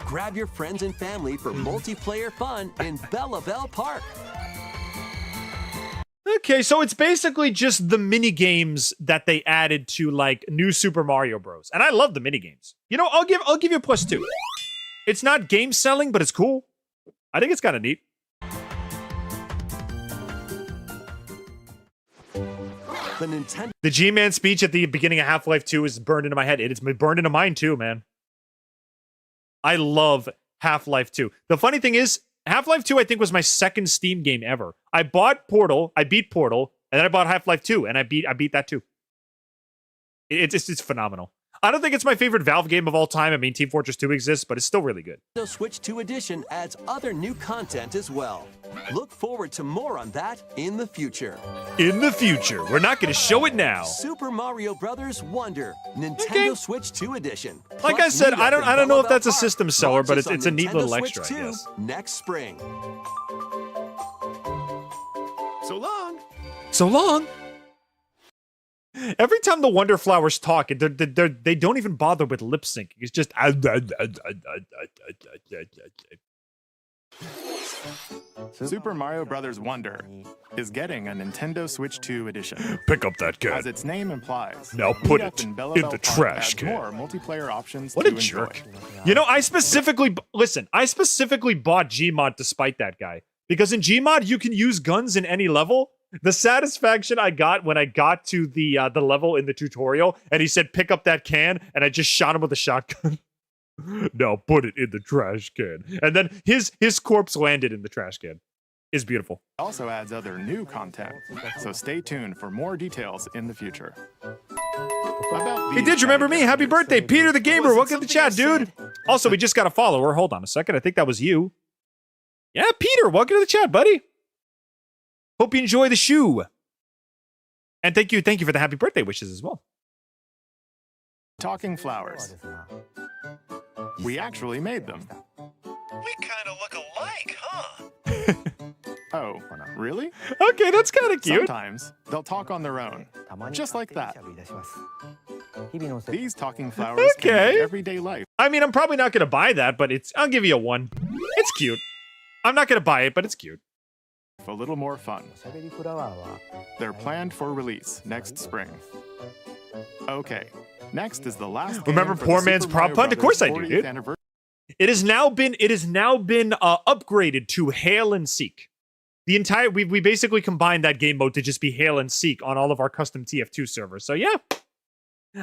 Grab your friends and family for multiplayer fun in Bella Bell Park. Okay, so it's basically just the mini games that they added to like New Super Mario Bros. And I love the mini games. I'll give you a +2. It's not game selling, but it's cool. I think it's kind of neat. The G-Man speech at the beginning of Half-Life 2 is burned into my head. It's burned into mine too, man. I love Half-Life 2. The funny thing is, Half-Life 2, I think, was my second Steam game ever. I bought Portal, I beat Portal, and then I bought Half-Life 2, and I beat that too. It's phenomenal. I don't think it's my favorite Valve game of all time. I mean, Team Fortress 2 exists, but it's still really good. The Switch 2 edition adds other new content as well. Look forward to more on that in the future. In the future. We're not going to show it now. Super Mario Bros. Wonder, Nintendo Switch 2 edition. Like I said, I don't know if that's a system seller, but it's a neat little extra, I guess. Next spring. So long. So long. Every time the Wonder Flowers talk, they don't even bother with lip syncing. It's just. Super Mario Bros. Wonder is getting a Nintendo Switch 2 edition. Pick up that can. As its name implies. Now put it in the trash can. More multiplayer options what to a jerk. I specifically bought Gmod to spite that guy. Because in Gmod, you can use guns in any level. The satisfaction I got when I got to the level in the tutorial, and he said, pick up that can, and I just shot him with a shotgun. Now put it in the trash can. And then his corpse landed in the trash can. It's beautiful. It also adds other new content, so stay tuned for more details in the future. Hey, did you remember me? Happy birthday, Peter the Gamer. Welcome to the chat, dude. Also, we just got a follower. Hold on a second. I think that was you. Yeah, Peter, welcome to the chat, buddy. Hope you enjoy the shoe. And thank you for the happy birthday wishes as well. Talking flowers. We actually made them. We kind of look alike, huh? Oh, really? Okay, that's kind of cute. Sometimes they'll talk on their own, just like that. These talking flowers can make everyday life. I mean, I'm probably not going to buy that, but I'll give you a 1. It's cute. I'm not going to buy it, but it's cute. a little more fun. They're planned for release next spring. Okay, next is the last. Remember game for Poor the Man's Super Prop Mario Hunt? Of course I do, 40th dude. anniversary. It has now been upgraded to Hail and Seek. The entire we basically combined that game mode to just be Hail and Seek on all of our custom TF2 servers. So yeah,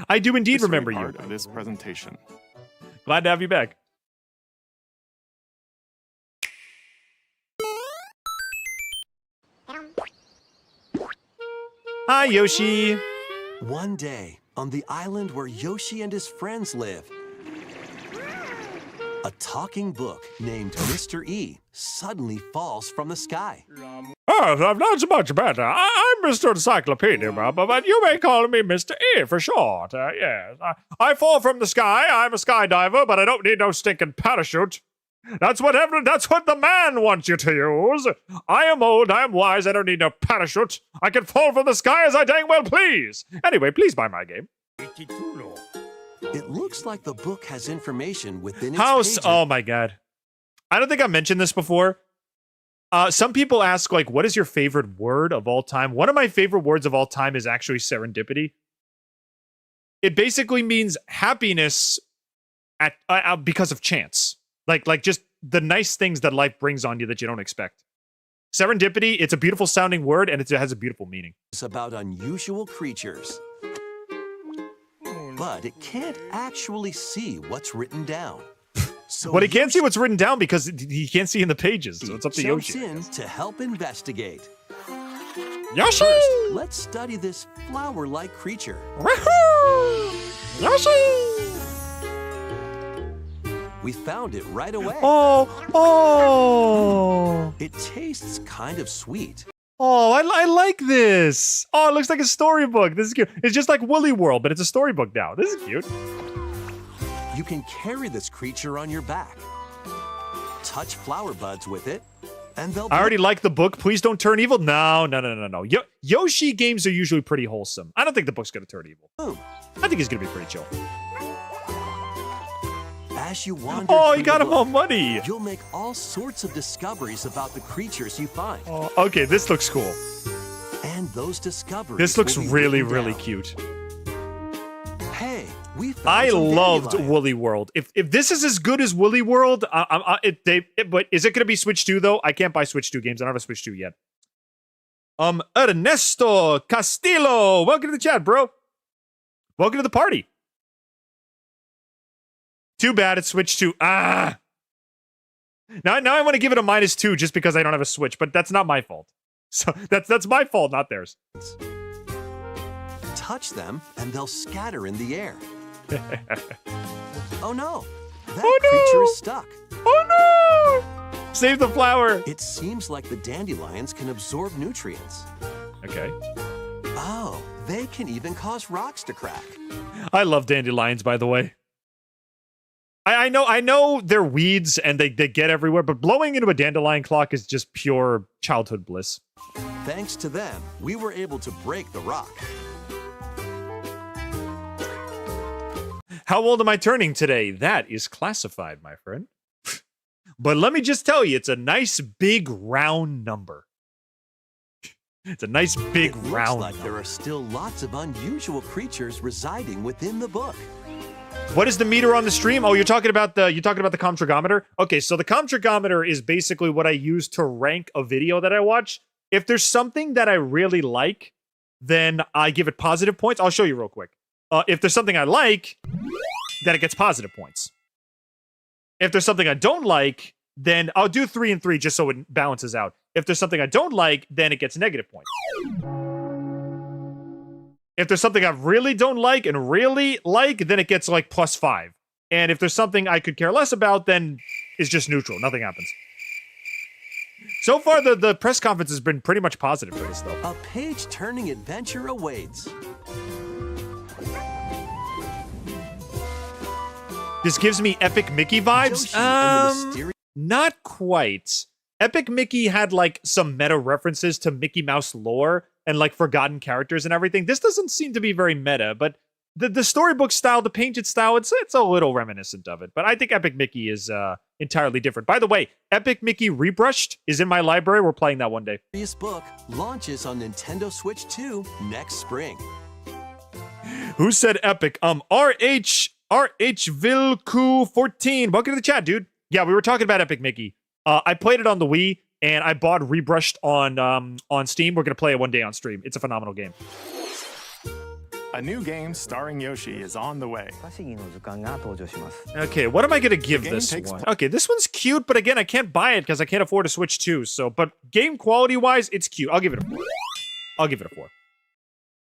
I do indeed remember you. Part of this presentation. Glad to have you back. Hi, Yoshi. One day, on the island where Yoshi and his friends live, a talking book named Mr. E suddenly falls from the sky. Oh, I'm not so much better. I'm Mr. Encyclopedia, but you may call me Mr. E for short. Yes. I fall from the sky. I'm a skydiver, but I don't need no stinking parachute. That's what the man wants you to use. I am old, I am wise, I don't need no parachute. I can fall from the sky as I dang well please. Anyway, please buy my game. It looks like the book has information within its House, pages. oh my god. I don't think I mentioned this before. Some people ask, like, what is your favorite word of all time? One of my favorite words of all time is actually serendipity. It basically means happiness because of chance. Like just the nice things that life brings on you that you don't expect. Serendipity, it's a beautiful sounding word and it has a beautiful meaning. It's about unusual creatures. But it can't actually see what's written down. So But he can't see what's written down because he can't see in the pages. So it's up to jumps Yoshi. in to help investigate. Yoshi! First, let's study this flower-like creature. Woohoo! Yoshi! We found it right away. Oh! It tastes kind of sweet. Oh, I like this. Oh, it looks like a storybook. This is cute. It's just like Woolly World, but it's a storybook now. This is cute. You can carry this creature on your back. Touch flower buds with it, and they'll... I already like the book. Please don't turn evil. No. Yoshi games are usually pretty wholesome. I don't think the book's going to turn evil. I think he's going to be pretty chill. As you wander Oh, through you got the him all book, muddy. You'll make all sorts of discoveries about the creatures you find. Oh, okay, this looks cool. And those discoveries This looks will be really, written really down. cute. Hey, we found I some loved dandelion. Woolly World. If this is as good as Woolly World, but is it going to be Switch 2 though? I can't buy Switch 2 games. I don't have a Switch 2 yet. Ernesto Castillo, welcome to the chat, bro. Welcome to the party. Too bad it's Switch 2. Now I want to give it a -2 just because I don't have a Switch, but that's not my fault. So that's my fault, not theirs. Touch them, and they'll scatter in the air. Oh no! That Oh, no! creature is stuck. Oh no! Save the flower. It seems like the dandelions can absorb nutrients. Okay. Oh, they can even cause rocks to crack. I love dandelions, by the way. I know they're weeds and they get everywhere, but blowing into a dandelion clock is just pure childhood bliss. Thanks to them, we were able to break the rock. How old am I turning today? That is classified, my friend. But let me just tell you, it's a nice big round number. It's a nice big It round looks like there are still lots of unusual creatures residing within the book. What is the meter on the stream? Oh, you're talking about the Comtrigometer? Okay, so the Comtrigometer is basically what I use to rank a video that I watch. If there's something that I really like, then I give it positive points. I'll show you real quick. If there's something I like, then it gets positive points. If there's something I don't like, then I'll do 3 and 3 just so it balances out. If there's something I don't like, then it gets negative points. If there's something I really don't like and really like, then it gets like +5. And if there's something I could care less about, then it's just neutral. Nothing happens. So far, the press conference has been pretty much positive for this, though. A page-turning adventure awaits. This gives me Epic Mickey vibes. Yoshi and the mysterious- Not quite. Epic Mickey had like some meta references to Mickey Mouse lore and like forgotten characters and everything. This doesn't seem to be very meta, but the storybook style, the painted style, it's a little reminiscent of it. But I think Epic Mickey is entirely different. By the way, Epic Mickey Rebrushed is in my library. We're playing that one day. This book launches on Nintendo Switch 2 next spring. Who said Epic? RH Vilku14. Welcome to the chat, dude. Yeah, we were talking about Epic Mickey. I played it on the Wii, and I bought Rebrushed on Steam. We're gonna play it one day on stream. It's a phenomenal game. A new game starring Yoshi is on the way. Okay, what am I gonna give this one? Okay, this one's cute, but again, I can't buy it because I can't afford a Switch 2. So, but game quality wise, it's cute. I'll give it a 4. I'll give it a 4.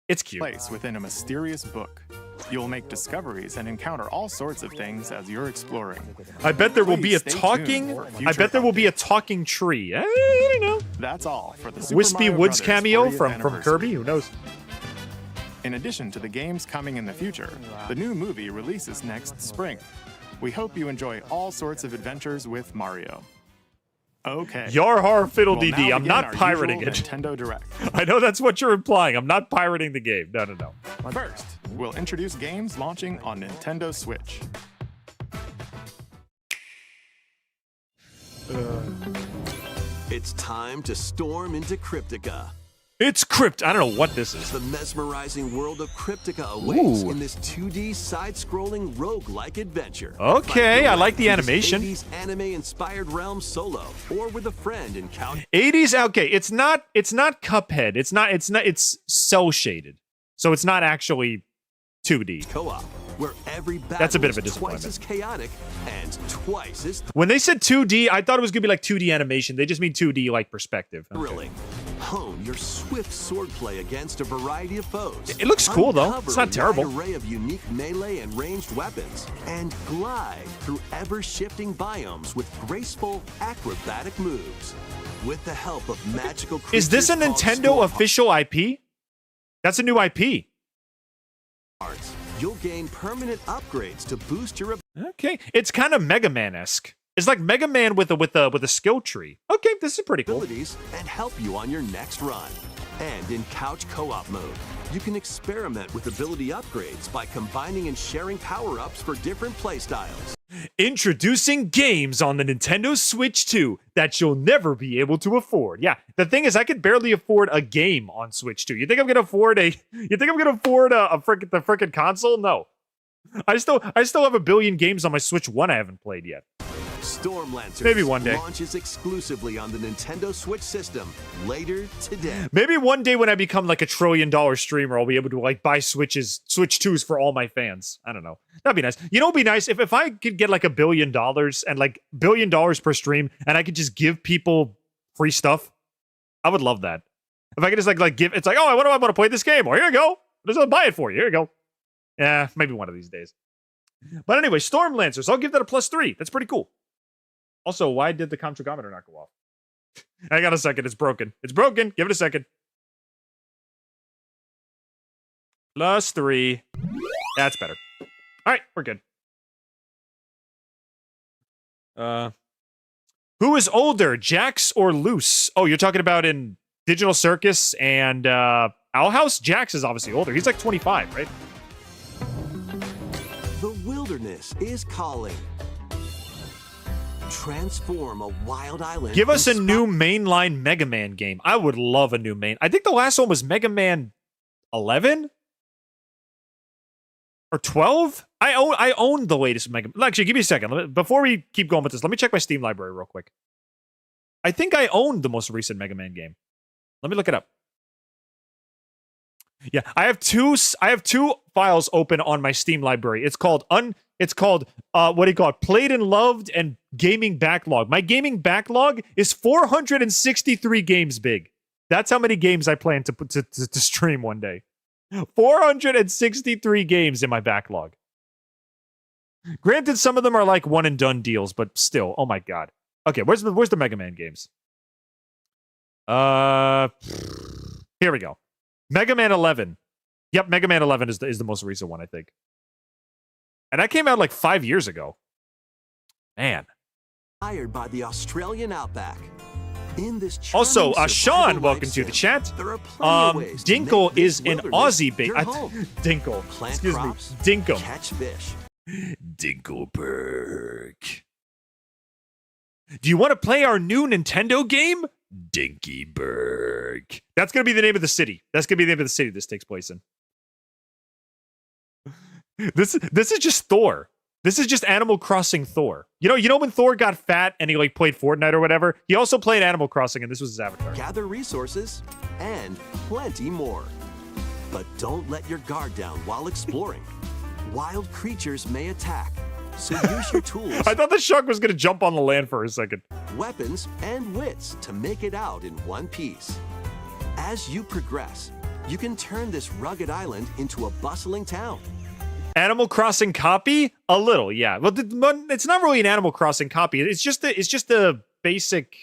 It's cute. Place within a mysterious book. You'll make discoveries and encounter all sorts of things as you're exploring. I bet there will be a Please stay talking. tuned for I future bet there will be a updates. talking tree. I don't know. That's all for the Super Wispy Mario Woods Brothers cameo 40th from anniversary. Kirby. Who knows? In addition to the games coming in the future, the new movie releases next spring. We hope you enjoy all sorts of adventures with Mario. Okay. Yar har fiddle We'll dee now dee. I'm begin not our pirating usual it. Nintendo Direct. I know that's what you're implying. I'm not pirating the game. No, no, no. First, we'll introduce games launching on Nintendo Switch. It's time to storm into Cryptica. It's Crypt. I don't know what this is. The mesmerizing world of Cryptica awaits Ooh. in this 2D side-scrolling roguelike adventure. Okay, Find I your like way the through animation. this 80s anime-inspired realm solo, or with a friend in couch 80s. Okay, it's not Cuphead. It's cell shaded. So it's not actually 2D. co-op, where every battle That's a bit of a is twice disappointment. as chaotic and twice as When they said 2D, I thought it was gonna be like 2D animation. They just mean 2D like perspective. Okay. thrilling. Hone your swift swordplay against a variety of foes. It looks cool, though. Uncover It's not a terrible. wide array of unique melee and ranged weapons, and glide through ever-shifting biomes with graceful, acrobatic moves. With the help of magical creatures Is this a called Nintendo storm official IP? That's a new IP. hearts, you'll gain permanent upgrades to boost your Okay, it's kind of Mega Man-esque. It's like Mega Man with a skill tree. Okay, this is pretty cool. abilities and help you on your next run. And in couch co-op mode, you can experiment with ability upgrades by combining and sharing power-ups for different playstyles. Introducing games on the Nintendo Switch 2 that you'll never be able to afford. Yeah, the thing is, I could barely afford a game on Switch 2. You think I'm gonna afford a the frickin' console? No. I still have a billion games on my Switch 1 I haven't played yet. Storm Lancers Maybe one day. launches exclusively on the Nintendo Switch system later today. Maybe one day when I become like $1 trillion streamer, I'll be able to like buy Switch 2s for all my fans. I don't know. That'd be nice. You know, it'd be nice if I could get like $1 billion and like $1 billion per stream, and I could just give people free stuff. I would love that. If I could just like give, it's like, oh, I want to play this game. Well, here you go. Just buy it for you. Here you go. Yeah, maybe one of these days. But anyway, Storm Lancers. I'll give that a +3. That's pretty cool. Also, why did the Comtrigometer not go off? Hang on a second. It's broken. It's broken. Give it a second. +3. That's better. All right, we're good. Who is older, Jax or Luce? Oh, you're talking about in Digital Circus and Owl House? Jax is obviously older. He's like 25, right? The wilderness is calling. Transform a wild island. Give us a in new mainline Mega Man game. I would love a new main. I think the last one was Mega Man 11 or 12. I own the latest Mega. Actually, give me a second. Before we keep going with this, let me check my Steam library real quick. I think I owned the most recent Mega Man game. Let me look it up. Yeah, I have two files open on my Steam library. It's called what do you call it? Played and Loved and Gaming Backlog. My gaming backlog is 463 games big. That's how many games I plan to stream one day. 463 games in my backlog. Granted, some of them are like one and done deals, but still, oh my god. Okay, where's the Mega Man games? Here we go. Mega Man 11. Yep, Mega Man 11 is the most recent one, I think. And that came out like 5 years ago. Man. Inspired by the Australian outback. In this Also, charming Sean, survival welcome life to the sim, chat. there are plenty of ways to Dinkle make this is an wilderness Aussie bait. your home. Dinkle. Plant Excuse crops, me. Dinkum. catch fish. Dinkleberg. Do you want to play our new Nintendo game? Dinkyberg. That's going to be the name of the city. That's going to be the name of the city this takes place in. This is just Thor. This is just Animal Crossing Thor. You know when Thor got fat and he like played Fortnite or whatever? He also played Animal Crossing and this was his avatar. Gather resources and plenty more. But don't let your guard down while exploring. Wild creatures may attack, so use your tools, I thought the shark was going to jump on the land for a second. weapons, and wits to make it out in one piece. As you progress, you can turn this rugged island into a bustling town. Animal Crossing copy? A little, yeah. Well, it's not really an Animal Crossing copy. It's just a basic,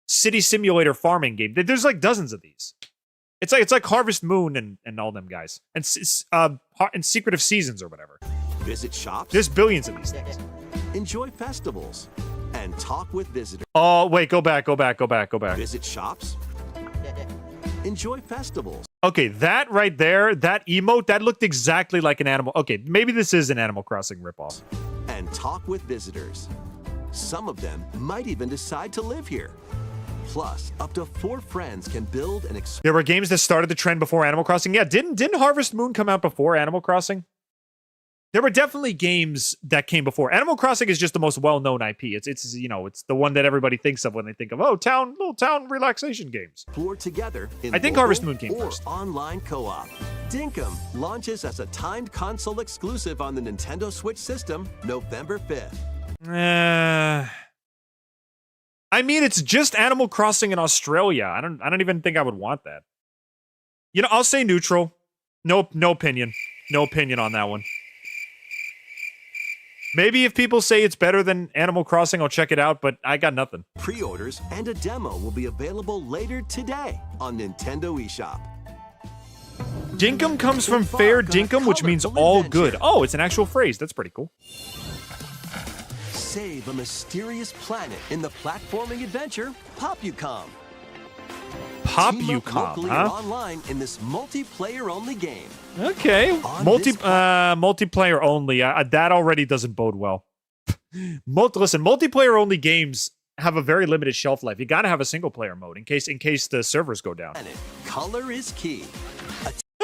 city simulator farming game. There's like dozens of these. It's like Harvest Moon and all them guys, and Secret of Seasons or whatever. Visit shops, There's billions of these things. enjoy festivals, and talk with visitors. Oh wait, go back. Visit shops, enjoy festivals. Okay, that right there, that emote, that looked exactly like an animal. Okay, maybe this is an Animal Crossing ripoff. And talk with visitors. Some of them might even decide to live here. Plus, up to 4 friends can build an There were games that started the trend before Animal Crossing. Yeah, didn't Harvest Moon come out before Animal Crossing? There were definitely games that came before. Animal Crossing is just the most well-known IP. It's the one that everybody thinks of when they think of little town relaxation games. explore together in I think local Harvest Moon came or first. online co-op. Dinkum launches as a timed console exclusive on the Nintendo Switch system November 5th. I mean, it's just Animal Crossing in Australia. I don't even think I would want that. I'll say neutral. No opinion. No opinion on that one. Maybe if people say it's better than Animal Crossing, I'll check it out, but I got nothing. Pre-orders and a demo will be available later today on Nintendo eShop. Dinkum comes from fair dinkum, which means all good. Oh, it's an actual phrase. That's pretty cool. Save a mysterious planet in the platforming adventure Popucom. Team up locally or huh? online in this multiplayer-only game. Okay. On Multiplayer only. That already doesn't bode well. Listen, multiplayer-only games have a very limited shelf life. You got to have a single-player mode in case the servers go down. Color is key.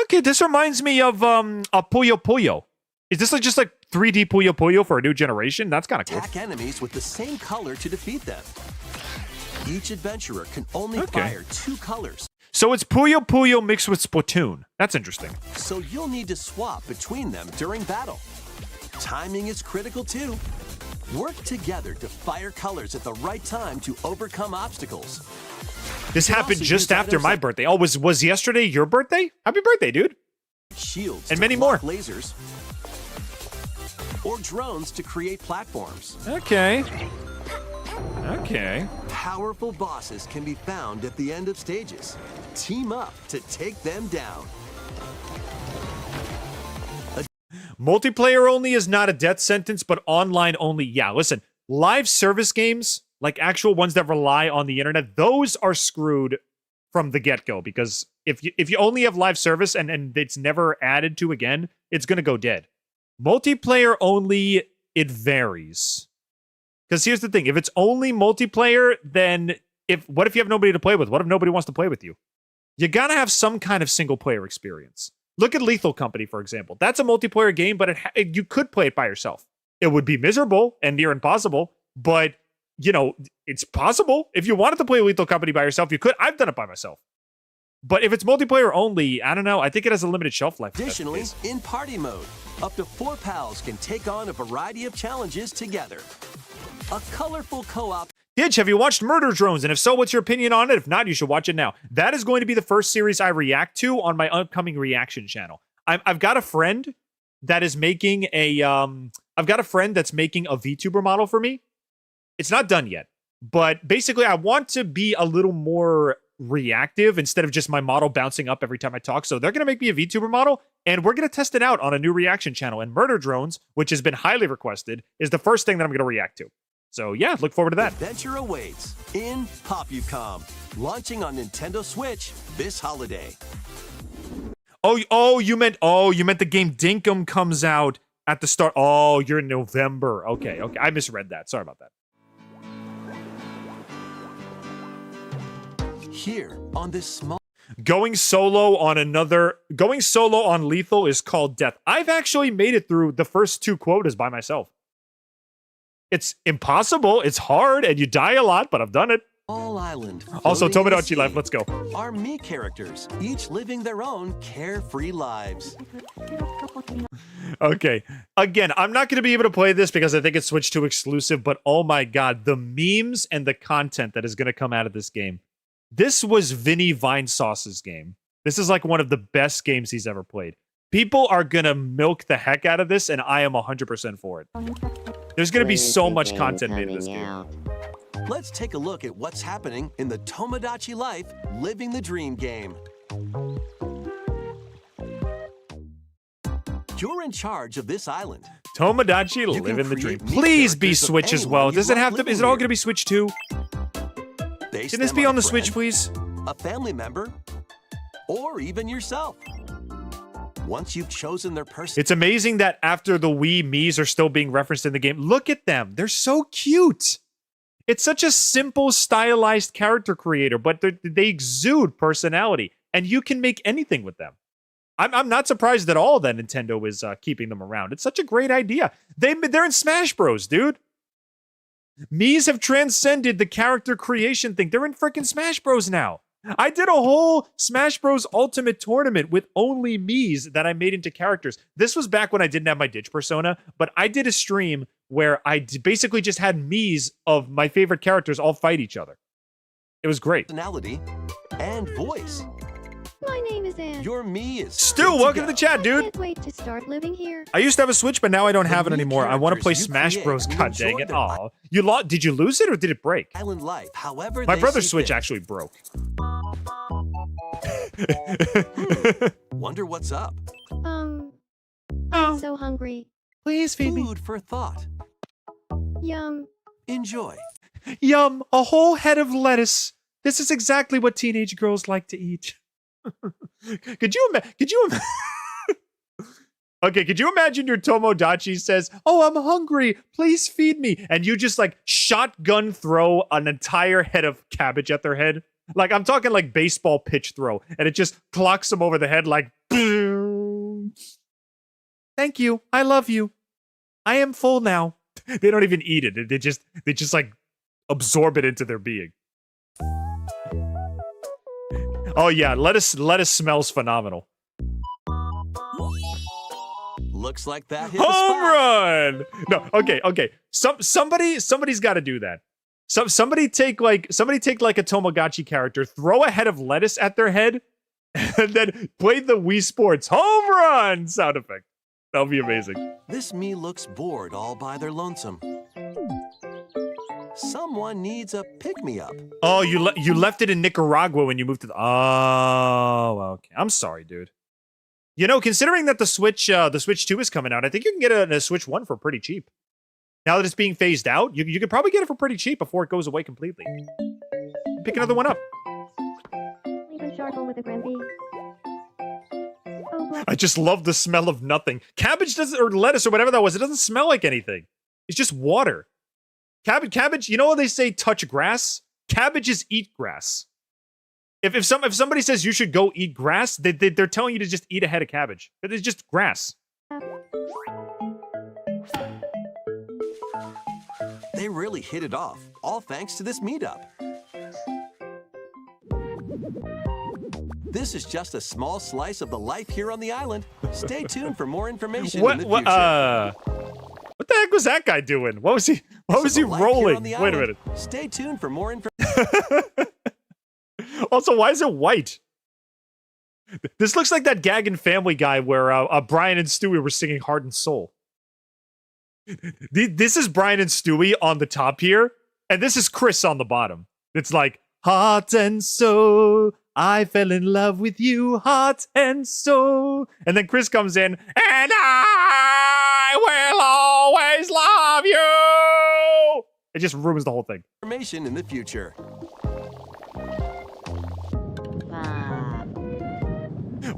Okay, this reminds me of a Puyo Puyo. Is this just like 3D Puyo Puyo for a new generation? That's kind of cool. Attack enemies with the same color to defeat them. Each adventurer can only fire 2 colors, So it's Puyo Puyo mixed with Splatoon. That's interesting. so you'll need to swap between them during battle. Timing is critical too. Work together to fire colors at the right time to overcome obstacles. This You can happened also just use after items my like birthday. Oh, was yesterday your birthday? Happy birthday, dude. shields And to many block more. lasers, or drones to create platforms. Okay. Okay. Powerful bosses can be found at the end of stages. Team up to take them down. Multiplayer only is not a death sentence, but online only, yeah. Listen, live service games, like actual ones that rely on the internet, those are screwed from the get-go, because if you only have live service and it's never added to again, it's going to go dead. Multiplayer only, it varies. Because here's the thing, if it's only multiplayer, then what if you have nobody to play with? What if nobody wants to play with you? You gotta have some kind of single-player experience. Look at Lethal Company, for example. That's a multiplayer game, but you could play it by yourself. It would be miserable and near impossible, but, it's possible. If you wanted to play Lethal Company by yourself, you could. I've done it by myself. But if it's multiplayer only, I don't know. I think it has a limited shelf life. Additionally, in party mode, up to 4 pals can take on a variety of challenges together. A colorful co-op. Didge, have you watched Murder Drones? And if so, what's your opinion on it? If not, you should watch it now. That is going to be the first series I react to on my upcoming reaction channel. I've got a friend that is making I've got a friend that's making a VTuber model for me. It's not done yet, but basically I want to be a little more reactive instead of just my model bouncing up every time I talk. So they're going to make me a VTuber model, and we're going to test it out on a new reaction channel. And Murder Drones, which has been highly requested, is the first thing that I'm going to react to. So yeah, look forward to that. Adventure awaits in Popucom, launching on Nintendo Switch this holiday. Oh, you meant the game Dinkum comes out at the start. Oh, you're in November. Okay, I misread that. Sorry about that. Here on this small Going solo on Lethal is called death. I've actually made it through the first 2 quotas by myself. It's impossible, it's hard, and you die a lot, but I've done it. island. Also, floating in the Tomodachi sea, Life, let's go. Are me characters, each living their own carefree lives. Okay, again, I'm not going to be able to play this because I think it's Switch 2 exclusive, but oh my god, the memes and the content that is going to come out of this game. This was Vinny Vinesauce's game. This is like one of the best games he's ever played. People are going to milk the heck out of this, and I am 100% for it. There's going to be so much content made in this game. Let's take a look at what's happening in the Tomodachi Life Living the Dream game. You're in charge of this island. Tomodachi You can Living the Dream. create me Please be characters of Switch as anyone well. you Does it want have to? living Is it all here. going to be Switch 2? Base Can this them be on a the Switch, friend, please? a family member, or even yourself. Once you've chosen their person, It's amazing that after the Wii Miis are still being referenced in the game. Look at them. They're so cute. It's such a simple, stylized character creator, but they exude personality, and you can make anything with them. I'm not surprised at all that Nintendo is keeping them around. It's such a great idea. They're in Smash Bros, dude. Miis have transcended the character creation thing. They're in freaking Smash Bros now. I did a whole Smash Bros Ultimate tournament with only Miis that I made into characters. This was back when I didn't have my Didge persona, but I did a stream where I basically just had Miis of my favorite characters all fight each other. It was great. personality, and voice. My name is Anne. Your me is Stu, good welcome to go. the chat, I dude. can't wait to start living here. I used to have a Switch, but now I don't have it The new anymore. I want to play characters you Smash create Bros. will God dang enjoy it. their Aw. You did you lose it or did it break? Island life, however My they brother's see Switch fit. actually broke. Wonder what's up. I'm so hungry. Please feed me. Food for thought. Yum. Enjoy. Yum, a whole head of lettuce. This is exactly what teenage girls like to eat. Could you Okay, could you imagine your Tomodachi says, "Oh, I'm hungry. Please feed me." And you just like shotgun throw an entire head of cabbage at their head. Like I'm talking like baseball pitch throw, and it just clocks them over the head like boom. Thank you. I love you. I am full now. They don't even eat it. They just like absorb it into their being. Oh yeah, lettuce smells phenomenal. Looks like that hit the Home spot. run! No, okay. Somebody's got to do that. Somebody take like a Tomodachi character, throw a head of lettuce at their head, and then play the Wii Sports home run sound effect. That'll be amazing. This me looks bored all by their lonesome. Someone needs a pick-me-up. Oh, you left it in Nicaragua when you moved to the. Oh, okay. I'm sorry, dude. You know, considering that the Switch 2 is coming out, I think you can get a Switch 1 for pretty cheap. Now that it's being phased out, you could probably get it for pretty cheap before it goes away completely. Pick another one up. Even charcoal with a Granby. Oh, but I just love the smell of nothing. Cabbage doesn't, or lettuce or whatever that was, it doesn't smell like anything. It's just water. Cabbage, you know what they say, touch grass? Cabbages eat grass. If somebody says you should go eat grass, they're telling you to just eat a head of cabbage. It's just grass. They really hit it off, all thanks to this meetup. This is just a small slice of the life here on the island. Stay tuned for more information in the future. What the heck was that guy doing? What was he The life here rolling? on the Wait a island. minute. Stay tuned for more information. Also, why is it white? This looks like that gag in Family Guy where Brian and Stewie were singing Heart and Soul. This is Brian and Stewie on the top here, and this is Chris on the bottom. It's like, heart and soul, I fell in love with you, heart and soul. And then Chris comes in, and I will always love you. It just ruins the whole thing. Information in the future.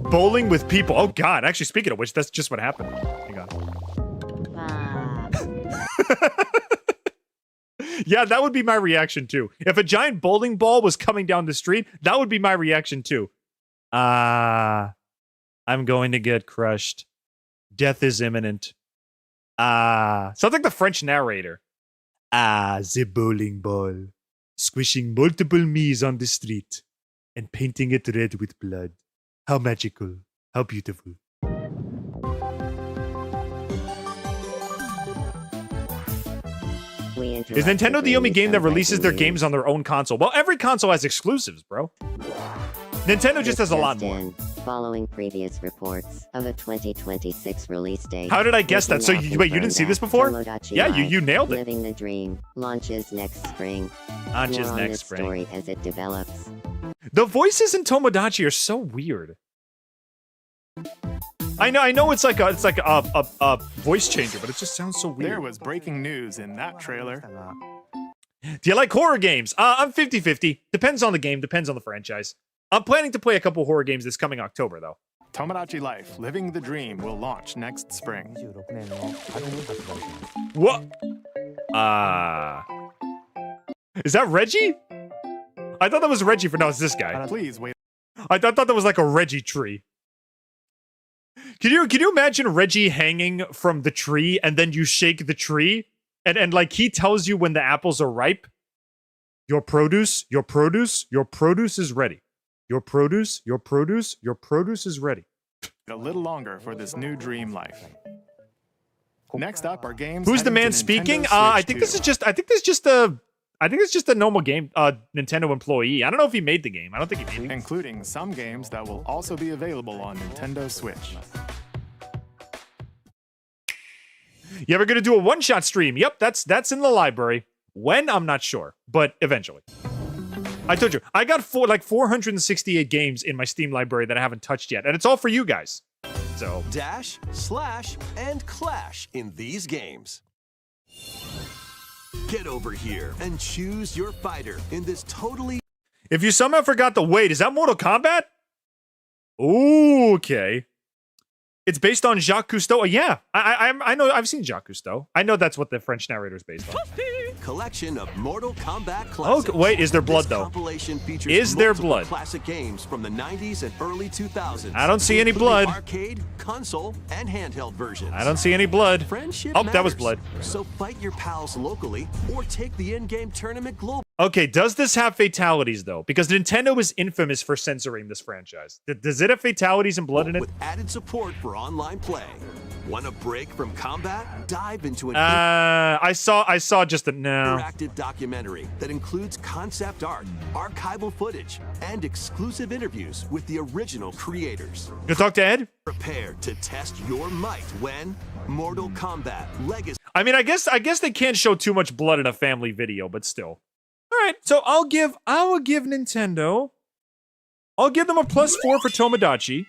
Bowling with people. Oh God! Actually, speaking of which, that's just what happened. Hang on. Yeah, that would be my reaction too. If a giant bowling ball was coming down the street, that would be my reaction too. I'm going to get crushed. Death is imminent. Sounds like the French narrator. The bowling ball. Squishing multiple me's on the street and painting it red with blood. How magical. How beautiful. Is Nintendo the only game that releases their games on their own console? Well, every console has exclusives, bro. Nintendo just has a lot more. Following previous reports of a 2026 release date. How did I guess that? So wait, you didn't see this before? Yeah, you nailed it. Living the Dream launches next spring. Launches next spring. Story as it develops. The voices in Tomodachi are so weird. I know it's like a voice changer, but it just sounds so weird. There was breaking news in that trailer. Do you like horror games? I'm 50-50. Depends on the game, depends on the franchise. I'm planning to play a couple horror games this coming October, though. Tomodachi Life, Living the Dream will launch next spring. What? Is that Reggie? I thought that was Reggie for no, it's this guy. Please wait. I thought that was like a Reggie tree. Can you imagine Reggie hanging from the tree and then you shake the tree and like he tells you when the apples are ripe? Your produce is ready. Your produce is ready. A little longer for this new dream life. Next up are games. Who's the man speaking? I think this is just a normal game Nintendo employee. I don't know if he made the game. I don't think he made it. Including some games that will also be available on Nintendo Switch. You ever gonna do a one-shot stream? Yep, that's in the library. When? I'm not sure, but eventually. I told you, I got 468 games in my Steam library that I haven't touched yet, and it's all for you guys. So dash, slash, and clash in these games. Get over here and choose your fighter in this totally... If you somehow forgot the wait, is that Mortal Kombat? Ooh, okay. It's based on Jacques Cousteau. Yeah, I know. I've seen Jacques Cousteau. I know that's what the French narrator is based on. Collection of Mortal Kombat classics. Oh, wait, is there blood though? Compilation features is there blood? Classic games from the 90s and early 2000s. I don't see any blood. Arcade, console, and handheld versions. I don't see any blood. Friendship oh, matters. That was blood. So fight your pals locally or take the in-game tournament global. Okay, does this have fatalities though? Because Nintendo is infamous for censoring this franchise. Does it have fatalities and blood in it? With added support for online play. Want a break from combat? Dive into an I saw just a interactive documentary that includes concept art, archival footage, and exclusive interviews with the original creators. You talk to Ed? Prepare to test your might when Mortal Kombat Legacy. I mean, I guess they can't show too much blood in a family video, but still. All right, so I will give Nintendo. I'll give them a +4 for Tomodachi.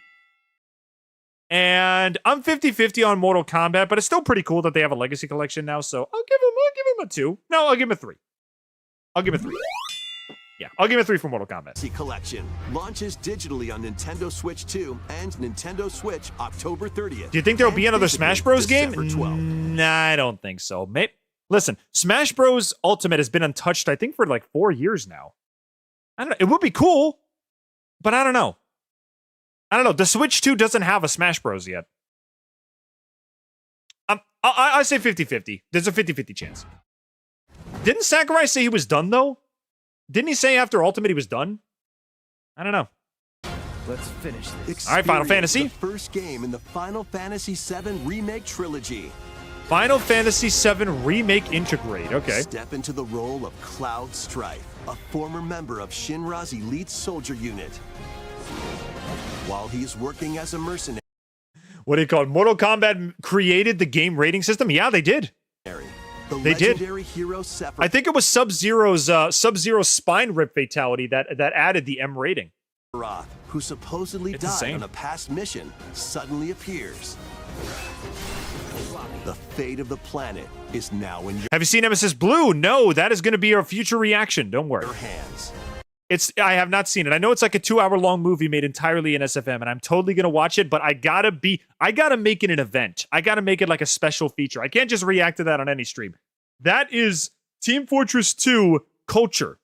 And I'm 50-50 on Mortal Kombat, but it's still pretty cool that they have a Legacy Collection now, so I'll give him a 2. No, I'll give him a 3. I'll give him a 3. Yeah, I'll give him a 3 for Mortal Kombat. Collection launches digitally on Nintendo Switch 2 and Nintendo Switch October 30th. Do you think there'll be another Smash Bros. Game? Nah, I don't think so. Listen, Smash Bros. Ultimate has been untouched, I think, for like 4 years now. I don't know. It would be cool, but I don't know. The Switch 2 doesn't have a Smash Bros. Yet. I say 50-50. There's a 50-50 chance. Didn't Sakurai say he was done, though? Didn't he say after Ultimate he was done? I don't know. Let's finish this. All right, Final Fantasy. The first game in the Final Fantasy VII Remake trilogy. Final Fantasy VII Remake Integrate. Okay. Step into the role of Cloud Strife, a former member of Shinra's elite soldier unit. While he's working as a mercenary. What do you call it? Mortal Kombat created the game rating system? Yeah, they did. They did. Hero I think it was Sub-Zero's spine rip fatality that added the M rating. Who supposedly died on a past mission, suddenly appears. The fate of the planet is now in Have you seen Nemesis Blue? No, that is going to be our future reaction. Don't worry. your hands. I have not seen it. I know it's like a 2-hour-long movie made entirely in SFM, and I'm totally gonna watch it, but I gotta make it an event. I gotta make it like a special feature. I can't just react to that on any stream. That is Team Fortress 2 culture.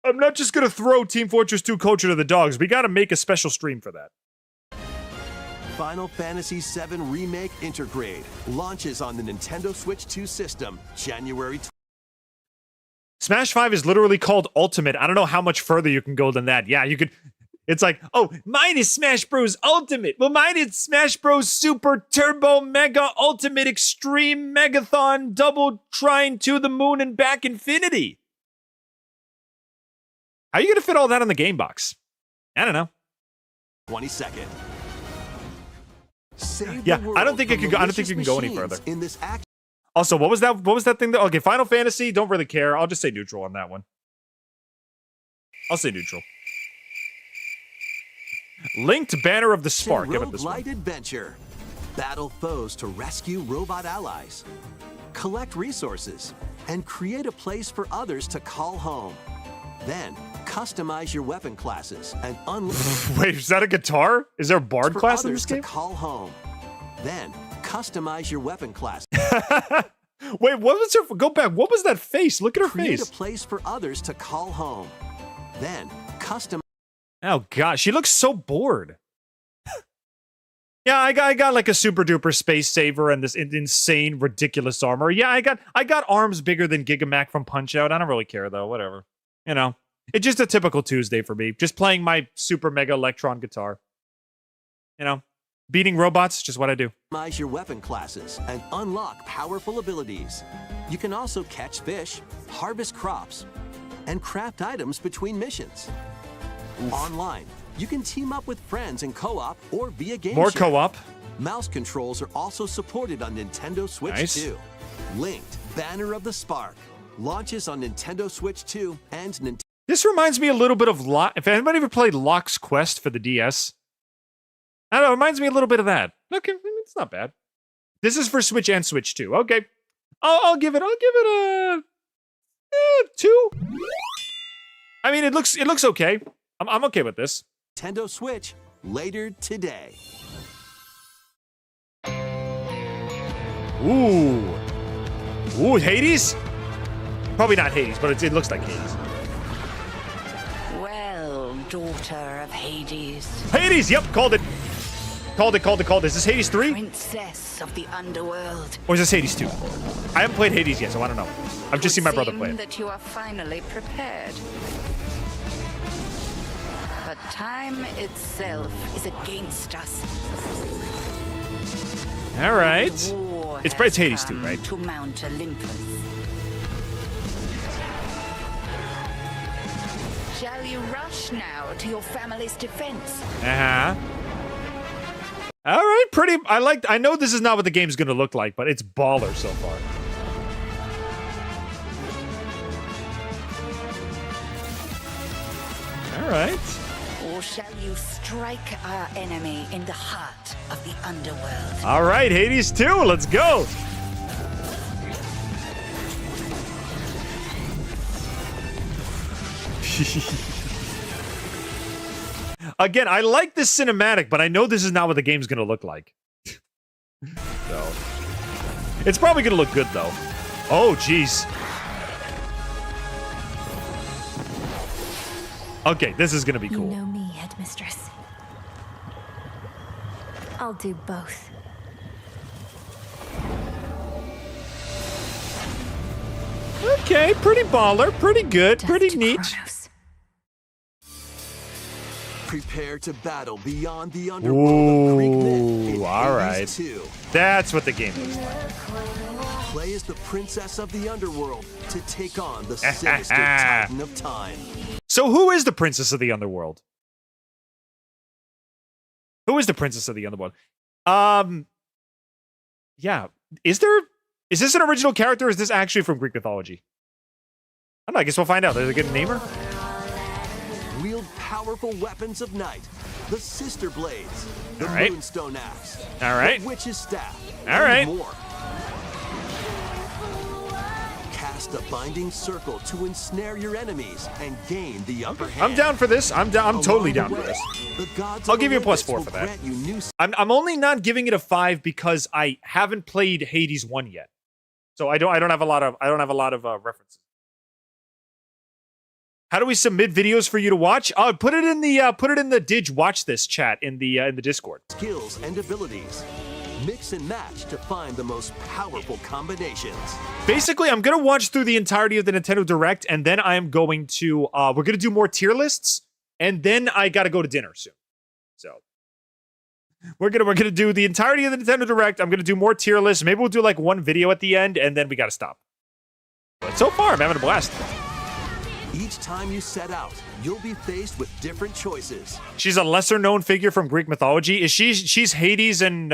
I'm not just gonna throw Team Fortress 2 culture to the dogs. We gotta make a special stream for that. Final Fantasy VII Remake Intergrade launches on the Nintendo Switch 2 system January Smash 5 is literally called Ultimate. I don't know how much further you can go than that. Yeah, you could... It's like, oh, mine is Smash Bros. Ultimate. Well, mine is Smash Bros. Super Turbo Mega Ultimate Extreme Megathon Double Trine to the Moon and Back Infinity. How are you going to fit all that on the game box? I don't know. 22nd. Yeah, I don't think it could go. I don't think you can go any further. Also, what was that? What was that thing? Okay, Final Fantasy. Don't really care. I'll just say neutral on that one. I'll say neutral. Linked Banner of the Spark. Give it this one. Adventure. Battle foes to rescue robot allies. Collect resources and create a place for others to call home. Then customize your weapon classes and unlock. Wait, is that a guitar? Is there a bard class in this game? To call home. Then customize your weapon class. Wait, what was her? Go back. What was that face? Look at her Create face. a place for others to call home. Then custom. Oh god, she looks so bored. Yeah, I got like a super duper space saver and this insane ridiculous armor. Yeah, I got arms bigger than Gigamac from Punch Out. I don't really care though. Whatever. You know, it's just a typical Tuesday for me. Just playing my super mega electron guitar. You know, beating robots, just what I do. Customize your weapon classes and unlock powerful abilities. You can also catch fish, harvest crops, and craft items between missions. Online, you can team up with friends in co-op or via game More share. co-op. Mouse controls are also supported on Nintendo Switch Nice. 2. Linked Banner of the Spark launches on Nintendo Switch 2 and Nintendo. This reminds me a little bit of if anybody ever played Locke's Quest for the DS. I don't know, it reminds me a little bit of that. Okay, it's not bad. This is for Switch and Switch 2. Okay. I'll give it a 2. I mean, it looks okay. I'm okay with this. Nintendo Switch later today. Ooh, Hades? Probably not Hades, but it looks like Hades. Well, daughter of Hades. Hades, yep, called it. Called it. Is this Hades 3? Princess of the underworld. Or is this Hades 2? I haven't played Hades yet, so I don't know. I've just seen my brother play it. That you are finally prepared. But time itself is against us. All right. War It's has Hades 2, come right? To Mount Olympus. Shall you rush now to your family's defense? Uh-huh. All right, pretty. I know this is not what the game's going to look like, but it's baller so far. All right. Or shall you strike our enemy in the heart of the underworld? All right, Hades 2, let's go. Again, I like this cinematic, but I know this is not what the game's going to look like. So, it's probably going to look good, though. Oh, jeez. Okay, this is going to be cool. You know me, headmistress. I'll do both. Okay, pretty baller, pretty good, pretty neat. Prepare to battle beyond the underworld of Greek myth in all Hades right. 2. That's what the game looks like. Play as the princess of the underworld to take on the sinister titan of time. So who is the princess of the underworld? Who is the princess of the underworld? Yeah. Is this an original character or is this actually from Greek mythology? I don't know, I guess we'll find out. Are they gonna name her? wield powerful weapons of night. The Sister Blades, the All right. Moonstone Axe, All right. the Witch's Staff, All and right. more. Cast a binding circle to ensnare your enemies and gain the upper hand. I'm down for this. I'm totally down for this. The gods I'll of give you a Olympus +4 will for that. grant you new I'm only not giving it a 5 because I haven't played Hades 1 yet. So I don't have a lot of references. How do we submit videos for you to watch? Put it in the Didge watch this chat in the Discord. skills and abilities. Mix and match to find the most powerful combinations. Basically, I'm gonna watch through the entirety of the Nintendo Direct, and then I am going to we're gonna do more tier lists, and then I gotta go to dinner soon. So we're gonna do the entirety of the Nintendo Direct. I'm gonna do more tier lists. Maybe we'll do like one video at the end, and then we gotta stop. But so far, I'm having a blast. Each time you set out, you'll be faced with different choices. She's a lesser known figure from Greek mythology. Is she's Hades and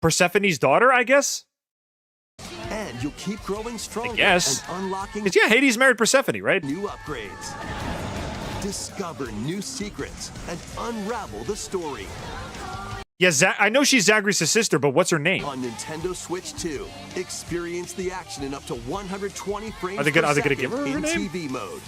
Persephone's daughter, I guess? And you'll keep growing stronger guess. and unlocking 'Cause, yeah, Hades married Persephone, right? new upgrades. Discover new secrets and unravel the story. Yeah, I know she's Zagreus' sister, but what's her name? On Nintendo Switch 2, experience the action in up to 120 frames Are they gonna give her in name? TV mode.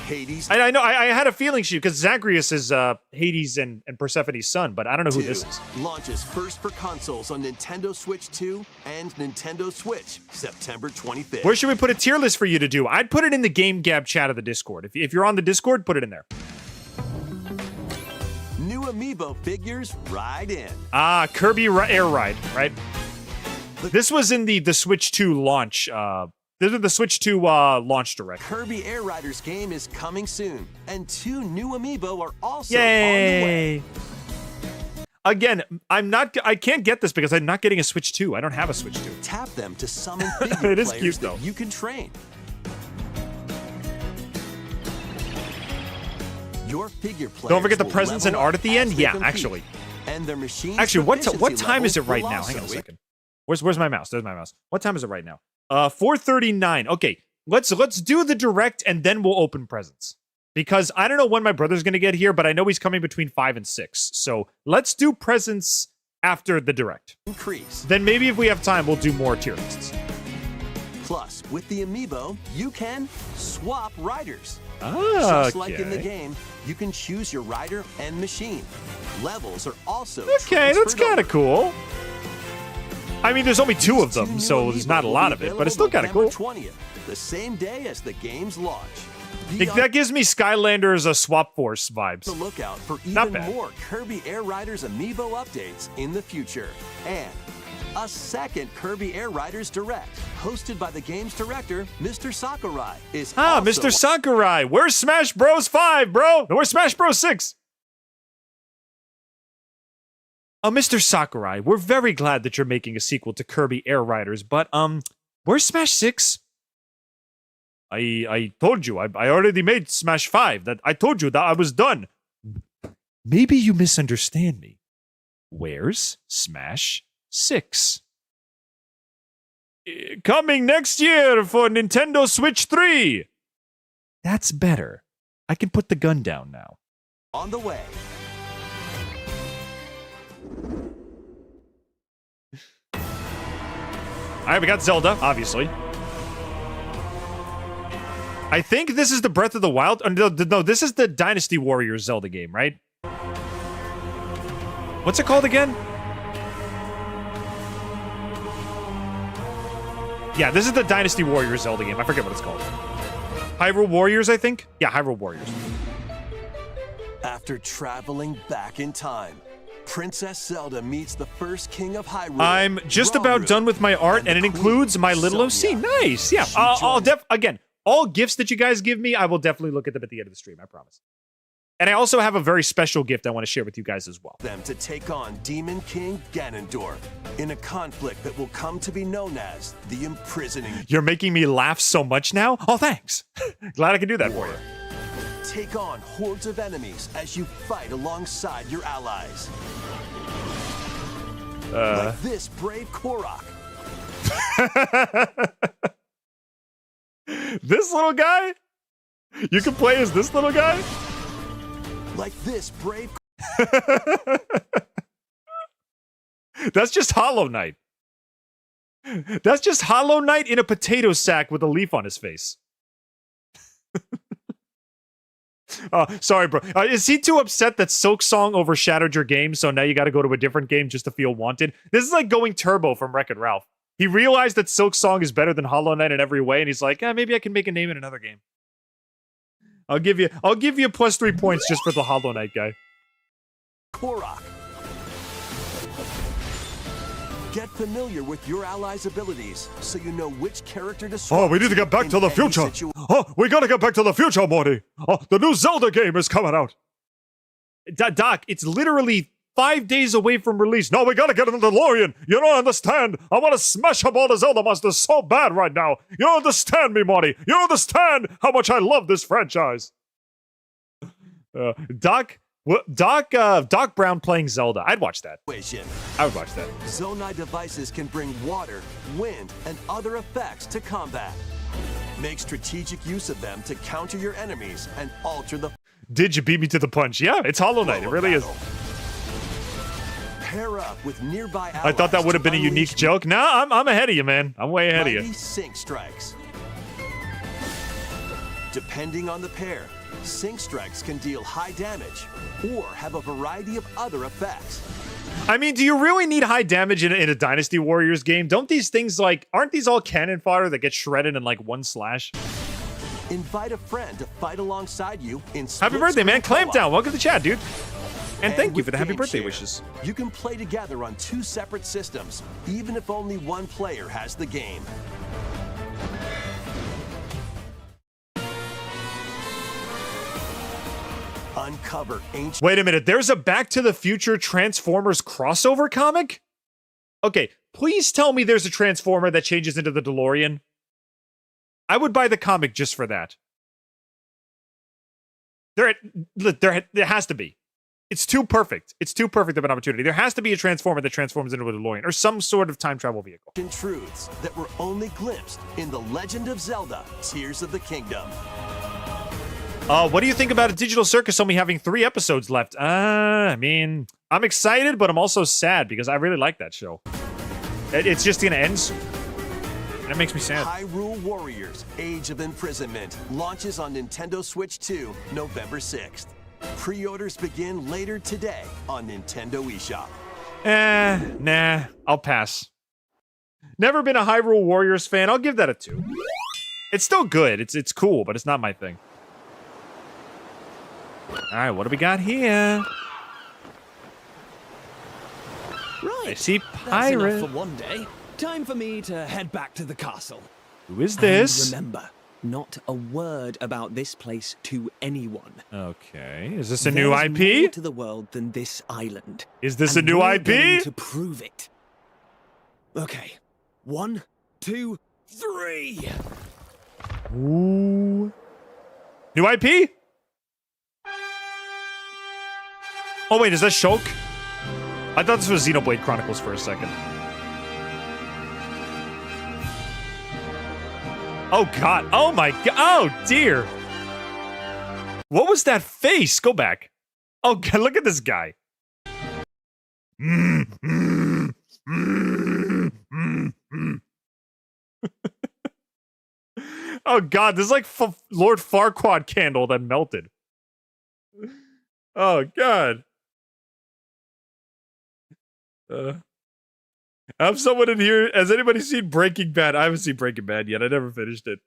Hades I know. I had a feeling because Zagreus is Hades and Persephone's son, but I don't know who 2 this is. launches first for consoles on Nintendo Switch 2 and Nintendo Switch September 25th. Where should we put a tier list for you to do? I'd put it in the Game Gab chat of the Discord. If you're on the Discord, put it in there. New amiibo figures ride in. Kirby Air Ride, right? This was in the Switch 2 launch. This is the Switch 2 launch direct. Kirby Air Riders game is coming soon, and 2 new amiibo are also Yay! on the way. Again, I can't get this because I'm not getting a Switch 2. I don't have a Switch 2. Tap them to summon figure It is players cute, that though. you can train. Your figure players Don't forget the will presents and level art up at the end. as they Yeah, compete, actually. and their machines Actually, what proficiency time is it levels right will now? Hang on a also second. Where's my mouse? There's my mouse. What time is it right now? 4:39. Okay, let's do the direct and then we'll open presents. Because I don't know when my brother's gonna get here, but I know he's coming between 5 and 6. So let's do presents after the direct. increase. Then maybe if we have time, we'll do more tier lists. Plus, with the amiibo, you can swap riders. Ah, Just like in the okay. game, you can choose your rider and machine. Levels are also Okay, that's transferred kind of over. cool. I mean, there's only 2 of These them, new so there's not a amiibo lot will of be it, but it's still kind of available cool. November 20th, the same day as the game's launch. Be on That gives me Skylanders Swap Force vibes. the lookout for Not even bad. more Kirby Air Riders amiibo updates in the future. And a second Kirby Air Riders Direct, hosted by the game's director, Mr. Sakurai, is also Mr. Sakurai, where's Smash Bros. 5, bro? No, where's Smash Bros. 6? Mr. Sakurai, we're very glad that you're making a sequel to Kirby Air Riders, but, where's Smash 6? I told you, I already made Smash 5. That I told you that I was done. Maybe you misunderstand me. Where's Smash 6? Coming next year for Nintendo Switch 3. That's better. I can put the gun down now. on the way. All right, we got Zelda, obviously. I think this is the Breath of the Wild. No, this is the Dynasty Warriors Zelda game, right? What's it called again? Yeah, this is the Dynasty Warriors Zelda game. I forget what it's called. Hyrule Warriors, I think? Yeah, Hyrule Warriors. After traveling back in time, Princess Zelda meets the first king of Hyrule. I'm just about Rauru, done with my art, and it the includes queen, my little OC. Sonia. Nice. Yeah, She I'll joins- again, all gifts that you guys give me, I will definitely look at them at the end of the stream, I promise. And I also have a very special gift I want to share with you guys as well. them to take on Demon King Ganondorf in a conflict that will come to be known as the Imprisoning You're making me laugh so much now. Oh, thanks. Glad I can do that for you. Take on hordes of enemies as you fight alongside your allies. Like this brave Korok. This little guy? You can play as this little guy? Like this brave. That's just Hollow Knight. That's just Hollow Knight in a potato sack with a leaf on his face. Sorry, bro. Is he too upset that Silk Song overshadowed your game, so now you gotta go to a different game just to feel wanted? This is like going Turbo from Wreck-It Ralph. He realized that Silk Song is better than Hollow Knight in every way, and he's like, maybe I can make a name in another game. I'll give you +3 points just for the Hollow Knight guy. Korok. Get familiar with your allies' abilities so you know which character to swap. Oh, we need to get back to the future. Oh, we gotta get back to the future, Morty. Oh, the new Zelda game is coming out. Doc, it's literally 5 days away from release. No, we gotta get in the DeLorean. You don't understand. I want to smash up all the Zelda monsters so bad right now. You don't understand me, Morty. You don't understand how much I love this franchise. Doc Brown playing Zelda. I'd watch that. I would watch that. Zonai devices can bring water, wind, and other effects to combat. Make strategic use of them to counter your enemies and alter the. Did you beat me to the punch? Yeah, it's Hollow Knight. It really is. Pair up with nearby allies. I thought that would have been a unique joke. Nah, I'm ahead of you, man. I'm way ahead of you. Sync strikes. Depending on the pair, sync strikes can deal high damage or have a variety of other effects. I mean, do you really need high damage in a Dynasty Warriors game? Don't these things aren't these all cannon fodder that get shredded in like one slash? Invite a friend to fight alongside you in Happy birthday, man. Clamp down. Welcome to the chat, dude. And thank you for the happy birthday wishes. You can play together on 2 separate systems, even if only one player has the game. Uncover ancient. Wait a minute. There's a Back to the Future Transformers crossover comic? Okay, please tell me there's a Transformer that changes into the DeLorean. I would buy the comic just for that. There has to be. It's too perfect. It's too perfect of an opportunity. There has to be a Transformer that transforms into a DeLorean or some sort of time travel vehicle. Truths that were only glimpsed in The Legend of Zelda: Tears of the Kingdom. What do you think about a Digital Circus only having 3 episodes left? I mean, I'm excited, but I'm also sad because I really like that show. It's just gonna end soon. That makes me sad. Hyrule Warriors: Age of Imprisonment launches on Nintendo Switch 2, November 6th. Pre-orders begin later today on Nintendo eShop. Nah, I'll pass. Never been a Hyrule Warriors fan. I'll give that a 2. It's still good. It's cool, but it's not my thing. All right, what do we got here? Right. I see That's pirate. enough for one day. Time for me to head back to the castle. Who is this? And remember, not a word about this place to anyone. Okay, is this a new There's IP? more to the world than this island. Is this and a new we're IP? going to prove it. Okay, 1, 2, 3. Ooh. New IP? Oh wait, is that Shulk? I thought this was Xenoblade Chronicles for a second. Oh god. Oh my god. Oh dear. What was that face? Go back. Oh god, look at this guy. Oh god, this is like Lord Farquaad candle that melted. Oh god. I have someone in here. Has anybody seen Breaking Bad? I haven't seen Breaking Bad yet. I never finished it.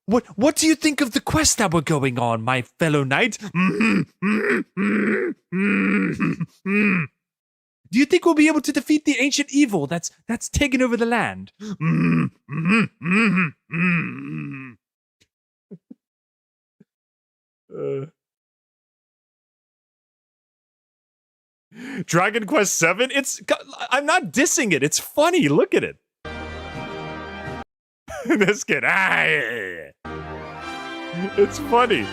What do you think of the quest that we're going on, my fellow knight? Do you think we'll be able to defeat the ancient evil that's taken over the land? Dragon Quest VII? I'm not dissing it. It's funny. Look at it. This kid. It's funny.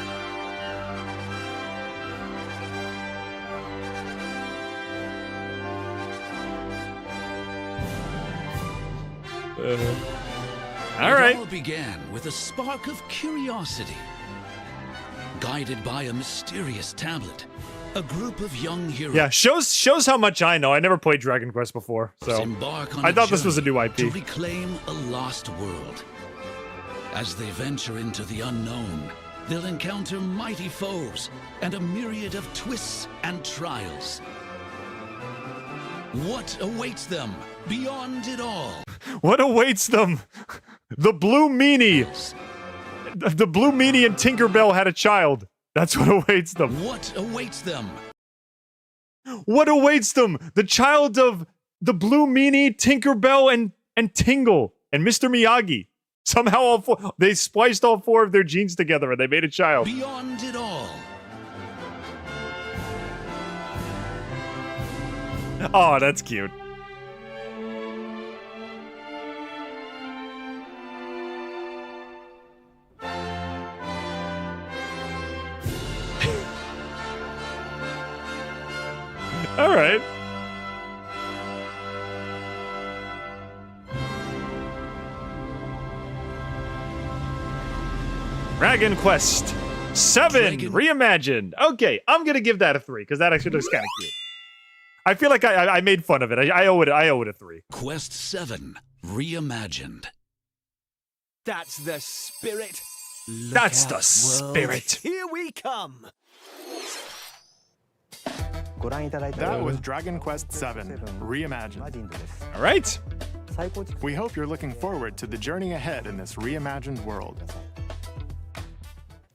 All right. It all began with a spark of curiosity. Guided by a mysterious tablet, a group of young heroes. Yeah, shows how much I know. I never played Dragon Quest before, so embark on I thought this was a new IP. To reclaim a lost world. As they venture into the unknown, they'll encounter mighty foes and a myriad of twists and trials. What awaits them beyond it all? What awaits them? The Blue Meanie. The Blue Meanie and Tinkerbell had a child. That's what awaits them. What awaits them? What awaits them? The child of the Blue Meanie, Tinkerbell, and Tingle, and Mr. Miyagi. Somehow they spliced all 4 of their genes together and they made a child. Beyond it all. Oh, that's cute. All right. Dragon Quest 7 reimagined. Okay, I'm gonna give that a 3 because that actually looks kind of cute. I feel like I made fun of it. I owe it a 3. Quest 7 reimagined. That's the spirit. That's the spirit. Here we come. That was Dragon Quest 7 reimagined. All right. We hope you're looking forward to the journey ahead in this reimagined world.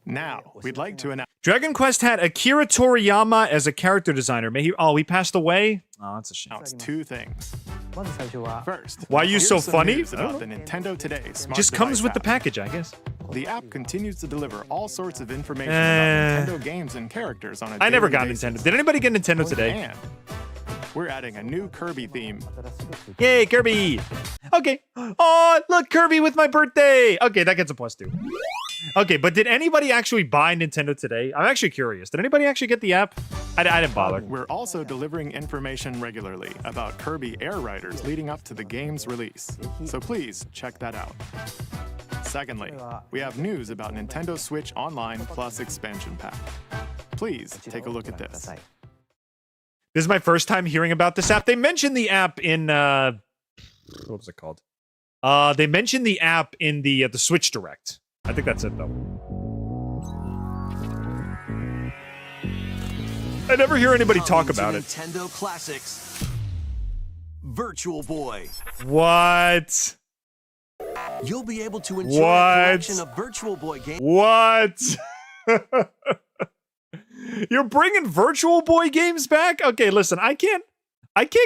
Now, we'd like to announce Dragon Quest had Akira Toriyama as a character designer. He passed away? Oh, that's a shame. 2 things. First, why are you so here's some funny? news about the Nintendo Today smart Just comes device with the app. package, I guess. The app continues to deliver all sorts of information about Nintendo games and characters on a I never daily got basis. Nintendo. Did anybody get Nintendo today? And we're adding a new Kirby theme. Yay, Kirby! Okay. Oh, look, Kirby with my birthday! Okay, that gets a +2. Okay, but did anybody actually buy Nintendo today? I'm actually curious. Did anybody actually get the app? I didn't bother. We're also delivering information regularly about Kirby Air Riders leading up to the game's release. So please check that out. Secondly, we have news about Nintendo Switch Online Plus Expansion Pack. Please take a look at this. This is my first time hearing about this app. They mentioned the app in what was it called? They mentioned the app in the Switch Direct. I think that's it though. I never hear anybody talk about it. Nintendo Classics. Virtual Boy. What? You'll be able to enjoy What? a collection of Virtual Boy games. What? You're bringing Virtual Boy games back? Okay, listen, I can't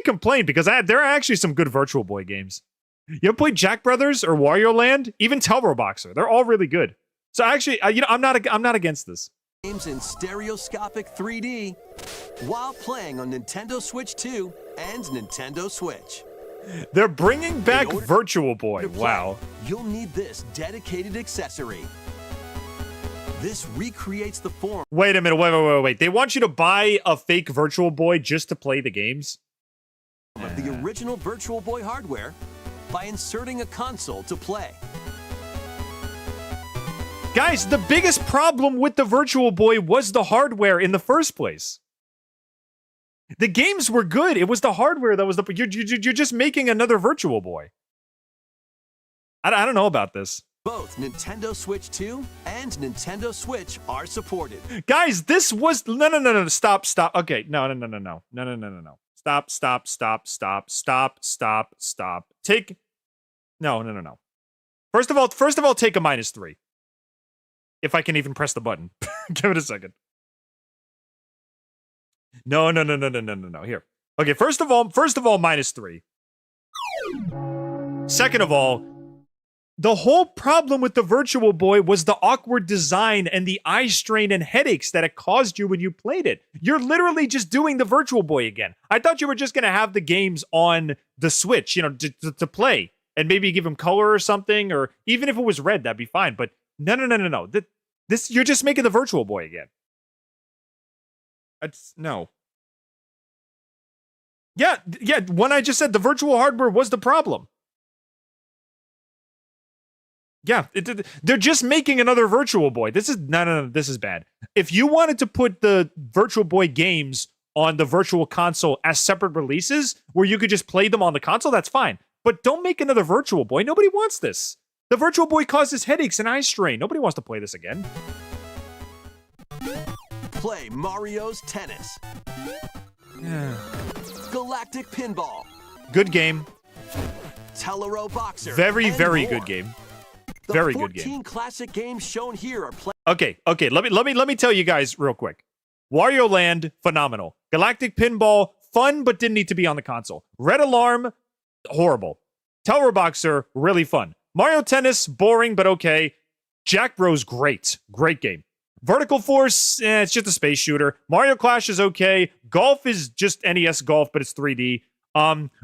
complain because there are actually some good Virtual Boy games. You ever played Jack Brothers or Wario Land? Even Telro Boxer. They're all really good. So actually, I'm not against this. Games in stereoscopic 3D while playing on Nintendo Switch 2 and Nintendo Switch. They're bringing back Virtual Boy. Wow. You'll need this dedicated accessory. This recreates the form. Wait a minute. Wait. They want you to buy a fake Virtual Boy just to play the games? Of the original Virtual Boy hardware by inserting a console to play. Guys, the biggest problem with the Virtual Boy was the hardware in the first place. The games were good. It was the hardware that was the... You're just making another Virtual Boy. I don't know about this. Both Nintendo Switch 2 and Nintendo Switch are supported. Guys, this was... No. Stop. Okay, no. Stop. Take... No. First of all, take a -3. If I can even press the button. Give it a second. No. Here. Okay, first of all, -3. Second of all, the whole problem with the Virtual Boy was the awkward design and the eye strain and headaches that it caused you when you played it. You're literally just doing the Virtual Boy again. I thought you were just going to have the games on the Switch, to play. And maybe give them color or something, or even if it was red, that'd be fine. But no. This you're just making the Virtual Boy again. No. Yeah, when I just said the virtual hardware was the problem. Yeah, they're just making another Virtual Boy. This is no, this is bad. If you wanted to put the Virtual Boy games on the Virtual Console as separate releases, where you could just play them on the console, that's fine. But don't make another Virtual Boy. Nobody wants this. The Virtual Boy causes headaches and eye strain. Nobody wants to play this again. Play Mario's Tennis. Galactic Pinball. Good game. Tellero Boxer. Very, very more. good game. The Very 14 good game. classic games shown here are Okay. Let me tell you guys real quick. Wario Land, phenomenal. Galactic Pinball, fun but didn't need to be on the console. Red Alarm, horrible. Tellero Boxer, really fun. Mario Tennis, boring but okay. Jack Bros, great game. Vertical Force, it's just a space shooter. Mario Clash is okay. Golf is just NES Golf, but it's 3D.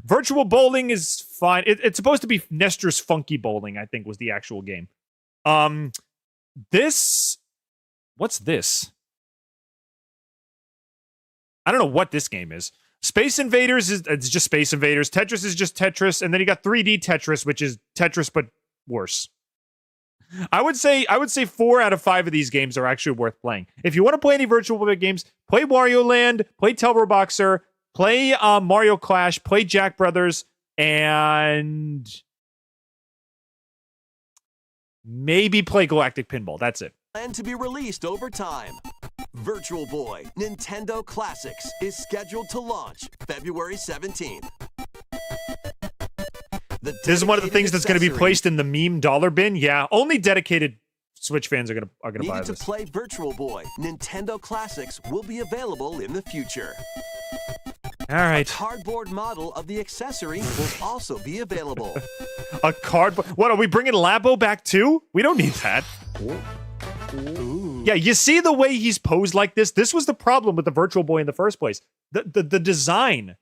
Virtual Bowling is fine. It's supposed to be Nestor's Funky Bowling, I think was the actual game. What's this? I don't know what this game is. Space Invaders it's just Space Invaders. Tetris is just Tetris, and then you got 3D Tetris, which is Tetris but worse. I would say 4 out of 5 of these games are actually worth playing. If you want to play any Virtual Boy games, play Wario Land, play Tellero Boxer, play Mario Clash, play Jack Brothers, and maybe play Galactic Pinball. That's it. planned to be released over time. Virtual Boy Nintendo Classics is scheduled to launch February 17th. This is one of the things that's going to be placed in the meme dollar bin. Yeah, only dedicated Switch fans are gonna buy this. Needed to play Virtual Boy Nintendo Classics will be available in the future. All right. A cardboard model of the accessory will also be available. A cardboard? What, are we bringing Labo back too? We don't need that. Ooh. Yeah, you see the way he's posed like this? This was the problem with the Virtual Boy in the first place. The design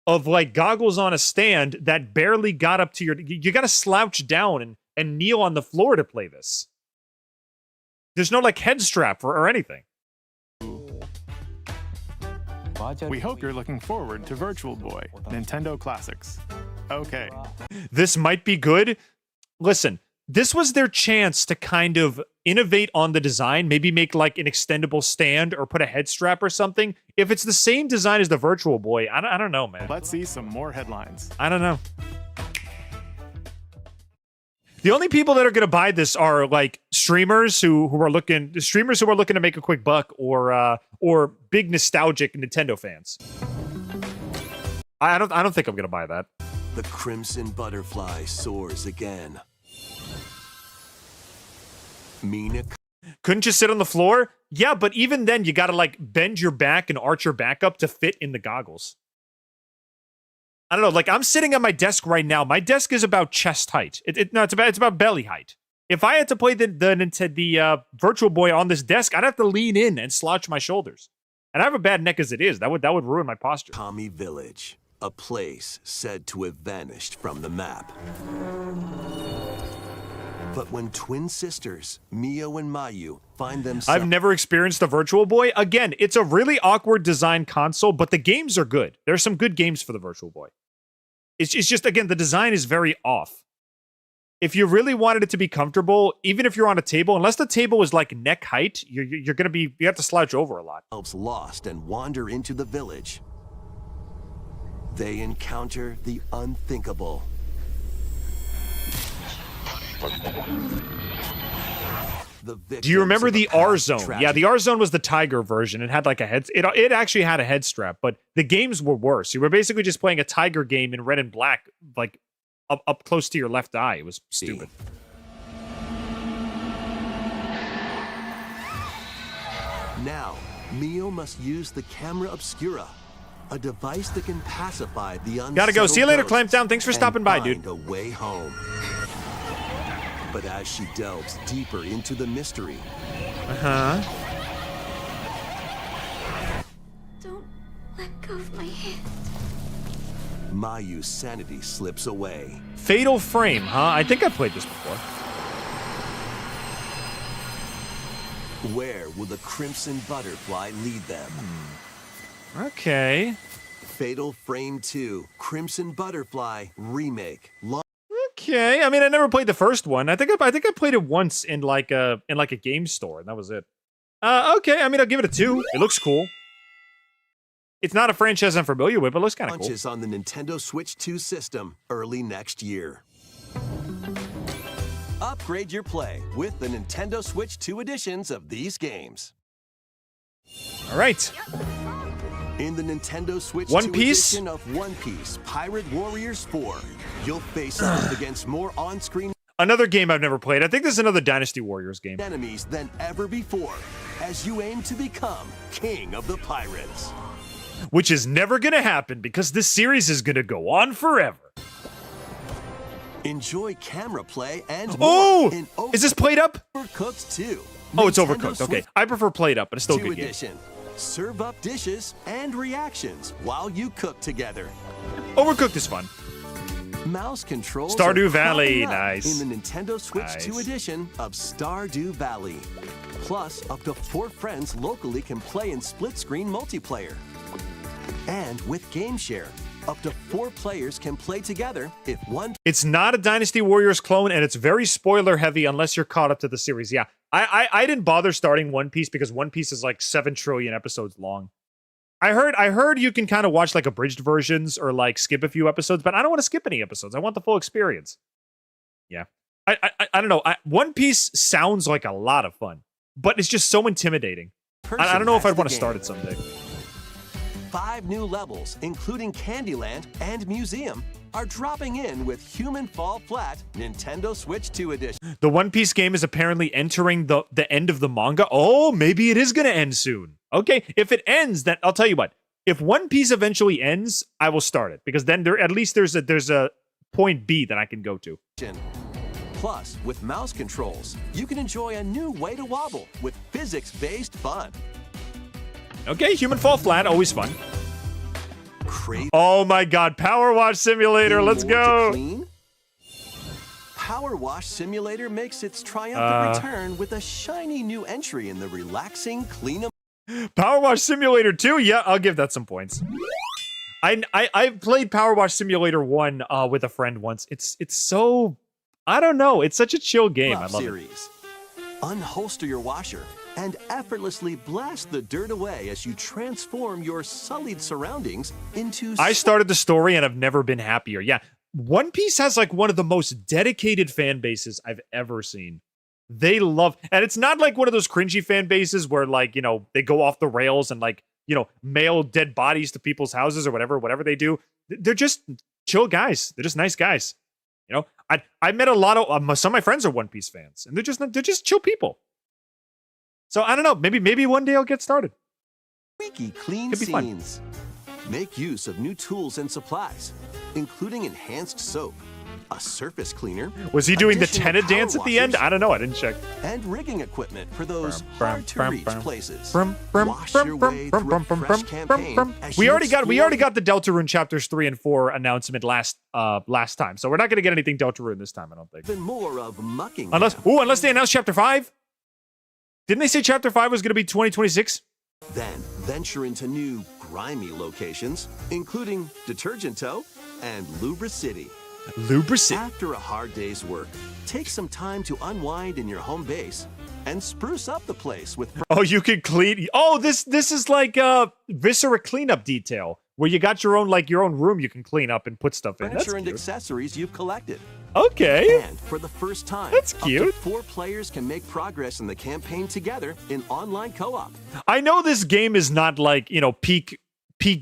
of like goggles on a stand that barely got up to your... You got to slouch down and kneel on the floor to play this. There's no like head strap or anything. We hope you're looking forward to Virtual Boy Nintendo Classics. Okay. This might be good. Listen, this was their chance to kind of innovate on the design, maybe make like an extendable stand or put a head strap or something. If it's the same design as the Virtual Boy, I don't know, man. Let's see some more headlines. I don't know. The only people that are going to buy this are like streamers who are looking to make a quick buck or big nostalgic Nintendo fans. I don't think I'm going to buy that. The Crimson Butterfly soars again. Mina couldn't you sit on the floor? Yeah, but even then you got to like bend your back and arch your back up to fit in the goggles. I don't know, like I'm sitting at my desk right now. My desk is about chest height. It's about belly height. If I had to play the Virtual Boy on this desk, I'd have to lean in and slouch my shoulders. And I have a bad neck as it is. That would ruin my posture. Kami Village, a place said to have vanished from the map. But when twin sisters, Mio and Mayu, find themselves... I've never experienced the Virtual Boy. Again, it's a really awkward design console, but the games are good. There's some good games for the Virtual Boy. It's just, again, the design is very off. If you really wanted it to be comfortable, even if you're on a table, unless the table is like neck height, you have to slouch over a lot. Lost and wander into the village. They encounter the unthinkable. Do you remember the R-Zone? Yeah, the R-Zone was the Tiger version. It had like a head... It actually had a head strap, but the games were worse. You were basically just playing a Tiger game in red and black, like up close to your left eye. It was stupid. Now, Mio must use the camera obscura, a device that can pacify the unsettled. Gotta go. See you later, ghosts Clampdown. Thanks for stopping by, dude. A way home. But as she delves deeper into the mystery, Don't let go of my hand. Mayu's sanity slips away. Fatal Frame, huh? I think I played this before. Where will the Crimson Butterfly lead them? Okay. Fatal Frame 2, Crimson Butterfly Remake. Okay. I mean, I never played the first one. I think I played it once in like a game store, and that was it. Okay. I mean, I'll give it a 2. It looks cool. It's not a franchise I'm familiar with, but it looks kind of cool. Launches on the Nintendo Switch 2 system early next year. Upgrade your play with the Nintendo Switch 2 editions of these games. All right. In the Nintendo Switch One 2 Piece? edition of One Piece Pirate Warriors 4, you'll face off against more on-screen Another game I've never played. I think this is another Dynasty Warriors game. enemies than ever before as you aim to become King of the Pirates. Which is never going to happen because this series is going to go on forever. Enjoy camera play and Oh! more in Is this played up? Overcooked 2. Oh, it's Nintendo Overcooked. Okay. Switch I prefer played up, but it's still a 2 good game. edition. Serve up dishes and reactions while you cook together. Overcooked is fun. Mouse controls Stardew are Valley, cropping up nice. in the Nintendo Switch 2 Nice. edition of Stardew Valley. Plus, up to 4 friends locally can play in split-screen multiplayer. And with Game Share, up to 4 players can play together if one... It's not a Dynasty Warriors clone, and it's very spoiler heavy unless you're caught up to the series. Yeah, I didn't bother starting One Piece because One Piece is like 7 trillion episodes long. I heard you can kind of watch like abridged versions or like skip a few episodes, but I don't want to skip any episodes. I want the full experience. Yeah, I don't know. One Piece sounds like a lot of fun, but it's just so intimidating. I don't know if I'd want to start it someday. 5 new levels, including Candyland and Museum, are dropping in with Human Fall Flat Nintendo Switch 2 edition. The One Piece game is apparently entering the end of the manga. Oh, maybe it is going to end soon. Okay, if it ends, then I'll tell you what. If One Piece eventually ends, I will start it because then at least there's a point B that I can go to. Plus, with mouse controls, you can enjoy a new way to wobble with physics-based fun. Okay, Human Fall Flat, always fun. Crazy. Oh my God, Power Wash Simulator, let's go. Power Wash Simulator makes its triumphant return with a shiny new entry in the relaxing clean-up. Power Wash Simulator 2, yeah, I'll give that some points. I played Power Wash Simulator 1 with a friend once. It's so, I don't know, it's such a chill game. I love it. Unholster your washer and effortlessly blast the dirt away as you transform your sullied surroundings into... I started the story and I've never been happier. Yeah, One Piece has like one of the most dedicated fan bases I've ever seen. They love, and it's not like one of those cringy fan bases where like, you know, they go off the rails and like, you know, mail dead bodies to people's houses or whatever they do. They're just chill guys. They're just nice guys. You know, I met a lot of, some of my friends are One Piece fans and they're just chill people. So I don't know, maybe one day I'll get started. Squeaky clean Could be scenes. Make use of new tools and supplies, including enhanced soap, a surface cleaner. Was he doing the additional tenor power dance at the end? washers, I don't know. I didn't check. And rigging equipment for those hard-to-reach places. Wash your way through a fresh campaign as We you already explore got the Deltarune chapters 3 and 4 announcement last time, so we're not gonna get anything Deltarune this time, I don't think. even more of mucking. Unless they announce chapter 5. Didn't they say chapter 5 was gonna be 2026? Then venture into new grimy locations, including Detergent Toe and Lubra City. After a hard day's work, take some time to unwind in your home base and spruce up the place with... Oh, you can clean. Oh, this is like a Viscera cleanup detail where you got your own room you can clean up and put stuff in. That's furniture and cute. accessories you've collected. Okay. And for the first time, That's up to cute. 4 players can make progress in the campaign together in online co-op. I know this game is not like, you know, peak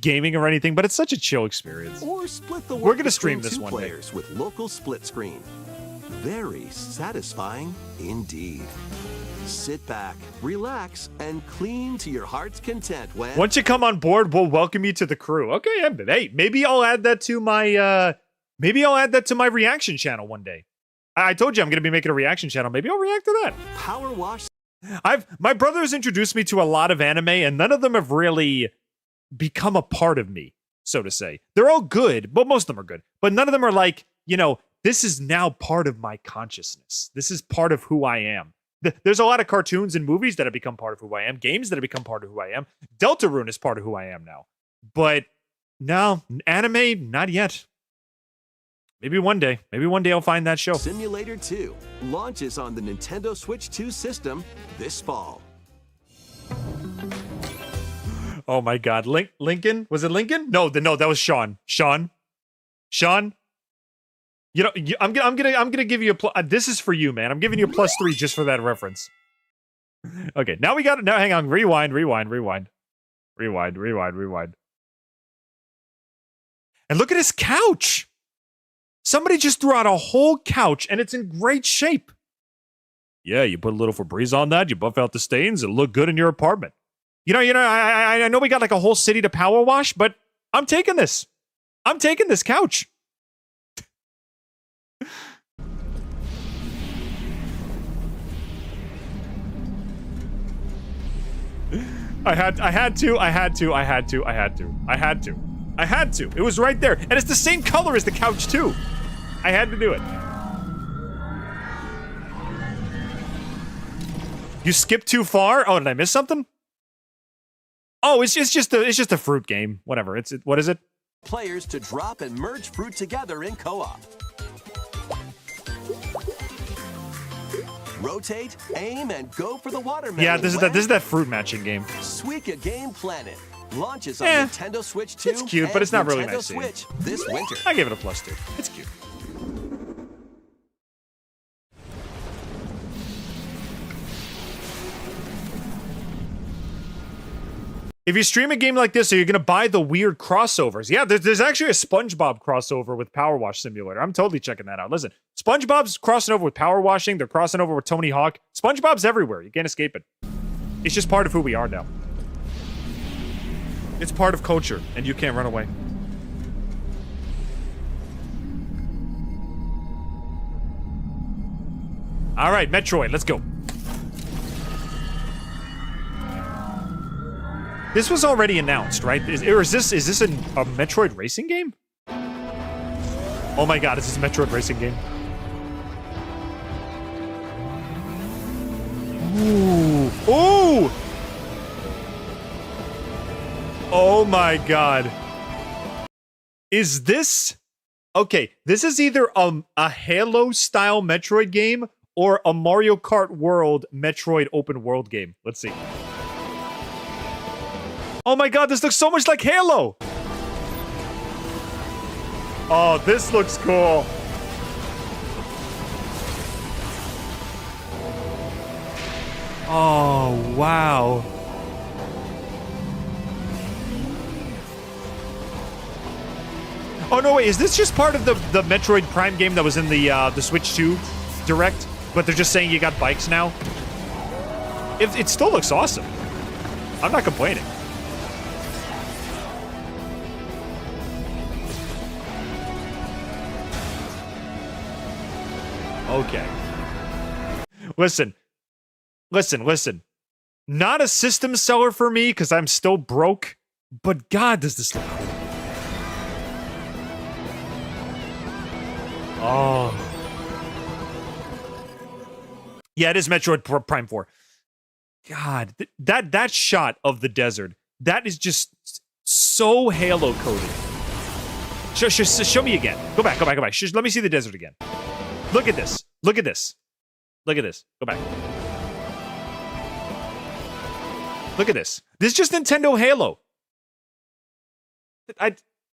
gaming or anything, but it's such a chill experience. Or split the work We're gonna stream between this 2 one day. players with local split screen. Very satisfying indeed. Sit back, relax, and clean to your heart's content when... Once you come on board, we'll welcome you to the crew. Okay, hey, maybe I'll add that to my reaction channel one day. I told you I'm going to be making a reaction channel. Maybe I'll react to that. Power Wash. My brother's introduced me to a lot of anime, and none of them have really become a part of me, so to say. They're all good, but most of them are good. But none of them are like, you know, this is now part of my consciousness. This is part of who I am. There's a lot of cartoons and movies that have become part of who I am, games that have become part of who I am. Deltarune is part of who I am now. But no, anime, not yet. Maybe one day I'll find that show. Simulator 2 launches on the Nintendo Switch 2 system this fall. Oh my God, Lincoln? Was it Lincoln? No, that was Sean. Sean. You know, I'm gonna give you a this is for you, man. I'm giving you a +3 just for that reference. Okay, now hang on, rewind. And look at his couch. Somebody just threw out a whole couch and it's in great shape. Yeah, you put a little Febreze on that, you buff out the stains, it'll look good in your apartment. You know, I know we got like a whole city to power wash, but I'm taking this. I'm taking this couch. I had to. It was right there. And it's the same color as the couch too. I had to do it. You skipped too far? Oh, did I miss something? Oh, it's just a fruit game. Whatever. What is it? Players to drop and merge fruit together in co-op. Rotate, aim, and go for the watermelon. Yeah, this is that fruit matching game. Suika Game Planet launches on Nintendo Switch 2. It's cute, but it's not really Nintendo nice. Switch this winter. I give it a +2. It's cute. If you stream a game like this, are you gonna buy the weird crossovers? Yeah, there's actually a SpongeBob crossover with Power Wash Simulator. I'm totally checking that out. Listen, SpongeBob's crossing over with Power Washing. They're crossing over with Tony Hawk. SpongeBob's everywhere. You can't escape it. It's just part of who we are now. It's part of culture, and you can't run away. All right, Metroid, let's go. This was already announced, right? Is this a Metroid racing game? Oh my God, is this a Metroid racing game? Ooh. Ooh! Oh my God. Is this... Okay, this is either a Halo-style Metroid game or a Mario Kart World Metroid open world game. Let's see. Oh my God, this looks so much like Halo! Oh, this looks cool. Oh, wow. Oh, no, wait, is this just part of the Metroid Prime game that was in the Switch 2 Direct? But they're just saying you got bikes now? It still looks awesome. I'm not complaining. Okay. Listen. Not a system seller for me, because I'm still broke. But God, does this look cool. Oh. Yeah, it is Metroid Prime 4. God, that shot of the desert, that is just so Halo coded. Show me again. Go back. Let me see the desert again. Look at this. Look at this. Go back. Look at this. This is just Nintendo Halo.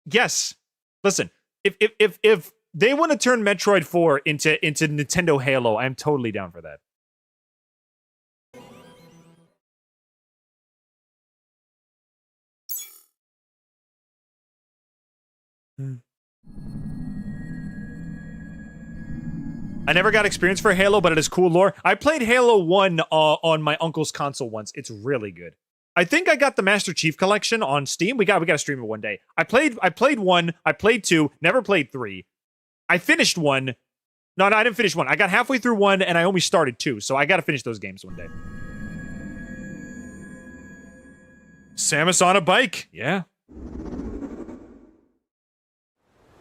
Yes. Listen, if they want to turn Metroid 4 into Nintendo Halo, I'm totally down for that. I never got experience for Halo, but it is cool lore. I played Halo 1 on my uncle's console once. It's really good. I think I got the Master Chief Collection on Steam. We got to stream it one day. I played 1, I played 2, never played 3. I finished 1. No, I didn't finish 1. I got halfway through 1 and I only started 2, so I got to finish those games one day. Samus on a bike. Yeah.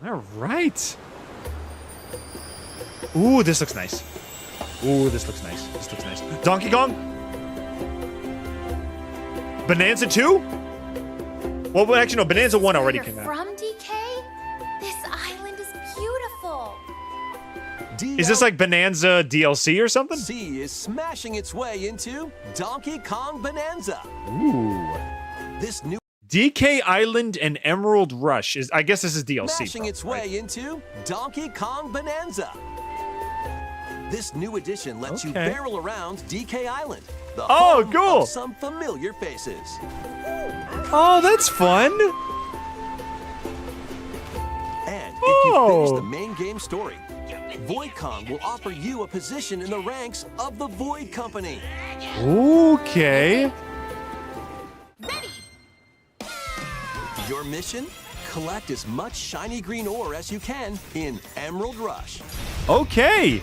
All right. Ooh, this looks nice. Donkey Kong? Bonanza 2? Well, actually, no, Bonanza 1 already came out. From DK? This island is beautiful. Is this like Bonanza DLC or something? DLC is smashing its way into Donkey Kong Bonanza. Ooh. This new DK Island and Emerald Rush is, I guess this is DLC. smashing its way into Donkey Kong Bonanza. This new edition lets you barrel around DK Island. The home cool. of some familiar faces. Oh, that's fun. And if you finish the main game story, Void Kong will offer you a position in the ranks of the Void Company. Okay. Your mission? Collect as much shiny green ore as you can in Emerald Rush. Okay.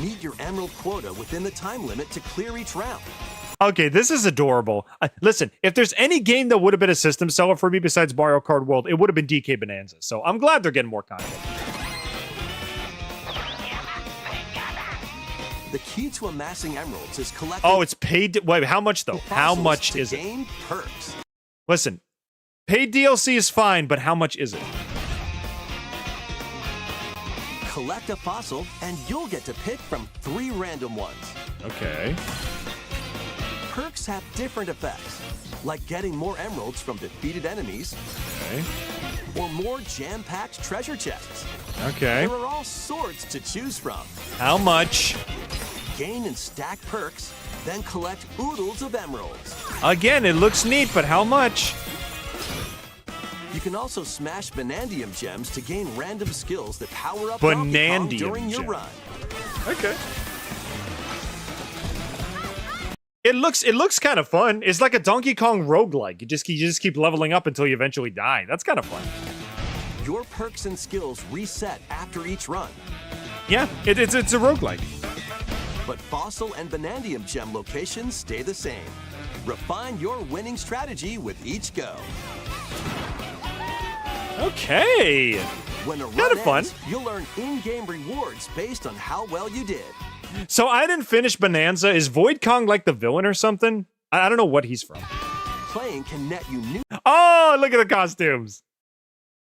Meet your emerald quota within the time limit to clear each round. Okay, this is adorable. Listen, if there's any game that would have been a system seller for me besides Mario Kart World, it would have been DK Bonanza. So I'm glad they're getting more content. The key to amassing emeralds is collecting. Oh, it's paid. Wait, how much though? How much is it? Gain perks. Listen, paid DLC is fine, but how much is it? Collect a fossil, and you'll get to pick from 3 random ones. Okay. Perks have different effects, like getting more emeralds from defeated enemies, or more jam-packed treasure chests. Okay. There are all sorts to choose from. How much? Gain and stack perks, then collect oodles of emeralds. Again, it looks neat, but how much? You can also smash Bonandium gems to gain random skills that power up Donkey Kong Bonandium during your gem. run. Okay. It looks kind of fun. It's like a Donkey Kong roguelike. You just keep leveling up until you eventually die. That's kind of fun. Your perks and skills reset after each run. Yeah, it's a roguelike. But Fossil and Bonandium gem locations stay the same. Refine your winning strategy with each go. Okay. When a Kind run of fun. ends, you'll earn in-game rewards based on how well you did. So I didn't finish Bonanza. Is Void Kong like the villain or something? I don't know what he's from. Playing can net you new Oh, look at the costumes.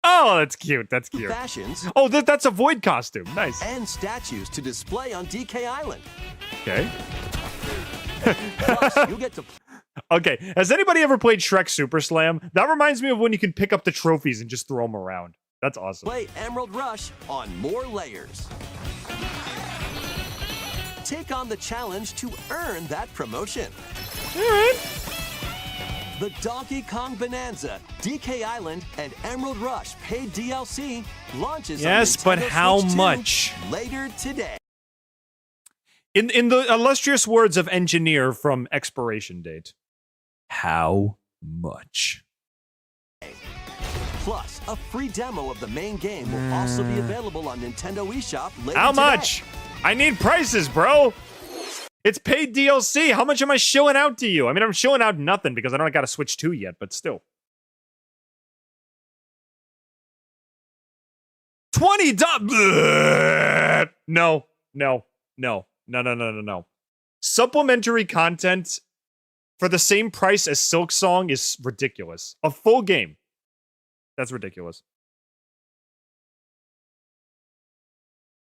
Oh, that's cute. That's cute. fashions. Oh, that's a Void costume. Nice. And statues to display on DK Island. Okay. Plus, you get to Okay. Has anybody ever played Shrek Super Slam? That reminds me of when you can pick up the trophies and just throw them around. That's awesome. play Emerald Rush on more layers. Take on the challenge to earn that promotion. All right. The Donkey Kong Bonanza, DK Island, and Emerald Rush paid DLC launches Yes, on but Nintendo how Switch 2 much? later today. In the illustrious words of engineer from expiration date, how much? Plus, a free demo of the main game will also be available on Nintendo eShop later How today. much? I need prices, bro. It's paid DLC. How much am I shilling out to you? I mean, I'm shilling out nothing because I don't got a Switch 2 yet, but still. $20. No. Supplementary content for the same price as Silk Song is ridiculous. A full game. That's ridiculous.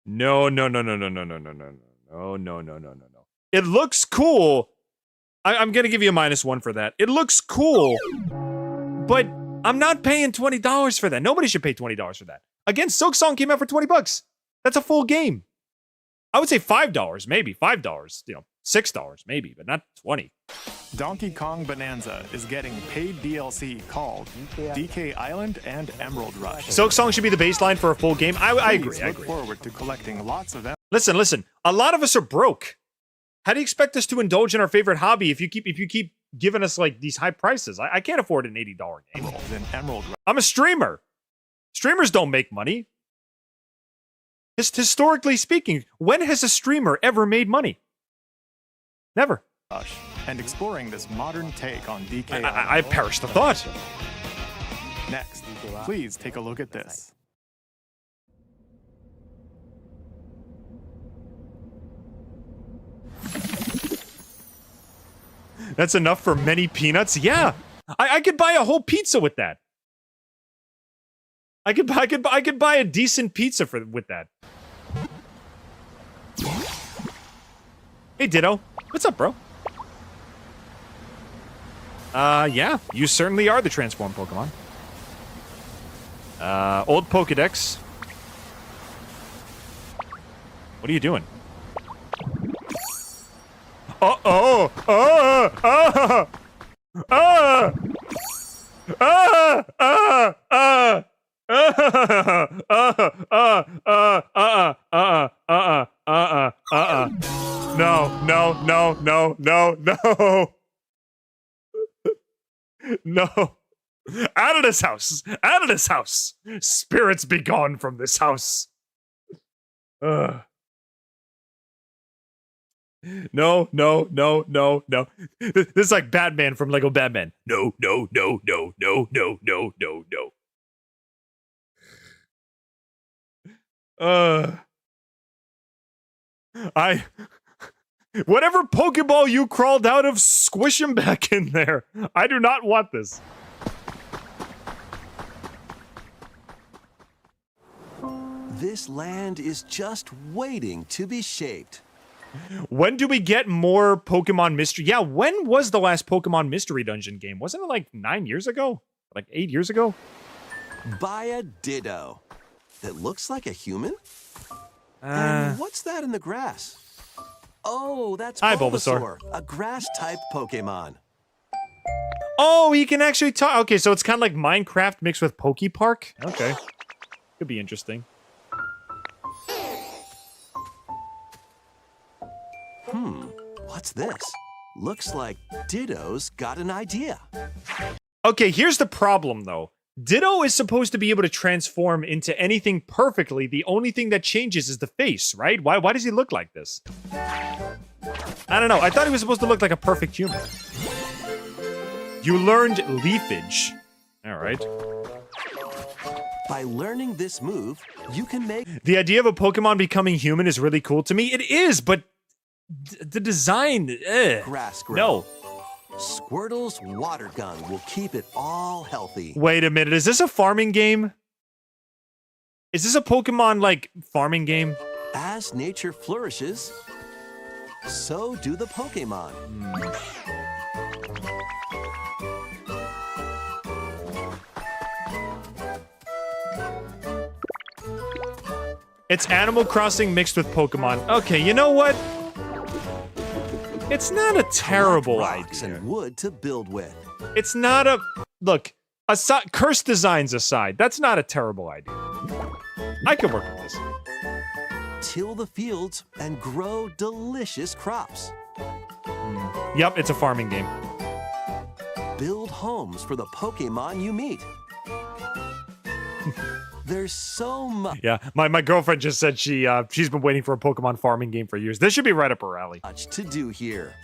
No. It looks cool. I'm gonna give you a -1 for that. It looks cool, but I'm not paying $20 for that. Nobody should pay $20 for that. Again, Silk Song came out for $20. That's a full game. I would say $5, maybe $5. $6 maybe, but not 20. Donkey Kong Bonanza is getting paid DLC called DK Island and Emerald Rush. Silk Song should be the baseline for a full game. I agree. I Look agree. forward to collecting lots of Listen. A lot of us are broke. How do you expect us to indulge in our favorite hobby if you keep giving us like these high prices? I can't afford an $80 game. emeralds in Emerald Rush. I'm a streamer. Streamers don't make money. Historically speaking, when has a streamer ever made money? Never. And exploring this modern take on DK Island. I've perished the thought. Next, please take a look at this. That's enough for many peanuts? Yeah. I could buy a whole pizza with that. I could buy a decent pizza with that. Hey, Ditto. What's up, bro? Yeah, you certainly are the transformed Pokemon. Old Pokedex. What are you doing? Uh-oh! No. No. Out of this house. Out of this house. Spirits be gone from this house. No. This is like Batman from Lego Batman. No. Whatever Pokeball you crawled out of, squish him back in there. I do not want this. This land is just waiting to be shaped. When do we get more Pokemon Mystery? Yeah, when was the last Pokemon Mystery Dungeon game? Wasn't it like 9 years ago? Like 8 years ago? Buy a Ditto that looks like a human? And what's that in the grass? Oh, that's Bulbasaur, a grass-type Pokemon. Oh, he can actually talk. Okay, so it's kind of like Minecraft mixed with Pokepark? Okay. Could be interesting. What's this? Looks like Ditto's got an idea. Okay, here's the problem, though. Ditto is supposed to be able to transform into anything perfectly. The only thing that changes is the face, right? Why does he look like this? I don't know. I thought he was supposed to look like a perfect human. You learned Leafage. All right. By learning this move, you can make... The idea of a Pokemon becoming human is really cool to me. It is, but the design... Grass grow. No. Squirtle's water gun will keep it all healthy. Wait a minute. Is this a farming game? Is this a Pokemon, like, farming game? As nature flourishes, so do the Pokemon. It's Animal Crossing mixed with Pokemon. Okay, you know what? It's not a terrible rocks idea. And wood to build with. It's not a... Look, cursed designs aside, that's not a terrible idea. I can work with this. Till the fields and grow delicious crops. Yep, it's a farming game. Build homes for the Pokemon you meet. There's so much. Yeah, my girlfriend just said she's been waiting for a Pokemon farming game for years. This should be right up her alley. Much to do here.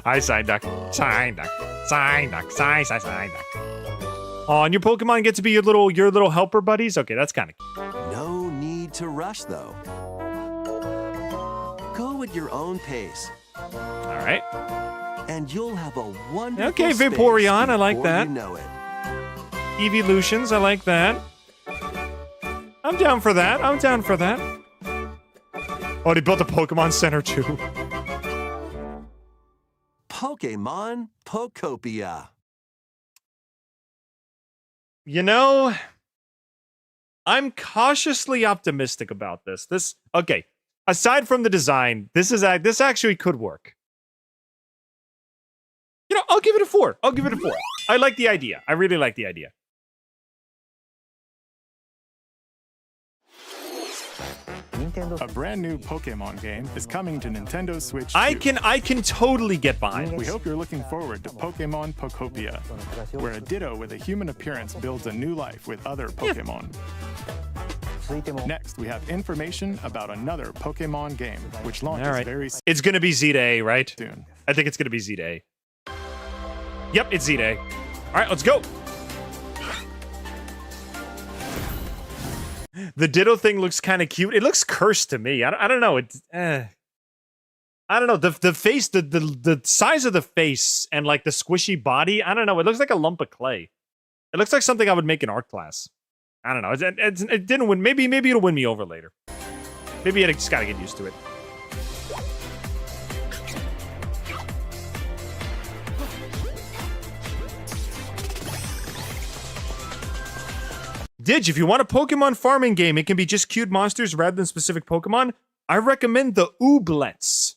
Hi, Psyduck. Psyduck. Oh, and your Pokemon get to be your little helper buddies? Okay, that's kind of cute. No need to rush, though. Go at your own pace. All right. And you'll have a wonderful Okay, space Vaporeon, I like that. you know it. Evolutions, I like that. I'm down for that. I'm down for that. Oh, they built a Pokemon Center, too. Pokemon Pokopia. You know, I'm cautiously optimistic about this. Okay, aside from the design, this actually could work. You know, I'll give it a 4. I'll give it a 4. I like the idea. I really like the idea. A brand new Pokemon game is coming to Nintendo Switch 2. I can totally get behind. We hope you're looking forward to Pokemon Pokopia, where a Ditto with a human appearance builds a new life with other Pokemon. Next, we have information about another Pokemon game, which launches very soon. It's gonna be Z to A, right? Soon. I think it's gonna be Z to A. Yep, it's Z to A. All right, let's go. The Ditto thing looks kind of cute. It looks cursed to me. I don't know. I don't know. The face, the size of the face and like the squishy body. I don't know. It looks like a lump of clay. It looks like something I would make in art class. I don't know. It didn't win. Maybe it'll win me over later. Maybe I just gotta get used to it. Didge, if you want a Pokemon farming game, it can be just cute monsters rather than specific Pokemon. I recommend the Ooblets.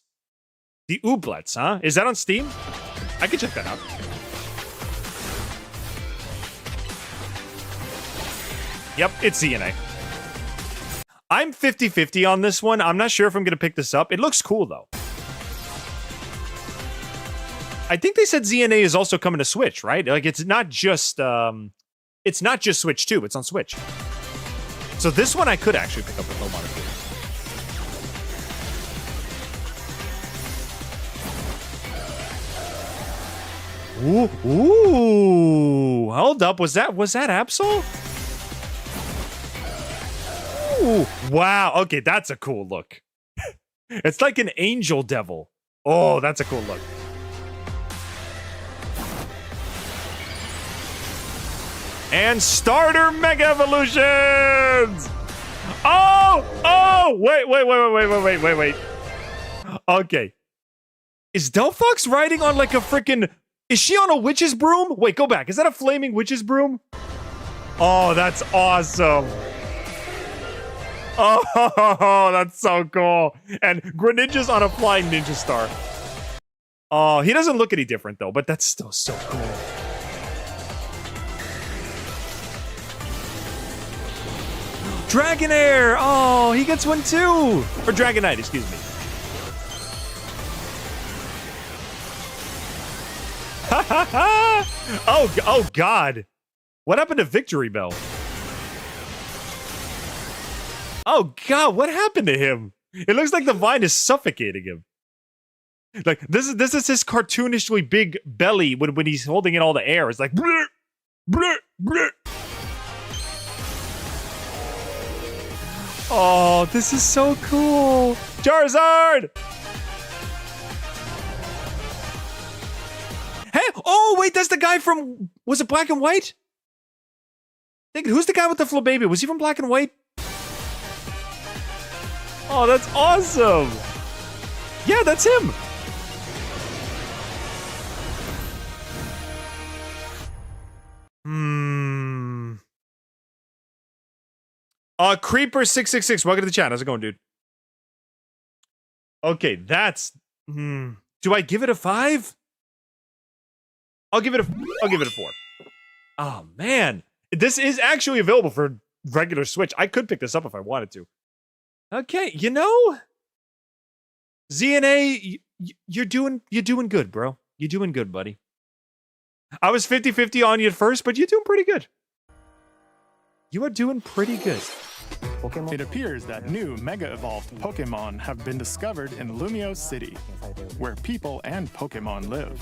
The Ooblets, huh? Is that on Steam? I can check that out. Yep, it's ZNA. I'm 50-50 on this one. I'm not sure if I'm going to pick this up. It looks cool, though. I think they said ZNA is also coming to Switch, right? Like, it's not just Switch 2. It's on Switch. So this one I could actually pick up with no monitor. Ooh, hold up. Was that Absol? Ooh, wow. Okay, that's a cool look. It's like an angel devil. Oh, that's a cool look. And starter Mega Evolutions! Oh! Wait. Okay. Is Delphox riding on like a freaking... Is she on a witch's broom? Wait, go back. Is that a flaming witch's broom? Oh, that's awesome. Oh, that's so cool. And Greninja's on a flying ninja star. Oh, he doesn't look any different though, but that's still so cool. Dragonair! Oh, he gets one too! Or Dragonite, excuse me. Oh God. What happened to Victory Bell? Oh God, what happened to him? It looks like the vine is suffocating him. Like, this is his cartoonishly big belly when he's holding in all the air. It's like... Bleh, bleh, bleh. Oh, this is so cool. Charizard! Hey, oh, wait, that's the guy from... Was it Black and White? Who's the guy with the Flabébia? Was he from Black and White? Oh, that's awesome. Yeah, that's him. Creeper666, welcome to the chat. How's it going, dude? Okay, that's... Do I give it a 5? I'll give it a 4. Oh, man. This is actually available for regular Switch. I could pick this up if I wanted to. Okay, you know, ZNA, you're doing good, bro. You're doing good, buddy. I was 50-50 on you at first, but you're doing pretty good. You are doing pretty good. It appears that new Mega Evolved Pokemon have been discovered in Lumio City, where people and Pokemon live.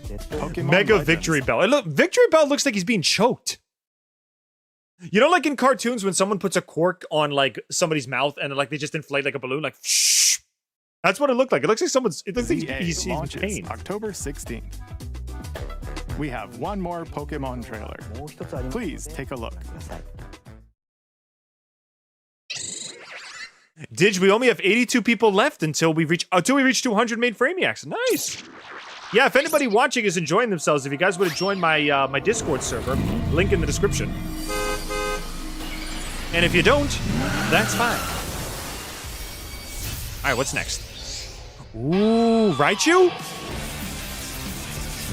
Pokemon Mega Legends. Victory Bell. Look, Victory Bell looks like he's being choked. You know, like in cartoons when someone puts a cork on like somebody's mouth and like they just inflate like a balloon, like shh. That's what it looked like. It looks like someone's. It looks like he's in pain. October 16th. We have one more Pokemon trailer. Please take a look. Didge, we only have 82 people left until we reach 200 main Framiacs. Nice. Yeah, if anybody watching is enjoying themselves, if you guys would have joined my my Discord server, link in the description. And if you don't, that's fine. All right, what's next? Ooh, Raichu?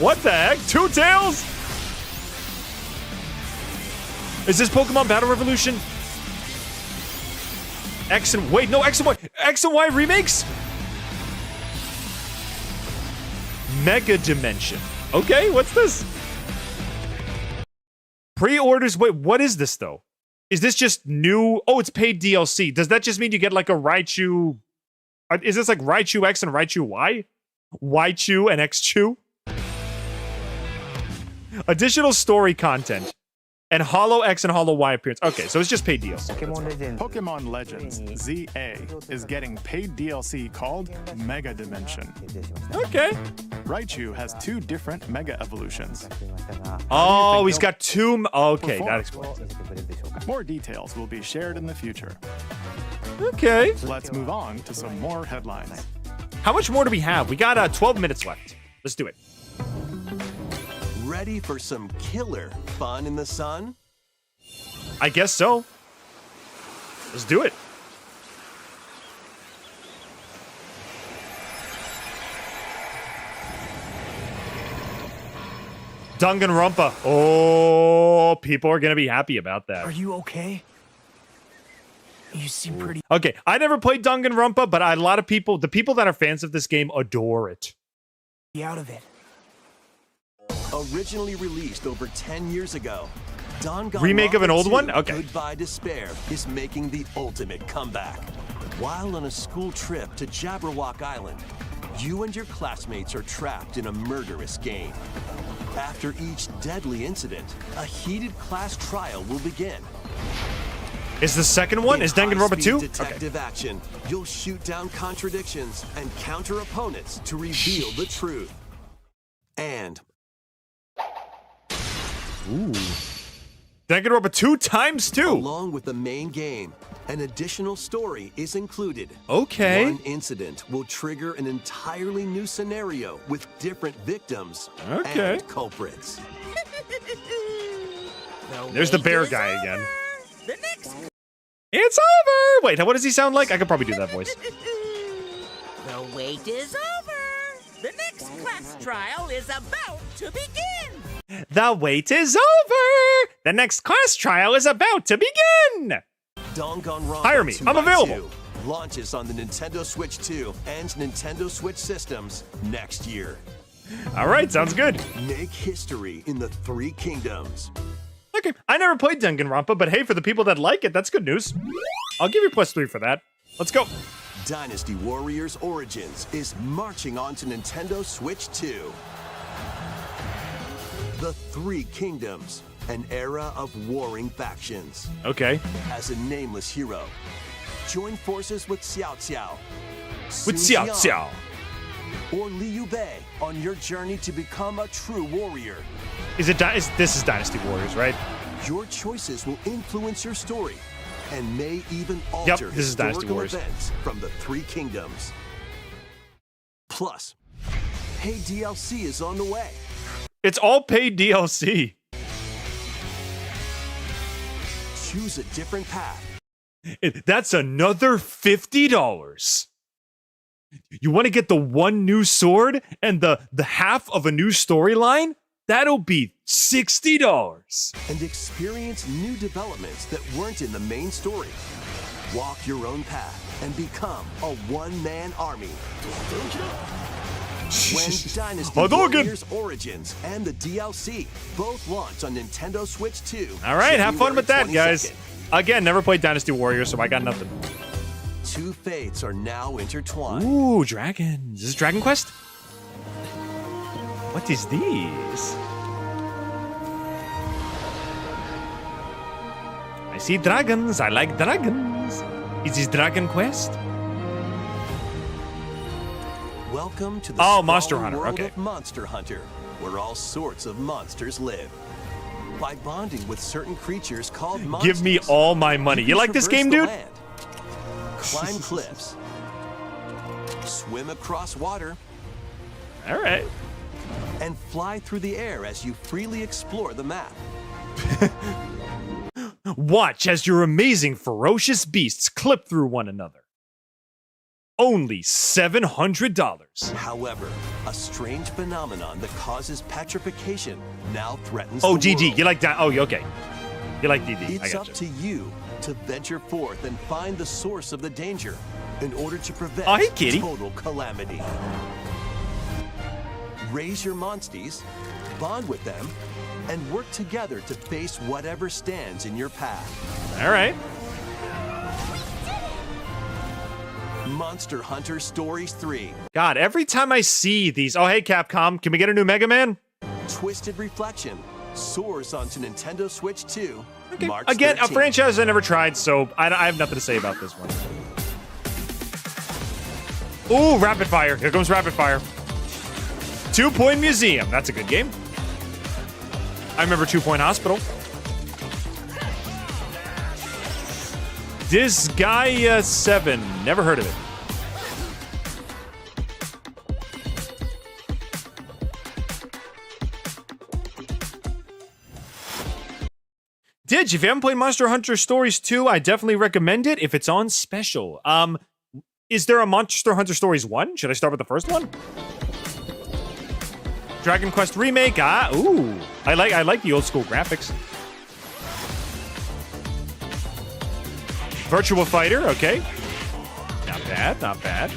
What the heck? Two Tails? Is this Pokemon Battle Revolution? X and Y remakes? Mega Dimension. Okay, what's this? Pre-orders. Wait, what is this though? Is this just new? Oh, it's paid DLC. Does that just mean you get like a Raichu? Is this like Raichu X and Raichu Y? Ychu and Xchu? Additional story content. and Hollow X and Hollow Y appearance. Okay, so it's just paid DLC. Pokemon Legends ZA is getting paid DLC called Mega Dimension. Okay. Raichu has 2 different Mega Evolutions. Oh, he's got 2. Okay, that explains it. More details will be shared in the future. Okay. Let's move on to some more headlines. How much more do we have? We got 12 minutes left. Let's do it. Ready for some killer fun in the sun? I guess so. Let's do it. Danganronpa. Oh, people are going to be happy about that. Are you okay? You seem pretty. Okay, I never played Danganronpa, but a lot of people, the people that are fans of this game, adore it. Out of it. Originally released over 10 years ago, Remake of an old 2, one? Okay. Goodbye Despair is making the ultimate comeback. While on a school trip to Jabberwock Island, you and your classmates are trapped in a murderous game. After each deadly incident, a heated class trial will begin. Is the second one? Is Danganronpa 2? Detective action. You'll shoot down contradictions and counter opponents to reveal the truth. And Danganronpa 2 times 2. Along with the main game, an additional story is included. Okay. One incident will trigger an entirely new scenario with different victims and culprits. There's the bear guy again. It's over! Wait, what does he sound like? I could probably do that voice. The wait is over. The next class trial is about to begin. The wait is over! The next class trial is about to begin! Danganronpa Hire me, I'm available. 2 launches on the Nintendo Switch 2 and Nintendo Switch systems next year. All right, sounds good. Make history in the 3 kingdoms. Okay, I never played Danganronpa, but hey, for the people that like it, that's good news. I'll give you +3 for that. Let's go. Dynasty Warriors Origins is marching on to Nintendo Switch 2. The 3 Kingdoms, an era of warring factions. Okay. As a nameless hero, join forces with Xiao Xiao. With Xiao Xiao. Or Liu Bei on your journey to become a true warrior. This is Dynasty Warriors, right? Your choices will influence your story and may even alter this is Dynasty historical Warriors. events from the 3 Kingdoms. Plus, paid DLC is on the way. It's all paid DLC. Choose a different path. That's another $50. You want to get the one new sword and the half of a new storyline? That'll be $60. And experience new developments that weren't in the main story. Walk your own path and become a one-man army. When Dynasty Warriors Origins and the DLC both launch on Nintendo Switch 2. All right, have fun with that, 22nd. guys. Again, never played Dynasty Warriors, so I got nothing. 2 fates are now intertwined. Ooh, dragons. Is this Dragon Quest? What is these? I see dragons. I like dragons. Is this Dragon Quest? Welcome to the Monster sprawling Hunter. world Okay. of Monster Hunter, where all sorts of monsters live. By bonding with certain creatures called monsters, Give me all my money. You like this traverse game, the dude? land, climb cliffs, swim across water, All right. and fly through the air as you freely explore the map. Watch as your amazing ferocious beasts clip through one another. Only $700. However, a strange phenomenon that causes petrification now threatens Oh, the GG. world. You like that? Oh, okay. You like DD. I It's got up you. to you to venture forth and find the source of the danger in order to prevent Oh, hey, kitty. total calamity. Raise your monsties, bond with them, and work together to face whatever stands in your path. All right. Monster Hunter Stories 3. God, every time I see these... Oh, hey, Capcom. Can we get a new Mega Man? Twisted Reflection. soars onto Nintendo Switch 2. Okay. March Again, 13th. a franchise I never tried, so I have nothing to say about this one. Ooh, Rapid Fire. Here comes Rapid Fire. 2 Point Museum. That's a good game. I remember 2 Point Hospital. Disgaea 7. Never heard of it. Didge, if you haven't played Monster Hunter Stories 2, I definitely recommend it if it's on special. Is there a Monster Hunter Stories 1? Should I start with the first one? Dragon Quest Remake. Ooh. I like the old school graphics. Virtua Fighter, okay. Not bad, not bad.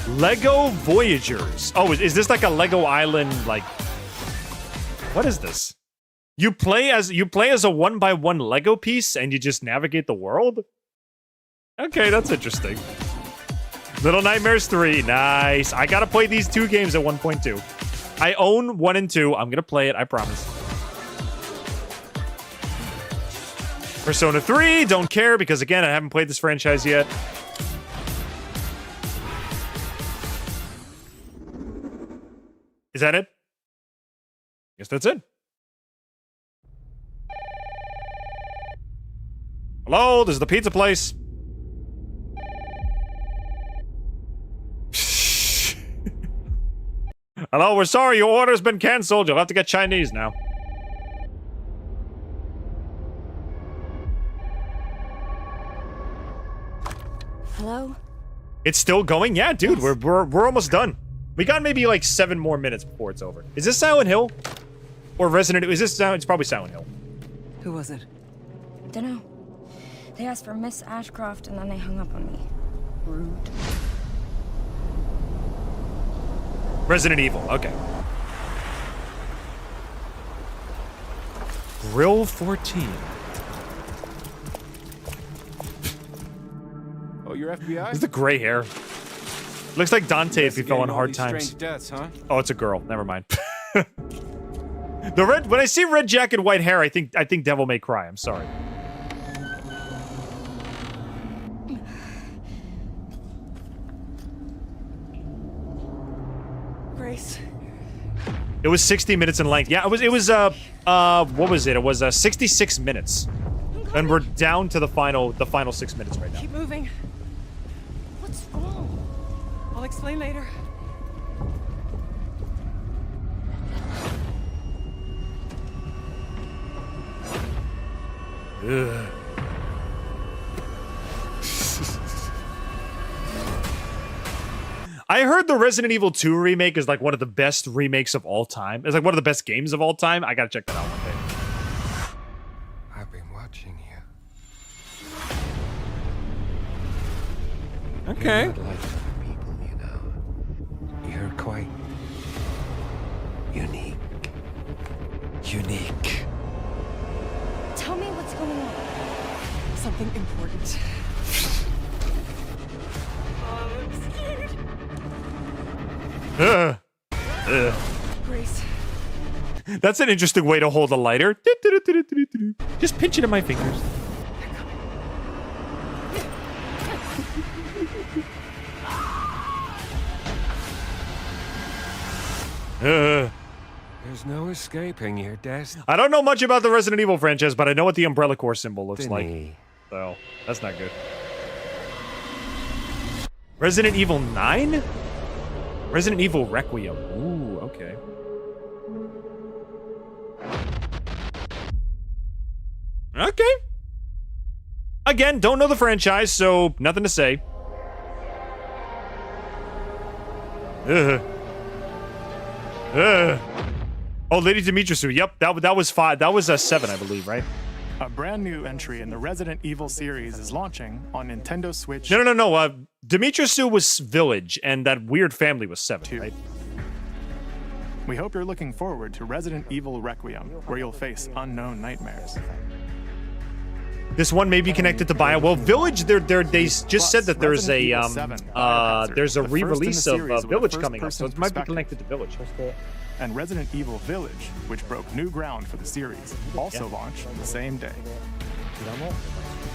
Lego Voyagers. Oh, is this like a Lego Island, like... What is this? You play as a 1x1 Lego piece and you just navigate the world? Okay, that's interesting. Little Nightmares 3, nice. I gotta play these 2 games at 1.2. I own 1 and 2. I'm gonna play it, I promise. Persona 3, don't care because again, I haven't played this franchise yet. Is that it? Guess that's it. Hello, this is the pizza place. Hello, we're sorry, your order's been canceled. You'll have to get Chinese now. Hello? It's still going? Yeah, dude, yes. We're almost done. We got maybe like 7 more minutes before it's over. Is this Silent Hill? Or Resident Evil? Is this it's probably Silent Hill. Who was it? Dunno. They asked for Miss Ashcroft and then they hung up on me. Rude. Resident Evil, okay. Grill 14. Oh, your FBI? This is the gray hair. Looks like Dante if he fell on hard times. Strange deaths, huh? Oh, it's a girl. Never mind. The red. When I see red jacket, white hair, I think Devil May Cry. I'm sorry. Grace. It was 60 minutes in length. Yeah, it was what was it? It was 66 minutes. And we're down to the final 6 minutes right now. Keep moving. What's wrong? I'll explain later. Ugh. I heard the Resident Evil 2 remake is like one of the best remakes of all time. It's like one of the best games of all time. I gotta check that out one day. I've been watching you. Okay. You're not like other people, you know. You're quite unique. Unique. Tell me what's going on. Something important. I'm scared. Grace. That's an interesting way to hold a lighter. Just pinch it in my fingers. There's no escaping your destiny. I don't know much about the Resident Evil franchise, but I know what the Umbrella Corps symbol looks like. So, that's not good. Resident Evil 9? Resident Evil Requiem. Ooh, okay. Okay. Again, don't know the franchise, so nothing to say. Oh, Lady Dimitrescu. Yep, that was 5. That was a 7, I believe, right? A brand new entry in the Resident Evil series is launching on Nintendo Switch. No. Dimitrescu was Village, and that weird family was 7, right? We hope you're looking forward to Resident Evil Requiem, where you'll face unknown nightmares. This one may be connected to Bio. Well, Village, they just said that there's a re-release of Village coming up, so it might be connected to Village. And Resident Evil Village, which broke new ground for the series, also launched the same day.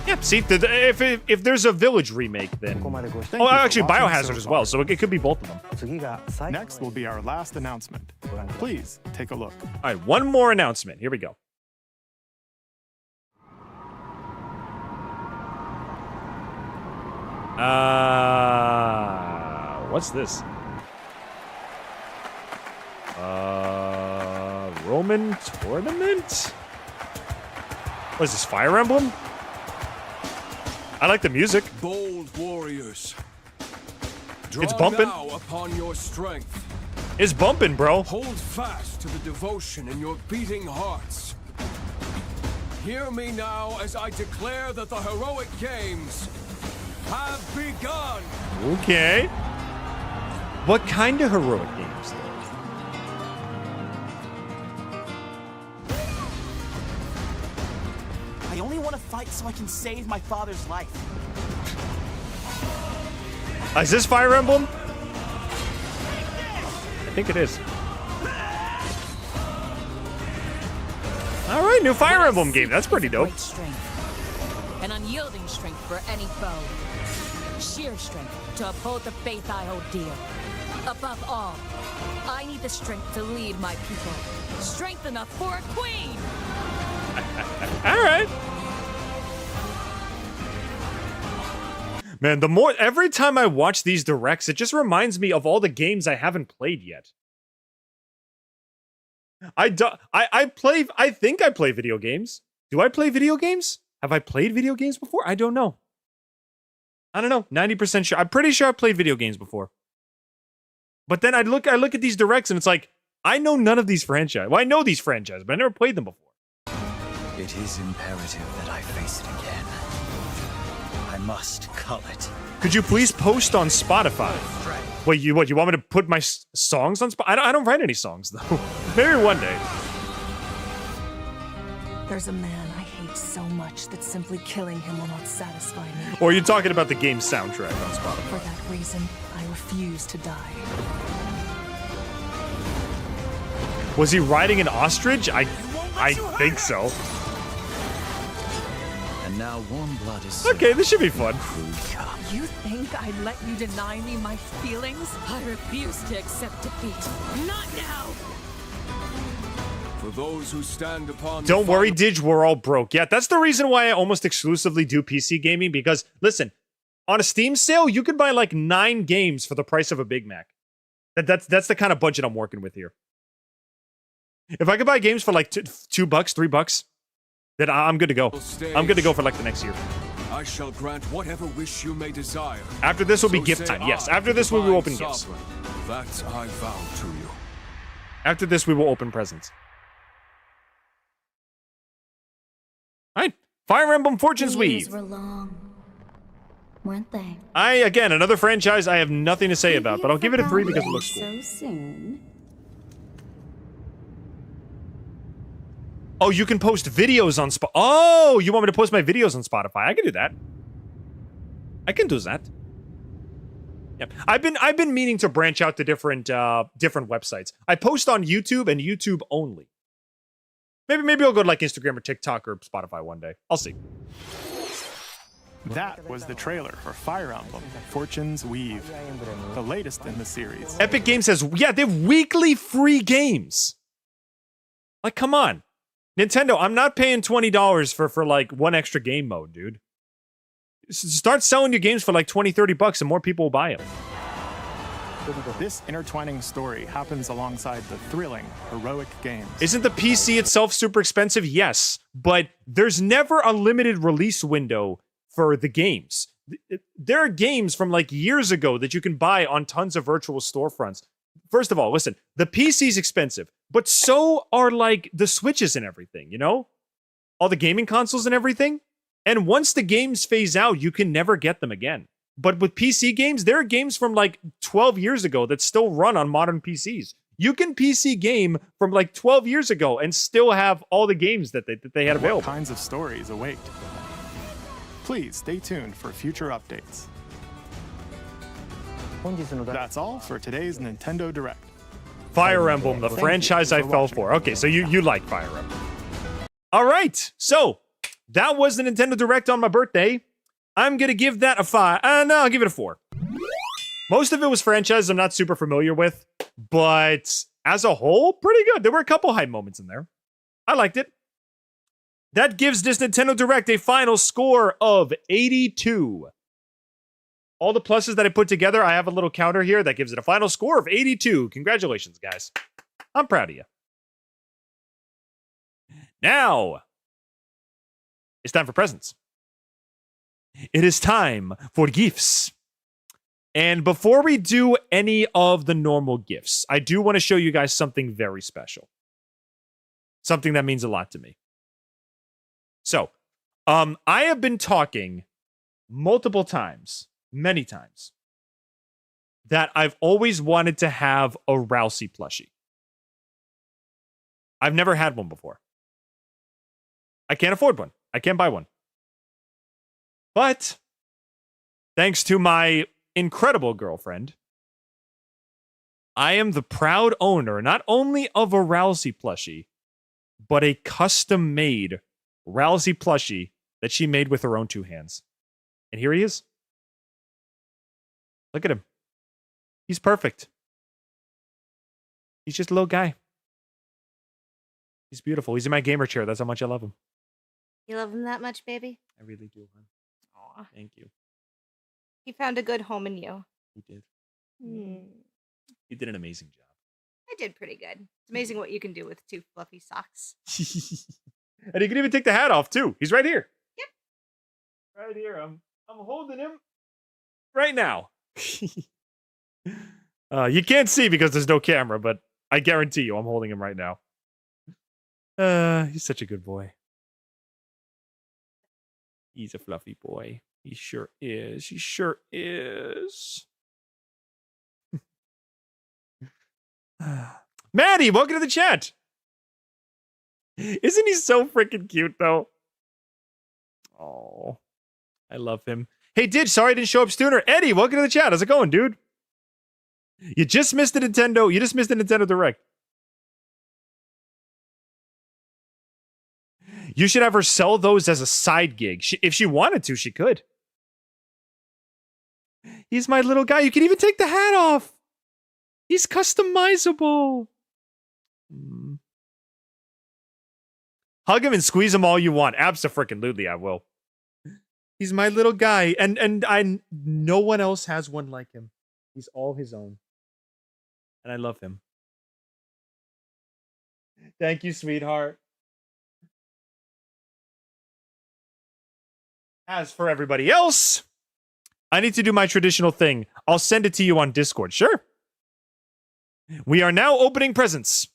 Yep, see, if there's a Village remake, then... Oh, actually, Biohazard as well, so it could be both of them. Next will be our last announcement. Please take a look. All right, one more announcement. Here we go. What's this? Roman tournament? What is this, Fire Emblem? I like the music. Bold warriors. It's bumping. Now upon your strength. It's bumping, bro. Hold fast to the devotion in your beating hearts. Hear me now as I declare that the heroic games have begun. Okay. What kind of heroic games, though? I only want to fight so I can save my father's life. Is this Fire Emblem? I think it is. All right, new Fire Emblem game. That's pretty dope. Great strength. An unyielding strength for any foe. Sheer strength to uphold the faith I hold dear. Above all, I need the strength to lead my people. Strength enough for a queen! All right. Man, every time I watch these directs, it just reminds me of all the games I haven't played yet. I think I play video games. Do I play video games? Have I played video games before? I don't know. 90% sure. I'm pretty sure I played video games before. But then I look at these directs and it's like, I know none of these franchises. Well, I know these franchises, but I never played them before. It is imperative that I face it again. I must cull it. Could you please post on Spotify? Wait, you want me to put my songs on Spotify? I don't write any songs, though. Maybe one day. There's a man I hate so much that simply killing him will not satisfy me. Or you're talking about the game soundtrack on Spotify. For that reason, I refuse to die. Was he riding an ostrich? I think so. And now warm blood is... Okay, this should be fun. You think I'd let you deny me my feelings? I refuse to accept defeat. Not now! For those who stand upon... Don't worry, Didge, we're all broke. Yeah, that's the reason why I almost exclusively do PC gaming, because, listen, on a Steam sale, you can buy like 9 games for the price of a Big Mac. That's the kind of budget I'm working with here. If I could buy games for like $2, $3, then I'm good to go. I'm good to go for like the next year. I shall grant whatever wish you may desire. After this will be gift time. Yes, after this we will open gifts. That I vow to you. After this we will open presents. Alright. Fire Emblem Fortune's Weave. Were long, weren't they? Again, another franchise I have nothing to say about, but I'll give it a 3 because it looks cool. So soon. Oh, you can post videos on Spotify. Oh, you want me to post my videos on Spotify? I can do that. I can do that. Yep. I've been meaning to branch out to different websites. I post on YouTube and YouTube only. Maybe I'll go to like Instagram or TikTok or Spotify one day. I'll see. That was the trailer for Fire Emblem Fortune's Weave, the latest in the series. Epic Games says, yeah, they have weekly free games. Like, come on. Nintendo, I'm not paying $20 for like one extra game mode, dude. Start selling your games for like $20, $30 and more people will buy them. This intertwining story happens alongside the thrilling, heroic games. Isn't the PC itself super expensive? Yes, but there's never a limited release window for the games. There are games from like years ago that you can buy on tons of virtual storefronts. First of all, listen, the PC's expensive, but so are like the Switches and everything, you know? All the gaming consoles and everything. And once the games phase out, you can never get them again. But with PC games, there are games from like 12 years ago that still run on modern PCs. You can PC game from like 12 years ago and still have all the games that they had available. What kinds of stories await? Please stay tuned for future updates. That's all for today's Nintendo Direct. Fire Emblem, the franchise I fell for. Okay, so you like Fire Emblem. All right, so that was the Nintendo Direct on my birthday. I'm going to give that a 5. No, I'll give it a 4. Most of it was franchises I'm not super familiar with, but as a whole, pretty good. There were a couple hype moments in there. I liked it. That gives this Nintendo Direct a final score of 82. All the pluses that I put together, I have a little counter here that gives it a final score of 82. Congratulations, guys. I'm proud of you. Now, it's time for presents. It is time for gifts. And before we do any of the normal gifts, I do want to show you guys something very special. Something that means a lot to me. So, I have been talking multiple times, many times, that I've always wanted to have a Rousey plushie. I've never had one before. I can't afford one. I can't buy one. But, thanks to my incredible girlfriend, I am the proud owner not only of a Rousey plushie, but a custom-made Rousey plushie that she made with her own 2 hands. And here he is. Look at him. He's perfect. He's just a little guy. He's beautiful. He's in my gamer chair. That's how much I love him. You love him that much, baby? I really do, hon. Aw. Thank you. He found a good home in you. He did. Hmm. He did an amazing job. I did pretty good. It's amazing what you can do with 2 fluffy socks. And he can even take the hat off, too. He's right here. Yep. Right here. I'm holding him right now. You can't see because there's no camera, but I guarantee you I'm holding him right now. He's such a good boy. He's a fluffy boy. He sure is. He sure is. Maddie, welcome to the chat. Isn't he so freaking cute, though? Oh, I love him. Hey, Didge, sorry I didn't show up sooner. Eddie, welcome to the chat. How's it going, dude? You just missed the Nintendo. You just missed the Nintendo Direct. You should have her sell those as a side gig. If she wanted to, she could. He's my little guy. You can even take the hat off. He's customizable. Hug him and squeeze him all you want. Abso-freaking-lutely, I will. He's my little guy. And no one else has one like him. He's all his own. And I love him. Thank you, sweetheart. As for everybody else, I need to do my traditional thing. I'll send it to you on Discord. Sure. We are now opening presents.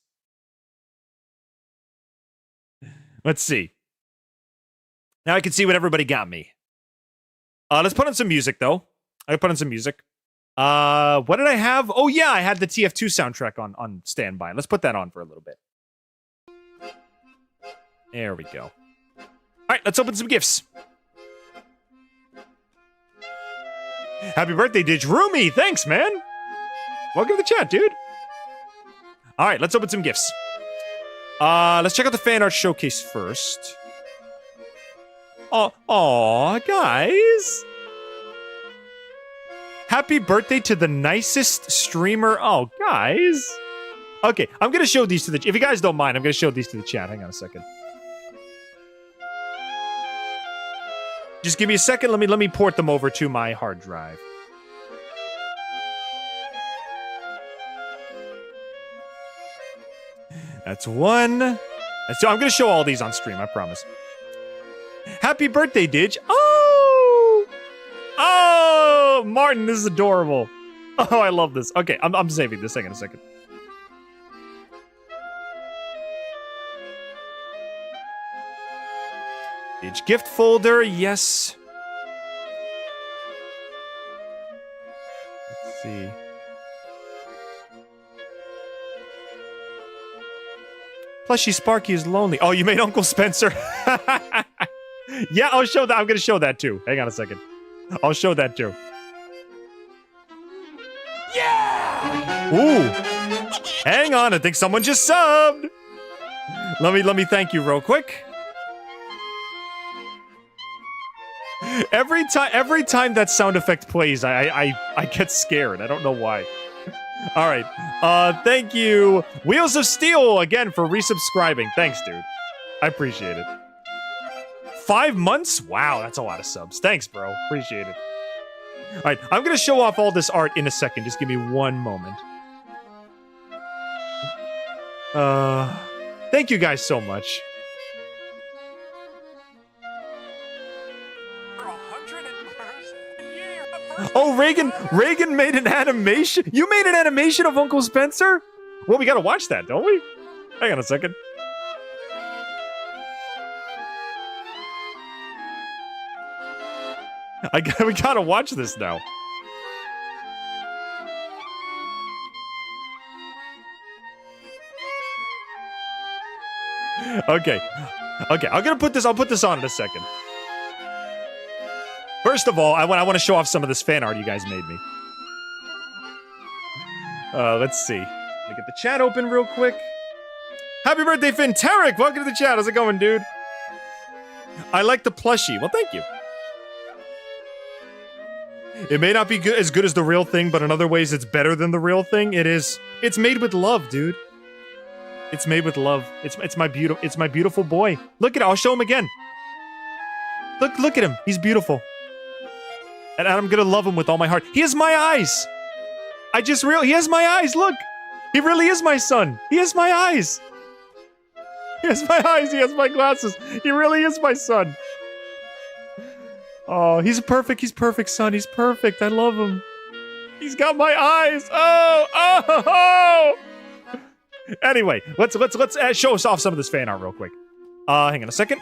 Let's see. Now I can see what everybody got me. Let's put on some music, though. I put on some music. What did I have? Oh, yeah, I had the TF2 soundtrack on standby. Let's put that on for a little bit. There we go. All right, let's open some gifts. Happy birthday, Didge. Roomy, thanks, man. Welcome to the chat, dude. All right, let's open some gifts. Let's check out the fan art showcase first. Aw, guys. Happy birthday to the nicest streamer. Oh, guys. Okay, I'm going to show these to the... If you guys don't mind, I'm going to show these to the chat. Hang on a second. Just give me a second. Let me port them over to my hard drive. That's one. That's two. I'm going to show all these on stream, I promise. Happy birthday, Didge. Oh, Martin, this is adorable. Oh, I love this. Okay, I'm saving this. Hang on a second. Didge gift folder, yes. Let's see. Plushie Sparky is lonely. Oh, you made Uncle Spencer. Yeah, I'll show that. I'm gonna show that too. Hang on a second. I'll show that too. Yeah! Ooh. Hang on, I think someone just subbed. Let me thank you real quick. Every time that sound effect plays, I get scared. I don't know why. All right. Thank you, Wheels of Steel, again for resubscribing. Thanks, dude. I appreciate it. 5 months? Wow, that's a lot of subs. Thanks, bro. Appreciate it. All right, I'm gonna show off all this art in a second. Just give me one moment. Thank you guys so much. Oh, Reagan made an animation. You made an animation of Uncle Spencer? Well, we gotta watch that, don't we? Hang on a second. We gotta watch this now. Okay. I'll put this on in a second. First of all, I want to show off some of this fan art you guys made me. Let's see. Let me get the chat open real quick. Happy birthday, Finn Tarek! Welcome to the chat. How's it going, dude? I like the plushie. Well, thank you. It may not be as good as the real thing, but in other ways, it's better than the real thing. It is. It's made with love, dude. It's made with love. It's my beautiful boy. Look at it. I'll show him again. Look at him. He's beautiful. And I'm gonna love him with all my heart. He has my eyes. He has my eyes. Look. He really is my son. He has my eyes. He has my eyes. He has my glasses. He really is my son. Oh, he's perfect, son. He's perfect. I love him. He's got my eyes. Oh. Anyway, let's show us off some of this fan art real quick. Hang on a second.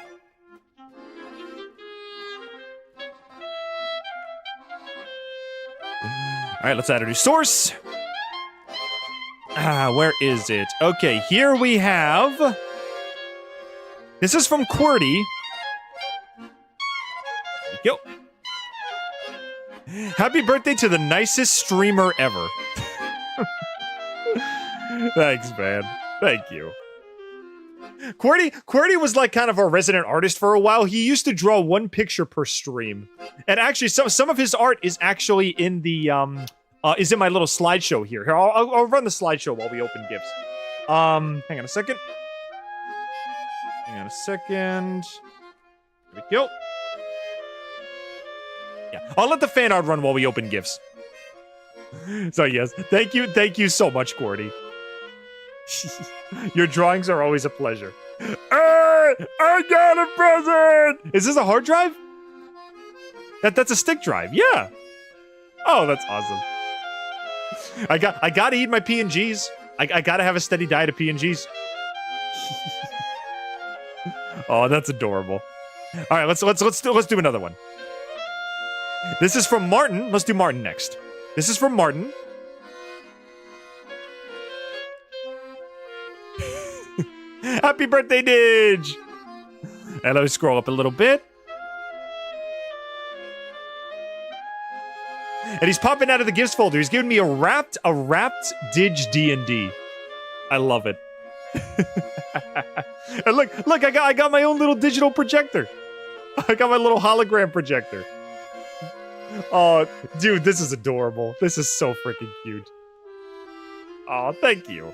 All right, let's add a new source. Where is it? Okay, here we have. This is from QWERTY. Yo. Happy birthday to the nicest streamer ever. Thanks, man. Thank you. QWERTY was like kind of our resident artist for a while. He used to draw one picture per stream. And actually, some of his art is actually in the, is in my little slideshow here. Here, I'll run the slideshow while we open gifts. Hang on a second. Here we go. Yeah, I'll let the fan art run while we open gifts. So yes, thank you so much, QWERTY. Your drawings are always a pleasure. Hey, I got a present! Is this a hard drive? That's a stick drive, yeah. Oh, that's awesome. I gotta eat my PNGs. I gotta have a steady diet of PNGs. Oh, that's adorable. All right, let's do another one. This is from Martin. Let's do Martin next. This is from Martin. Happy birthday, Didge! And let me scroll up a little bit. And he's popping out of the gifts folder. He's giving me a wrapped Didge D&D. I love it. And look, I got my own little digital projector. I got my little hologram projector. Oh, dude, this is adorable. This is so freaking cute. Oh, thank you.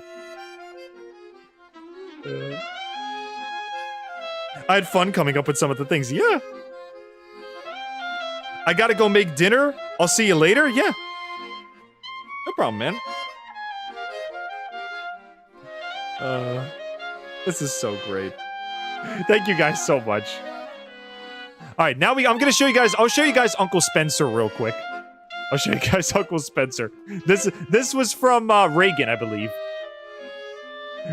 I had fun coming up with some of the things. Yeah. I gotta go make dinner. I'll see you later. Yeah. No problem, man. This is so great. Thank you guys so much. All right, now I'm gonna show you guys. I'll show you guys Uncle Spencer real quick. I'll show you guys Uncle Spencer. This was from Reagan, I believe.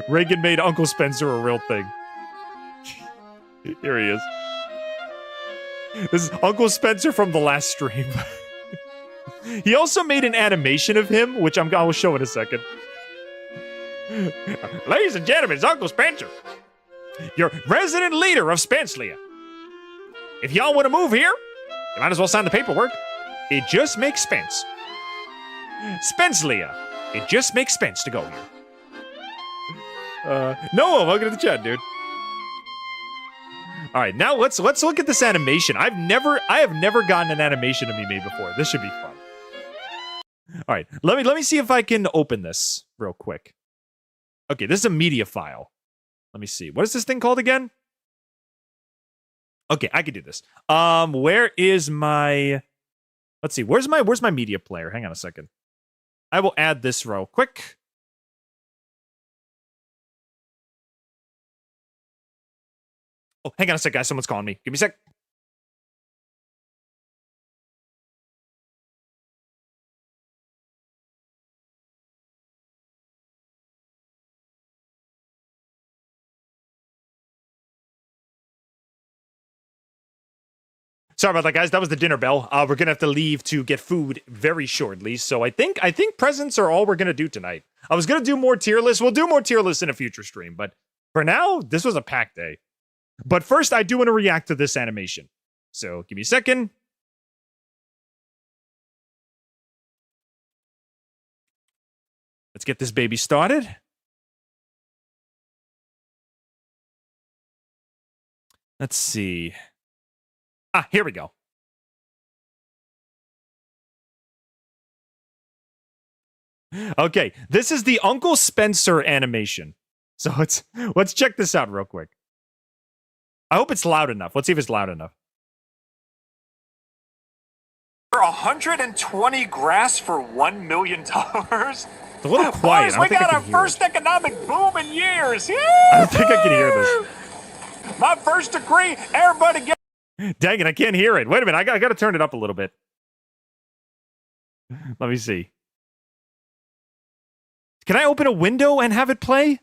Reagan made Uncle Spencer a real thing. Here he is. This is Uncle Spencer from the last stream. He also made an animation of him, which I will show in a second. Ladies and gentlemen, it's Uncle Spencer, your resident leader of Spenclia. If y'all want to move here, you might as well sign the paperwork. It just makes sense. Spence, Leah. It just makes sense to go here. Noah, welcome to the chat, dude. All right, now let's look at this animation. I have never gotten an animation to be made before. This should be fun. All right, let me see if I can open this real quick. Okay, this is a media file. Let me see. What is this thing called again? Okay, I can do this. Where is my? Let's see. Where's my media player? Hang on a second. I will add this real quick. Oh, hang on a sec, guys. Someone's calling me. Give me a sec. Sorry about that, guys. That was the dinner bell. We're gonna have to leave to get food very shortly. So I think presents are all we're gonna do tonight. I was gonna do more tier lists. We'll do more tier lists in a future stream, but for now, this was a packed day. But first, I do want to react to this animation. So give me a second. Let's get this baby started. Let's see. Ah, here we go. Okay, this is the Uncle Spencer animation. So let's check this out real quick. I hope it's loud enough. Let's see if it's loud enough. For 120 grass for $1 million. It's a little quiet. Boys, we got our first economic boom in years. I don't think I can hear this. My first degree, everybody get. Dang it, I can't hear it. Wait a minute, I gotta turn it up a little bit. Let me see. Can I open a window and have it play?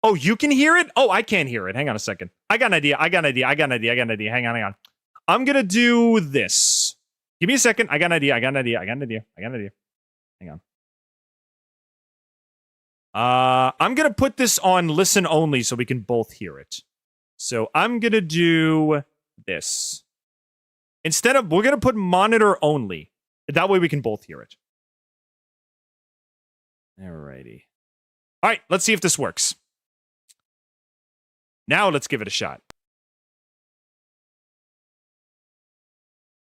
Oh, you can hear it? Oh, I can't hear it. Hang on a second. I got an idea. Hang on. I'm gonna do this. Give me a second. I got an idea. Hang on. I'm gonna put this on listen only so we can both hear it. So I'm gonna do this. We're gonna put monitor only. That way we can both hear it. Alrighty. Alright, let's see if this works. Now let's give it a shot.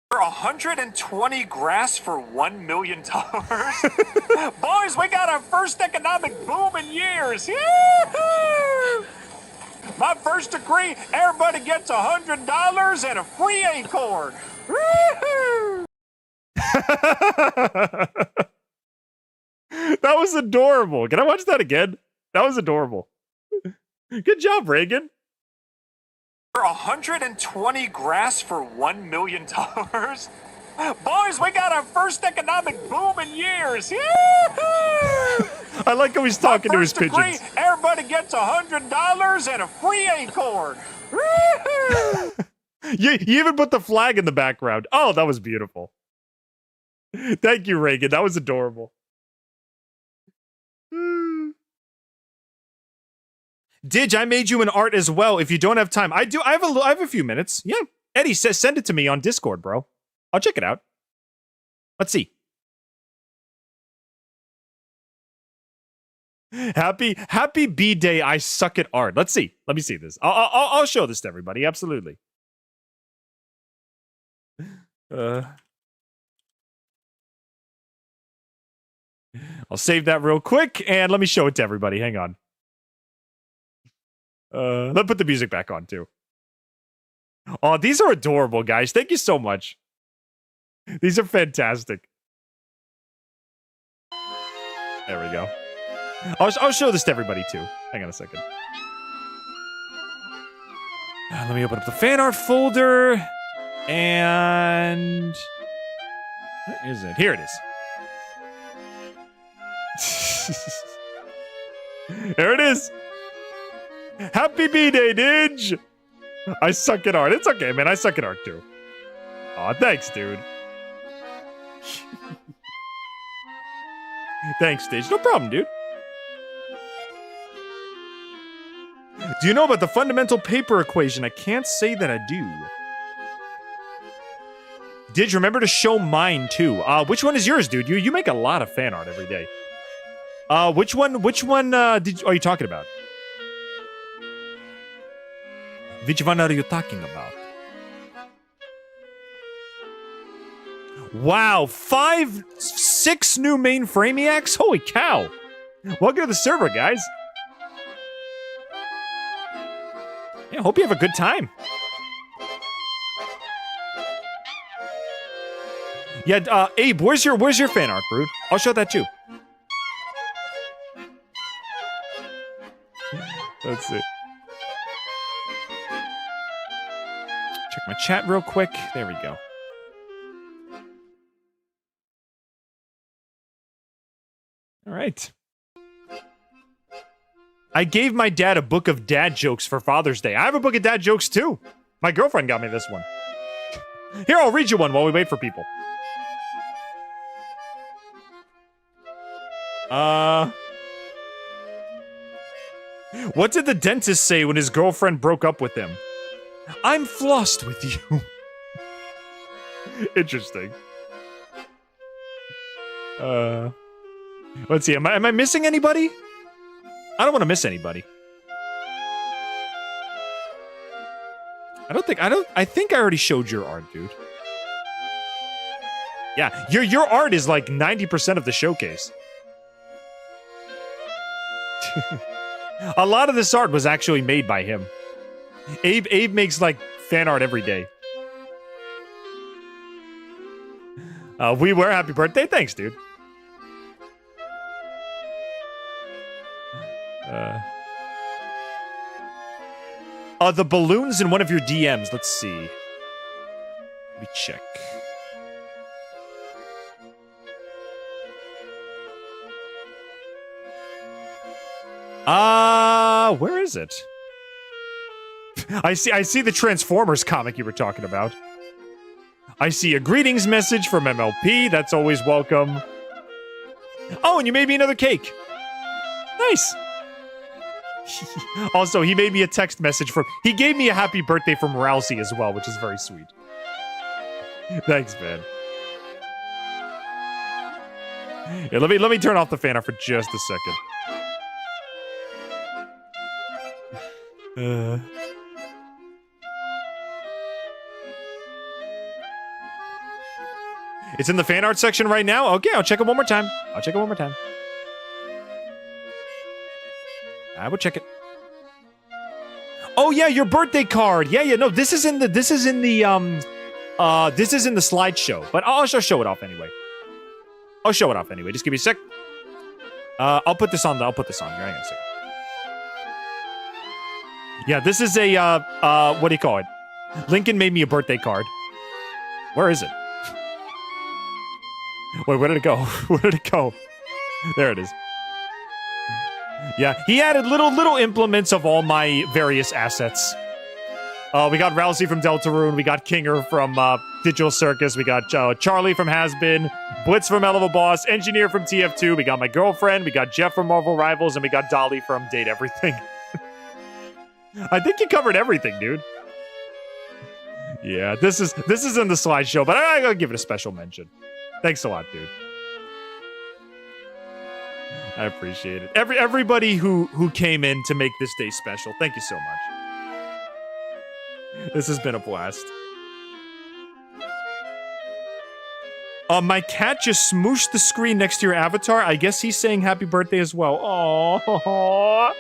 For 120 grass for $1 million. Boys, we got our first economic boom in years. Yee-hoo! My first degree, everybody gets $100 and a free acorn. That was adorable. Can I watch that again? That was adorable. Good job, Reagan. For 120 grass for $1 million. Boys, we got our first economic boom in years. Yee-hoo! I like how he's talking to his degree, pigeons. Everybody gets $100 and a free acorn. You even put the flag in the background. Oh, that was beautiful. Thank you, Reagan. That was adorable. Didge, I made you an art as well. If you don't have time, I do. I have a few minutes. Yeah, Eddie says send it to me on Discord, bro. I'll check it out. Let's see. Happy B-Day. I suck at art. Let's see. Let me see this. I'll show this to everybody. Absolutely. I'll save that real quick and let me show it to everybody. Hang on. Let's put the music back on too. Oh, these are adorable, guys. Thank you so much. These are fantastic. There we go. I'll show this to everybody too. Hang on a second. Let me open up the fan art folder. And where is it? Here it is. There it is. Happy B-Day, Didge! I suck at art. It's okay, man. I suck at art, too. Aw, thanks, dude. Thanks, Didge. No problem, dude. Do you know about the fundamental paper equation? I can't say that I do. Didge, remember to show mine too. Which one is yours, dude? You make a lot of fan art every day. Which one are you talking about? Which one are you talking about? Wow, 6 new mainframiacs? Holy cow. Welcome to the server, guys. Yeah, hope you have a good time. Yeah, Abe, where's your fan art, Brood? I'll show that too. Let's see. Check my chat real quick. There we go. All right. I gave my dad a book of dad jokes for Father's Day. I have a book of dad jokes too. My girlfriend got me this one. Here, I'll read you one while we wait for people. What did the dentist say when his girlfriend broke up with him? I'm flossed with you. Interesting. Let's see. Am I missing anybody? I don't want to miss anybody. I think I already showed your art, dude. Yeah, your art is like 90% of the showcase. A lot of this art was actually made by him. Abe makes like fan art every day. We were happy birthday. Thanks, dude. The balloons in one of your DMs. Let's see. Let me check. Where is it? I see the Transformers comic you were talking about. I see a greetings message from MLP. That's always welcome. Oh, and you made me another cake. Nice. Also, he made me a text message from... He gave me a happy birthday from Rousey as well, which is very sweet. Thanks, man. Yeah, let me turn off the fan art for just a second. It's in the fan art section right now? Okay, I'll check it one more time. I will check it. Oh yeah, your birthday card. Yeah, no, this is in the slideshow, but I'll just show it off anyway. Just give me a sec. I'll put this on here. Hang on a second. Yeah, this is a what do you call it? Lincoln made me a birthday card. Where is it? Wait, where did it go? There it is. Yeah, he added little implements of all my various assets. We got Rousey from Deltarune, we got Kinger from Digital Circus, we got Charlie from Has-Been, Blitz from Hell of a Boss, Engineer from TF2, we got my girlfriend, we got Jeff from Marvel Rivals, and we got Dolly from Date Everything. I think you covered everything, dude. Yeah, this is in the slideshow, but I'll give it a special mention. Thanks a lot, dude. I appreciate it. Everybody who came in to make this day special, thank you so much. This has been a blast. My cat just smooshed the screen next to your avatar. I guess he's saying happy birthday as well. Oh,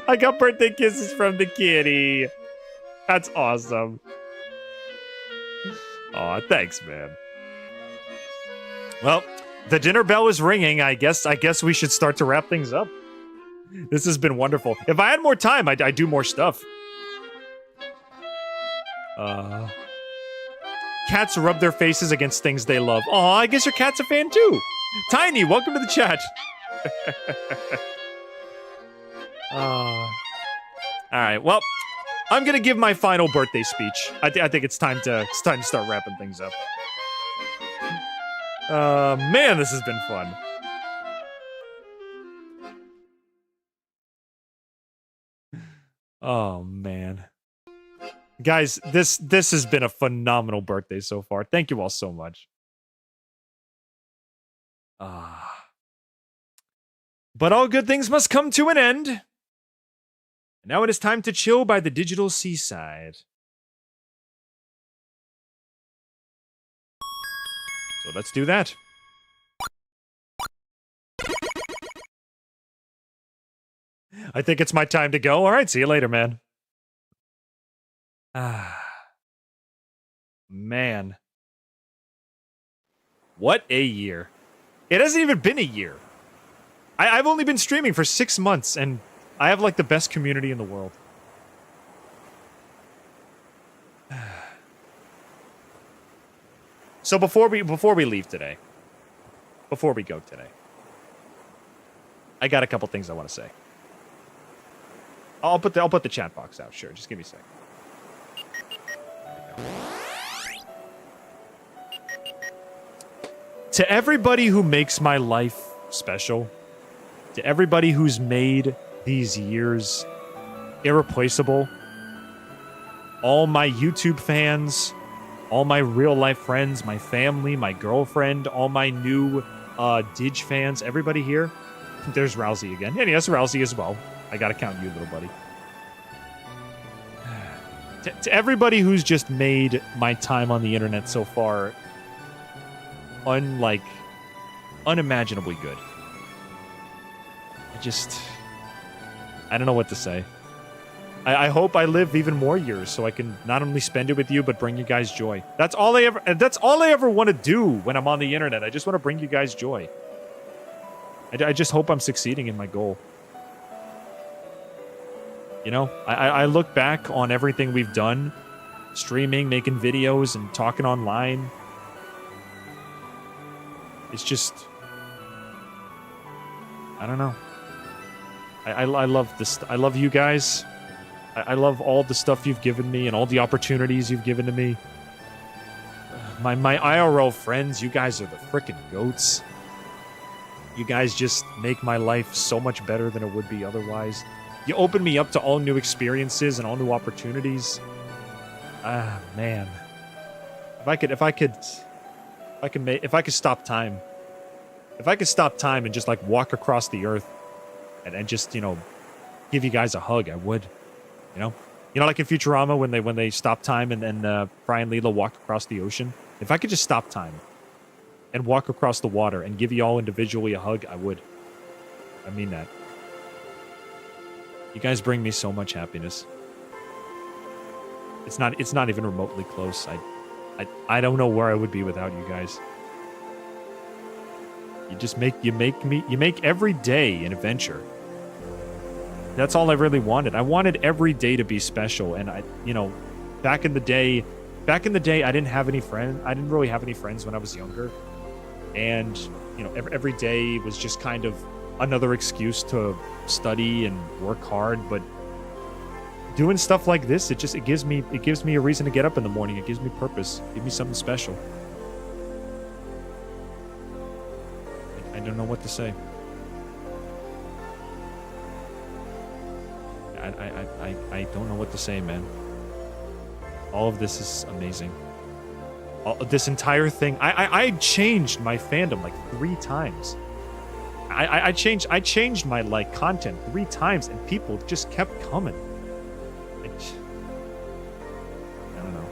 I got birthday kisses from the kitty. That's awesome. Aw, thanks, man. Well, the dinner bell is ringing. I guess we should start to wrap things up. This has been wonderful. If I had more time, I'd do more stuff. Cats rub their faces against things they love. Aw, I guess your cat's a fan too. Tiny, welcome to the chat. Alright, well, I'm gonna give my final birthday speech. I think it's time to start wrapping things up. Man, this has been fun. Oh, man. Guys, this has been a phenomenal birthday so far. Thank you all so much. But all good things must come to an end. Now it is time to chill by the digital seaside. So let's do that. I think it's my time to go. All right, see you later, man. Man. What a year. It hasn't even been a year. I've only been streaming for 6 months, and I have, like, the best community in the world. So before we leave today, before we go today, I got a couple things I want to say. I'll put the chat box out. Sure, just give me a second. To everybody who makes my life special, to everybody who's made these years irreplaceable, all my YouTube fans, all my real life friends, my family, my girlfriend, all my new Didge fans, everybody here. There's Rousey again. And yes, Rousey as well. I gotta count you, little buddy. To everybody who's just made my time on the internet so far unimaginably good. I don't know what to say. I hope I live even more years so I can not only spend it with you, but bring you guys joy. That's all I ever want to do when I'm on the internet. I just want to bring you guys joy. I just hope I'm succeeding in my goal. You know, I look back on everything we've done, streaming, making videos, and talking online. It's just, I don't know. I love this. I love you guys. I love all the stuff you've given me and all the opportunities you've given to me. My IRL friends, you guys are the frickin' goats. You guys just make my life so much better than it would be otherwise. You open me up to all new experiences and all new opportunities. Man. If I could stop time. If I could stop time and just like walk across the earth and just, you know, give you guys a hug, I would. You know, like in Futurama when they stop time and Fry and Leela walk across the ocean. If I could just stop time and walk across the water and give you all individually a hug, I would. I mean that. You guys bring me so much happiness. It's not even remotely close. I don't know where I would be without you guys. You make every day an adventure. That's all I really wanted. I wanted every day to be special, and back in the day, I didn't have any friends. I didn't really have any friends when I was younger, and every day was just kind of another excuse to study and work hard. But doing stuff like this, it gives me a reason to get up in the morning. It gives me purpose. Give me something special. I don't know what to say. I don't know what to say, man. All of this is amazing. This entire thing. I changed my fandom like 3 times. I changed my like content 3 times, and people just kept coming. I don't know.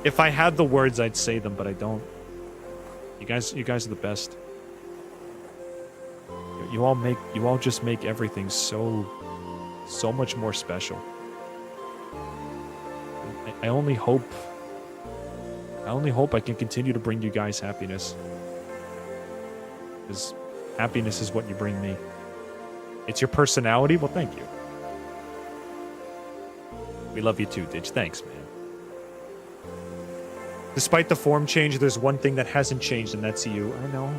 If I had the words, I'd say them, but I don't. You guys are the best. You all just make everything so much more special. I only hope I can continue to bring you guys happiness. Because happiness is what you bring me. It's your personality? Well, thank you. We love you too, Didge. Thanks, man. Despite the form change, there's one thing that hasn't changed, and that's you. I know,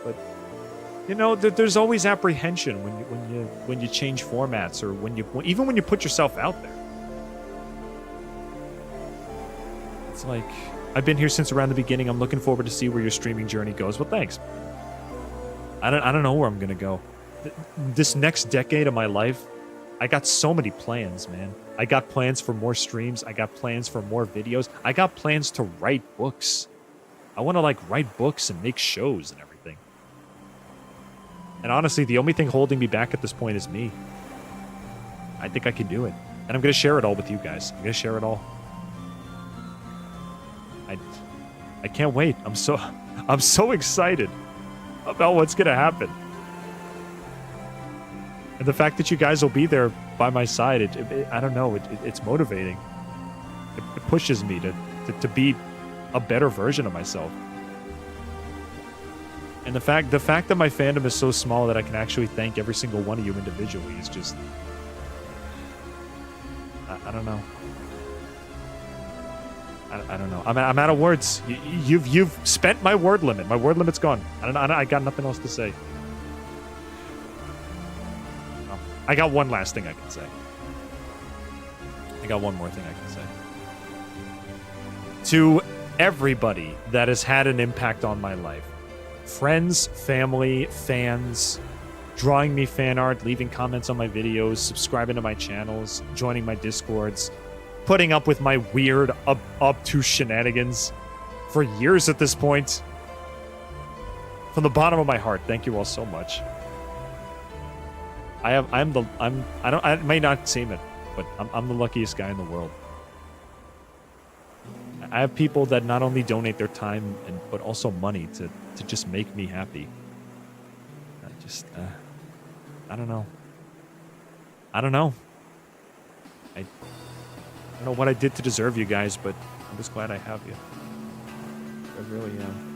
but there's always apprehension when you change formats, or even when you put yourself out there. It's like, I've been here since around the beginning. I'm looking forward to see where your streaming journey goes. Well, thanks. I don't know where I'm gonna go. This next decade of my life, I got so many plans, man. I got plans for more streams. I got plans for more videos. I got plans to write books. I want to, like, write books and make shows and everything. And honestly, the only thing holding me back at this point is me. I think I can do it. And I'm going to share it all with you guys. I'm going to share it all. I can't wait. I'm so excited about what's going to happen. And the fact that you guys will be there by my side, I don't know, it's motivating. It pushes me to be a better version of myself. And the fact that my fandom is so small that I can actually thank every single one of you individually is just... I don't know. I don't know. I'm out of words. You've spent my word limit. My word limit's gone. I got nothing else to say. I got one last thing I can say. I got one more thing I can say. To everybody that has had an impact on my life. Friends, family, fans, drawing me fan art, leaving comments on my videos, subscribing to my channels, joining my Discords, putting up with my weird, obtuse shenanigans for years at this point. From the bottom of my heart, thank you all so much. I may not seem it, but I'm the luckiest guy in the world. I have people that not only donate their time but also money to just make me happy. I don't know. I don't know. I don't know what I did to deserve you guys, but I'm just glad I have you. I really am.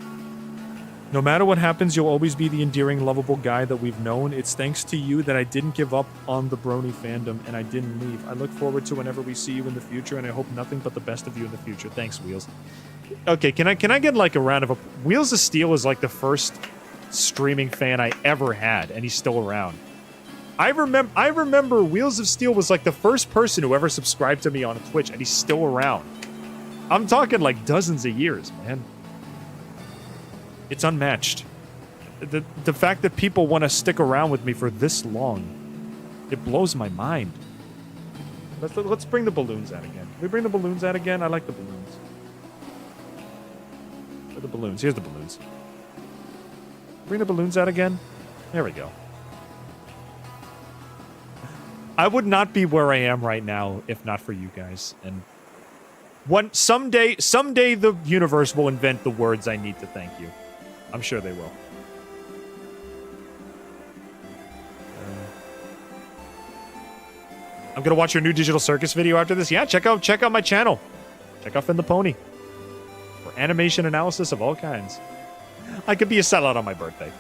No matter what happens, you'll always be the endearing, lovable guy that we've known. It's thanks to you that I didn't give up on the Brony fandom and I didn't leave. I look forward to whenever we see you in the future, and I hope nothing but the best of you in the future. Thanks, Wheels. Okay, can I get like a round of applause? Wheels of Steel is like the first streaming fan I ever had, and he's still around. I remember Wheels of Steel was like the first person who ever subscribed to me on Twitch, and he's still around. I'm talking like dozens of years, man. It's unmatched. The fact that people want to stick around with me for this long, it blows my mind. Let's bring the balloons out again. Can we bring the balloons out again? I like the balloons. Where are the balloons? Here's the balloons. Bring the balloons out again. There we go. I would not be where I am right now if not for you guys. And someday the universe will invent the words I need to thank you. I'm sure they will. I'm gonna watch your new Digital Circus video after this. Yeah, check out my channel. Check out Finn the Pony for animation analysis of all kinds. I could be a sellout on my birthday.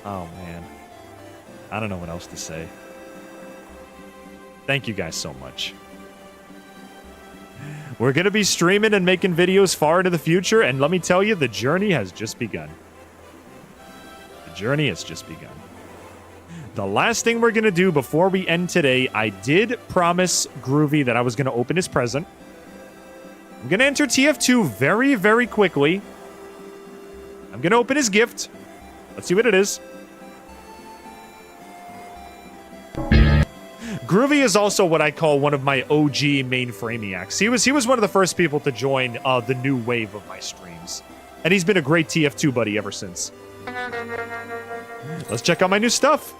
Oh man, I don't know what else to say. Thank you guys so much. We're going to be streaming and making videos far into the future, and let me tell you, the journey has just begun. The journey has just begun. The last thing we're going to do before we end today, I did promise Groovy that I was going to open his present. I'm going to enter TF2 very, very quickly. I'm going to open his gift. Let's see what it is. Groovy is also what I call one of my OG mainframiacs. He was one of the first people to join the new wave of my streams. And he's been a great TF2 buddy ever since. Let's check out my new stuff.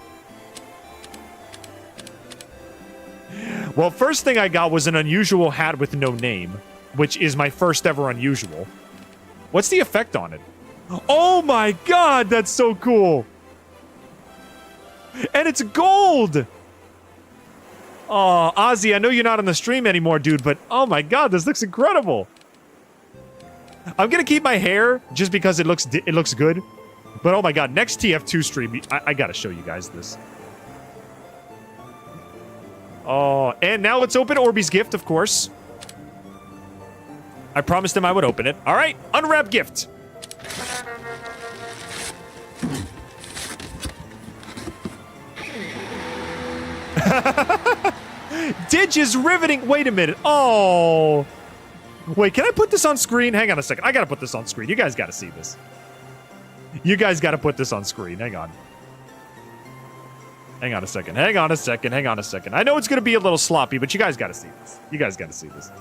Well, first thing I got was an unusual hat with no name, which is my first ever unusual. What's the effect on it? Oh my god, that's so cool! And it's gold! Oh, Ozzy, I know you're not on the stream anymore, dude, but oh my god, this looks incredible! I'm gonna keep my hair just because it looks good. But oh my god, next TF2 stream, I gotta show you guys this. Oh, and now let's open Orbeez gift, of course. I promised him I would open it. All right, unwrap gift. Didge is riveting. Wait a minute. Oh. Wait, can I put this on screen? Hang on a second. I gotta put this on screen. You guys gotta see this. You guys got to put this on screen. Hang on. Hang on a second. Hang on a second. Hang on a second. I know it's going to be a little sloppy, but you guys got to see this. You guys got to see this.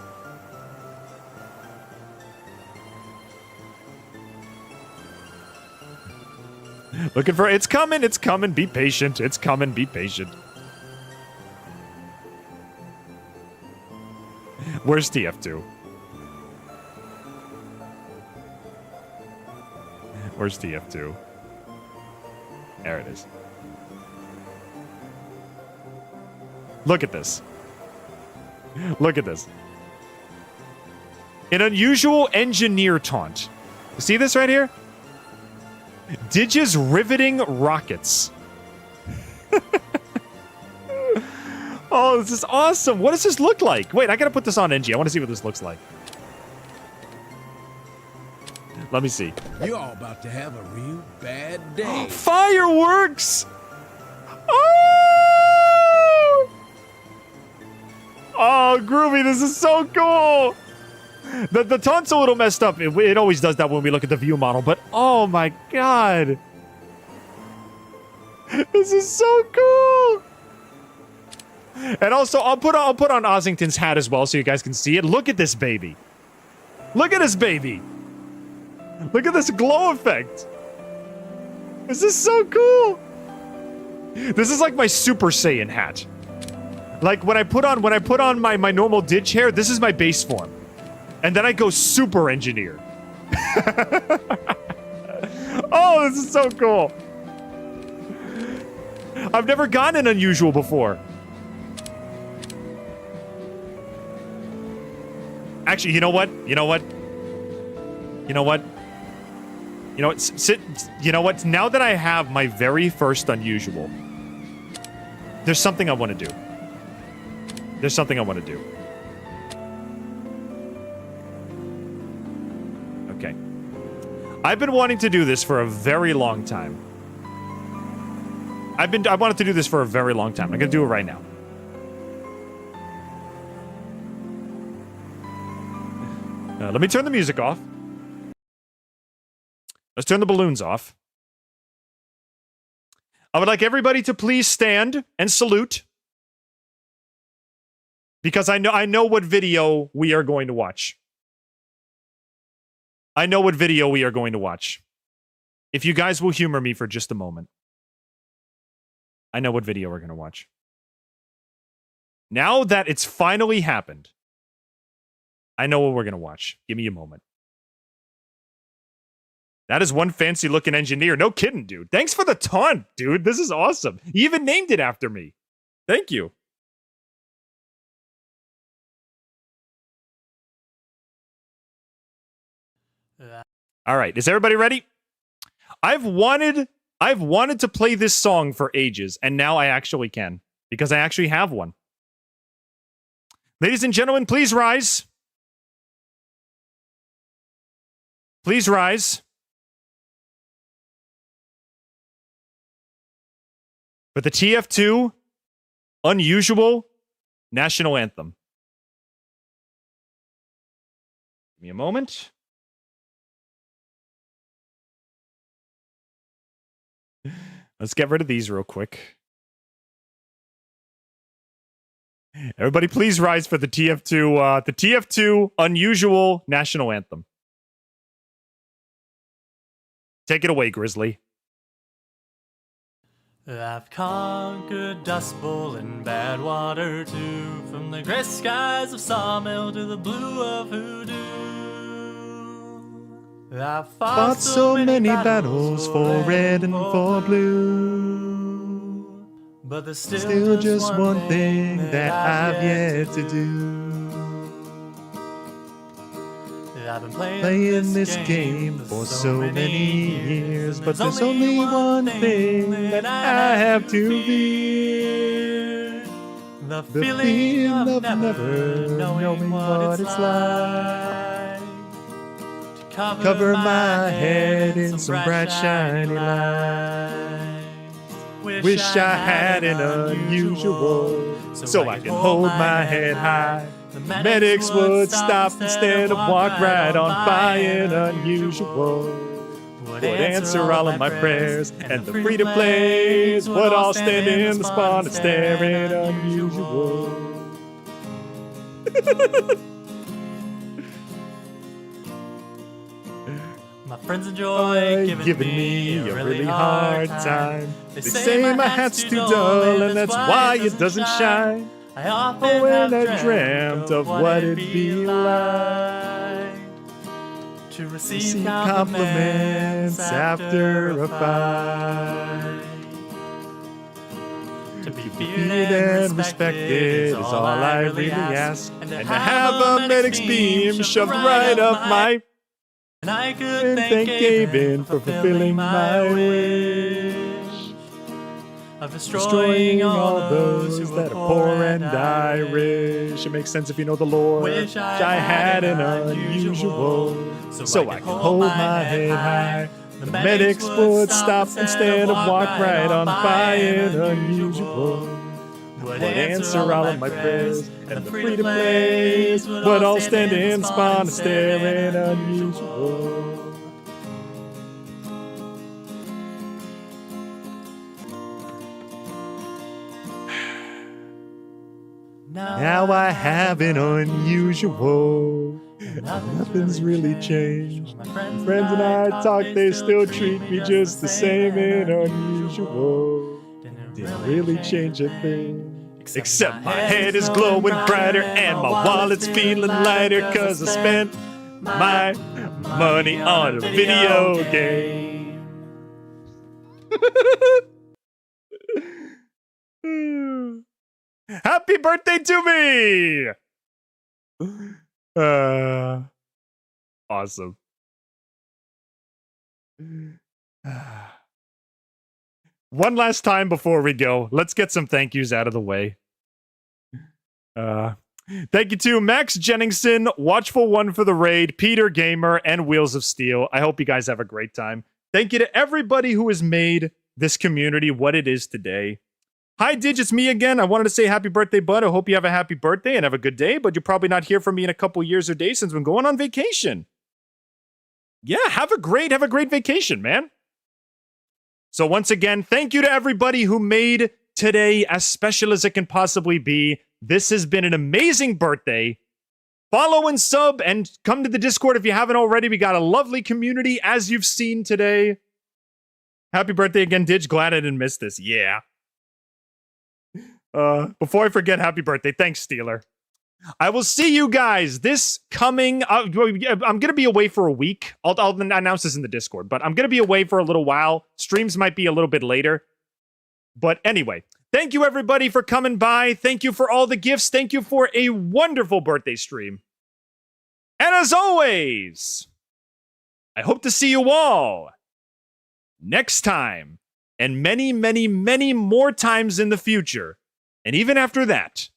Looking for... It's coming. It's coming. Be patient. It's coming. Be patient. Where's TF2? Where's TF2? There it is. Look at this. Look at this. An unusual engineer taunt. You see this right here? Didge's riveting rockets. Oh, this is awesome. What does this look like? Wait, I gotta put this on NG. I want to see what this looks like. Let me see. You're all about to have a real bad day. Fireworks! Oh! Oh, groovy. This is so cool. The taunt's a little messed up. It always does that when we look at the view model, but oh my god. This is so cool. And also, I'll put on Ossington's hat as well so you guys can see it. Look at this baby. Look at this baby. Look at this glow effect. This is so cool. This is like my Super Saiyan hat. Like when I put on my normal Didge hair, this is my base form. And then I go super engineer. Oh, this is so cool. I've never gotten an unusual before. Actually, you know what? You know what? You know what? You know what? You know what? Now that I have my very first unusual, there's something I want to do. There's something I want to do. Okay. I've been wanting to do this for a very long time. I wanted to do this for a very long time. I'm gonna do it right now. Let me turn the music off. Let's turn the balloons off. I would like everybody to please stand and salute. Because I know what video we are going to watch. I know what video we are going to watch. If you guys will humor me for just a moment. I know what video we're going to watch. Now that it's finally happened, I know what we're going to watch. Give me a moment. That is one fancy looking engineer. No kidding, dude. Thanks for the taunt, dude. This is awesome. You even named it after me. Thank you. All right. Is everybody ready? I've wanted to play this song for ages, and now I actually can. Because I actually have one. Ladies and gentlemen, please rise. Please rise. For the TF2 Unusual National Anthem. Give me a moment. Let's get rid of these real quick. Everybody please rise for the TF2 Unusual National Anthem. Take it away, Grizzly. I've conquered Dust Bowl and Badwater too, from the gray skies of Sawmill to the blue of Hoodoo. I've fought so many battles for red and for blue, but there's still just one thing that I've yet to do. I've been playing this game for so many years, but there's only one thing that I have to fear. The feeling of never knowing what it's like to cover my head in some bright shiny light. Wish I had an unusual so I can hold my head high. The medics would stop instead of walk right on by. An unusual would answer all of my prayers, and the free-to-plays would all stand in the spawn and staring unusual. My friends enjoy giving me a really hard time. They say my hat's too dull, and that's why it doesn't shine. I often when I dreamt of what it'd be like to receive compliments after a fight. To be feared and respected is all I really ask, and to have a medic's beam shoved right up my. And I could thank Gaben for fulfilling my wish of destroying all those who are poor and Irish. It makes sense if you know the lore. Wish I had an unusual, so I can hold my head high. The medics would stop instead of walk right on by an unusual. Would answer all of my prayers, and the free-to-plays would all stand in spawn and staring unusual. Now I have an unusual, nothing's really changed. My friends and I talk, they still treat me just the same and unusual. Didn't really change a thing. Except my head is glowing brighter and my wallet's feeling lighter, cause I spent my money on a video game. Happy birthday to me! Awesome. One last time before we go, let's get some thank yous out of the way. Thank you to Max Jenningson, Watchful One for the Raid, Peter Gamer, and Wheels of Steel. I hope you guys have a great time. Thank you to everybody who has made this community what it is today. Hi, Didge, it's me again. I wanted to say happy birthday, bud. I hope you have a happy birthday and have a good day, but you'll probably not hear from me in a couple years or days since I'm going on vacation. Yeah, have a great vacation, man. So once again, thank you to everybody who made today as special as it can possibly be. This has been an amazing birthday. Follow and sub and come to the Discord if you haven't already. We got a lovely community as you've seen today. Happy birthday again, Didge. Glad I didn't miss this. Yeah. Before I forget, happy birthday. Thanks, Steeler. I will see you guys this coming... I'm going to be away for a week. I'll announce this in the Discord, but I'm going to be away for a little while. Streams might be a little bit later. But anyway, thank you, everybody, for coming by. Thank you for all the gifts. Thank you for a wonderful birthday stream. And as always, I hope to see you all next time, and many, many, many more times in the future, and even after that,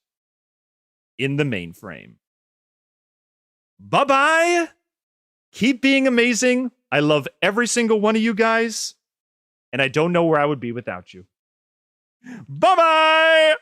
in the mainframe. Bye-bye! Keep being amazing. I love every single one of you guys, and I don't know where I would be without you. Bye-bye!